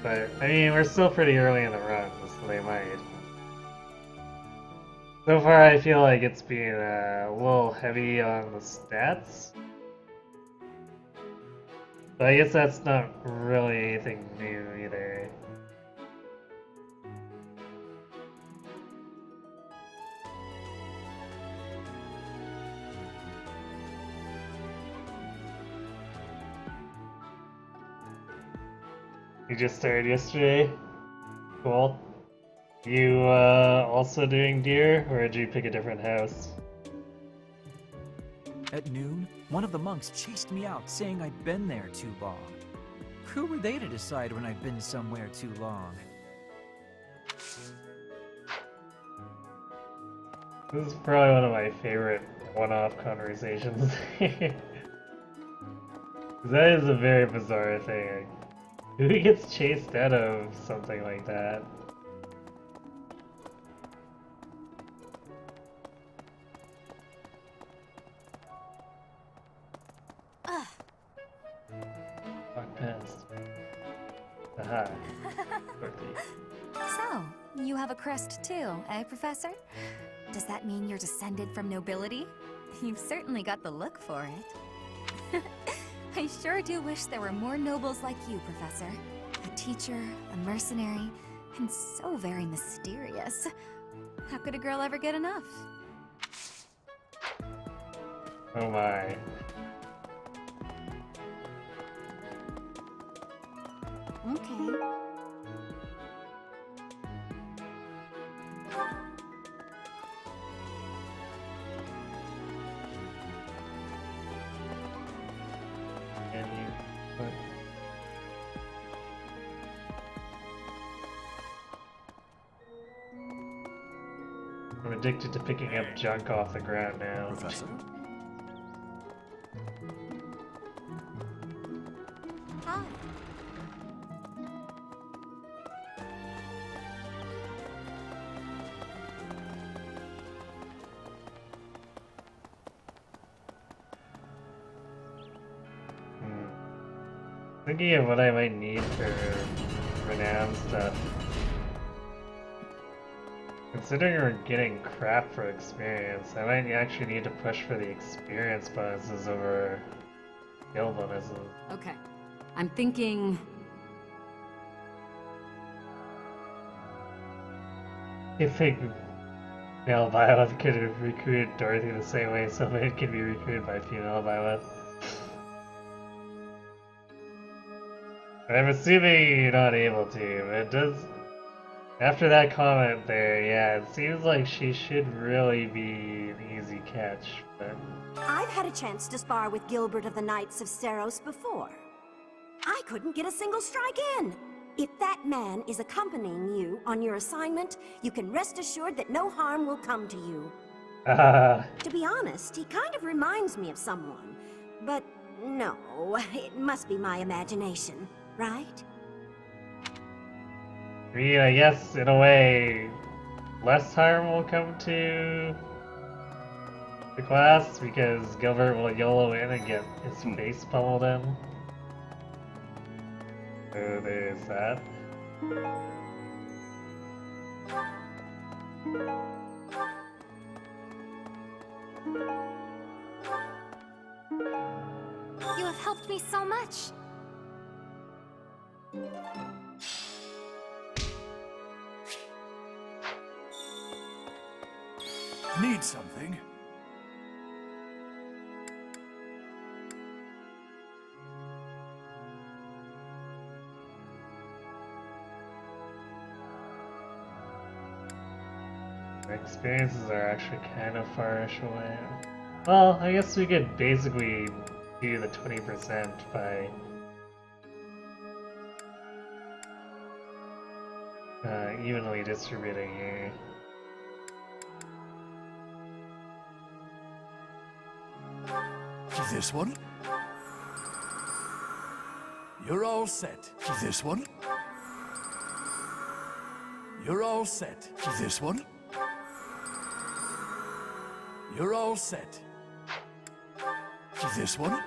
but I mean, we're still pretty early in the run, so they might. So far, I feel like it's been a little heavy on the stats, but I guess that's not really anything new either. You just started yesterday? Cool. You also doing deer, or did you pick a different house? At noon, one of the monks chased me out, saying I'd been there too long. Who were they to decide when I've been somewhere too long? This is probably one of my favorite one-off conversations. That is a very bizarre thing. Who gets chased out of something like that? Walk past. Aha. So, you have a crest too, eh, Professor? Does that mean you're descended from nobility? You've certainly got the look for it. I sure do wish there were more nobles like you, Professor. A teacher, a mercenary, and so very mysterious. How could a girl ever get enough? Oh my. Okay. And you put... I'm addicted to picking up junk off the ground now. Professor? Hi. Thinking of what I might need for renown stuff. Considering we're getting crap for experience, I might actually need to push for the experience bonuses over skill bonuses. Okay. I'm thinking... I think male Violet could have recruited Dorothy the same way somebody can be recruited by female Violet. I'm assuming you're not able to, but it does. After that comment there, yeah, it seems like she should really be an easy catch, but. I've had a chance to spar with Gilbert of the Knights of Seros before. I couldn't get a single strike in. If that man is accompanying you on your assignment, you can rest assured that no harm will come to you. To be honest, he kind of reminds me of someone. But no, it must be my imagination, right? I mean, I guess, in a way, less harm will come to the class because Gilbert will YOLO in and get his face pummeled in. So there's that. You have helped me so much. Need something? My experiences are actually kind of farish away. Well, I guess we could basically do the 20% by evenly distributing here. This one? You're all set. This one? You're all set. This one? You're all set. This one?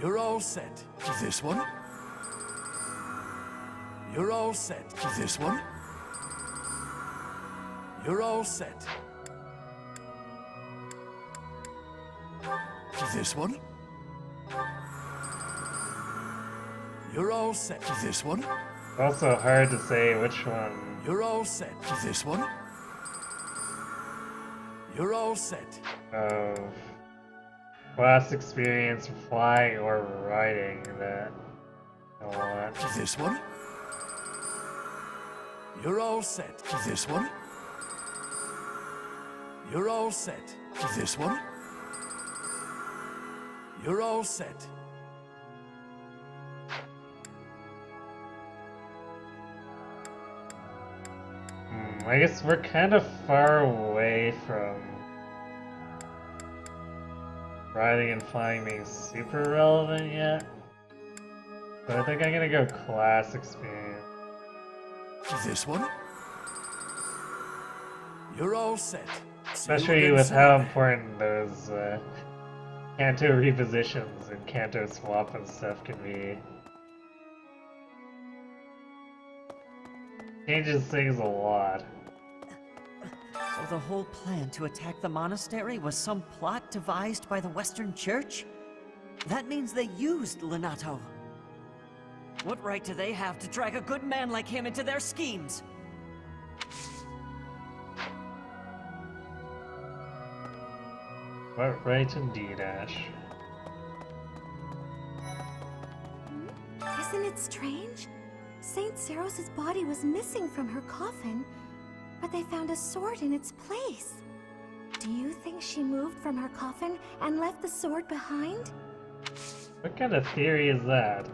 You're all set. This one? You're all set. This one? You're all set. This one? You're all set. This one? It's also hard to say which one. You're all set. This one? You're all set. Of class experience flying or riding that I want. This one? You're all set. This one? You're all set. This one? You're all set. I guess we're kind of far away from riding and flying being super relevant yet. But I think I'm gonna go class experience. This one? You're all set. Especially with how important those Kanto repositions and Kanto swap and stuff can be. Changes things a lot. So the whole plan to attack the monastery was some plot devised by the Western Church? That means they used Lenato. What right do they have to drag a good man like him into their schemes? What right indeed, Ash. Isn't it strange? Saint Seros' body was missing from her coffin, but they found a sword in its place. Do you think she moved from her coffin and left the sword behind? What kind of theory is that?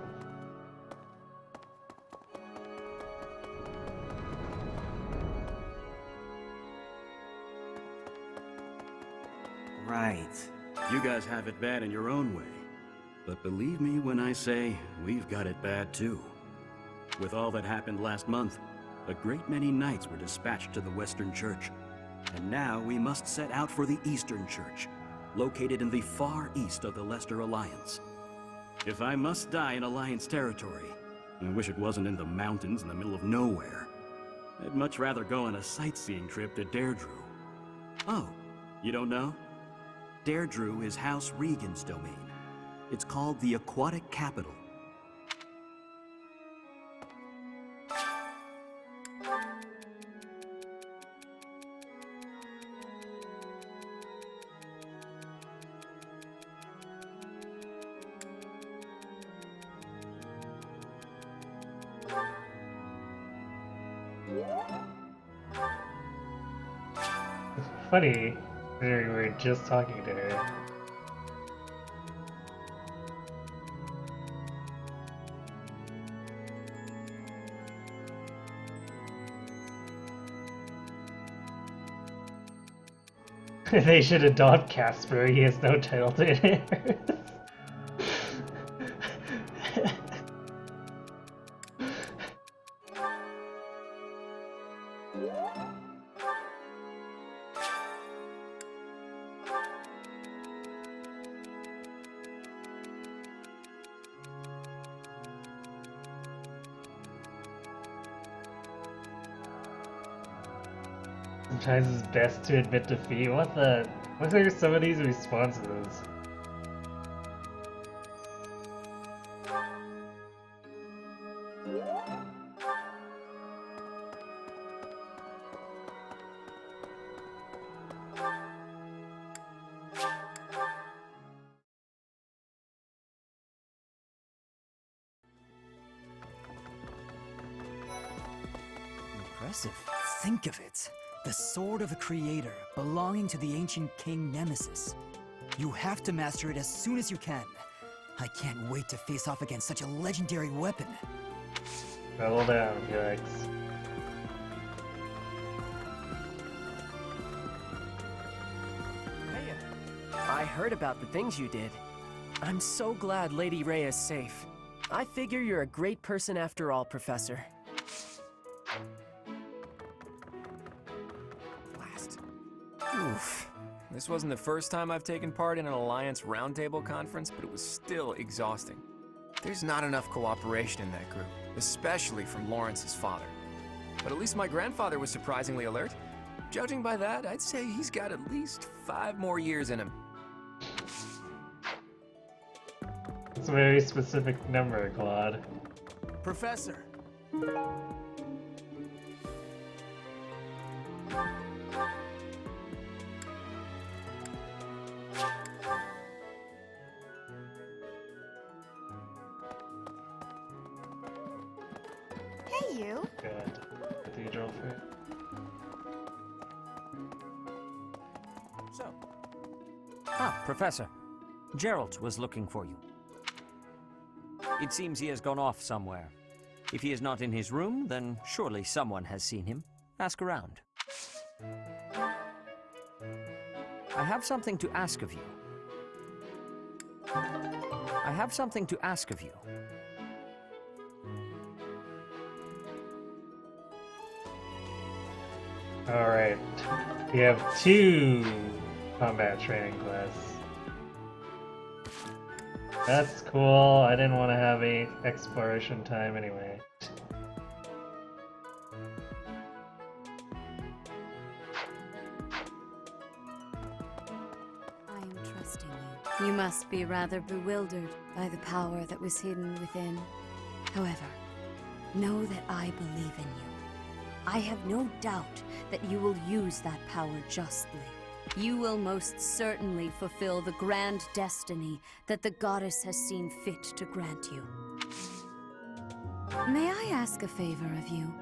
Right. You guys have it bad in your own way. But believe me when I say, we've got it bad too. With all that happened last month, a great many knights were dispatched to the Western Church. And now we must set out for the Eastern Church, located in the far east of the Leicester Alliance. If I must die in Alliance territory, I wish it wasn't in the mountains in the middle of nowhere. I'd much rather go on a sightseeing trip to Deirdre. Oh, you don't know? Deirdre is House Regan's domain. It's called the Aquatic Capital. Funny, we were just talking to her. They should adopt Casper, he has no title to inherit. Sometimes it's best to admit defeat. What the? What are some of these responses? Impressive. Think of it. The Sword of the Creator, belonging to the ancient King Nemesis. You have to master it as soon as you can. I can't wait to face off against such a legendary weapon. Settle down, Felix. I heard about the things you did. I'm so glad Lady Rhea is safe. I figure you're a great person after all, Professor. Blast. Oof. This wasn't the first time I've taken part in an Alliance Roundtable conference, but it was still exhausting. There's not enough cooperation in that group, especially from Lawrence's father. But at least my grandfather was surprisingly alert. Judging by that, I'd say he's got at least 5 more years in him. It's a very specific number, Claude. Professor. Hey, you. Good. Cathedral for So. Ah, Professor. Geralt was looking for you. It seems he has gone off somewhere. If he is not in his room, then surely someone has seen him. Ask around. I have something to ask of you. I have something to ask of you. Alright. We have 2 combat training quests. That's cool. I didn't want to have a exploration time anyway. I am trusting you. You must be rather bewildered by the power that was hidden within. However, know that I believe in you. I have no doubt that you will use that power justly. You will most certainly fulfill the grand destiny that the goddess has seen fit to grant you. May I ask a favor of you?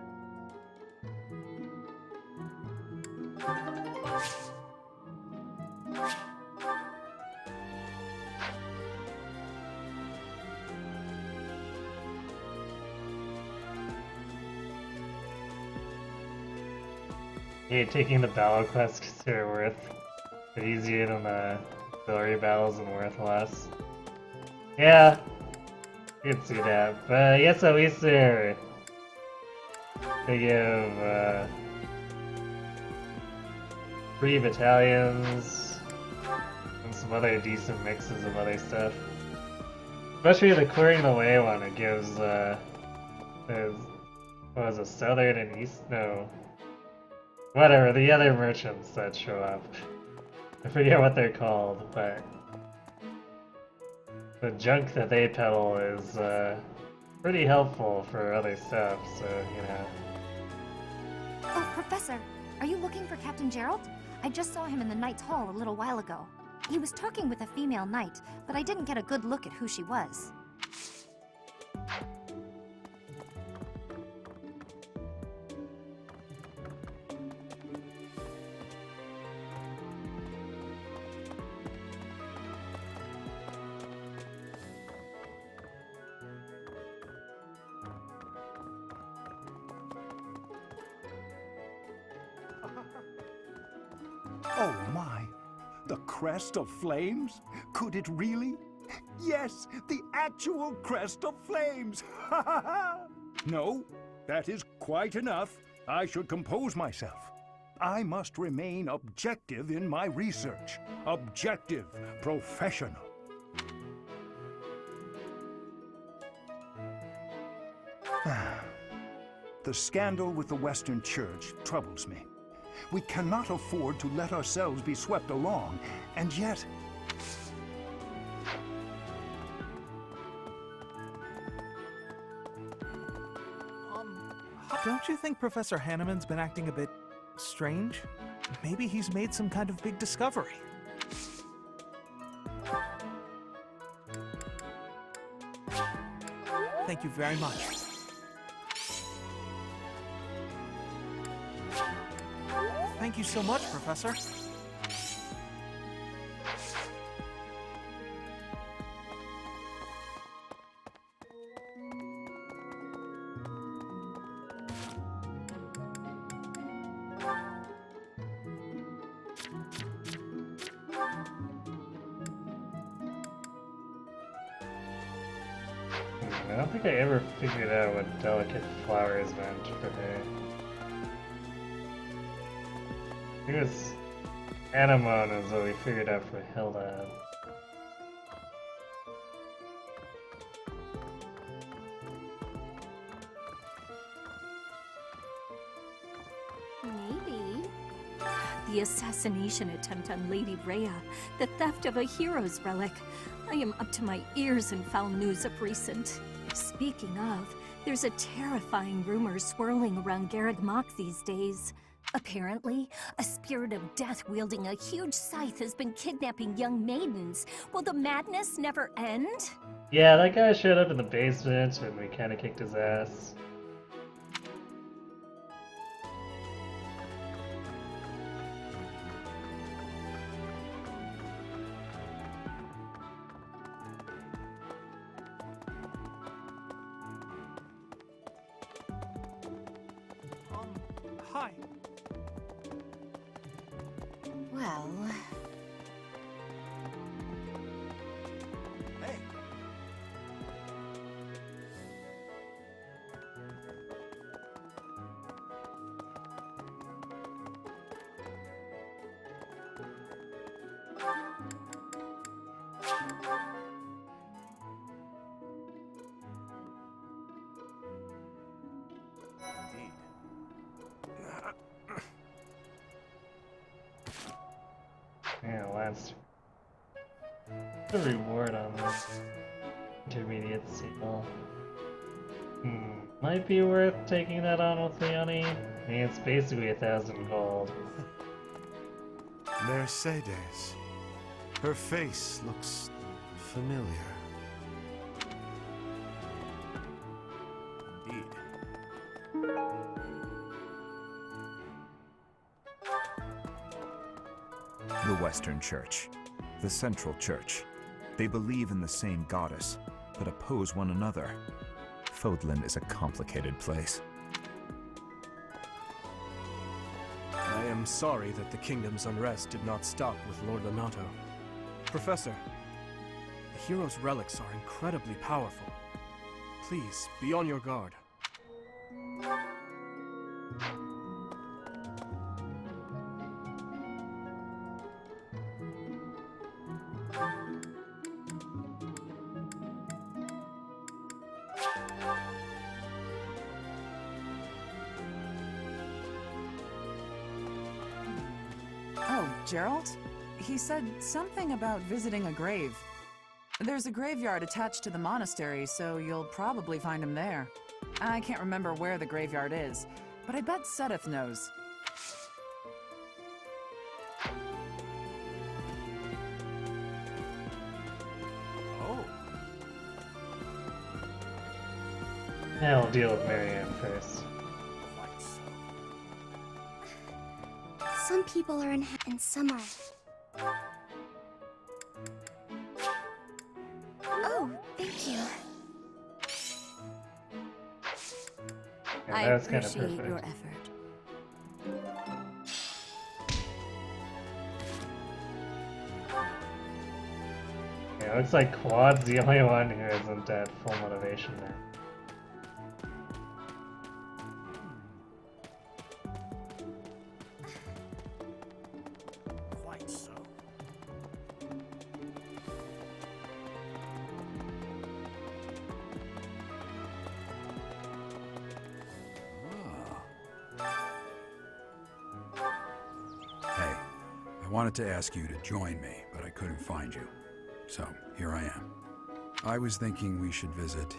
Yeah, taking the battle quests because they're worth easier than the auxiliary battles and worth less. Yeah, you can see that. But yes, at least they give 3 battalions and some other decent mixes of other stuff. Especially the clearing the way one, it gives what was it, southern and east? No. Whatever, the other merchants that show up. I forget what they're called, but the junk that they peddle is pretty helpful for other stuff, so, you know. Oh, Professor, are you looking for Captain Gerald? I just saw him in the Knight's Hall a little while ago. He was talking with a female knight, but I didn't get a good look at who she was. Oh my! The crest of flames? Could it really? Yes, the actual crest of flames! Ha ha ha! No, that is quite enough. I should compose myself. I must remain objective in my research. Objective, professional. The scandal with the Western Church troubles me. We cannot afford to let ourselves be swept along, and yet... Don't you think Professor Hanneman's been acting a bit strange? Maybe he's made some kind of big discovery. Thank you very much. Thank you so much, Professor. I don't think I ever figured out what delicate flowers meant for her. I think it was anemone is what we figured out for Hilda. Maybe. The assassination attempt on Lady Rhea, the theft of a hero's relic. I am up to my ears in foul news of recent. Speaking of, there's a terrifying rumor swirling around Garreg Mach these days. Apparently, a spirit of death wielding a huge scythe has been kidnapping young maidens. Will the madness never end? Yeah, that guy showed up in the basement and we kinda kicked his ass. Hi. Well... Hey. Yeah, last. The reward on this intermediate seal. Might be worth taking that on with Leonie. I mean, it's basically 1,000 gold. Mercedes. Her face looks familiar. Indeed. The Western Church. The Central Church. They believe in the same goddess, but oppose one another. Fodlan is a complicated place. I am sorry that the kingdom's unrest did not stop with Lord Lonato. Professor, the hero's relics are incredibly powerful. Please, be on your guard. Oh, Gerald? He said something about visiting a grave. There's a graveyard attached to the monastery, so you'll probably find him there. I can't remember where the graveyard is, but I bet Sedith knows. Oh. Yeah, we'll deal with Marianne first. Some people are in and some are. Oh, thank you. Yeah, I that's kind of appreciate perfect. your effort. It looks like Quad's the only one who isn't at full motivation now. Quite so. Hey, I wanted to ask you to join me, but I couldn't find you. So, here I am. I was thinking we should visit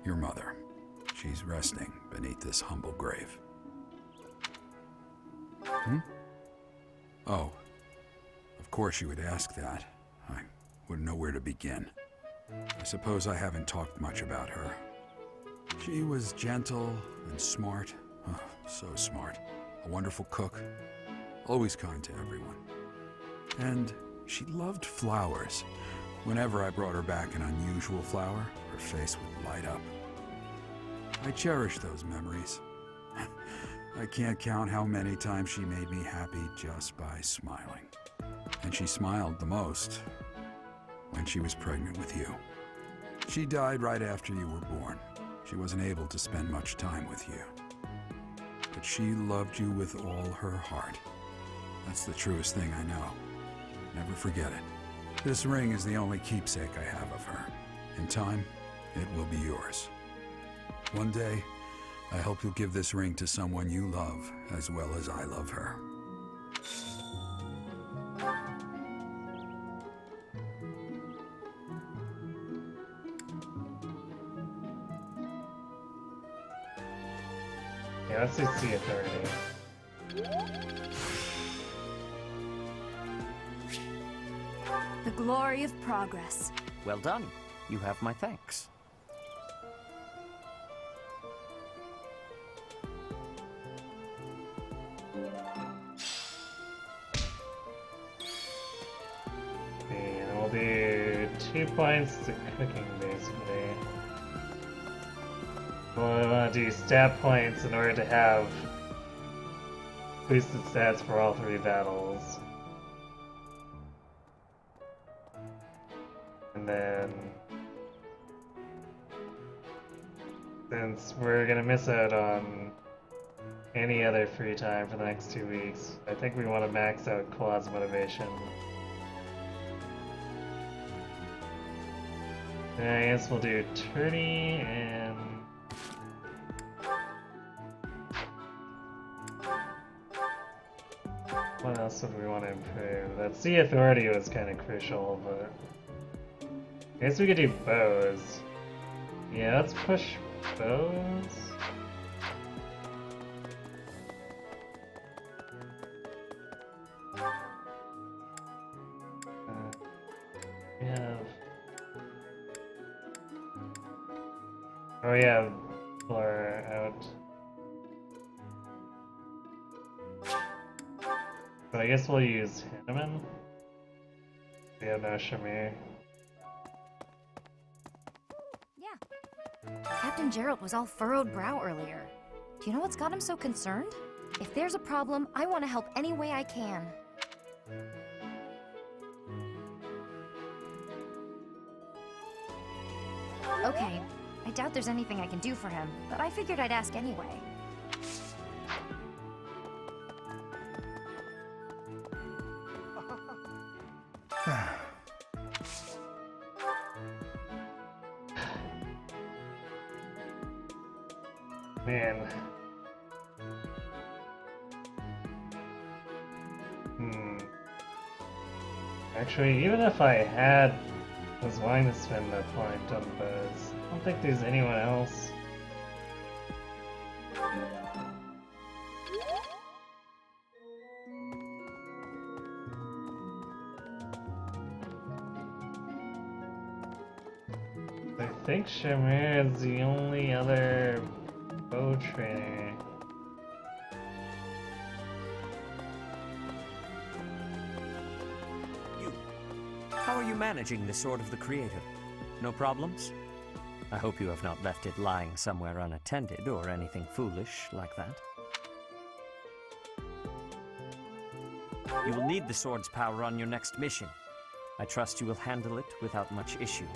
your mother. She's resting beneath this humble grave. Hmm? Oh, of course you would ask that. I wouldn't know where to begin. I suppose I haven't talked much about her. She was gentle and smart. Oh, so smart. A wonderful cook. Always kind to everyone. And she loved flowers. Whenever I brought her back an unusual flower, her face would light up. I cherish those memories. I can't count how many times she made me happy just by smiling. And she smiled the most when she was pregnant with you. She died right after you were born. She wasn't able to spend much time with you. But she loved you with all her heart. That's the truest thing I know. Never forget it. This ring is the only keepsake I have of her. In time, it will be yours. One day, I hope you'll give this ring to someone you love as well as I love her. Yeah, let's just see authority. The glory of progress. Well done. You have my thanks. And we'll do 2 points to cooking, basically. We'll want to do stat points in order to have boosted stats for all 3 battles. And then, since we're gonna miss out on any other free time for the next 2 weeks, I think we want to max out Quad's motivation. And I guess we'll do Tourney and... what else would we want to improve? That Sea Authority was kind of crucial, but... I guess we could do bows. Yeah, let's push bows. We have... oh yeah, blur out. So I guess we'll use Hanneman. We have no Shamir. Captain Gerald was all furrowed brow earlier. Do you know what's got him so concerned? If there's a problem, I want to help any way I can. Okay, I doubt there's anything I can do for him, but I figured I'd ask anyway. Man. Actually, even if I was willing to spend the point on bows, I don't think there's anyone else. I think Shamir is the only other bow trainer. How are you managing the Sword of the Creator? No problems? I hope you have not left it lying somewhere unattended or anything foolish like that. You will need the sword's power on your next mission. I trust you will handle it without much issue.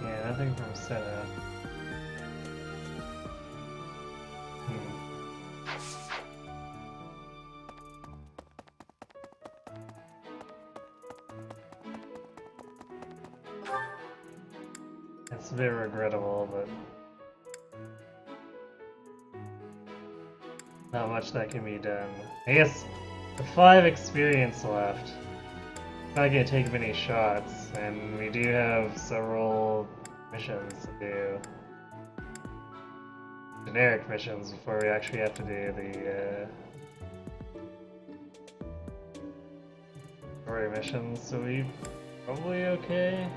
Yeah, nothing from setup. It's a bit regrettable, but not much that can be done. I guess the 5 experience left. Not gonna take many shots, and we do have several missions to do. Generic missions before we actually have to do the story missions, so we probably okay.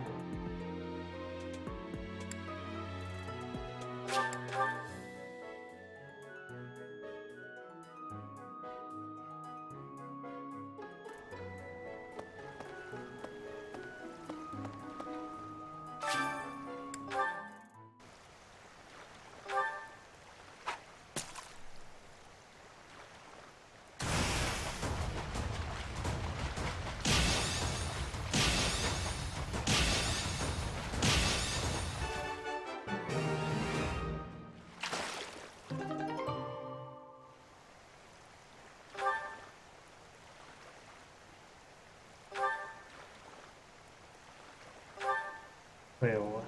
Wait, what?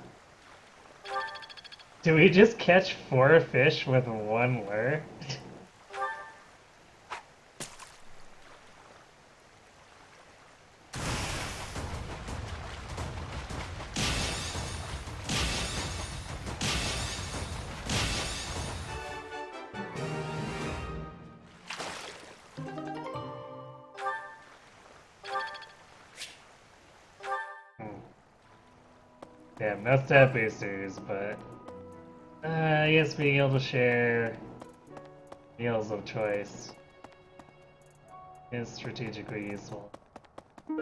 Did we just catch 4 fish with 1 lure? Yeah, no stat boosters, but I guess being able to share meals of choice is strategically useful. Okay,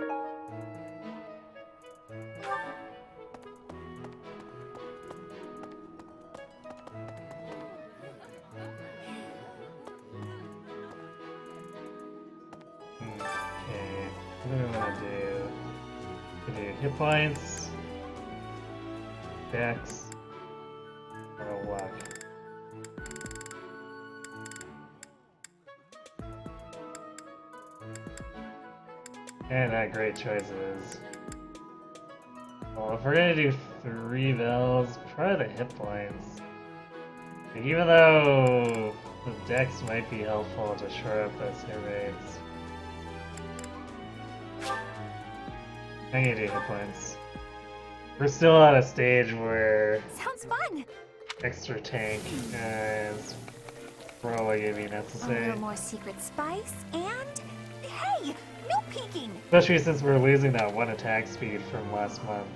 what do we want to do? We do hit points, dex, or a walk. And not great choices. Well, if we're gonna do 3 bells, probably the hit points. Even though the dex might be helpful to shore up those hit rates. I'm gonna do hit points. We're still at a stage where Sounds fun! extra tank is probably gonna be A necessary. little more secret spice, and hey, no peeking! Especially since we're losing that 1 attack speed from last month.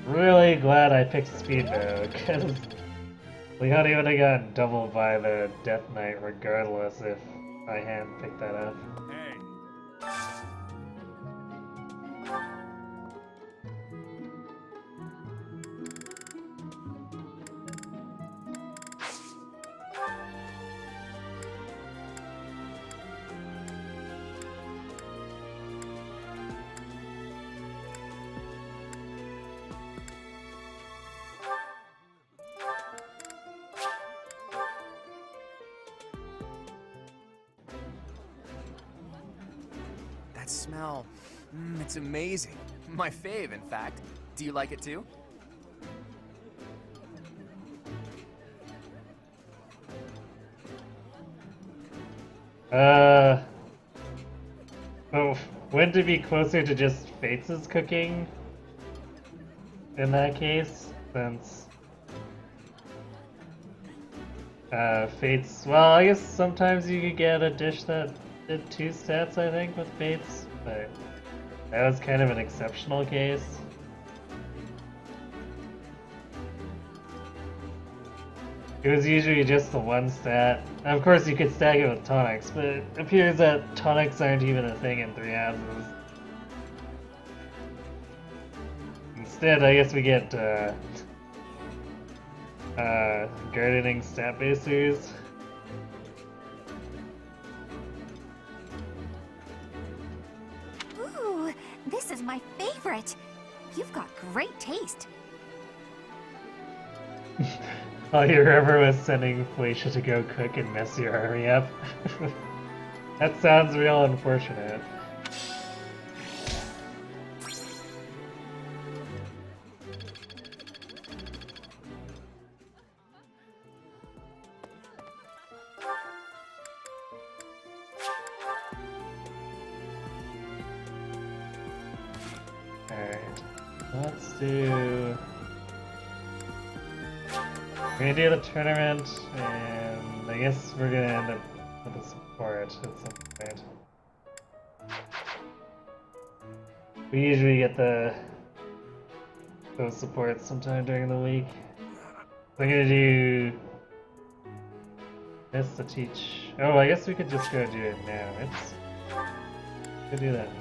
Really glad I picked speed though, because Leonie would have gotten doubled by the Death Knight regardless if I hadn't picked that up. That smell, it's amazing. My fave, in fact. Do you like it too? Oh, wouldn't it be closer to just Fates' cooking in that case? Since Fates, well, I guess sometimes you could get a dish that did 2 stats, I think, with Fates, but that was kind of an exceptional case. It was usually just the 1 stat. Of course, you could stack it with tonics, but it appears that tonics aren't even a thing in 3 houses. Instead, I guess we get gardening stat boosters. This is my favorite. You've got great taste. All you remember was sending Felicia to go cook and mess your army up. That sounds real unfortunate. Alright, let's do... We're gonna do the tournament, and I guess we're gonna end up with a support at some point. We usually get those supports sometime during the week. So I'm gonna do this to teach. Oh, I guess we could just go do it now. Could do that now.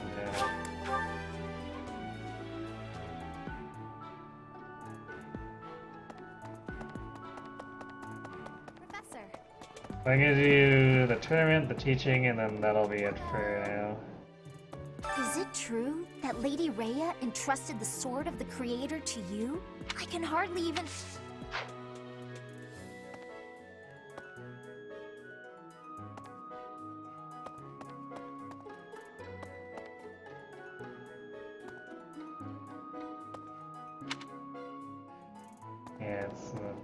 I'm gonna do the tournament, the teaching, and then that'll be it for now. Is it true that Lady Rhea entrusted the Sword of the Creator to you? I can hardly even... Yeah, it's on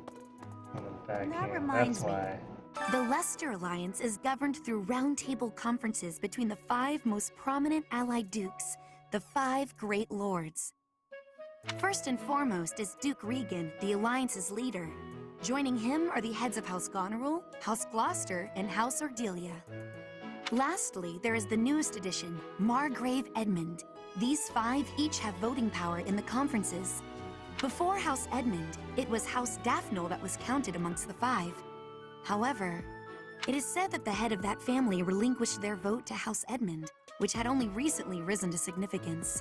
the back That here. reminds That's me. why. The Leicester Alliance is governed through roundtable conferences between the 5 most prominent allied dukes, the 5 Great Lords. First and foremost is Duke Regan, the Alliance's leader. Joining him are the heads of House Goneril, House Gloucester, and House Ordelia. Lastly, there is the newest addition, Margrave Edmund. These 5 each have voting power in the conferences. Before House Edmund, it was House Daphne that was counted amongst the 5. However, it is said that the head of that family relinquished their vote to House Edmund, which had only recently risen to significance.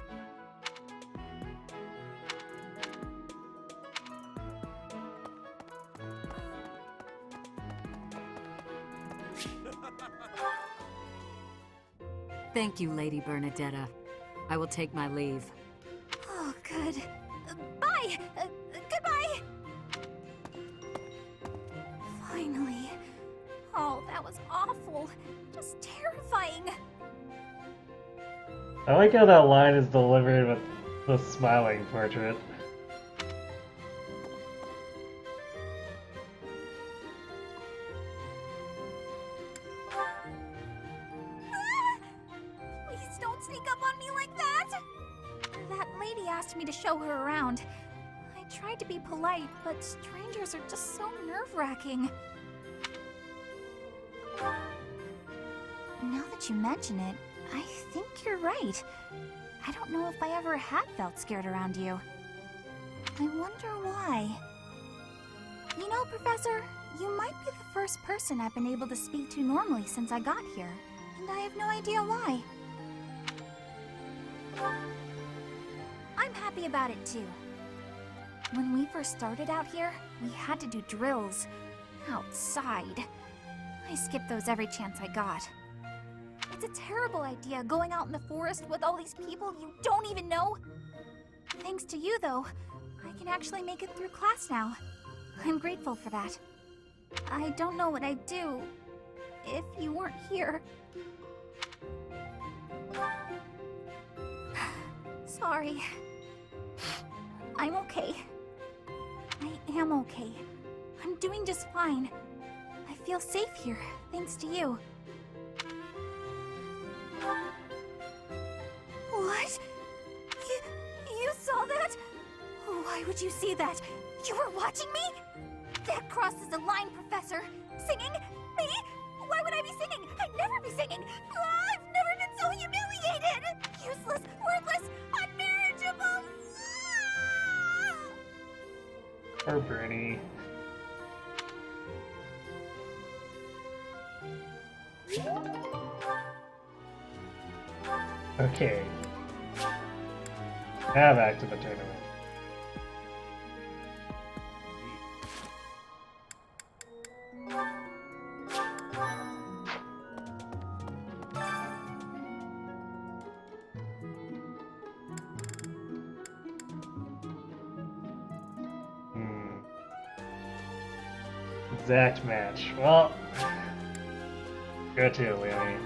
Thank you, Lady Bernadetta. I will take my leave. Oh, good. Bye! Goodbye! Finally. Oh, that was awful. Just terrifying. I like how that line is delivered with the smiling portrait. Please don't sneak up on me like that! That lady asked me to show her around. I tried to be polite, but strangers are just so nerve-wracking. Now that you mention it, I think you're right. I don't know if I ever had felt scared around you. I wonder why. You know, Professor, you might be the first person I've been able to speak to normally since I got here, and I have no idea why. I'm happy about it too. When we first started out here, we had to do drills outside. I skipped those every chance I got. It's a terrible idea going out in the forest with all these people you don't even know. Thanks to you, though, I can actually make it through class now. I'm grateful for that. I don't know what I'd do if you weren't here. Sorry. I'm okay. I am okay. I'm doing just fine. I feel safe here, thanks to you. What? You saw that? Why would you see that? You were watching me? That crosses a line, Professor. Singing? Me? Why would I be singing? I'd never be singing. I've never been so humiliated. Useless, worthless, unmarriageable. Poor Bernie. Okay. Now back to the tournament. Exact match. Well, go to Leonie.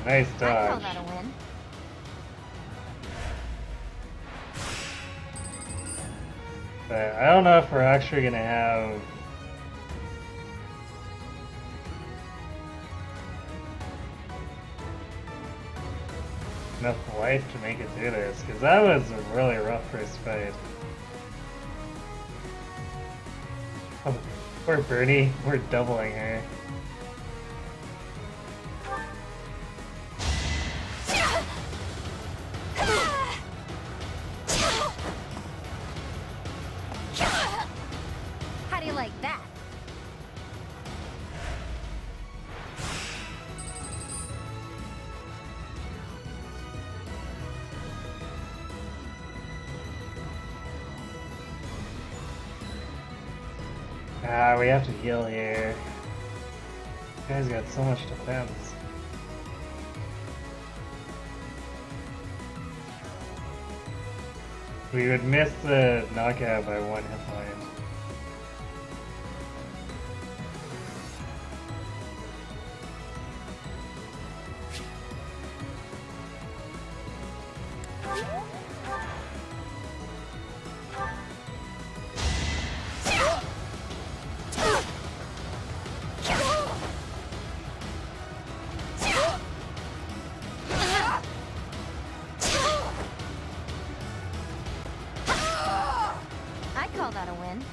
Nice I call dodge. that a win. But I don't know if we're actually gonna have enough life to make it through this, because that was a really rough first fight. Oh, poor Birdie, we're doubling her. How do you like that? Ah, we have to heal here. This guy's got so much defense. We would miss the knockout by 1 hit point. I call that a win.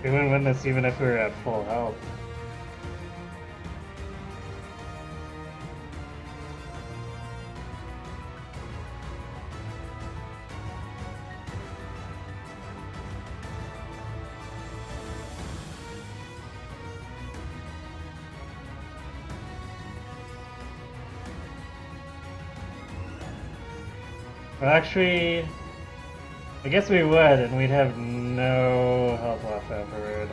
We wouldn't win this even if we were at full health. Well, actually, I guess we would, and we'd have no health left afterward.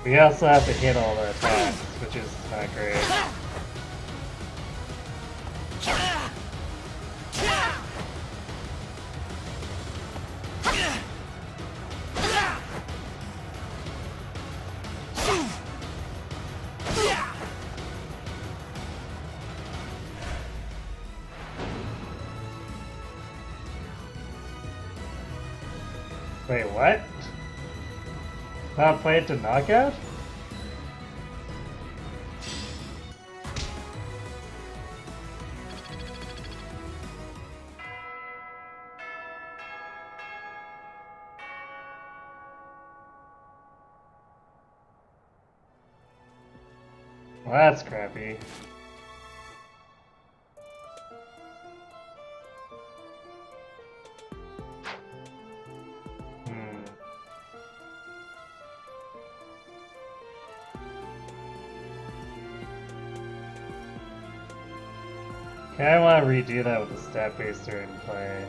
We also have to hit all the attacks, which is not great. Wait, what? Not play it to knockout? Well, that's crappy. I want to redo that with the stat baster in play.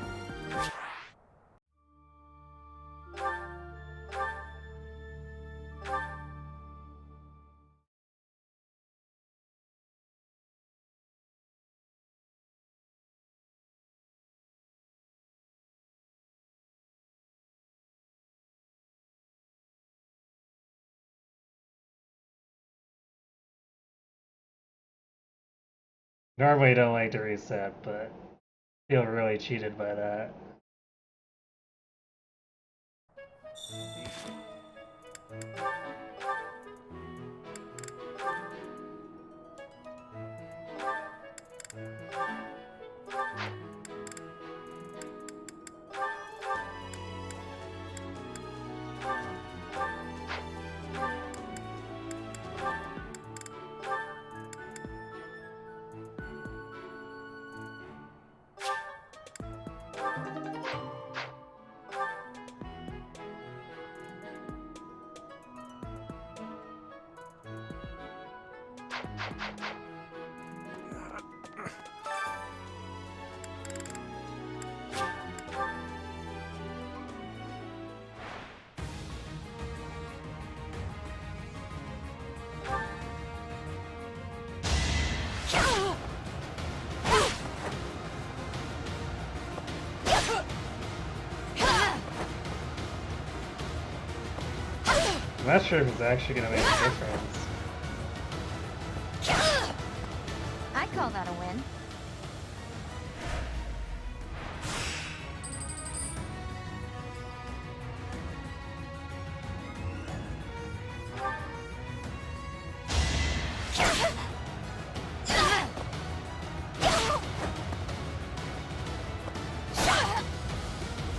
Normally I don't like to reset, but I feel really cheated by that. I'm not sure if it's actually gonna make a difference. I call that a win.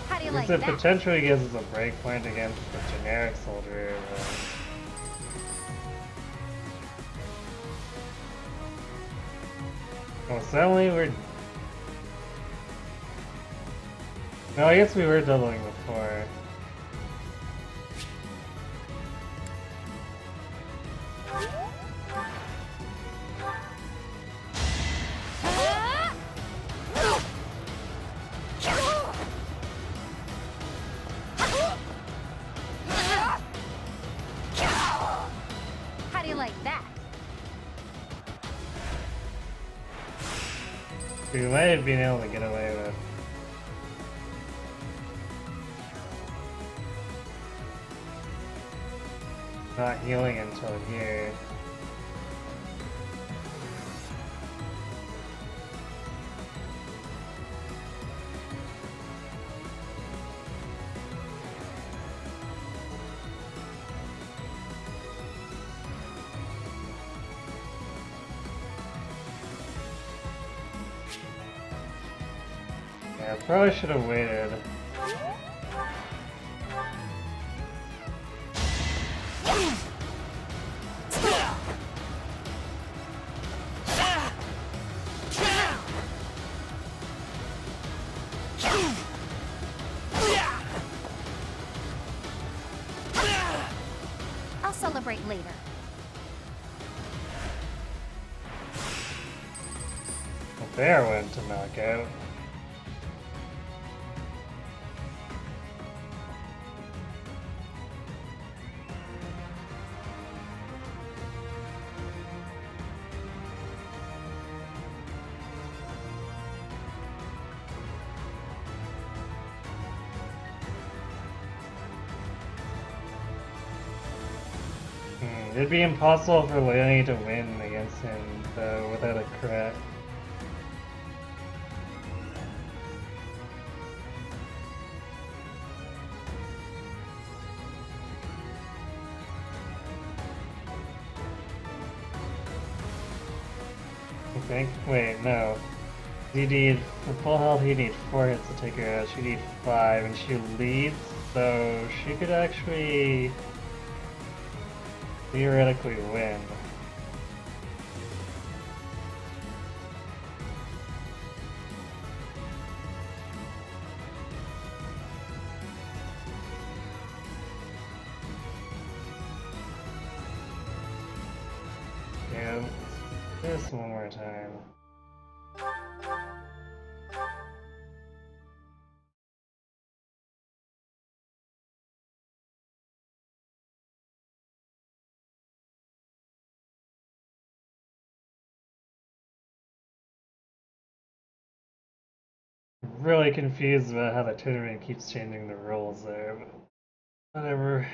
How do you like It that? potentially gives us a breakpoint against the generic soldier. Oh, suddenly we're... No, I guess we were doubling before. How do you like that? We might have been able to get away with. Not healing until here. Yeah, I probably should have waited. I'll celebrate later. Well, there went to knockout. It'd be impossible for Leonie to win against him, though, without a crit. I think? Wait, no. You need, for full health, you need 4 hits to take her out. She needs 5, and she leads, so she could actually theoretically win. Yeah, this one more time. Really confused about how the tournament keeps changing the rules there, but whatever.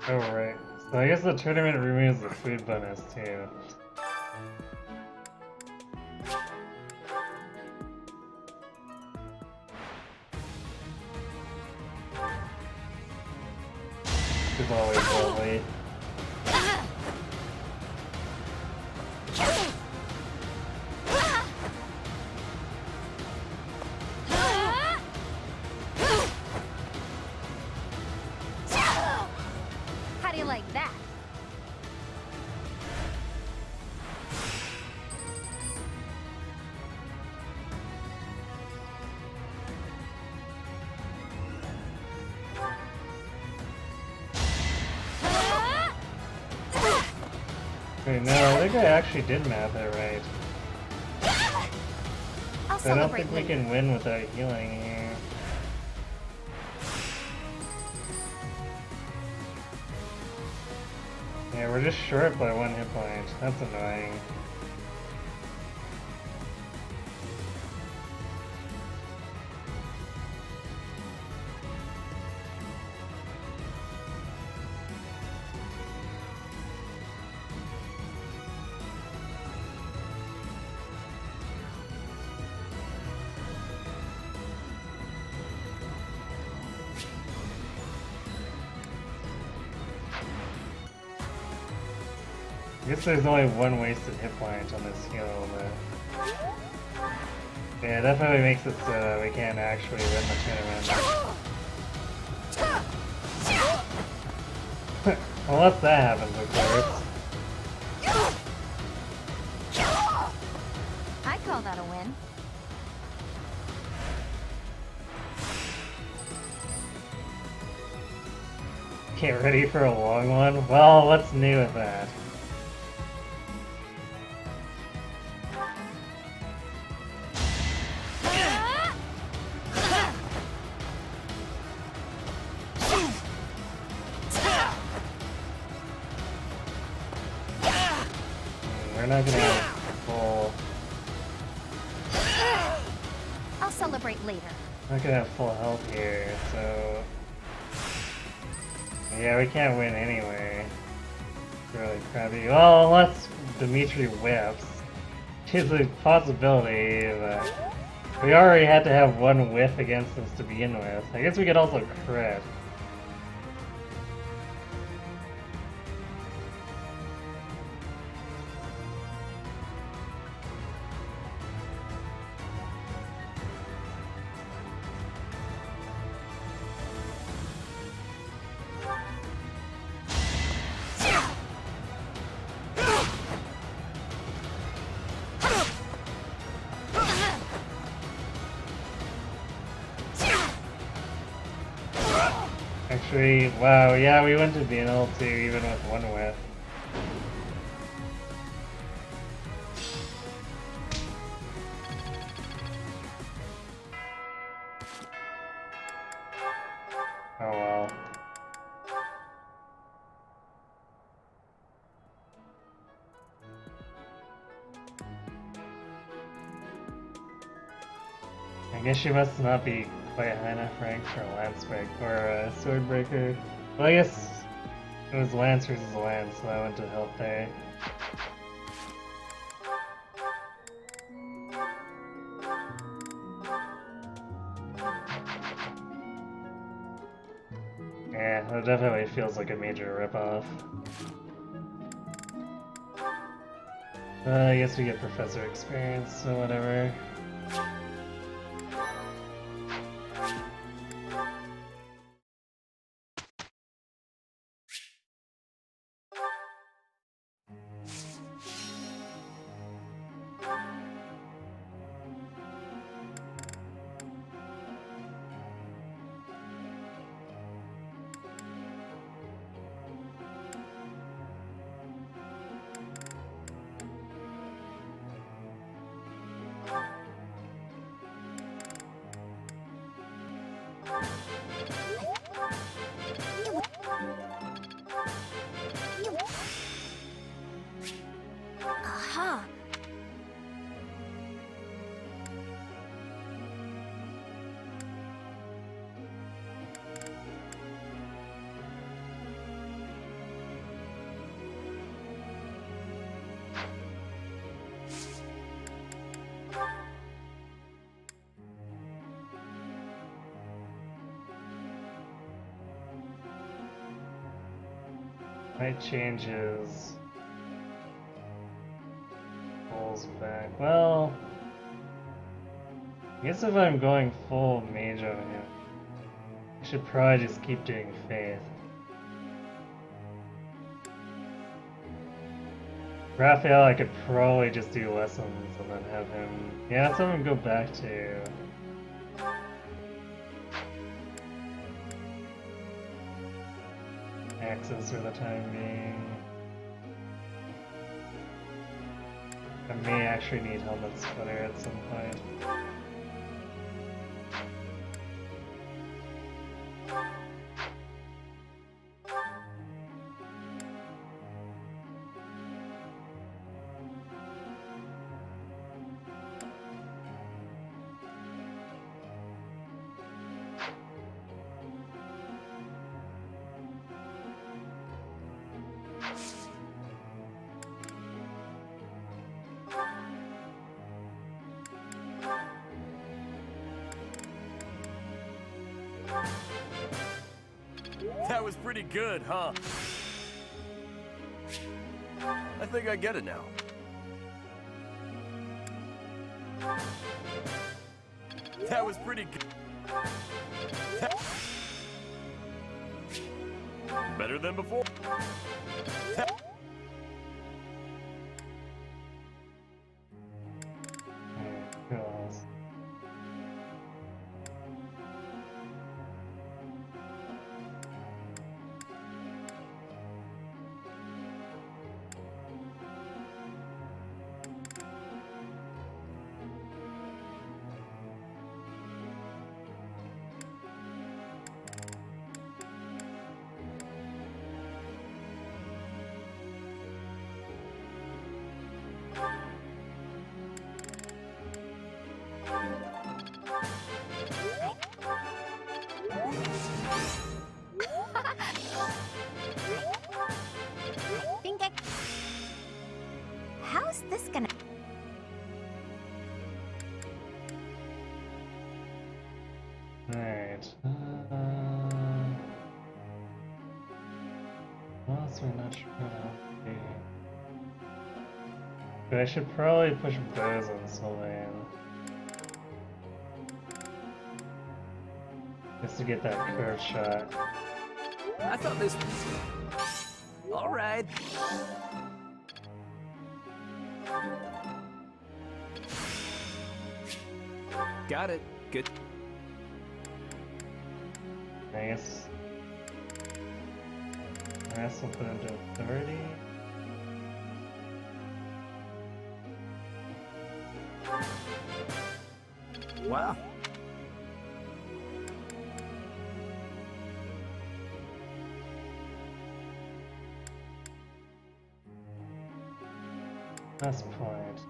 Oh right, so I guess the tournament removes the food bonus too. It's always lovely. like that. Wait, no, I think I actually did map it right. I don't think we can win without healing here. Yeah, we're just short by 1 hit point. That's annoying. I guess there's only 1 wasted hit point on this heal, but... Yeah, it definitely makes it so that we can't actually win the tournament. Unless that happens, of course. I call that a win. Get ready for a long one? Well, what's new with that? We're not gonna have full... I'll celebrate later. Not gonna have full health here, so... Yeah, we can't win anyway. It's really crappy. Well, unless Dimitri whips. Which is a possibility, but... We already had to have 1 whiff against us to begin with. I guess we could also crit. Actually, wow, yeah, we went to being able to even with 1 whiff. Oh well. I guess she must not be quite high enough rank for a lance break or a sword breaker. Well, I guess it was lance versus lance, so I went to help there. Yeah, it definitely feels like a major ripoff. I guess we get professor experience, so whatever. Aha! Might change his pulls back. Well, I guess if I'm going full mage on him, I should probably just keep doing faith. Raphael, I could probably just do lessons and then have him. Yeah, let's have him go back to. Axis for the time being. I may actually need helmet splitter at some point. That was pretty good, huh? I think I get it now. That was pretty good. Better than before. How's this gonna... Alright. What else are we not sure about? But I should probably push bows on Sylvain. Just to get that curve shot. I thought this was... Alright. Got it. Good. Nice. Nice, we'll put him to 30. Wow. Last point.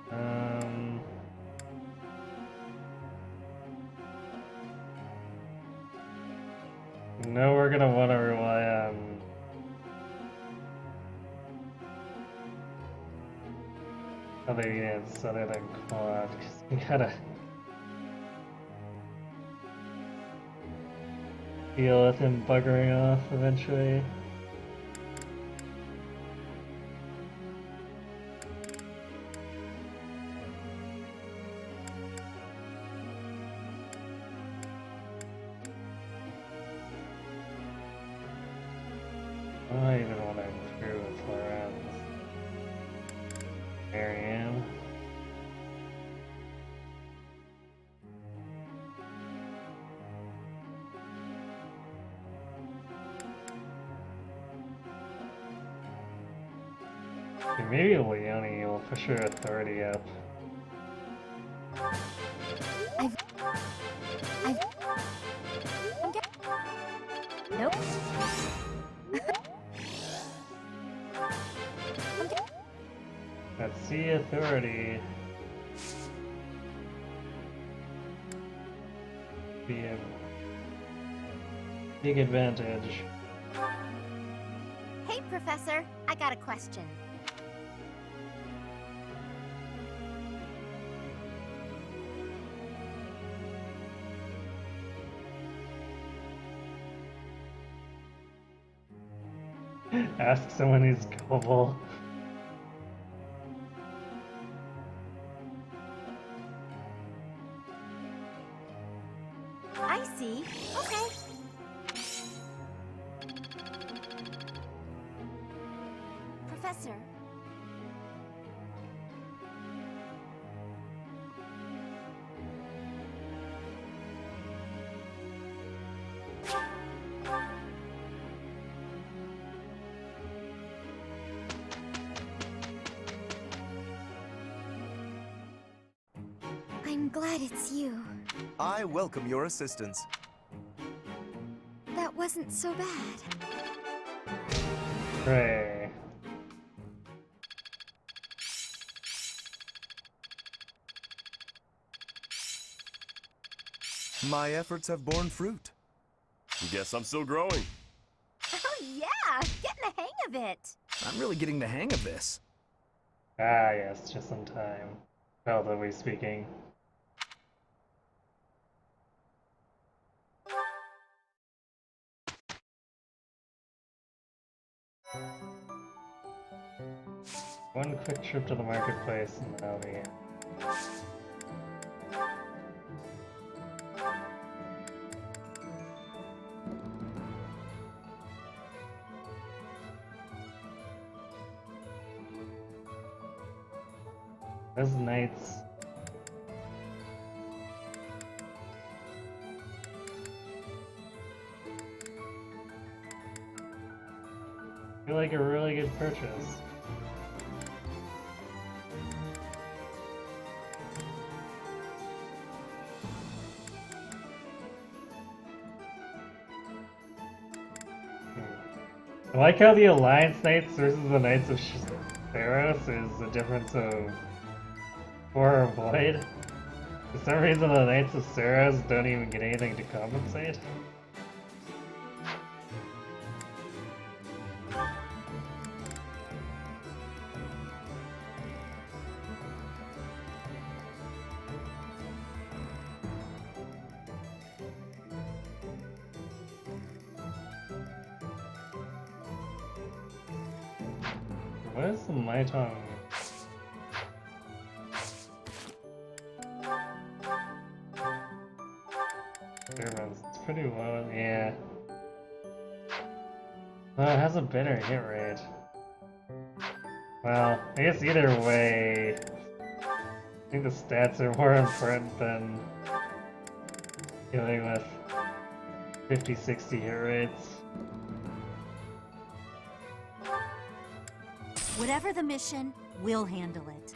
No, we're gonna want to rely on other units other than quad, because we gotta deal with him buggering off eventually. I don't even want to improve with Florence. There I am. Okay, maybe Leone will push her authority up. Nope. Let's see authority. Be a big advantage. Hey, Professor, I got a question. Ask someone who's gullible. I see. Okay. Professor, glad it's you. I welcome your assistance. That wasn't so bad. Hooray. My efforts have borne fruit. Guess I'm still growing. Oh yeah, getting the hang of it. I'm really getting the hang of this. Ah, yes, just in time. Relatively speaking. One quick trip to the marketplace and that'll be it. Those knights. Feel like a really good purchase. I like how the Alliance Knights versus the Knights of Theros is a difference of 4 Void. For some reason the Knights of Theros don't even get anything to compensate. What is the Maiton? It's pretty low, yeah. Well, it has a better hit rate. Well, I guess either way, I think the stats are more important than dealing with 50-60 hit rates. Whatever the mission, we'll handle it.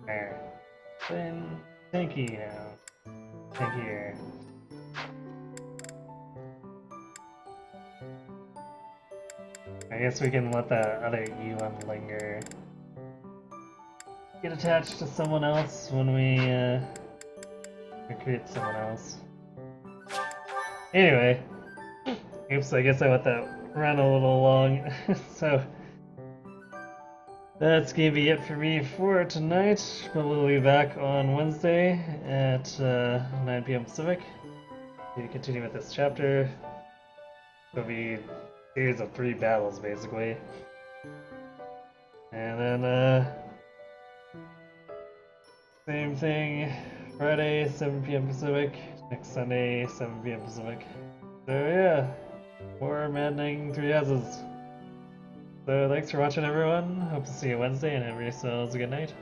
There. Then, tanky now. Tanky here. I guess we can let that other Yuan linger. Get attached to someone else when we recruit someone else. Anyway, oops, I guess I let that run a little long. So, that's gonna be it for me for tonight, but we'll be back on Wednesday at 9 p.m. Pacific to continue with this chapter. It'll be a series of 3 battles, basically. And then, same thing, Friday, 7 p.m. Pacific, next Sunday, 7 p.m. Pacific. So yeah, more Maddening 3 Houses. So thanks for watching, everyone. Hope to see you Wednesday, and have yourselves a good night.